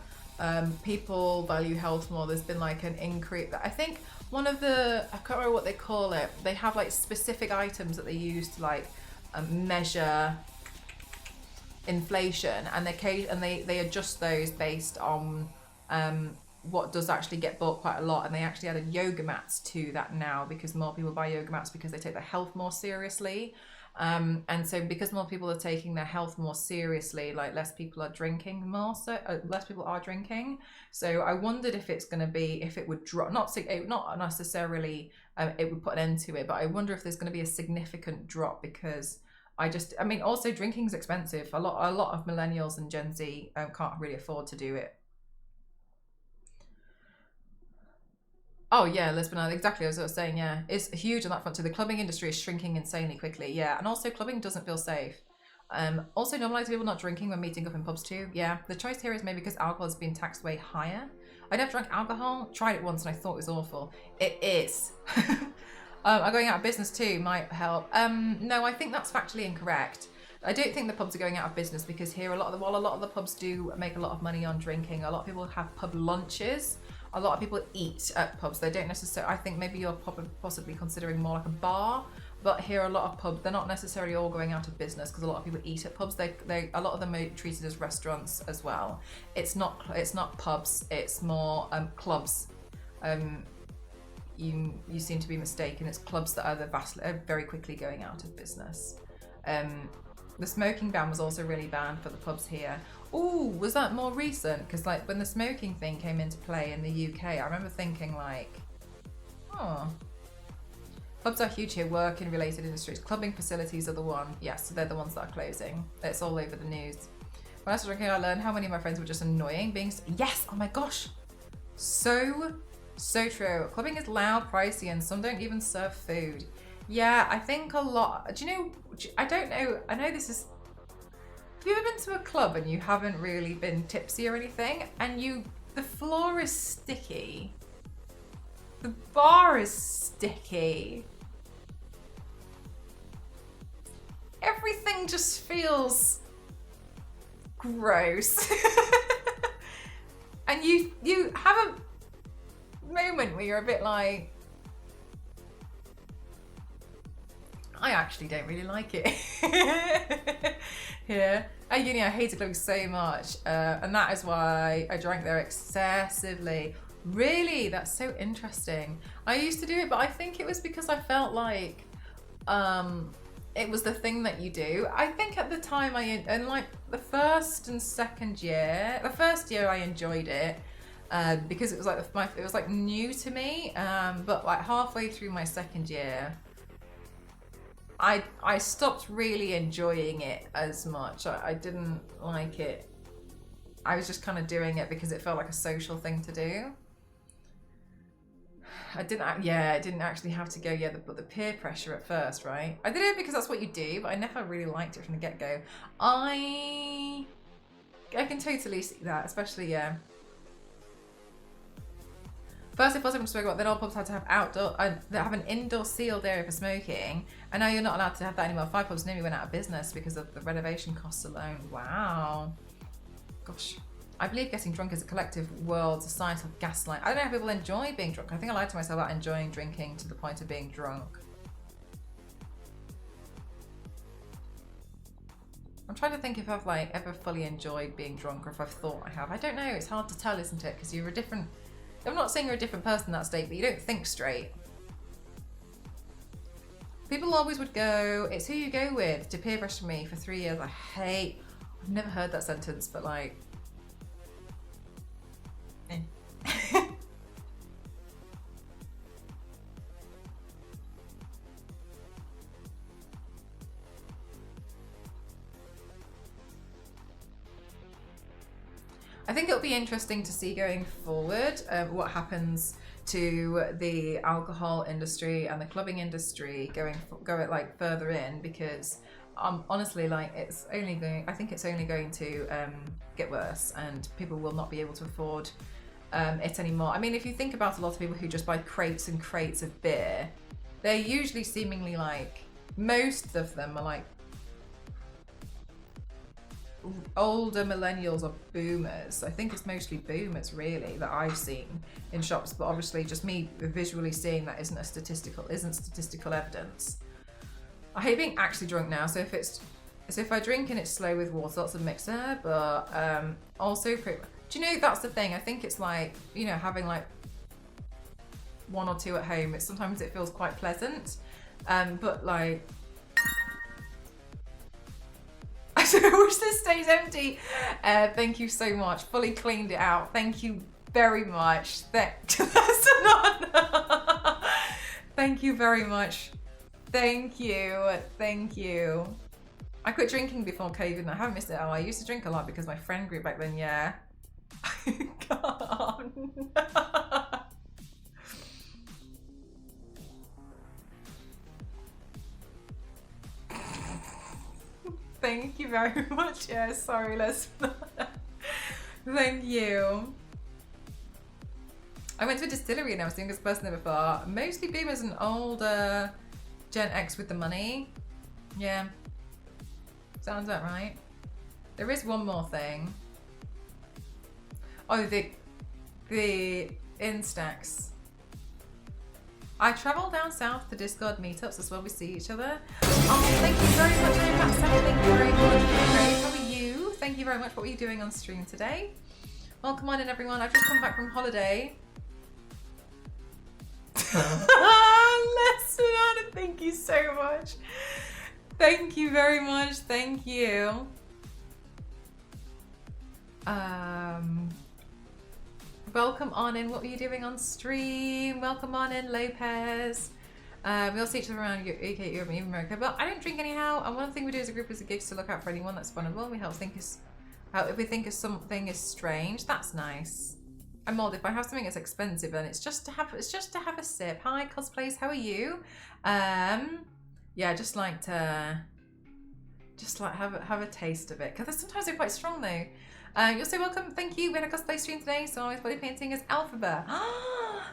People value health more. There's been like an increase. I think one of the, I can't remember what they call it. They have like specific items that they use to like measure inflation, and they adjust those based on what does actually get bought quite a lot. And they actually added yoga mats to that now because more people buy yoga mats because they take their health more seriously. And so because more people are taking their health more seriously, like less people are drinking more, so less people are drinking. So I wondered if it's going to be, if it would drop, not necessarily it would put an end to it, but I wonder if there's going to be a significant drop, because I mean, also drinking's expensive. A lot of millennials and Gen Z can't really afford to do it. Oh yeah, Lisbon, exactly as I was saying, yeah. It's huge on that front too. The clubbing industry is shrinking insanely quickly, yeah. And also clubbing doesn't feel safe. Also normalising people not drinking when meeting up in pubs too, yeah. The choice here is maybe because alcohol has been taxed way higher. I never drank alcohol, tried it once and I thought it was awful. It is. Are going out of business too might help. No, I think that's factually incorrect. I don't think the pubs are going out of business, because here while a lot of the pubs do make a lot of money on drinking, a lot of people have pub lunches. A lot of people eat at pubs. They don't necessarily, I think maybe you're possibly considering more like a bar, but here a lot of pubs, they're not necessarily all going out of business because a lot of people eat at pubs. A lot of them are treated as restaurants as well. It's not pubs, it's more clubs. You seem to be mistaken. It's clubs that are very quickly going out of business. The smoking ban was also really banned for the pubs here. Ooh, was that more recent? Because like when the smoking thing came into play in the UK, I remember thinking like, oh, pubs are huge here, work in related industries. Clubbing facilities are the one. Yes, so they're the ones that are closing. It's all over the news. When I was drinking, I learned how many of my friends were just annoying yes, oh my gosh. So true. Clubbing is loud, pricey, and some don't even serve food. Yeah, I think a lot, do you know, I don't know, I know this is, have you ever been to a club and you haven't really been tipsy or anything, and the floor is sticky, the bar is sticky, everything just feels gross, and you have a moment where you're a bit like, I actually don't really like it. Yeah. At uni, I hated clubbing so much, and that is why I drank there excessively. Really? That's so interesting. I used to do it, but I think it was because I felt like it was the thing that you do. I think at the time and like the first and second year, the first year I enjoyed it because it was like new to me, but like halfway through my second year, I stopped really enjoying it as much. I didn't like it. I was just kind of doing it because it felt like a social thing to do. I didn't actually have to go, but the peer pressure at first, right? I did it because that's what you do, but I never really liked it from the get-go. I can totally see that, especially, yeah. First, it wasn't smoking, then all pubs had to have have an indoor sealed area for smoking, and now you're not allowed to have that anymore. 5 pubs nearly went out of business because of the renovation costs alone. Wow. Gosh. I believe getting drunk is a collective world societal gaslight. I don't know how people enjoy being drunk. I think I lied to myself about enjoying drinking to the point of being drunk. I'm trying to think if I've like ever fully enjoyed being drunk or if I've thought I have. I don't know. It's hard to tell, isn't it? Because you're a different... I'm not saying you're a different person in that state, but you don't think straight. People always would go, it's who you go with, to peer pressure me for 3 years. I've never heard that sentence, but like... I think it'll be interesting to see going forward what happens to the alcohol industry and the clubbing industry going like further in, because honestly, like I think it's only going to get worse, and people will not be able to afford it anymore. I mean, if you think about a lot of people who just buy crates and crates of beer, they're usually seemingly like, most of them are like older millennials or boomers. I think it's mostly boomers really that I've seen in shops, but obviously just me visually seeing that isn't statistical evidence. I hate being actually drunk now, so if I drink and it's slow with water, lots of mixer, but also do you know, that's the thing, I think it's like, you know, having like 1 or 2 at home, sometimes it feels quite pleasant, but like I wish this stays empty. Thank you so much. Fully cleaned it out. Thank you very much. That's not. Thank you very much. Thank you. Thank you. I quit drinking before COVID and I haven't missed it. Oh, I used to drink a lot because my friend group back then, yeah. God. Thank you very much. Yeah, sorry, Leslie. Thank you. I went to a distillery and I was the youngest person there before. Mostly boomers and older Gen X with the money. Yeah. Sounds about right. There is one more thing. Oh, the Instax. I travel down south for Discord meetups as well. We see each other. Oh, thank you very much for that. Thank you very much. Great. How are you? Thank you very much. What were you doing on stream today? Welcome on in, everyone. I've just come back from holiday. Lesson, thank you so much. Thank you very much. Thank you. Welcome on in. What were you doing on stream? Welcome on in, Lopez. We all see each other around UK, Europe, and even America. But I don't drink anyhow. And one thing we do as a group is a gift to look out for anyone that's vulnerable. We help think if we think something is strange. That's nice. I'm old. If I have something that's expensive, then it's just to have a sip. Hi, cosplays. How are you? Yeah, just like to have a taste of it, because sometimes they're quite strong though. You're so welcome. Thank you. We had a cosplay stream today, so I was body painting as Alphaba.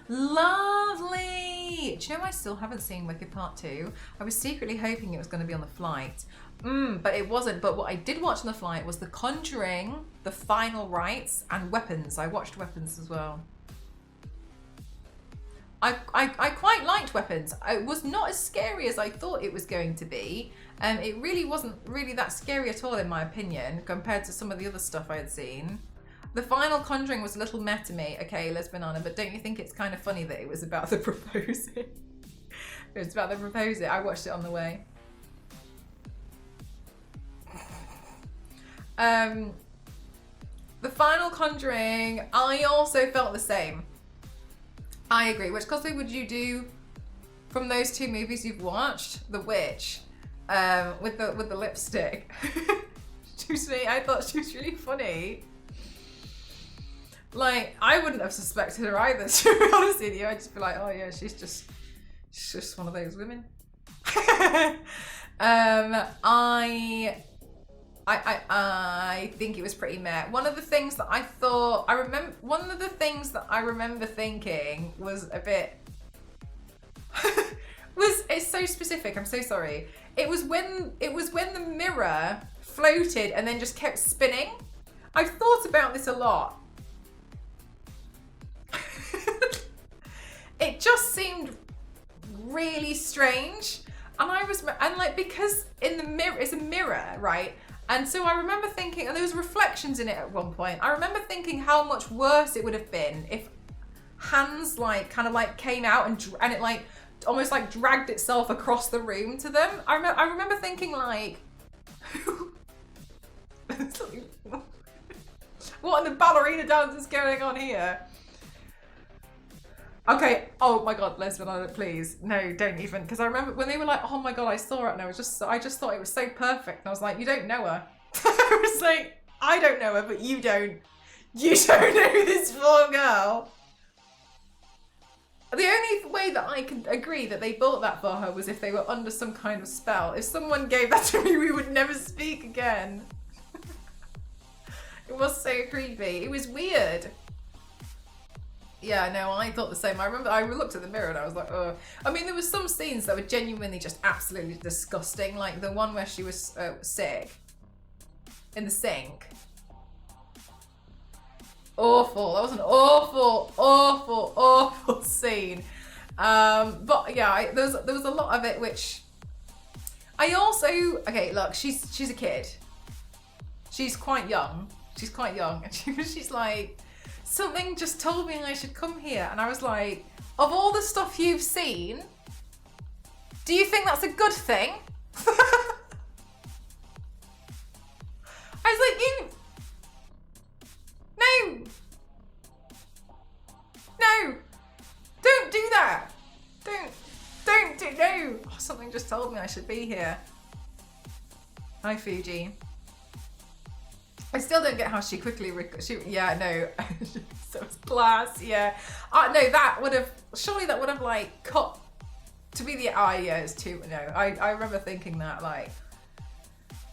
Lovely. Do you know I still haven't seen Wicked Part 2? I was secretly hoping it was going to be on the flight, but it wasn't. But what I did watch on the flight was The Conjuring, The Final Rites, and Weapons. I watched Weapons as well. I quite liked Weapons. It was not as scary as I thought it was going to be. It really wasn't really that scary at all, in my opinion, compared to some of the other stuff I had seen. The final Conjuring was a little meh to me. Okay, Les Banana, but don't you think it's kind of funny that it was about the proposing? It was about the proposing. I watched it on the way. The final Conjuring, I also felt the same. I agree. Which cosplay would you do from those 2 movies you've watched? The Witch, with the lipstick. I thought she was really funny. Like, I wouldn't have suspected her either, to be honest with you. I'd just be like, oh yeah, she's just one of those women. I think it was pretty meh. One of the things that I remember thinking was a bit it's so specific, I'm so sorry. It was when the mirror floated and then just kept spinning. I've thought about this a lot. It just seemed really strange. And because in the mirror, it's a mirror, right? And so I remember thinking, and there was reflections in it at one point. I remember thinking how much worse it would have been if hands like kind of like came out and it like almost like dragged itself across the room to them. I remember thinking like, what in the ballerina dance is going on here? Okay, oh my god, Lesbian, please. No, don't even. Because I remember when they were like, oh my god, I saw it, and I just thought it was so perfect. And I was like, you don't know her. I was like, I don't know her, but you don't. You don't know this poor girl. The only way that I can agree that they bought that for her was if they were under some kind of spell. If someone gave that to me, we would never speak again. It was so creepy. It was weird. Yeah, no, I thought the same. I remember I looked at the mirror and I was like, oh. I mean, there was some scenes that were genuinely just absolutely disgusting. Like the one where she was sick in the sink. Awful. That was an awful, awful, awful scene. But yeah, there was a lot of it which I also, okay, look, she's a kid. She's quite young. She's quite young, and she's like, something just told me I should come here, and I was like, of all the stuff you've seen, do you think that's a good thing? I was like, no, don't do that. Don't do, no. Oh, something just told me I should be here. Hi, Fuji. I still don't get how she quickly, yeah, no. So it's class, yeah. No, that would have, surely that would have like cut, to be the, yeah, it's too, no. I remember thinking that like,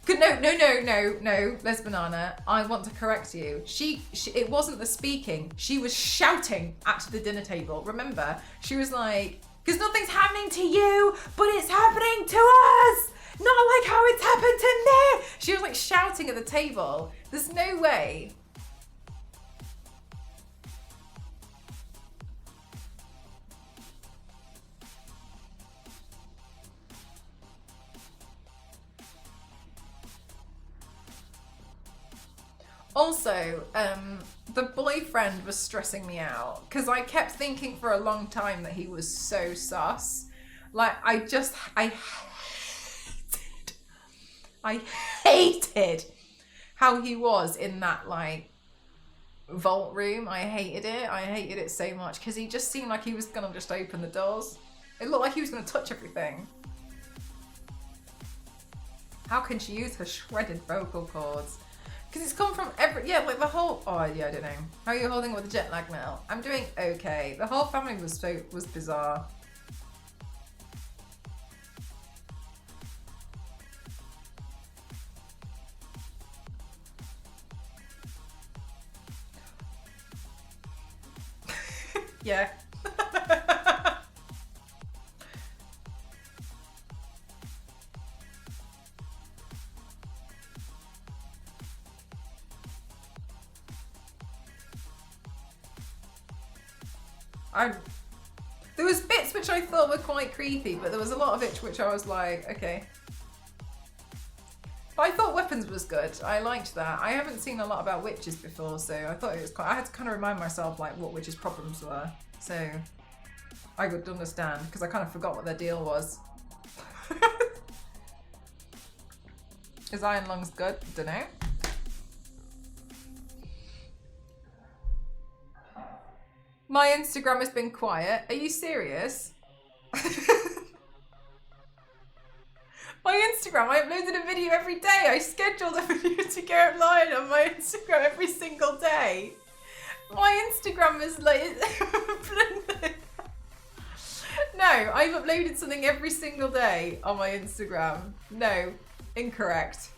no, Les Banana, I want to correct you. It wasn't the speaking, she was shouting at the dinner table. Remember, she was like, because nothing's happening to you, but it's happening to us. Not like how it's happened to me. She was like shouting at the table. There's no way. Also, the boyfriend was stressing me out because I kept thinking for a long time that he was so sus. Like, I hated how he was in that like vault room. I hated it so much because he just seemed like he was gonna just open the doors. It looked like he was gonna touch everything. How can she use her shredded vocal cords? Because it's come from like the whole, oh yeah, I don't know. How are you holding with the jet lag now? I'm doing okay. The whole family was bizarre. Yeah. There was bits which I thought were quite creepy, but there was a lot of it which I was like, okay. But I thought weapons was good. I liked that. I haven't seen a lot about witches before, so I thought it was quite, I had to kind of remind myself like what witches' problems were, so I could understand because I kind of forgot what their deal was. Is Iron Lungs good? Dunno. My Instagram has been quiet. Are you serious? My Instagram, I uploaded a video every day. I scheduled a video to go live on my Instagram every single day. My Instagram is like... No, I've uploaded something every single day on my Instagram. No, incorrect.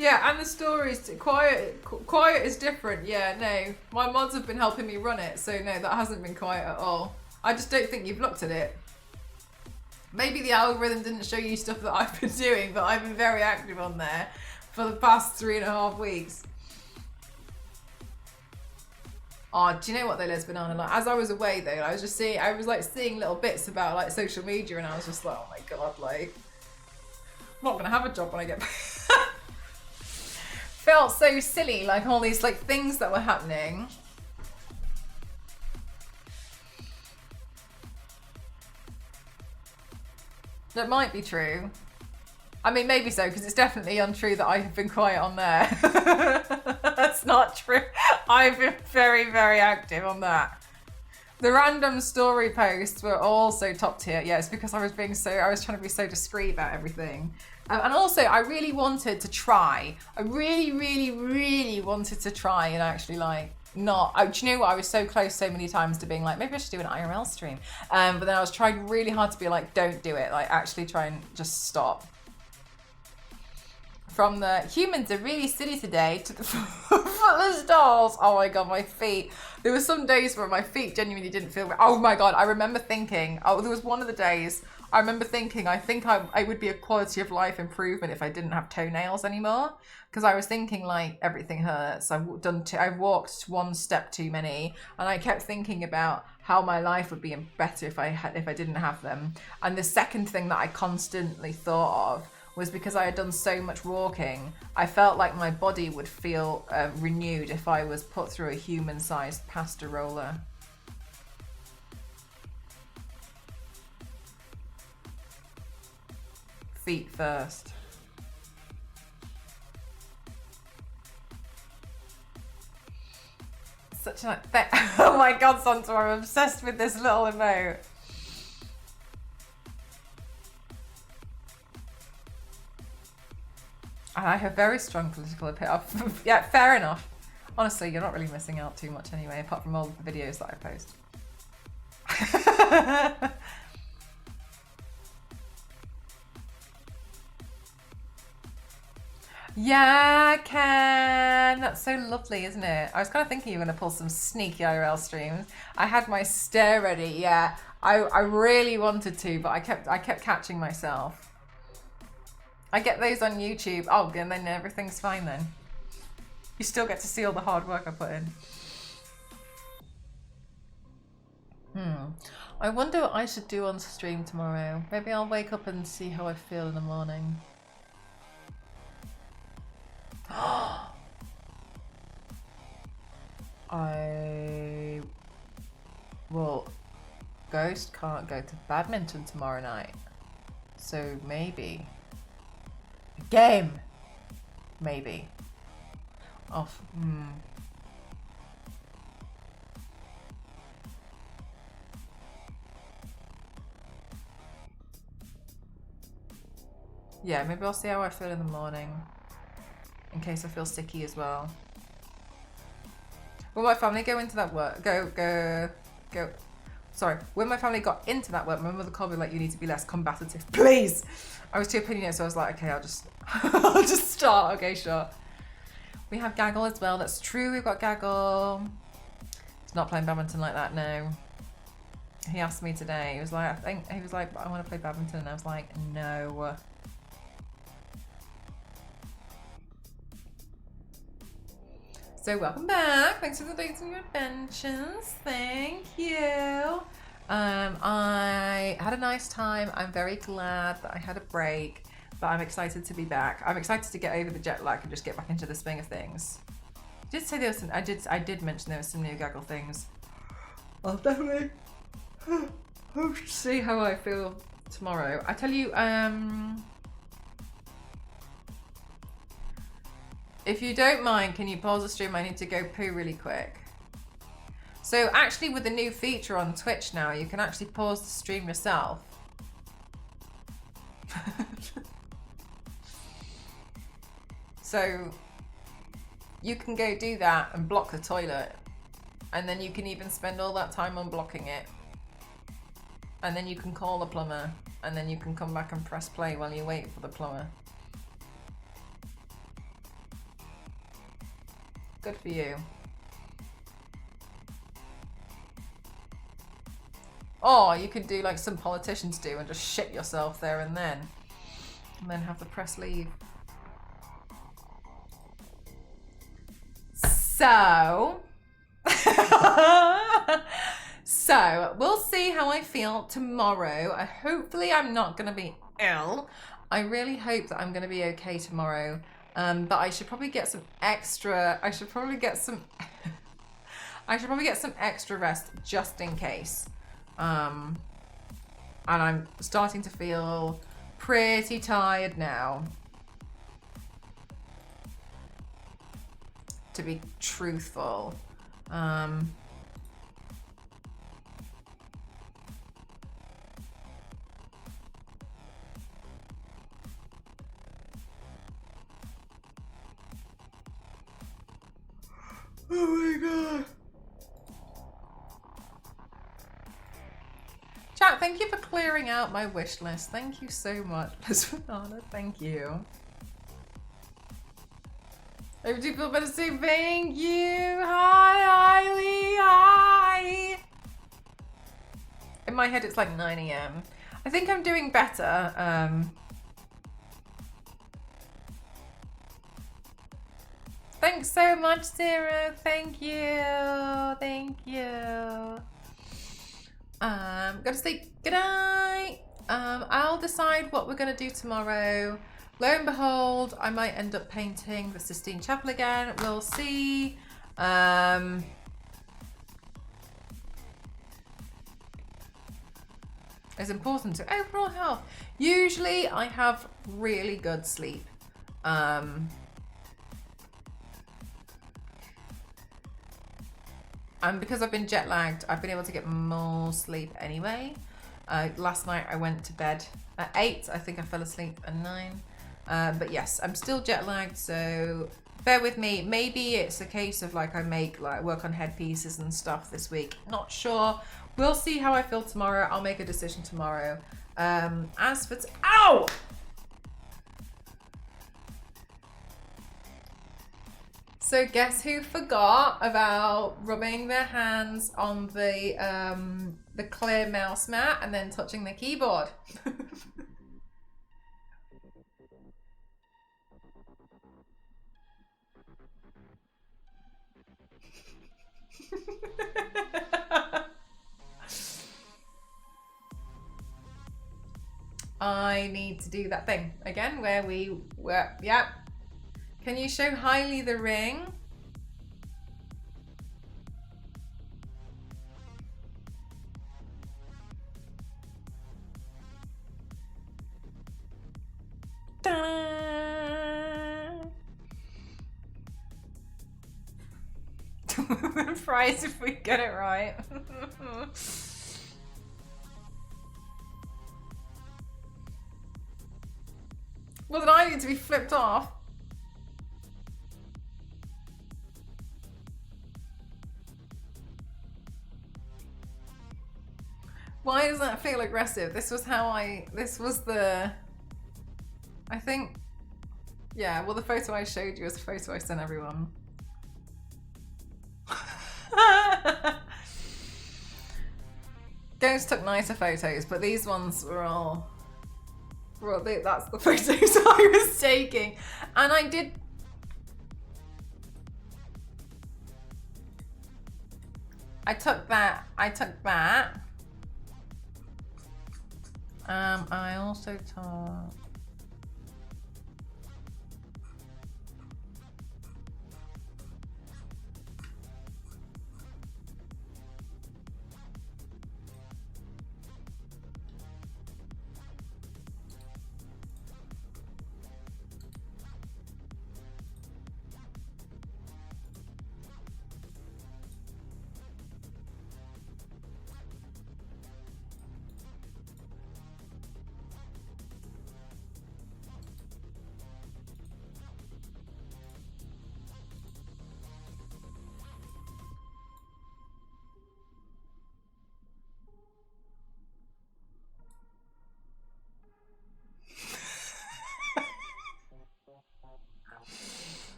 Yeah, and the stories, quiet is different. Yeah, no. My mods have been helping me run it, so no, that hasn't been quiet at all. I just don't think you've looked at it. Maybe the algorithm didn't show you stuff that I've been doing, but I've been very active on there for the past 3.5 weeks. Oh, do you know what though, Les Banana? Like, as I was away though, I was like seeing little bits about like social media, and I was just like, oh my god, like, I'm not gonna have a job when I get back. Felt so silly, like all these like things that were happening. That might be true. I mean, maybe so, because it's definitely untrue that I have been quiet on there. That's not true. I've been very, very active on that. The random story posts were also top tier. Yeah, it's because I was trying to be so discreet about everything. And also, I really wanted to try. I really, really, really wanted to try and actually like not. Do you know what? I was so close so many times to being like, maybe I should do an IRL stream. But then I was trying really hard to be like, don't do it. Like, actually try and just stop. From the humans are really silly today to the footless dolls. Oh my god, my feet. There were some days where my feet genuinely didn't feel. Oh my god, I remember thinking. Oh, there was one of the days I remember thinking. I think I would be a quality of life improvement if I didn't have toenails anymore. Because I was thinking like everything hurts. I've walked one step too many, and I kept thinking about how my life would be better if I didn't have them. And the second thing that I constantly thought of was because I had done so much walking, I felt like my body would feel renewed if I was put through a human-sized pasta roller. Feet first. Such an oh my god, Santor, I'm obsessed with this little emote. And I have very strong political opinion. Yeah, fair enough. Honestly, you're not really missing out too much anyway, apart from all of the videos that I post. Yeah, Ken. That's so lovely, isn't it? I was kind of thinking you were going to pull some sneaky IRL streams. I had my stare ready. Yeah, I really wanted to, but I kept catching myself. I get those on YouTube. Oh, and then everything's fine then. You still get to see all the hard work I put in. I wonder what I should do on stream tomorrow. Maybe I'll wake up and see how I feel in the morning. Ghost can't go to badminton tomorrow night. So maybe. Game. Maybe. Off. Yeah, maybe I'll see how I feel in the morning. In case I feel sicky as well. Will my family go into that work? Go. Sorry. When my family got into that work, my mother called me like, you need to be less combative. Please! I was too opinionated, so I was like, okay, I'll just I'll just start. Okay, sure. We have Gaggle as well. That's true, we've got Gaggle. He's not playing badminton like that, no. He asked me today. He was like, I want to play badminton, and I was like, no. So welcome back. Thanks for the dates and your adventures. Thank you. I had a nice time. I'm very glad that I had a break, but I'm excited to be back. I'm excited to get over the jet lag and just get back into the swing of things. I did say there was some. I did mention there was some new Gaggle things. I'll definitely see how I feel tomorrow. I tell you, if you don't mind, can you pause the stream? I need to go poo really quick. So actually with the new feature on Twitch now, you can actually pause the stream yourself. So you can go do that and block the toilet. And then you can even spend all that time unblocking it. And then you can call the plumber. And then you can come back and press play while you wait for the plumber. Good for you. Or you could do like some politicians do and just shit yourself there and then have the press leave. So, so we'll see how I feel tomorrow. Hopefully I'm not going to be ill. I really hope that I'm going to be okay tomorrow. But I should probably get some extra, I should probably get some extra rest just in case. And I'm starting to feel pretty tired now, to be truthful. Oh my god. Chat, thank you for clearing out my wish list. Thank you so much, Banana. Thank you. I do feel better soon. Thank you. Hi, Eileen. Hi. In my head, it's like 9 AM. I think I'm doing better. Thanks so much, Zero. Thank you. Thank you. Gotta say good night. I'll decide what we're gonna do tomorrow. Lo and behold, I might end up painting the Sistine Chapel again. We'll see. It's important to overall health. Usually I have really good sleep. And because I've been jet lagged, I've been able to get more sleep anyway. Last night I went to bed at 8. I think I fell asleep at 9. But yes, I'm still jet lagged, so bear with me. Maybe it's a case of like I work on headpieces and stuff this week. Not sure. We'll see how I feel tomorrow. I'll make a decision tomorrow. As for ow! So guess who forgot about rubbing their hands on the clear mouse mat and then touching the keyboard? I need to do that thing again where we were, yeah. Can you show Hailey the ring? Prize if we get it right. Well, then I need to be flipped off. Why does that feel aggressive? This was the, I think, yeah, well, the photo I showed you is the photo I sent everyone. Ghost took nicer photos, but these ones were all, well, that's the photos I was taking. And I did, I took that. I also took,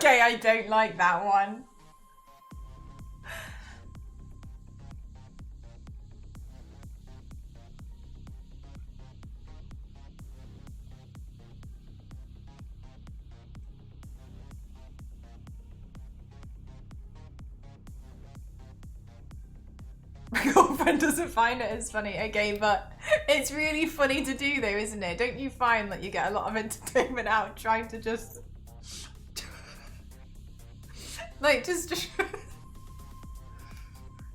Okay, I don't like that one. My girlfriend doesn't find it as funny. Okay, but it's really funny to do though, isn't it? Don't you find that you get a lot of entertainment out trying to just... like, just...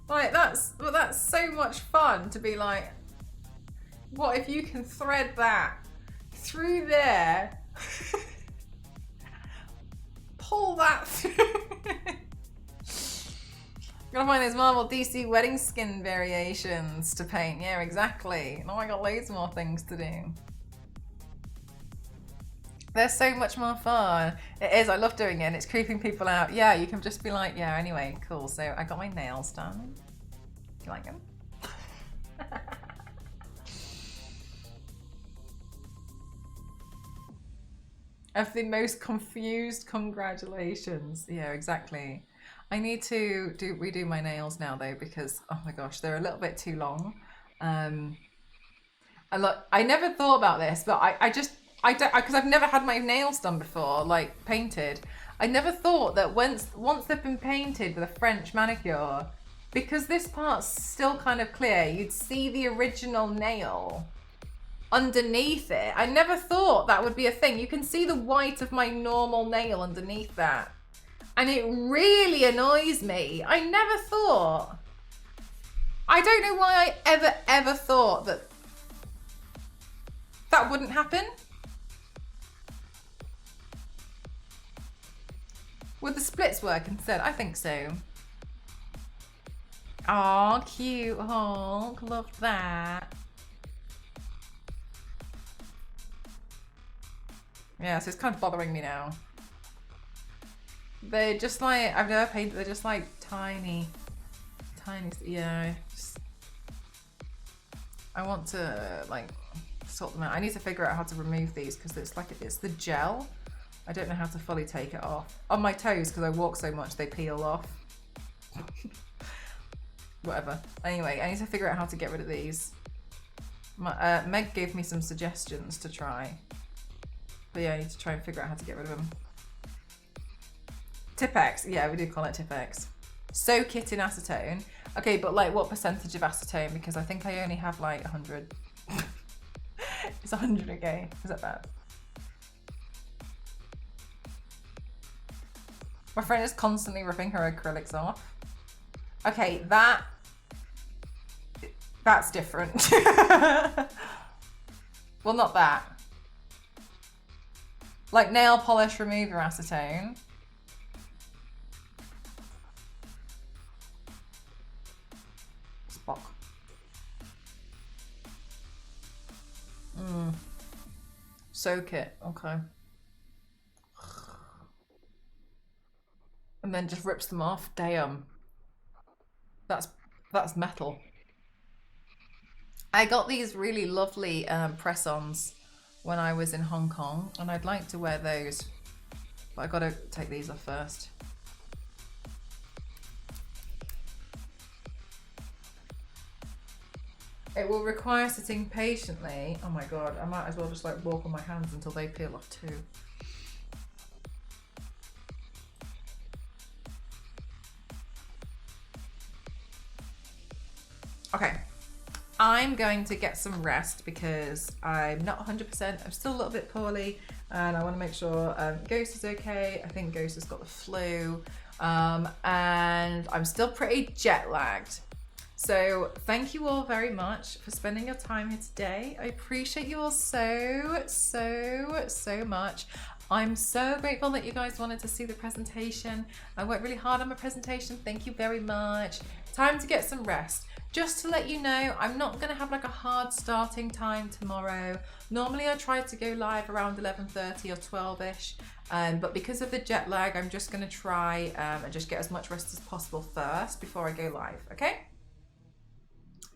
like, that's so much fun to be like, what if you can thread that through there, pull that through. Gotta find those Marvel DC wedding skin variations to paint. Yeah, exactly. Now I got loads more things to do. They're so much more fun. It is, I love doing it and it's creeping people out. Yeah, you can just be like, yeah, anyway, cool. So I got my nails done. You like them? Of the most confused congratulations. Yeah, exactly. I need to redo my nails now though, because oh my gosh, they're a little bit too long. I never thought about this, but I don't, because I've never had my nails done before, like painted. I never thought that once they've been painted with a French manicure, because this part's still kind of clear, you'd see the original nail underneath it. I never thought that would be a thing. You can see the white of my normal nail underneath that. And it really annoys me. I never thought. I don't know why I ever thought that that wouldn't happen. Would the splits work instead? I think so. Aw, cute Hulk. Love that. Yeah, so it's kind of bothering me now. They're just like, I've never painted, they're just like tiny, yeah. I want to like sort them out. I need to figure out how to remove these because it's like, it's the gel. I don't know how to fully take it off. On my toes, because I walk so much, they peel off. Whatever. Anyway, I need to figure out how to get rid of these. Meg gave me some suggestions to try. But yeah, I need to try and figure out how to get rid of them. Tipex, yeah, we do call it Tipex. Soak it in acetone. Okay, but like what percentage of acetone? Because I think I only have like 100. It's 100, okay? Is that bad? My friend is constantly ripping her acrylics off. Okay, that's different. Well, not that. Like nail polish remover acetone. Spock. Soak it, okay. And then just rips them off. Damn. That's metal. I got these really lovely press-ons when I was in Hong Kong, and I'd like to wear those, but I gotta take these off first. It will require sitting patiently. Oh my god, I might as well just like walk on my hands until they peel off too. Okay, I'm going to get some rest because I'm not 100%. I'm still a little bit poorly and I want to make sure Ghost is okay. I think Ghost has got the flu and I'm still pretty jet lagged. So thank you all very much for spending your time here today. I appreciate you all so much. I'm so grateful that you guys wanted to see the presentation. I worked really hard on my presentation. Thank you very much. Time to get some rest. Just to let you know, I'm not gonna have like a hard starting time tomorrow. Normally I try to go live around 11:30 or 12ish, but because of the jet lag, I'm just gonna try and just get as much rest as possible first before I go live, okay?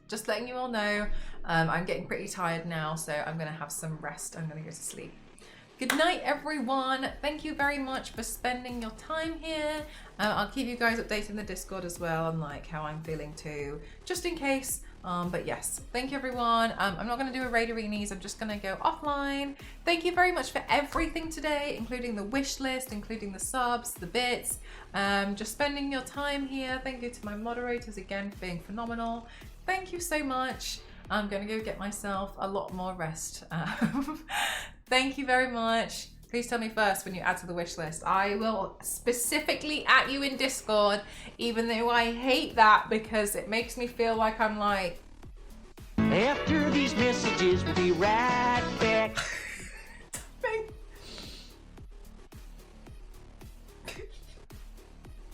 Just letting you all know, I'm getting pretty tired now, so I'm gonna have some rest. I'm gonna go to sleep. Good night, everyone. Thank you very much for spending your time here. I'll keep you guys updated in the Discord as well on like how I'm feeling too, just in case. But yes, thank you everyone. I'm not going to do a raid arenas. I'm just going to go offline. Thank you very much for everything today, including the wish list, including the subs, the bits, just spending your time here. Thank you to my moderators again for being phenomenal. Thank you so much. I'm going to go get myself a lot more rest. Thank you very much. Please tell me first when you add to the wish list. I will specifically at you in Discord, even though I hate that because it makes me feel like I'm like... After these messages, we'll be right back.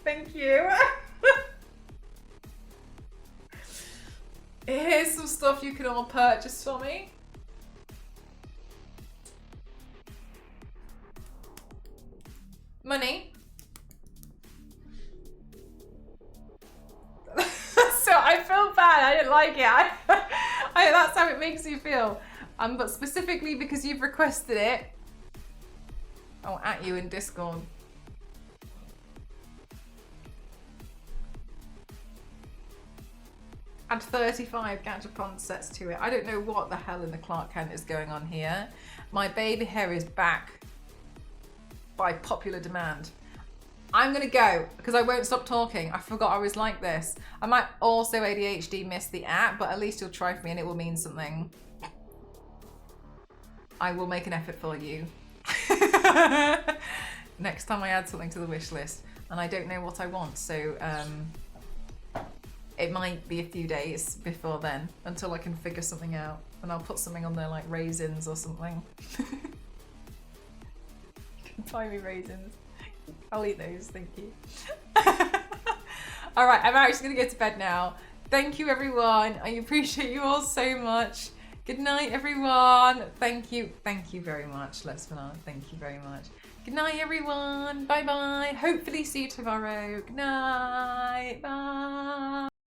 Thank you. Here's some stuff you can all purchase for me. Money. So I feel bad. I didn't like it. That's how it makes you feel. But specifically because you've requested it. I'll at you in Discord. Add 35 Gachapon sets to it. I don't know what the hell in the Clark Kent is going on here. My baby hair is back by popular demand. I'm gonna go because I won't stop talking. I forgot I was like this. I might also ADHD miss the app, but at least you'll try for me and it will mean something. I will make an effort for you. Next time I add something to the wish list, and I don't know what I want, so it might be a few days before then until I can figure something out, and I'll put something on there like raisins or something. Buy me raisins. I'll eat those, thank you. All right, I'm actually gonna go to bed now. Thank you, everyone. I appreciate you all so much. Good night, everyone. Thank you very much. Let's banana. Thank you very much. Good night, everyone. Bye bye. Hopefully see you tomorrow. Good night. Bye.